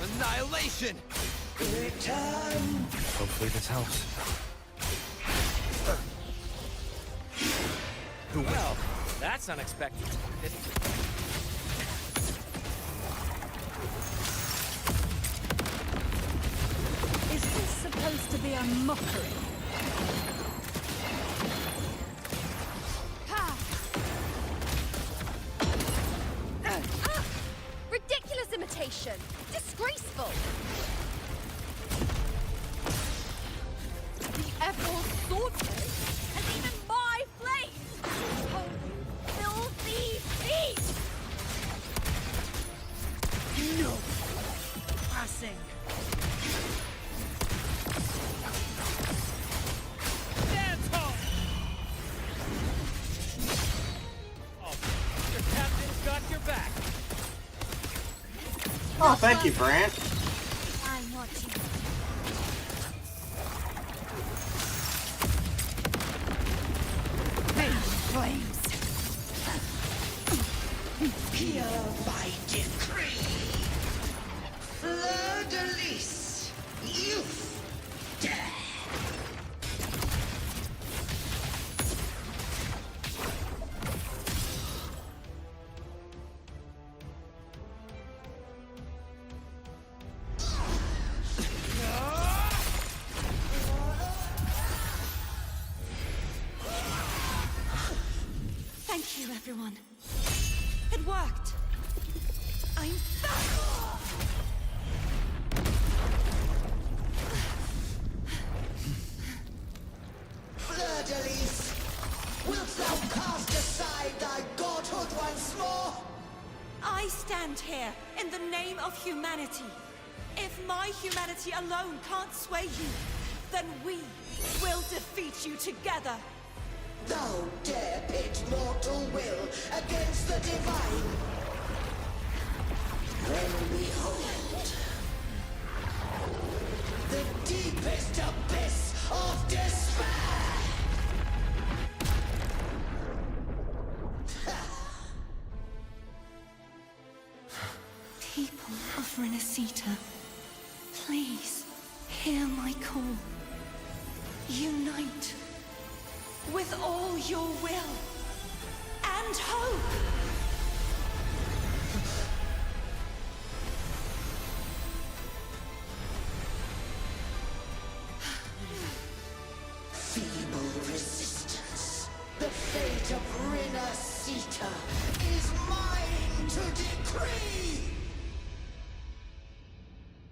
Annihilation! Return. Hopefully this helps. who wins. Well, that's unexpected. Is this supposed to be a mockery? Ridiculous imitation! Disgraceful! The Emerald Swordfish and even my flame! Oh, filthy thief! No! Passing! Dance hall! Oh, your captain's got your back. Oh, thank you, Brant. I'm watching. Flames! Here by decree. Fleur de lis. Youth. Death. Thank you, everyone. It worked. I'm back! Fleur de lis. Wilt thou cast aside thy godhood once more? I stand here in the name of humanity. If my humanity alone can't sway you, then we will defeat you together. Thou dare pit mortal will against the divine. When behold the deepest abyss of despair. People of Renacita, please hear my call. Unite with all your will and hope. Feeble resistance. The fate of Renacita is mine to decree.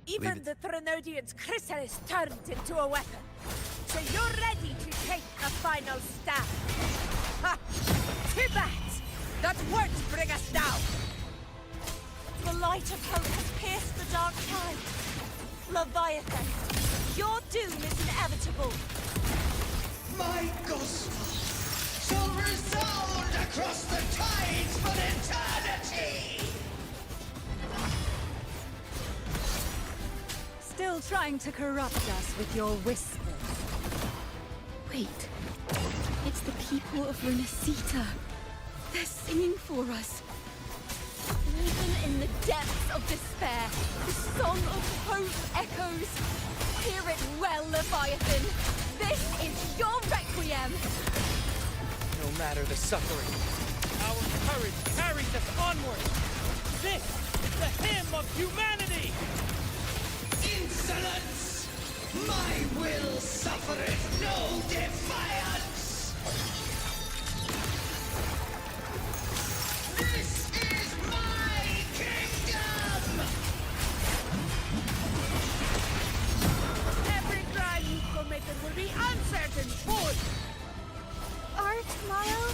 Even the Trinodian's chrysalis turned into a weapon. So you're ready to take the final stand. Ha! Too bad! That won't bring us down! The light of hope has pierced the dark tide. Leviathan, your doom is inevitable. My gospel shall resound across the tides for eternity! Still trying to corrupt us with your whispers. Wait. It's the people of Renacita. They're singing for us. Even in the depths of despair, the song of hope echoes. Hear it well, Leviathan. This is your requiem. No matter the suffering, our courage carries us onward. This is the hymn of humanity! Insolence! My will suffereth no defiance! This is my kingdom! Every crime you committed will be answered in full! Our tomorrow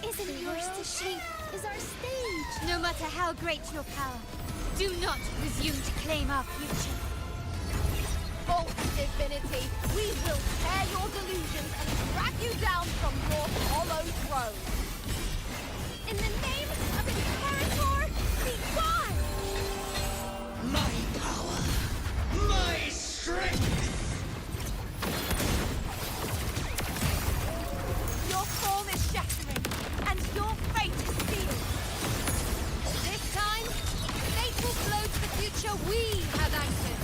isn't yours to shape, is our stage. No matter how great your power, do not presume to claim our future. False divinity, we will tear your delusions and drag you down from your hollow throne! In the name of Imperator, be gone! My power! My strength! Your form is shattering, and your fate is sealed! This time, fate will flow to the future we have anchored!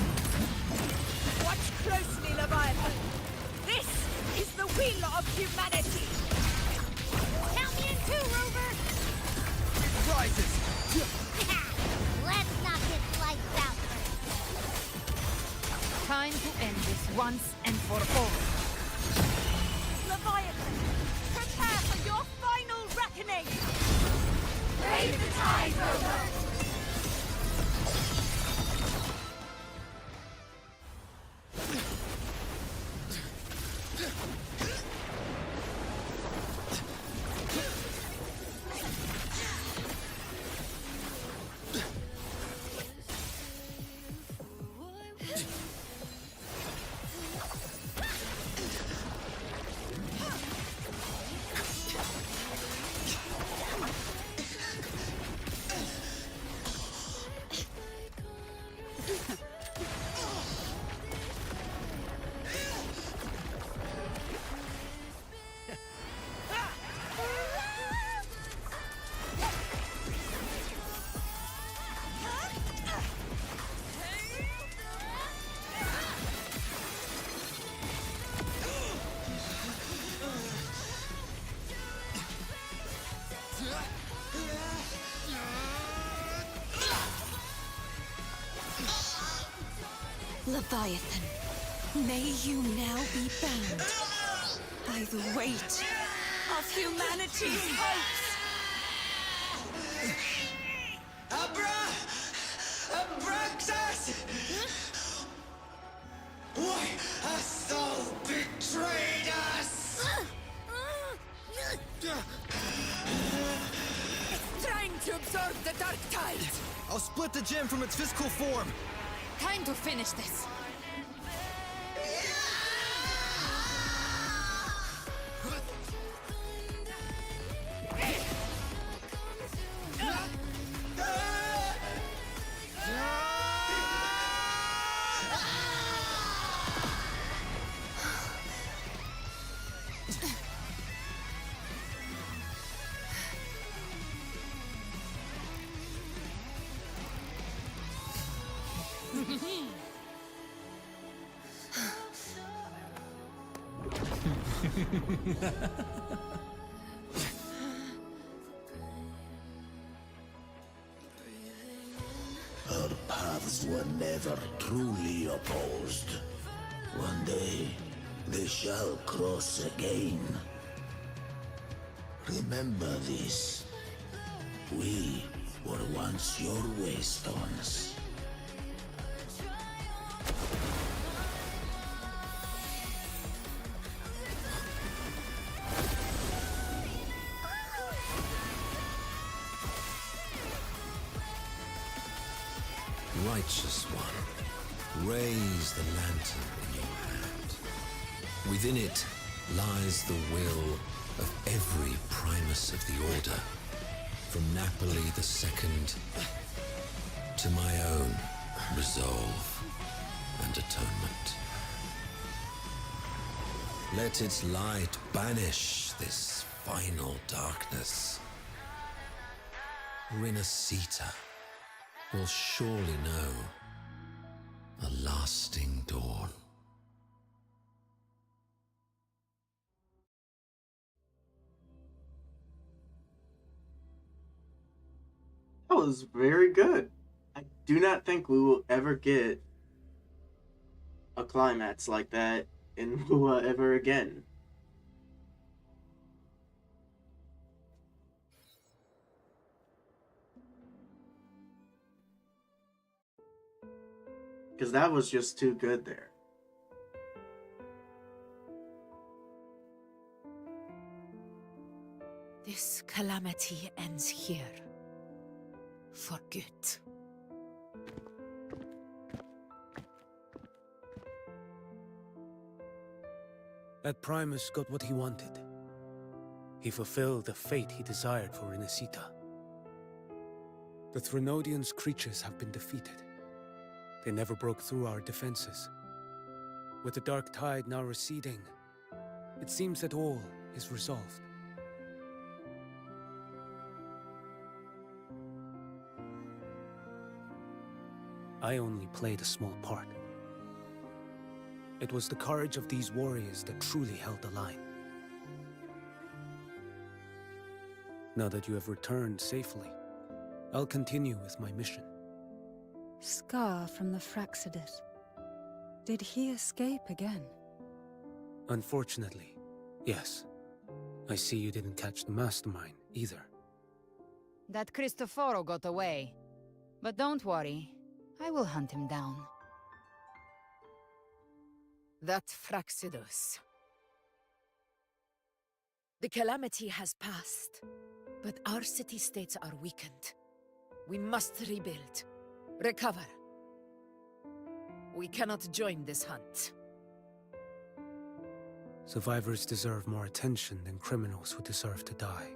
Watch closely, Leviathan! This is the will of humanity! Tell me rises! Let's knock his lights out. Time to end this once and for all. Leviathan, prepare for your final reckoning! Raise the tide, Rover! Leviathan, may you now be bound by the weight of humanity's hopes. Abraxas! Why hast thou betrayed us? It's trying to absorb the dark tide. I'll split the gem from its physical form. Time to finish this. Our paths were never truly opposed. One day, they shall cross again. Remember this. We were once your waystones. Righteous one, raise the lantern in your hand. Within it lies the will of every primus of the Order, from Napoli II to my own resolve and atonement. Let its light banish this final darkness. Rinascita will surely know a lasting dawn. That was very good. I do not think we will ever get a climax like that in wuwa ever again. Because that was just too good there. This calamity ends here. For good. That Primus got what he wanted. He fulfilled the fate he desired for Rinascita. The Threnodian's creatures have been defeated. They never broke through our defenses. With the dark tide now receding, it seems that all is resolved. I only played a small part. It was the courage of these warriors that truly held the line. Now that you have returned safely, I'll continue with my mission. Scar from the Fraxidus. Did he escape again? Unfortunately, yes. I see you didn't catch the mastermind either. That Cristoforo got away. But don't worry, I will hunt him down. That Fraxidus. The calamity has passed, but our city-states are weakened. We must rebuild, recover. We cannot join this hunt. Survivors deserve more attention than criminals who deserve to die.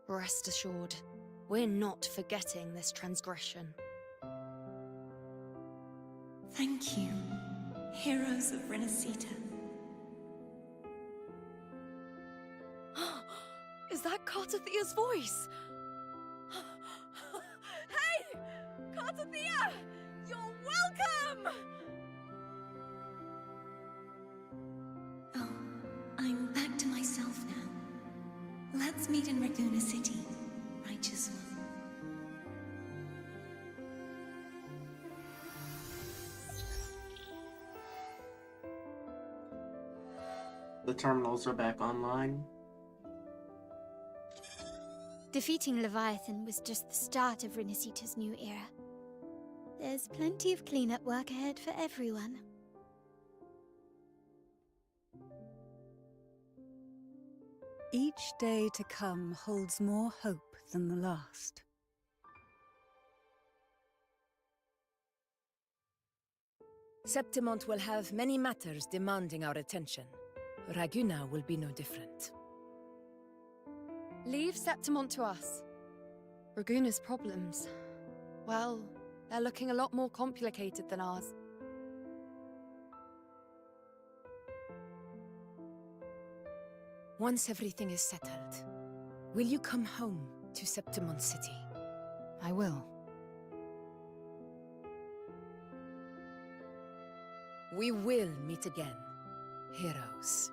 Rest assured, we're not forgetting this transgression. Thank you, heroes of Renacita. Is that Cartathea's voice? Hey! Cartathea! You're welcome! Oh, I'm back to myself now. Let's meet in Raguna City, righteous one. The terminals are back online. Defeating Leviathan was just the start of Renacita's new era. There's plenty of cleanup work ahead for everyone. Each day to come holds more hope than the last. Septimont will have many matters demanding our attention. Raguna will be no different. Leave Septimont to us. Raguna's problems, well, they're looking a lot more complicated than ours. Once everything is settled, will you come home to Septimont City? I will. We will meet again, heroes.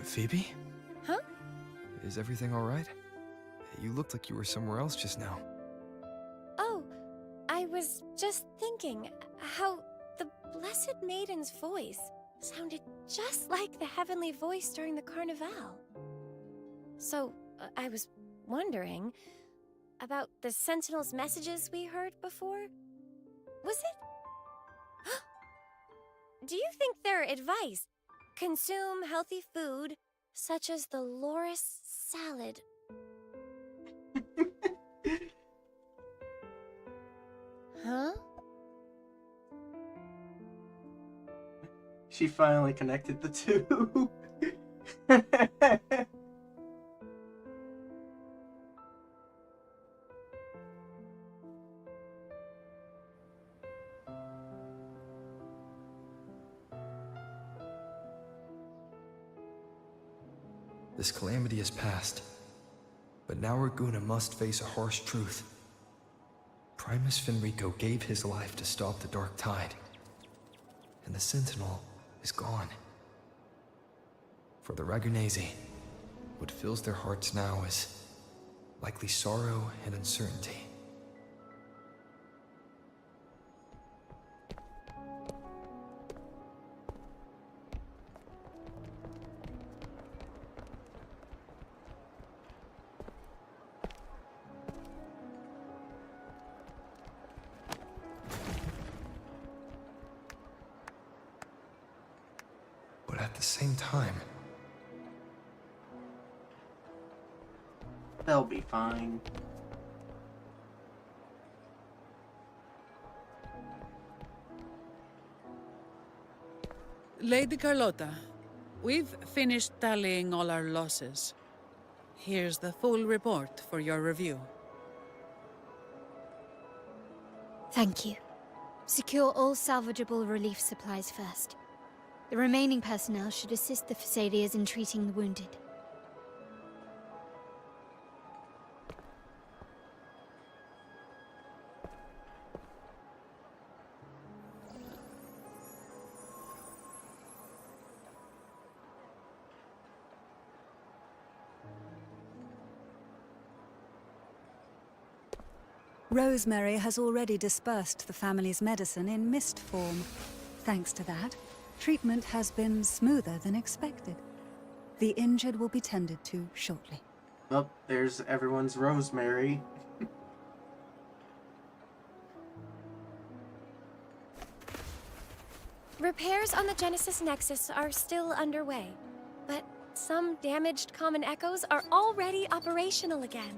Phoebe? Huh? Is everything all right? You looked like you were somewhere else just now. Oh, I was just thinking how the Blessed Maiden's voice sounded just like the heavenly voice during the Carnival. So, I was wondering about the Sentinel's messages we heard before. Was it? Do you think their advice? Consume healthy food, such as the Loris salad. Huh? She finally connected the two. This calamity has passed, but now Raguna must face a harsh truth. Primus Finrico gave his life to stop the Dark Tide, and the Sentinel is gone. For the Ragunesi, what fills their hearts now is likely sorrow and uncertainty. At the same time, they'll be fine. Lady Carlotta, we've finished tallying all our losses. Here's the full report for your review. Thank you. Secure all salvageable relief supplies first. The remaining personnel should assist the Phasaelians in treating the wounded. Rosemary has already dispersed the family's medicine in mist form. Thanks to that, treatment has been smoother than expected. The injured will be tended to shortly. Oh, there's everyone's Rosemary. Repairs on the Genesis Nexus are still underway, but some damaged common echoes are already operational again.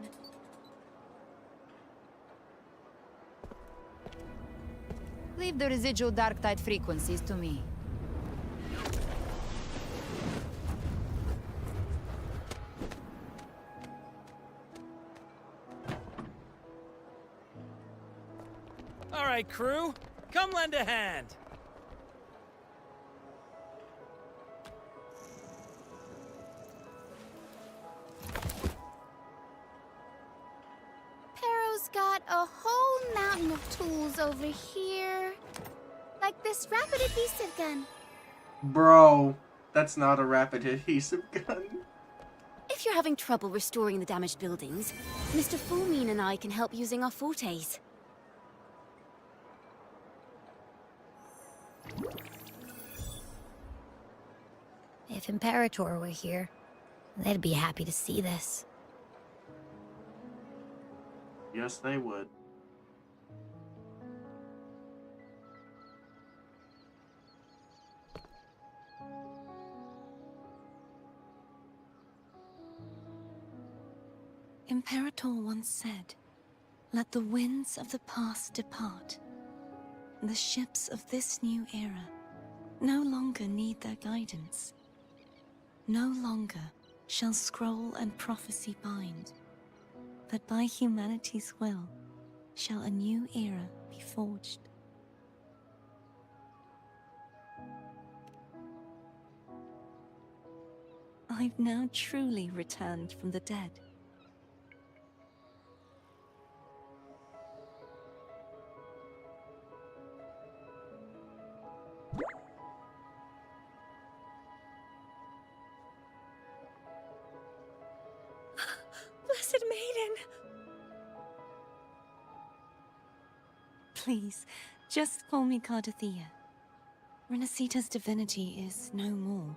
Leave the residual dark tide frequencies to me. All right, crew, come lend a hand. Pero's got a whole mountain of tools over here. Like this rapid adhesive gun. Bro, that's not a rapid adhesive gun. If you're having trouble restoring the damaged buildings, Mr. Fulmine and I can help using our fortes. If Imperator were here, they'd be happy to see this. Yes, they would. Imperator once said, "Let the winds of the past depart. The ships of this new era no longer need their guidance. No longer shall scroll and prophecy bind, but by humanity's will shall a new era be forged." I've now truly returned from the dead. Blessed Maiden! Please, just call me Cardathea. Renacita's divinity is no more,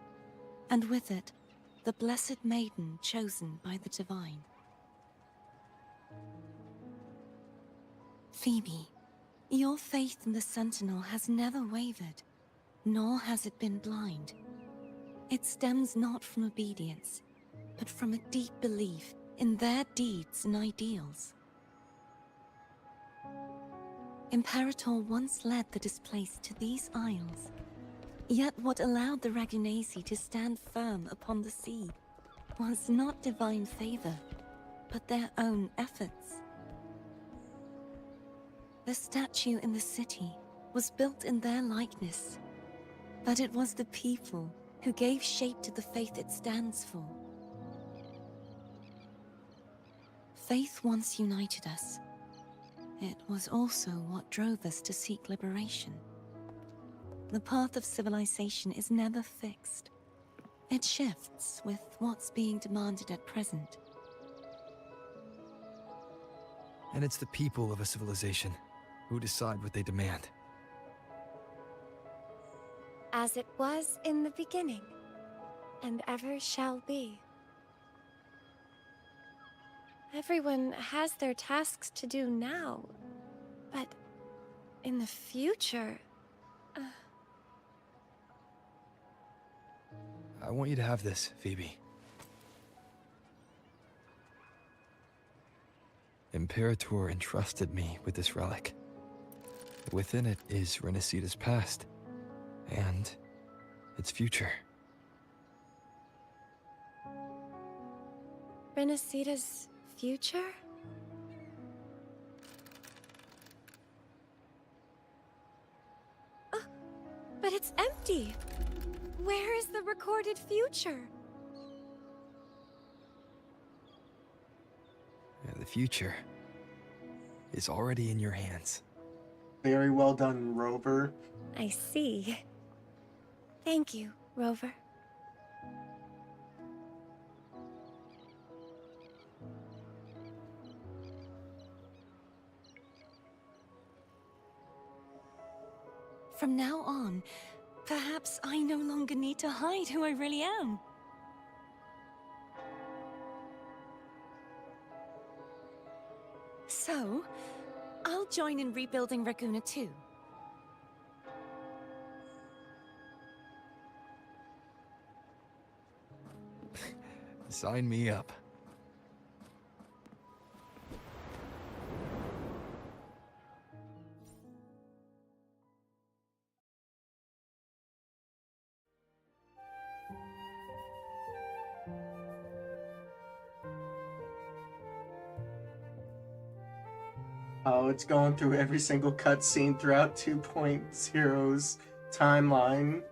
and with it, the Blessed Maiden chosen by the Divine. Phoebe, your faith in the Sentinel has never wavered, nor has it been blind. It stems not from obedience, but from a deep belief in their deeds and ideals. Imperator once led the displaced to these isles, yet what allowed the Ragunasi to stand firm upon the sea was not divine favor, but their own efforts. The statue in the city was built in their likeness, but it was the people who gave shape to the faith it stands for. Faith once united us. It was also what drove us to seek liberation. The path of civilization is never fixed. It shifts with what's being demanded at present. And it's the people of a civilization who decide what they demand. As it was in the beginning, and ever shall be. Everyone has their tasks to do now, but in the future... I want you to have this, Phoebe. Imperator entrusted me with this relic. Within it is Renacita's past, and its future. Renacita's future? But it's empty! Where is the recorded future? The future is already in your hands. Very well done, Rover. I see. Thank you, Rover. From now on, perhaps I no longer need to hide who I really am. So, I'll join in rebuilding Raguna too. Sign me up. Oh, it's going through every single cutscene throughout 2.0's timeline.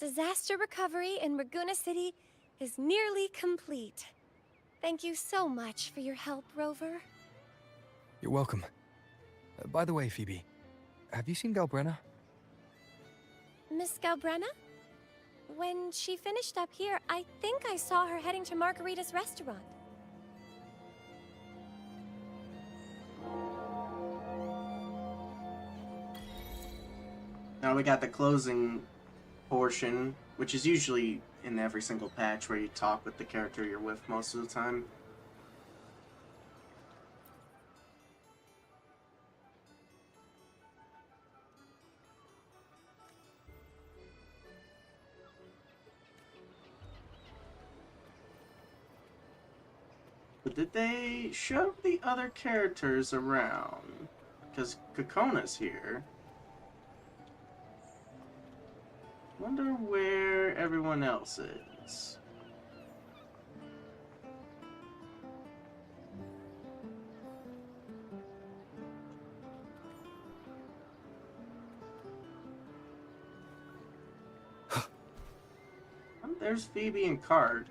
Disaster recovery in Raguna City is nearly complete. Thank you so much for your help, Rover. You're welcome. By the way, Phoebe, have you seen Galbrenna? Miss Galbrenna? When she finished up here, I think I saw her heading to Margarita's restaurant. Now we got the closing portion, which is usually in every single patch where you talk with the character you're with most of the time. But did they show the other characters around? Because Kokona's here. Wonder where everyone else is. there's Phoebe and Card.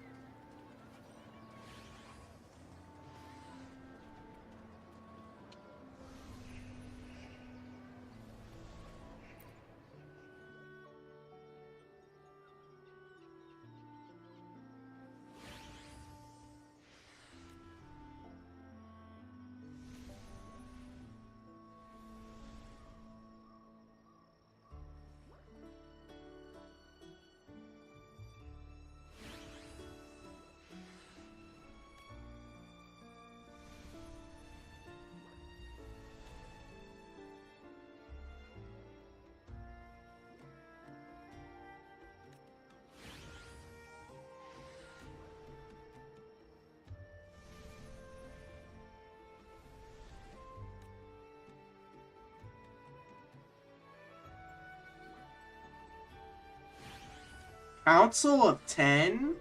Council of 10?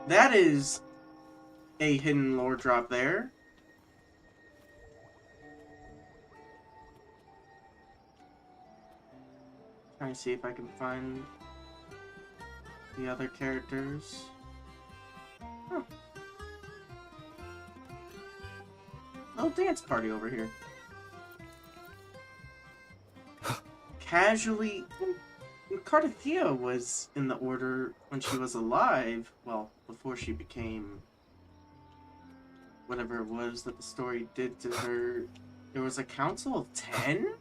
That is a hidden lore drop there. Trying to see if I can find the other characters. Huh. Little dance party over here. Casually... Cardathea was in the Order when she was alive. Well, before she became whatever it was that the story did to her. There was a council of 10?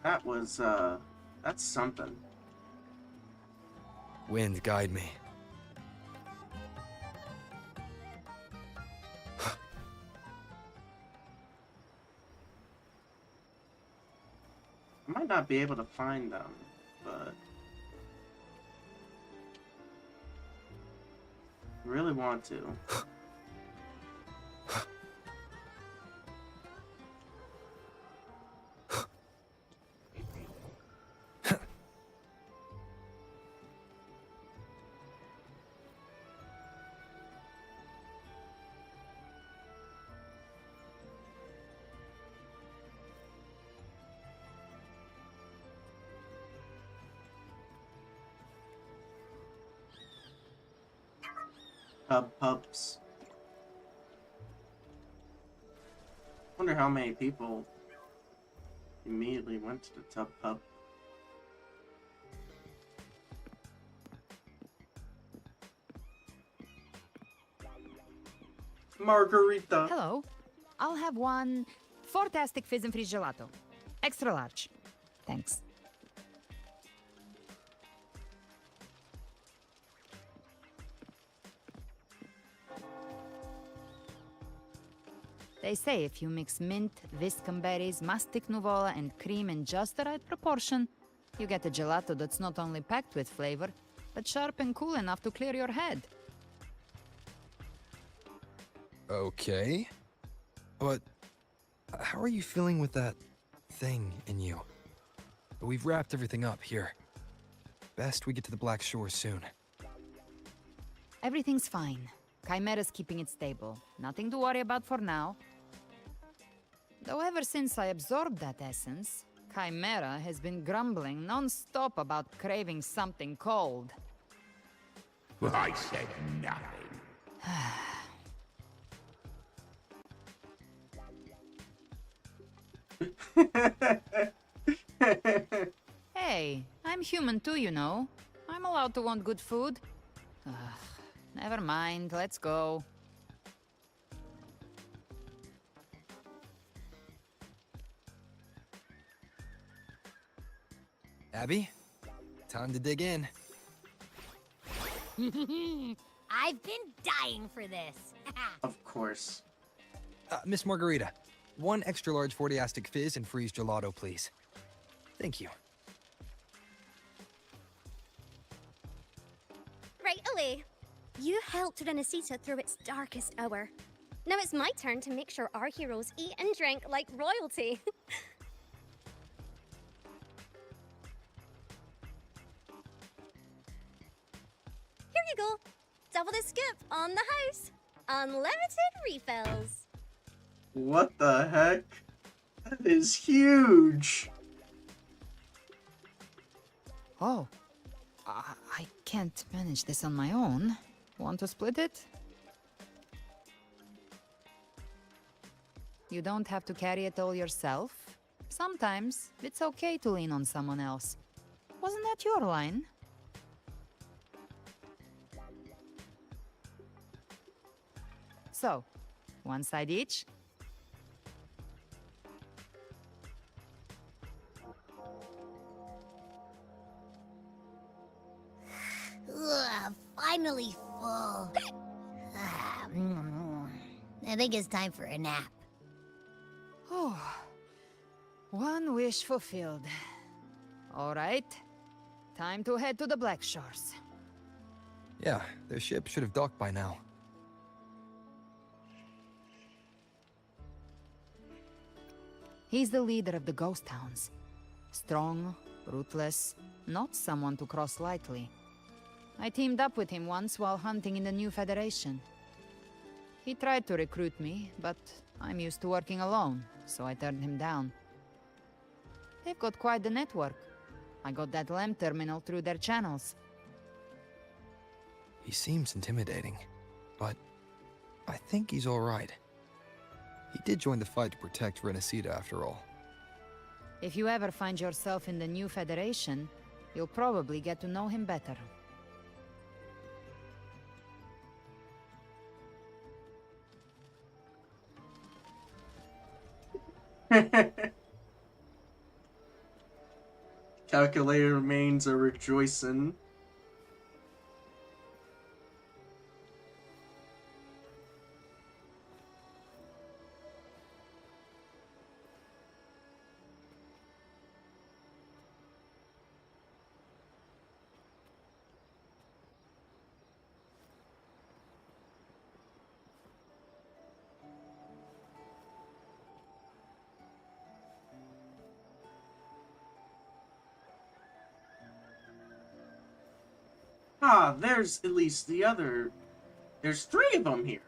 That was, that's something. Wind, guide me. I might not be able to find them, but I really want to. Pubs. Wonder how many people immediately went to the tub pub. Margarita. Hello. I'll have one fantastic fizz and freeze gelato. Extra large. Thanks. They say if you mix mint, viscum berries, mastic nuvola, and cream in just the right proportion, you get a gelato that's not only packed with flavor, but sharp and cool enough to clear your head. Okay. But how are you feeling with that thing in you? We've wrapped everything up here. Best we get to the Black Shore soon. Everything's fine. Chimera's keeping it stable. Nothing to worry about for now. Though ever since I absorbed that essence, Chimera has been grumbling non-stop about craving something cold. I said nothing. Hey, I'm human too, you know. I'm allowed to want good food. Ugh, never mind, let's go. Abby, time to dig in. I've been dying for this. Of course. Miss Margarita, one extra large 40-astic fizz and freeze gelato, please. Thank you. Right away. You helped Renesita through its darkest hour. Now it's my turn to make sure our heroes eat and drink like royalty. Here you go. Double the scoop on the house. Unlimited refills. What the heck? That is huge. Oh, I can't manage this on my own. Want to split it? You don't have to carry it all yourself. Sometimes it's okay to lean on someone else. Wasn't that your line? So, one side each? Ugh, finally full. I think it's time for a nap. Oh, one wish fulfilled. All right, time to head to the Black Shores. Yeah, their ship should have docked by now. He's the leader of the ghost towns. Strong, ruthless, not someone to cross lightly. I teamed up with him once while hunting in the new Federation. He tried to recruit me, but I'm used to working alone, so I turned him down. They've got quite the network. I got that LEM terminal through their channels. He seems intimidating, but I think he's all right. He did join the fight to protect Renesita after all. If you ever find yourself in the new Federation, you'll probably get to know him better. Calculator remains a rejoicing. Ah, there's at least the other. There's 3 of them here.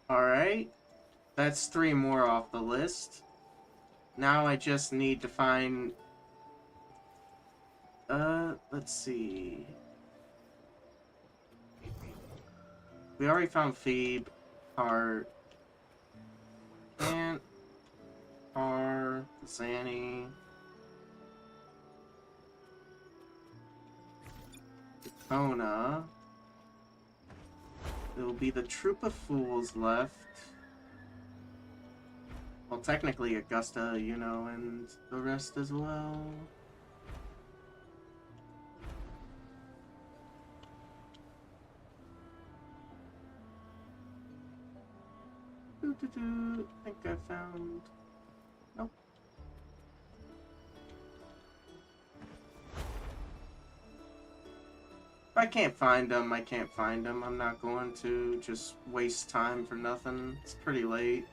Alright. That's 3 more off the list. Now I just need to find... let's see... We already found Phoebe, our Aunt, our Zanny, Kona. There will be the Troop of Fools left. Well, technically Augusta, you know, and the rest as well. I think I found... Nope. If I can't find them, I can't find them. I'm not going to just waste time for nothing. It's pretty late.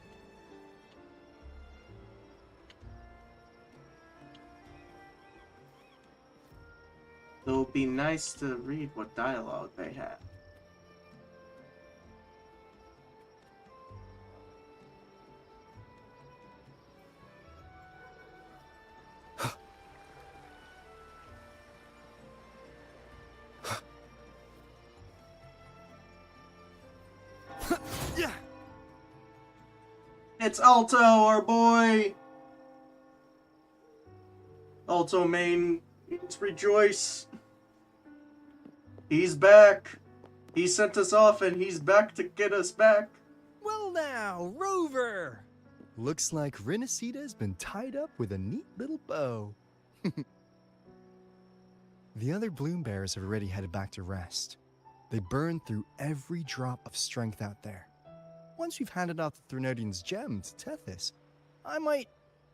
It would be nice to read what dialogue they had. It's Alto, our boy! Alto main, let's rejoice. He's back. He sent us off and he's back to get us back. Well now, Rover! Looks like Renacita's been tied up with a neat little bow. The other bloom bearers have already headed back to rest. They burned through every drop of strength out there. Once we've handed out the Threnodian's gem to Tethys, I might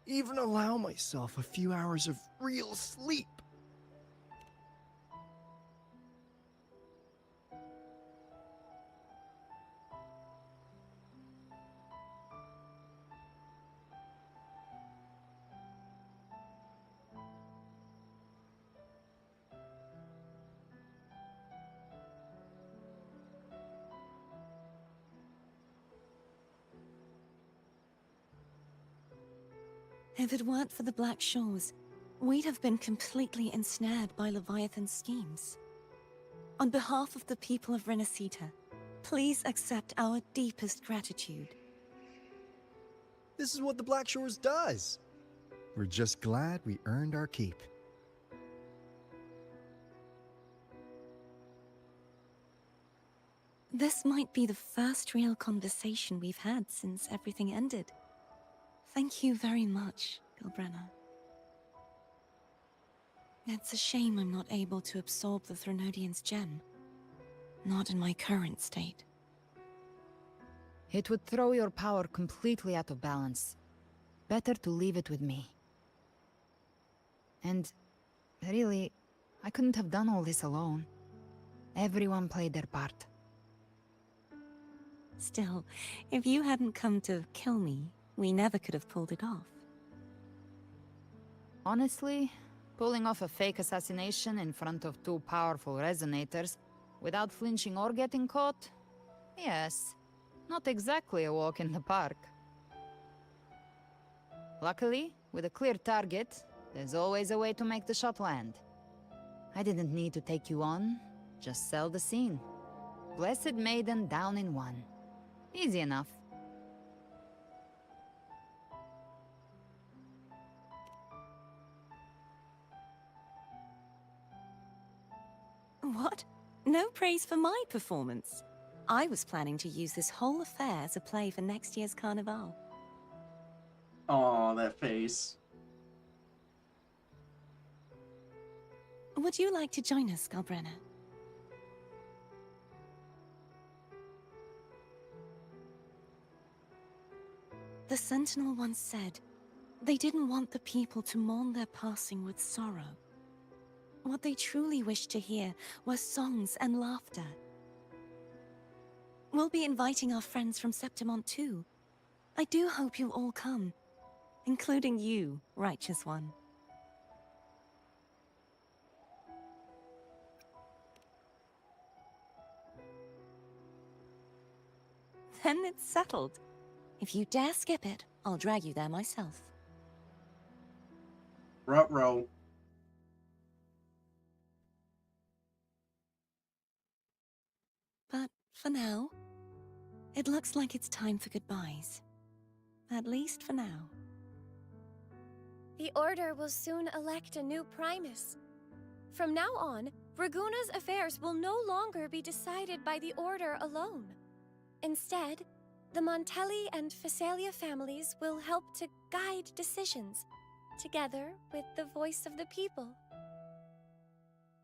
even allow myself a few hours of real sleep. If it weren't for the Black Shores, we'd have been completely ensnared by Leviathan's schemes. On behalf of the people of Renacita, please accept our deepest gratitude. This is what the Black Shores does. We're just glad we earned our keep. This might be the first real conversation we've had since everything ended. Thank you very much, Gilbrenna. It's a shame I'm not able to absorb the Threnodian's gem. Not in my current state. It would throw your power completely out of balance. Better to leave it with me. And, really, I couldn't have done all this alone. Everyone played their part. Still, if you hadn't come to kill me, we never could have pulled it off. Honestly, pulling off a fake assassination in front of two powerful resonators, without flinching or getting caught? Yes, not exactly a walk in the park. Luckily, with a clear target, there's always a way to make the shot land. I didn't need to take you on, just sell the scene. Blessed Maiden down in one. Easy enough. What? No praise for my performance. I was planning to use this whole affair as a play for next year's Carnival. Aw, that face. Would you like to join us, Galbrenna? The Sentinel once said, they didn't want the people to mourn their passing with sorrow. What they truly wished to hear were songs and laughter. We'll be inviting our friends from Septimont too. I do hope you'll all come, including you, Righteous One. Then it's settled. If you dare skip it, I'll drag you there myself. Ruh-roh. But for now, It looks like it's time for goodbyes. At least for now. The Order will soon elect a new Primus. From now on, Raguna's affairs will no longer be decided by the Order alone. Instead, the Montelli and Phasalia families will help to guide decisions, together with the voice of the people.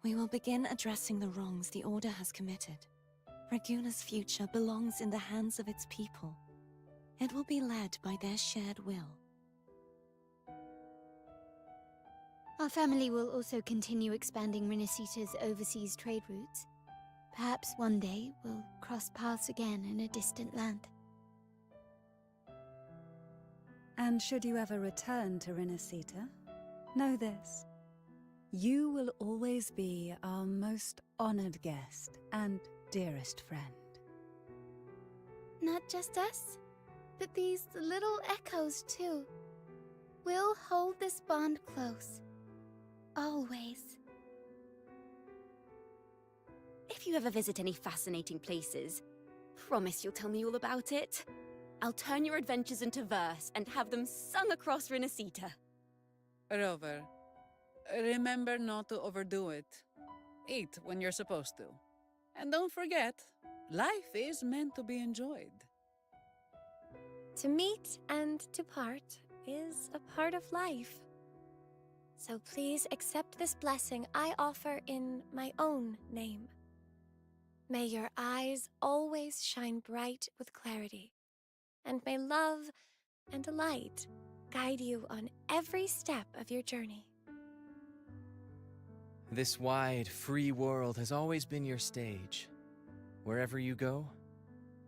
We will begin addressing the wrongs the Order has committed. Raguna's future belongs in the hands of its people. It will be led by their shared will. Our family will also continue expanding Renacita's overseas trade routes. Perhaps one day we'll cross paths again in a distant land. And should you ever return to Renacita, know this. You will always be our most honored guest and dearest friend. Not just us, but these little echoes too. We'll hold this bond close. Always. If you ever visit any fascinating places, promise you'll tell me all about it. I'll turn your adventures into verse and have them sung across Renacita. Rover, remember not to overdo it. Eat when you're supposed to. And don't forget, life is meant to be enjoyed. To meet and to part is a part of life. So please accept this blessing I offer in my own name. May your eyes always shine bright with clarity, and may love and light guide you on every step of your journey. This wide, free world has always been your stage. Wherever you go,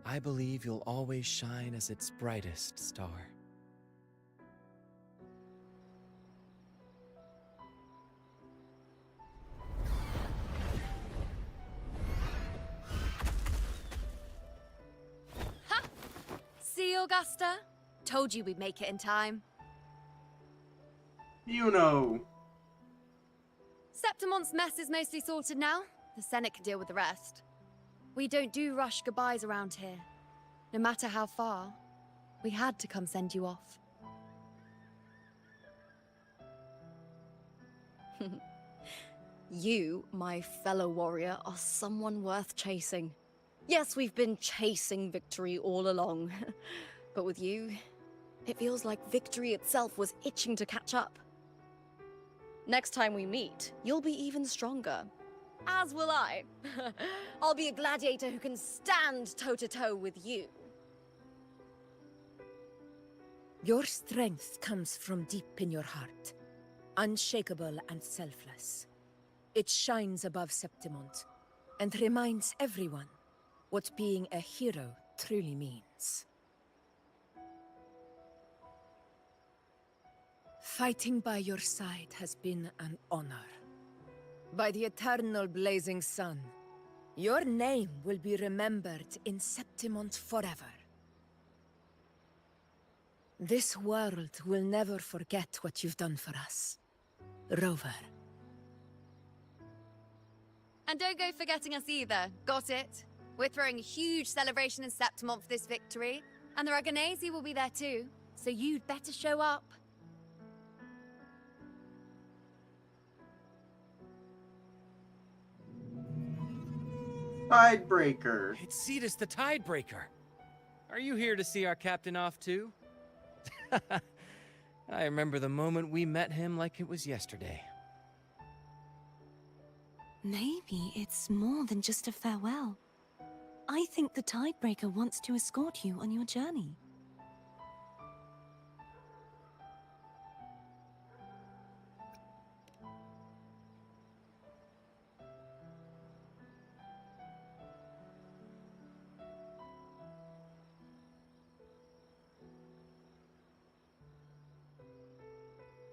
I believe you'll always shine as its brightest star. Ha! See, Augusta? Told you we'd make it in time. You know. Septimon's mess is mostly sorted now. The Senate can deal with the rest. We don't do rush goodbyes around here. No matter how far, we had to come send you off. You, my fellow warrior, are someone worth chasing. Yes, we've been chasing victory all along. But with you, it feels like victory itself was itching to catch up. Next time we meet, you'll be even stronger. As will I. I'll be a gladiator who can stand toe-to-toe with you. Your strength comes from deep in your heart, unshakable and selfless. It shines above Septimont, and reminds everyone what being a hero truly means. Fighting by your side has been an honor. By the eternal blazing sun, your name will be remembered in Septimont forever. This world will never forget what you've done for us, Rover. And don't go forgetting us either, got it? We're throwing a huge celebration in Septimont for this victory, and the Raganesi will be there too, so you'd better show up. Tidebreaker. It's Cetus the Tidebreaker. Are you here to see our captain off too? I remember the moment we met him like it was yesterday. Maybe it's more than just a farewell. I think the Tidebreaker wants to escort you on your journey.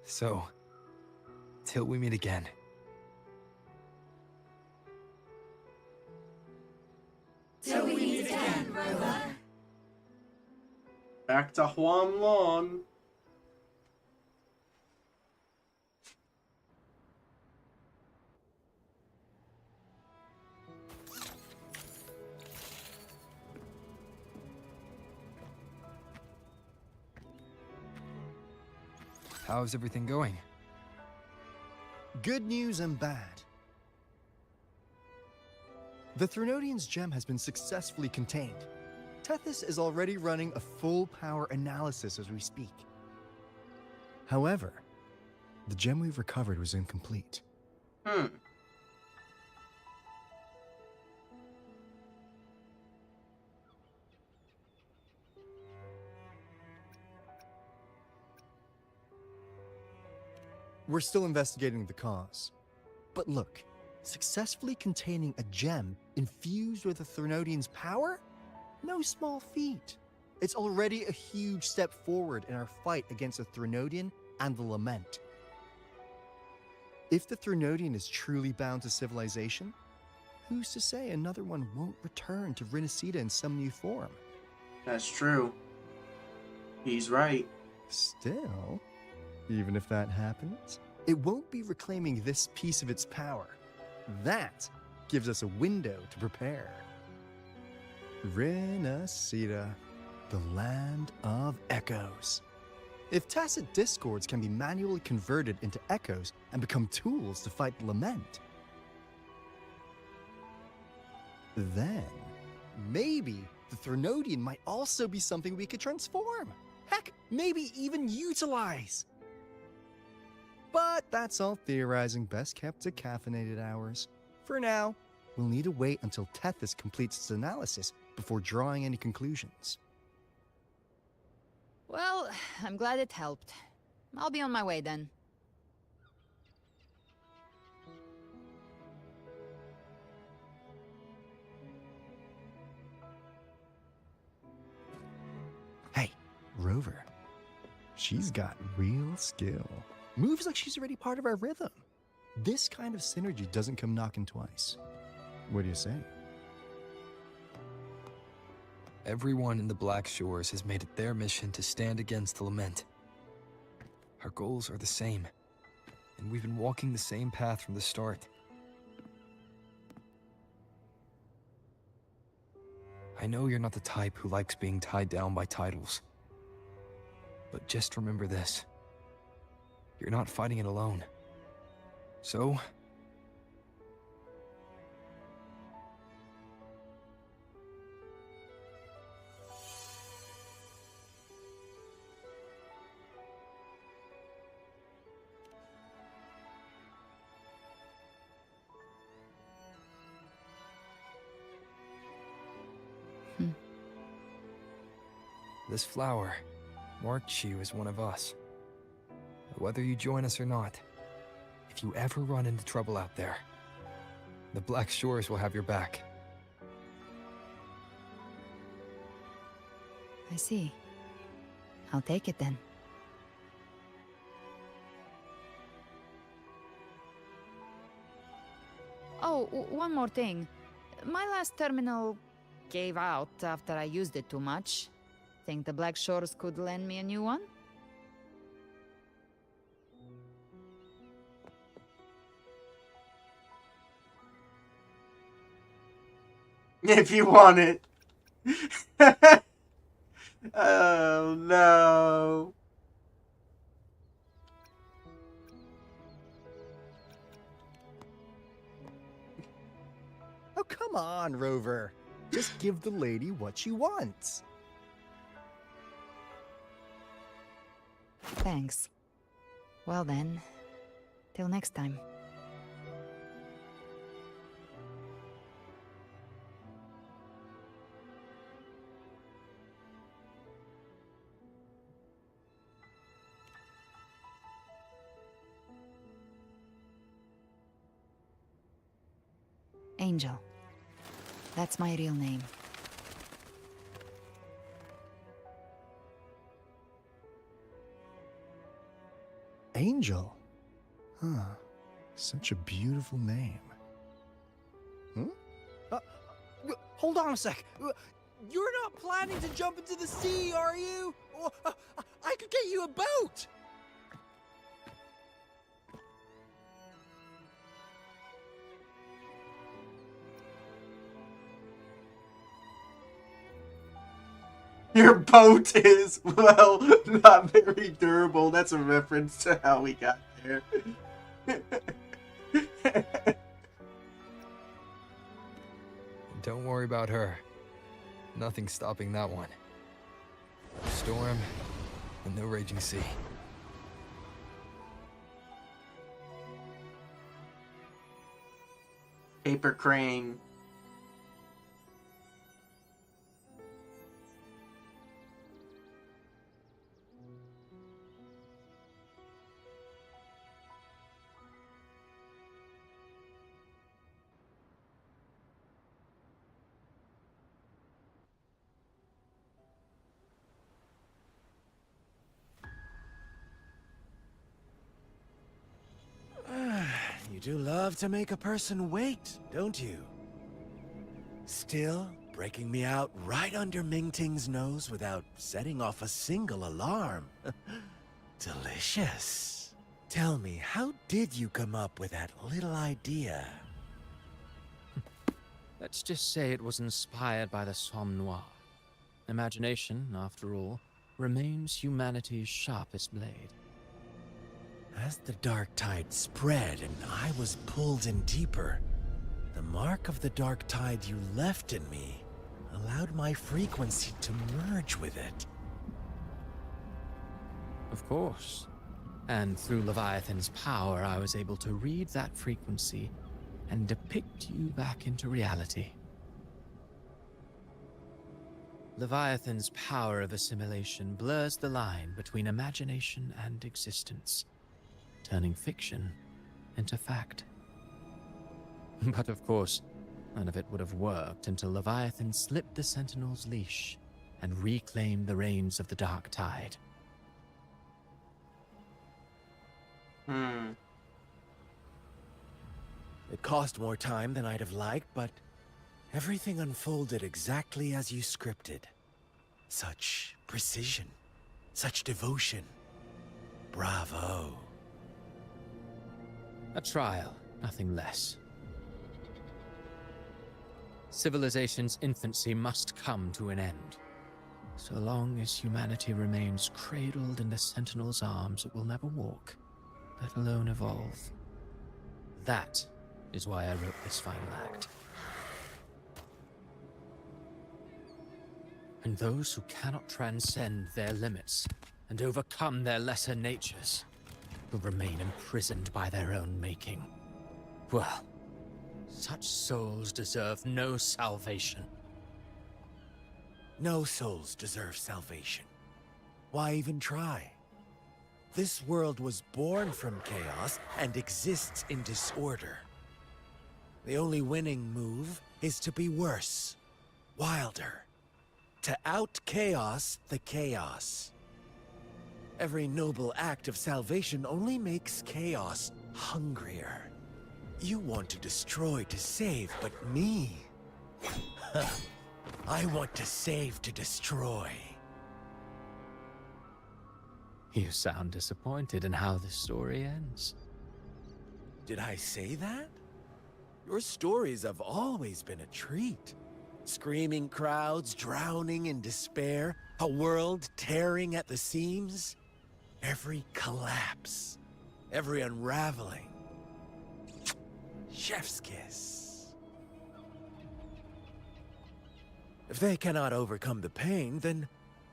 So, till we meet again. Till we meet again, Rover. Back to Huanglong. How's everything going? Good news and bad. The Threnodian's gem has been successfully contained. Tethys is already running a full power analysis as we speak. However, the gem we've recovered was incomplete. We're still investigating the cause. But look, successfully containing a gem infused with a Threnodian's power? No small feat. It's already a huge step forward in our fight against the Threnodian and the Lament. If the Threnodian is truly bound to civilization, who's to say another one won't return to Rinasida in some new form? That's true. He's right. Still, even if that happens, it won't be reclaiming this piece of its power. That gives us a window to prepare. Rinasida, the land of echoes. If tacit discords can be manually converted into echoes and become tools to fight the Lament, then maybe the Threnodian might also be something we could transform. Heck, maybe even utilize. But that's all theorizing best kept to caffeinated hours. For now, we'll need to wait until Tethys completes its analysis before drawing any conclusions. Well, I'm glad it helped. I'll be on my way then. Hey, Rover. She's got real skill. Moves like she's already part of our rhythm. This kind of synergy doesn't come knocking twice. What do you say? Everyone in the Black Shores has made it their mission to stand against the Lament. Our goals are the same, and we've been walking the same path from the start. I know you're not the type who likes being tied down by titles. But just remember this. You're not fighting it alone. So, this flower marked you as one of us. Whether you join us or not, if you ever run into trouble out there, the Black Shores will have your back. I see. I'll take it then. Oh, one more thing. My last terminal gave out after I used it too much. Think the Black Shores could lend me a new one? If you want it. Oh no. Oh, come on, Rover. Just give the lady what she wants. Thanks. Well then, till next time. Angel. That's my real name. Angel? Huh. Such a beautiful name. Hold on a sec. You're not planning to jump into the sea, are you? I could get you a boat! Your boat is, well, not very durable. That's a reference to how we got there. Don't worry about her. Nothing's stopping that one. Storm and no raging sea. Paper crane. You do love to make a person wait, don't you? Still, breaking me out right under Mingting's nose without setting off a single alarm. Delicious. Tell me, how did you come up with that little idea? Let's just say it was inspired by the Somme Noir. Imagination, after all, remains humanity's sharpest blade. As the dark tide spread and I was pulled in deeper, the mark of the dark tide you left in me allowed my frequency to merge with it. Of course. And through Leviathan's power, I was able to read that frequency and depict you back into reality. Leviathan's power of assimilation blurs the line between imagination and existence, turning fiction into fact. But of course, none of it would have worked until Leviathan slipped the Sentinel's leash and reclaimed the reins of the Dark Tide. It cost more time than I'd have liked, but everything unfolded exactly as you scripted. Such precision, such devotion. Bravo. A trial, nothing less. Civilization's infancy must come to an end. So long as humanity remains cradled in the Sentinel's arms, it will never walk, let alone evolve. That is why I wrote this final act. And those who cannot transcend their limits and overcome their lesser natures will remain imprisoned by their own making. Well, such souls deserve no salvation. No souls deserve salvation. Why even try? This world was born from chaos and exists in disorder. The only winning move is to be worse, wilder, to out-chaos the chaos. Every noble act of salvation only makes chaos hungrier. You want to destroy to save, but me? I want to save to destroy. You sound disappointed in how this story ends. Did I say that? Your stories have always been a treat. Screaming crowds drowning in despair, a world tearing at the seams. Every collapse, every unraveling. Chef's kiss. If they cannot overcome the pain, then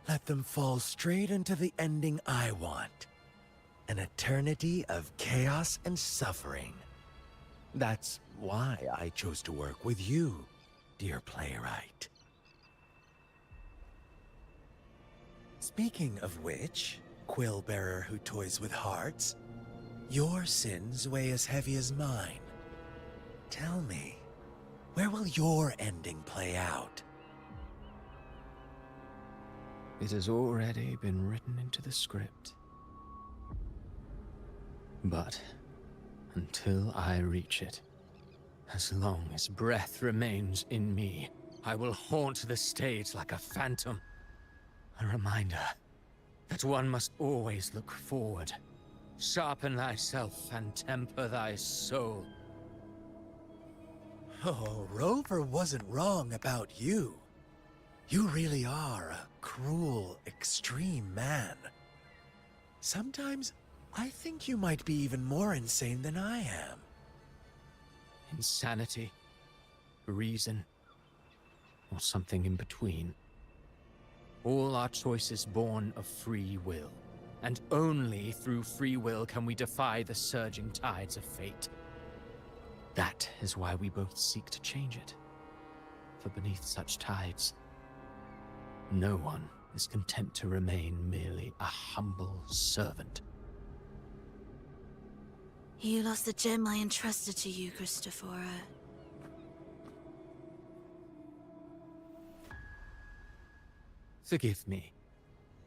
let them fall straight into the ending I want. An eternity of chaos and suffering. That's why I chose to work with you, dear playwright. Speaking of which, quill bearer who toys with hearts, your sins weigh as heavy as mine. Tell me, where will your ending play out? It has already been written into the script. But until I reach it, as long as breath remains in me, I will haunt the stage like a phantom. A reminder that one must always look forward. Sharpen thyself and temper thy soul. Oh, Rover wasn't wrong about you. You really are a cruel, extreme man. Sometimes I think you might be even more insane than I am. Insanity, reason, or something in between. All our choices born of free will, and only through free will can we defy the surging tides of fate. That is why we both seek to change it. For beneath such tides, no one is content to remain merely a humble servant. You lost the gem I entrusted to you, Christophora. Forgive me,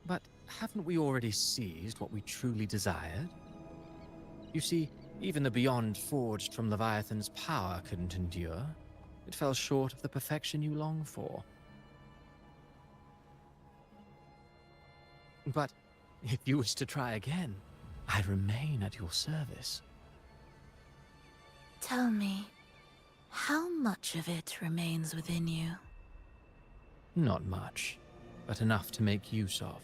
but haven't we already seized what we truly desired? You see, even the beyond forged from Leviathan's power couldn't endure. It fell short of the perfection you long for. But if you wish to try again, I remain at your service. Tell me, how much of it remains within you? Not much, but enough to make use of.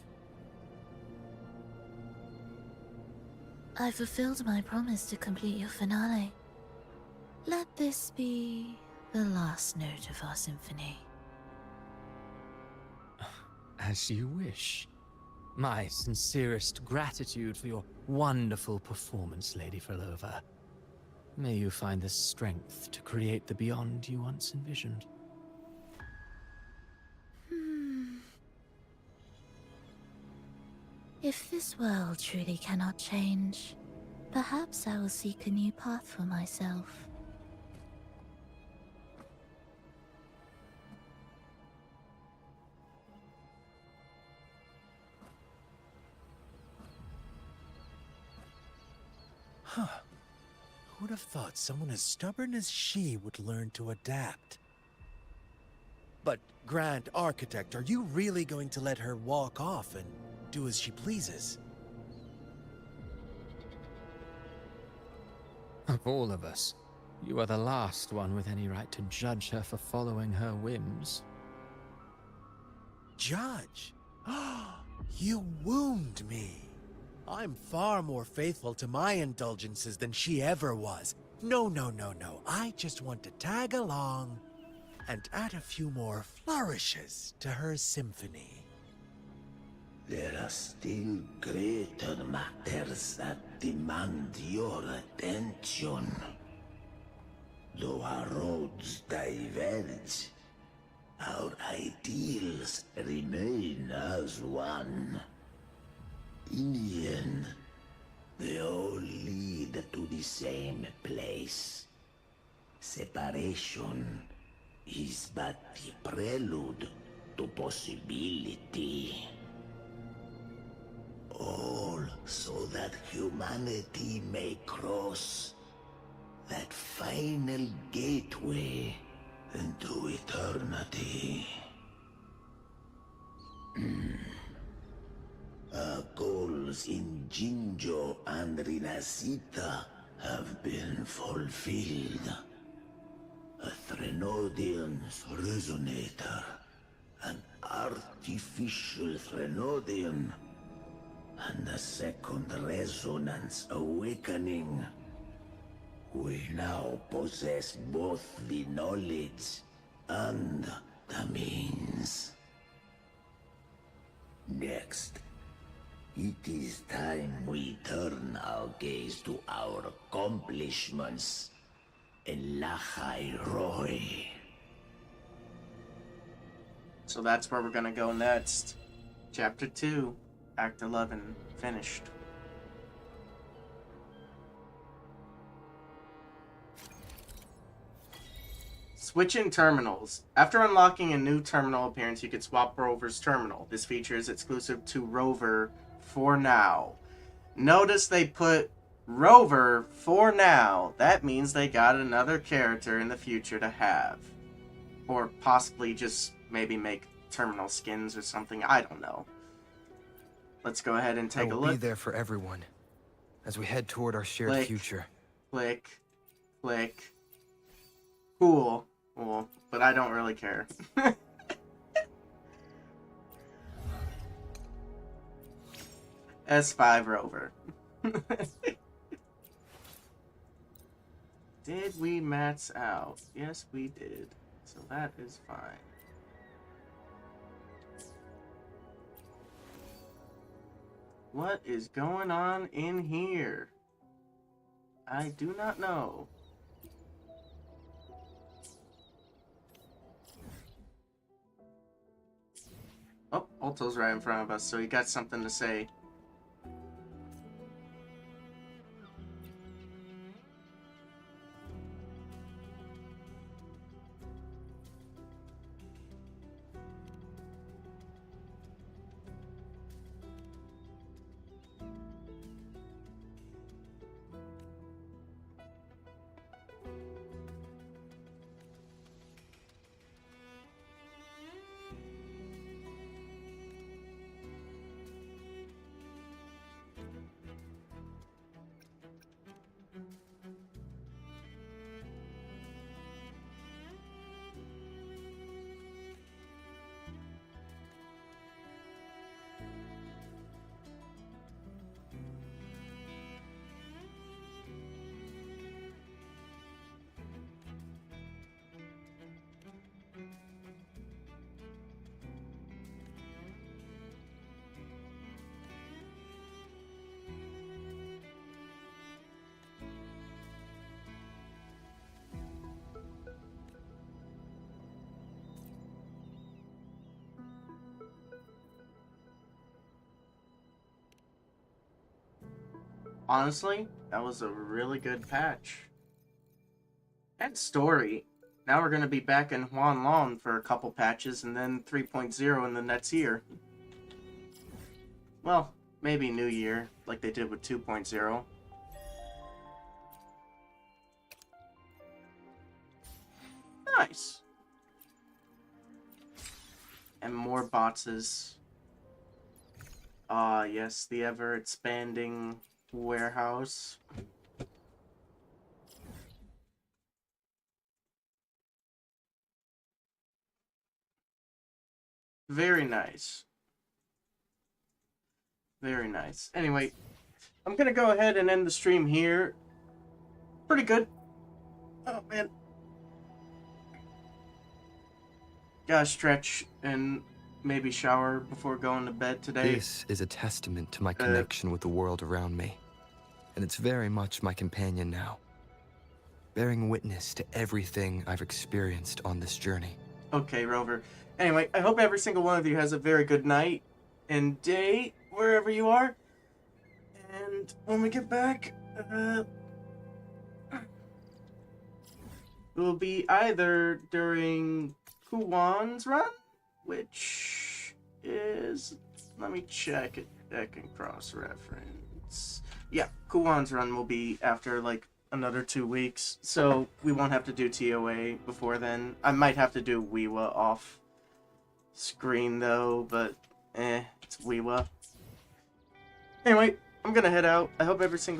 I fulfilled my promise to complete your finale. Let this be the last note of our symphony. As you wish. My sincerest gratitude for your wonderful performance, Lady Frolova. May you find the strength to create the beyond you once envisioned. If this world truly cannot change, perhaps I will seek a new path for myself. Huh. Who would have thought someone as stubborn as she would learn to adapt? But, Grand Architect, are you really going to let her walk off and do as she pleases? Of all of us, you are the last one with any right to judge her for following her whims. Judge? You wound me. I'm far more faithful to my indulgences than she ever was. No, no, no, no. I just want to tag along and add a few more flourishes to her symphony. There are still greater matters that demand your attention. Though our roads diverge, our ideals remain as one. In the end, they all lead to the same place. Separation is but the prelude to possibility. All so that humanity may cross that final gateway into eternity. Our goals in Jinjo and Rinasita have been fulfilled. A Threnodian's resonator, an artificial Threnodian, and a second resonance awakening. We now possess both the knowledge and the means. Next, it is time we turn our gaze to our accomplishments in Lahai Roy. So that's where we're gonna go next. Chapter 2, Act 11, finished. Switching terminals. After unlocking a new terminal appearance, you can swap Rover's terminal. This feature is exclusive to Rover for now. Notice they put Rover for now. That means they got another character in the future to have. Or possibly just maybe make terminal skins or something. I don't know. Let's go ahead and take a look. I will be there for everyone as we head toward our shared Click, future. Click. Click. Cool. Cool. But I don't really care. S5 rover. Did we max out? Yes, we did. So that is fine. What is going on in here? I do not know. Oh, Alto's right in front of us, so he got something to say. Honestly, that was a really good patch. And story. Now we're going to be back in Huanlong for a couple patches, and then 3.0 in the next year. Well, maybe New Year, like they did with 2.0. Nice. And more boxes. Ah, yes, the ever-expanding warehouse. Very nice. Very nice. Anyway, I'm gonna go ahead and end the stream here. Pretty good. Oh, man. Gotta stretch and maybe shower before going to bed today. This is a testament to my connection with the world around me. And it's very much my companion now. Bearing witness to everything I've experienced on this journey. Okay, Rover. Anyway, I hope every single one of you has a very good night and day, wherever you are. And when we get back, it will be either during Kuwan's run, which is... Let me check it. I can cross-reference. Yeah, Kuwan's run will be after, like, another 2 weeks, so we won't have to do TOA before then. I might have to do wuwa off screen though, but it's wuwa. Anyway, I'm gonna head out. I hope every single one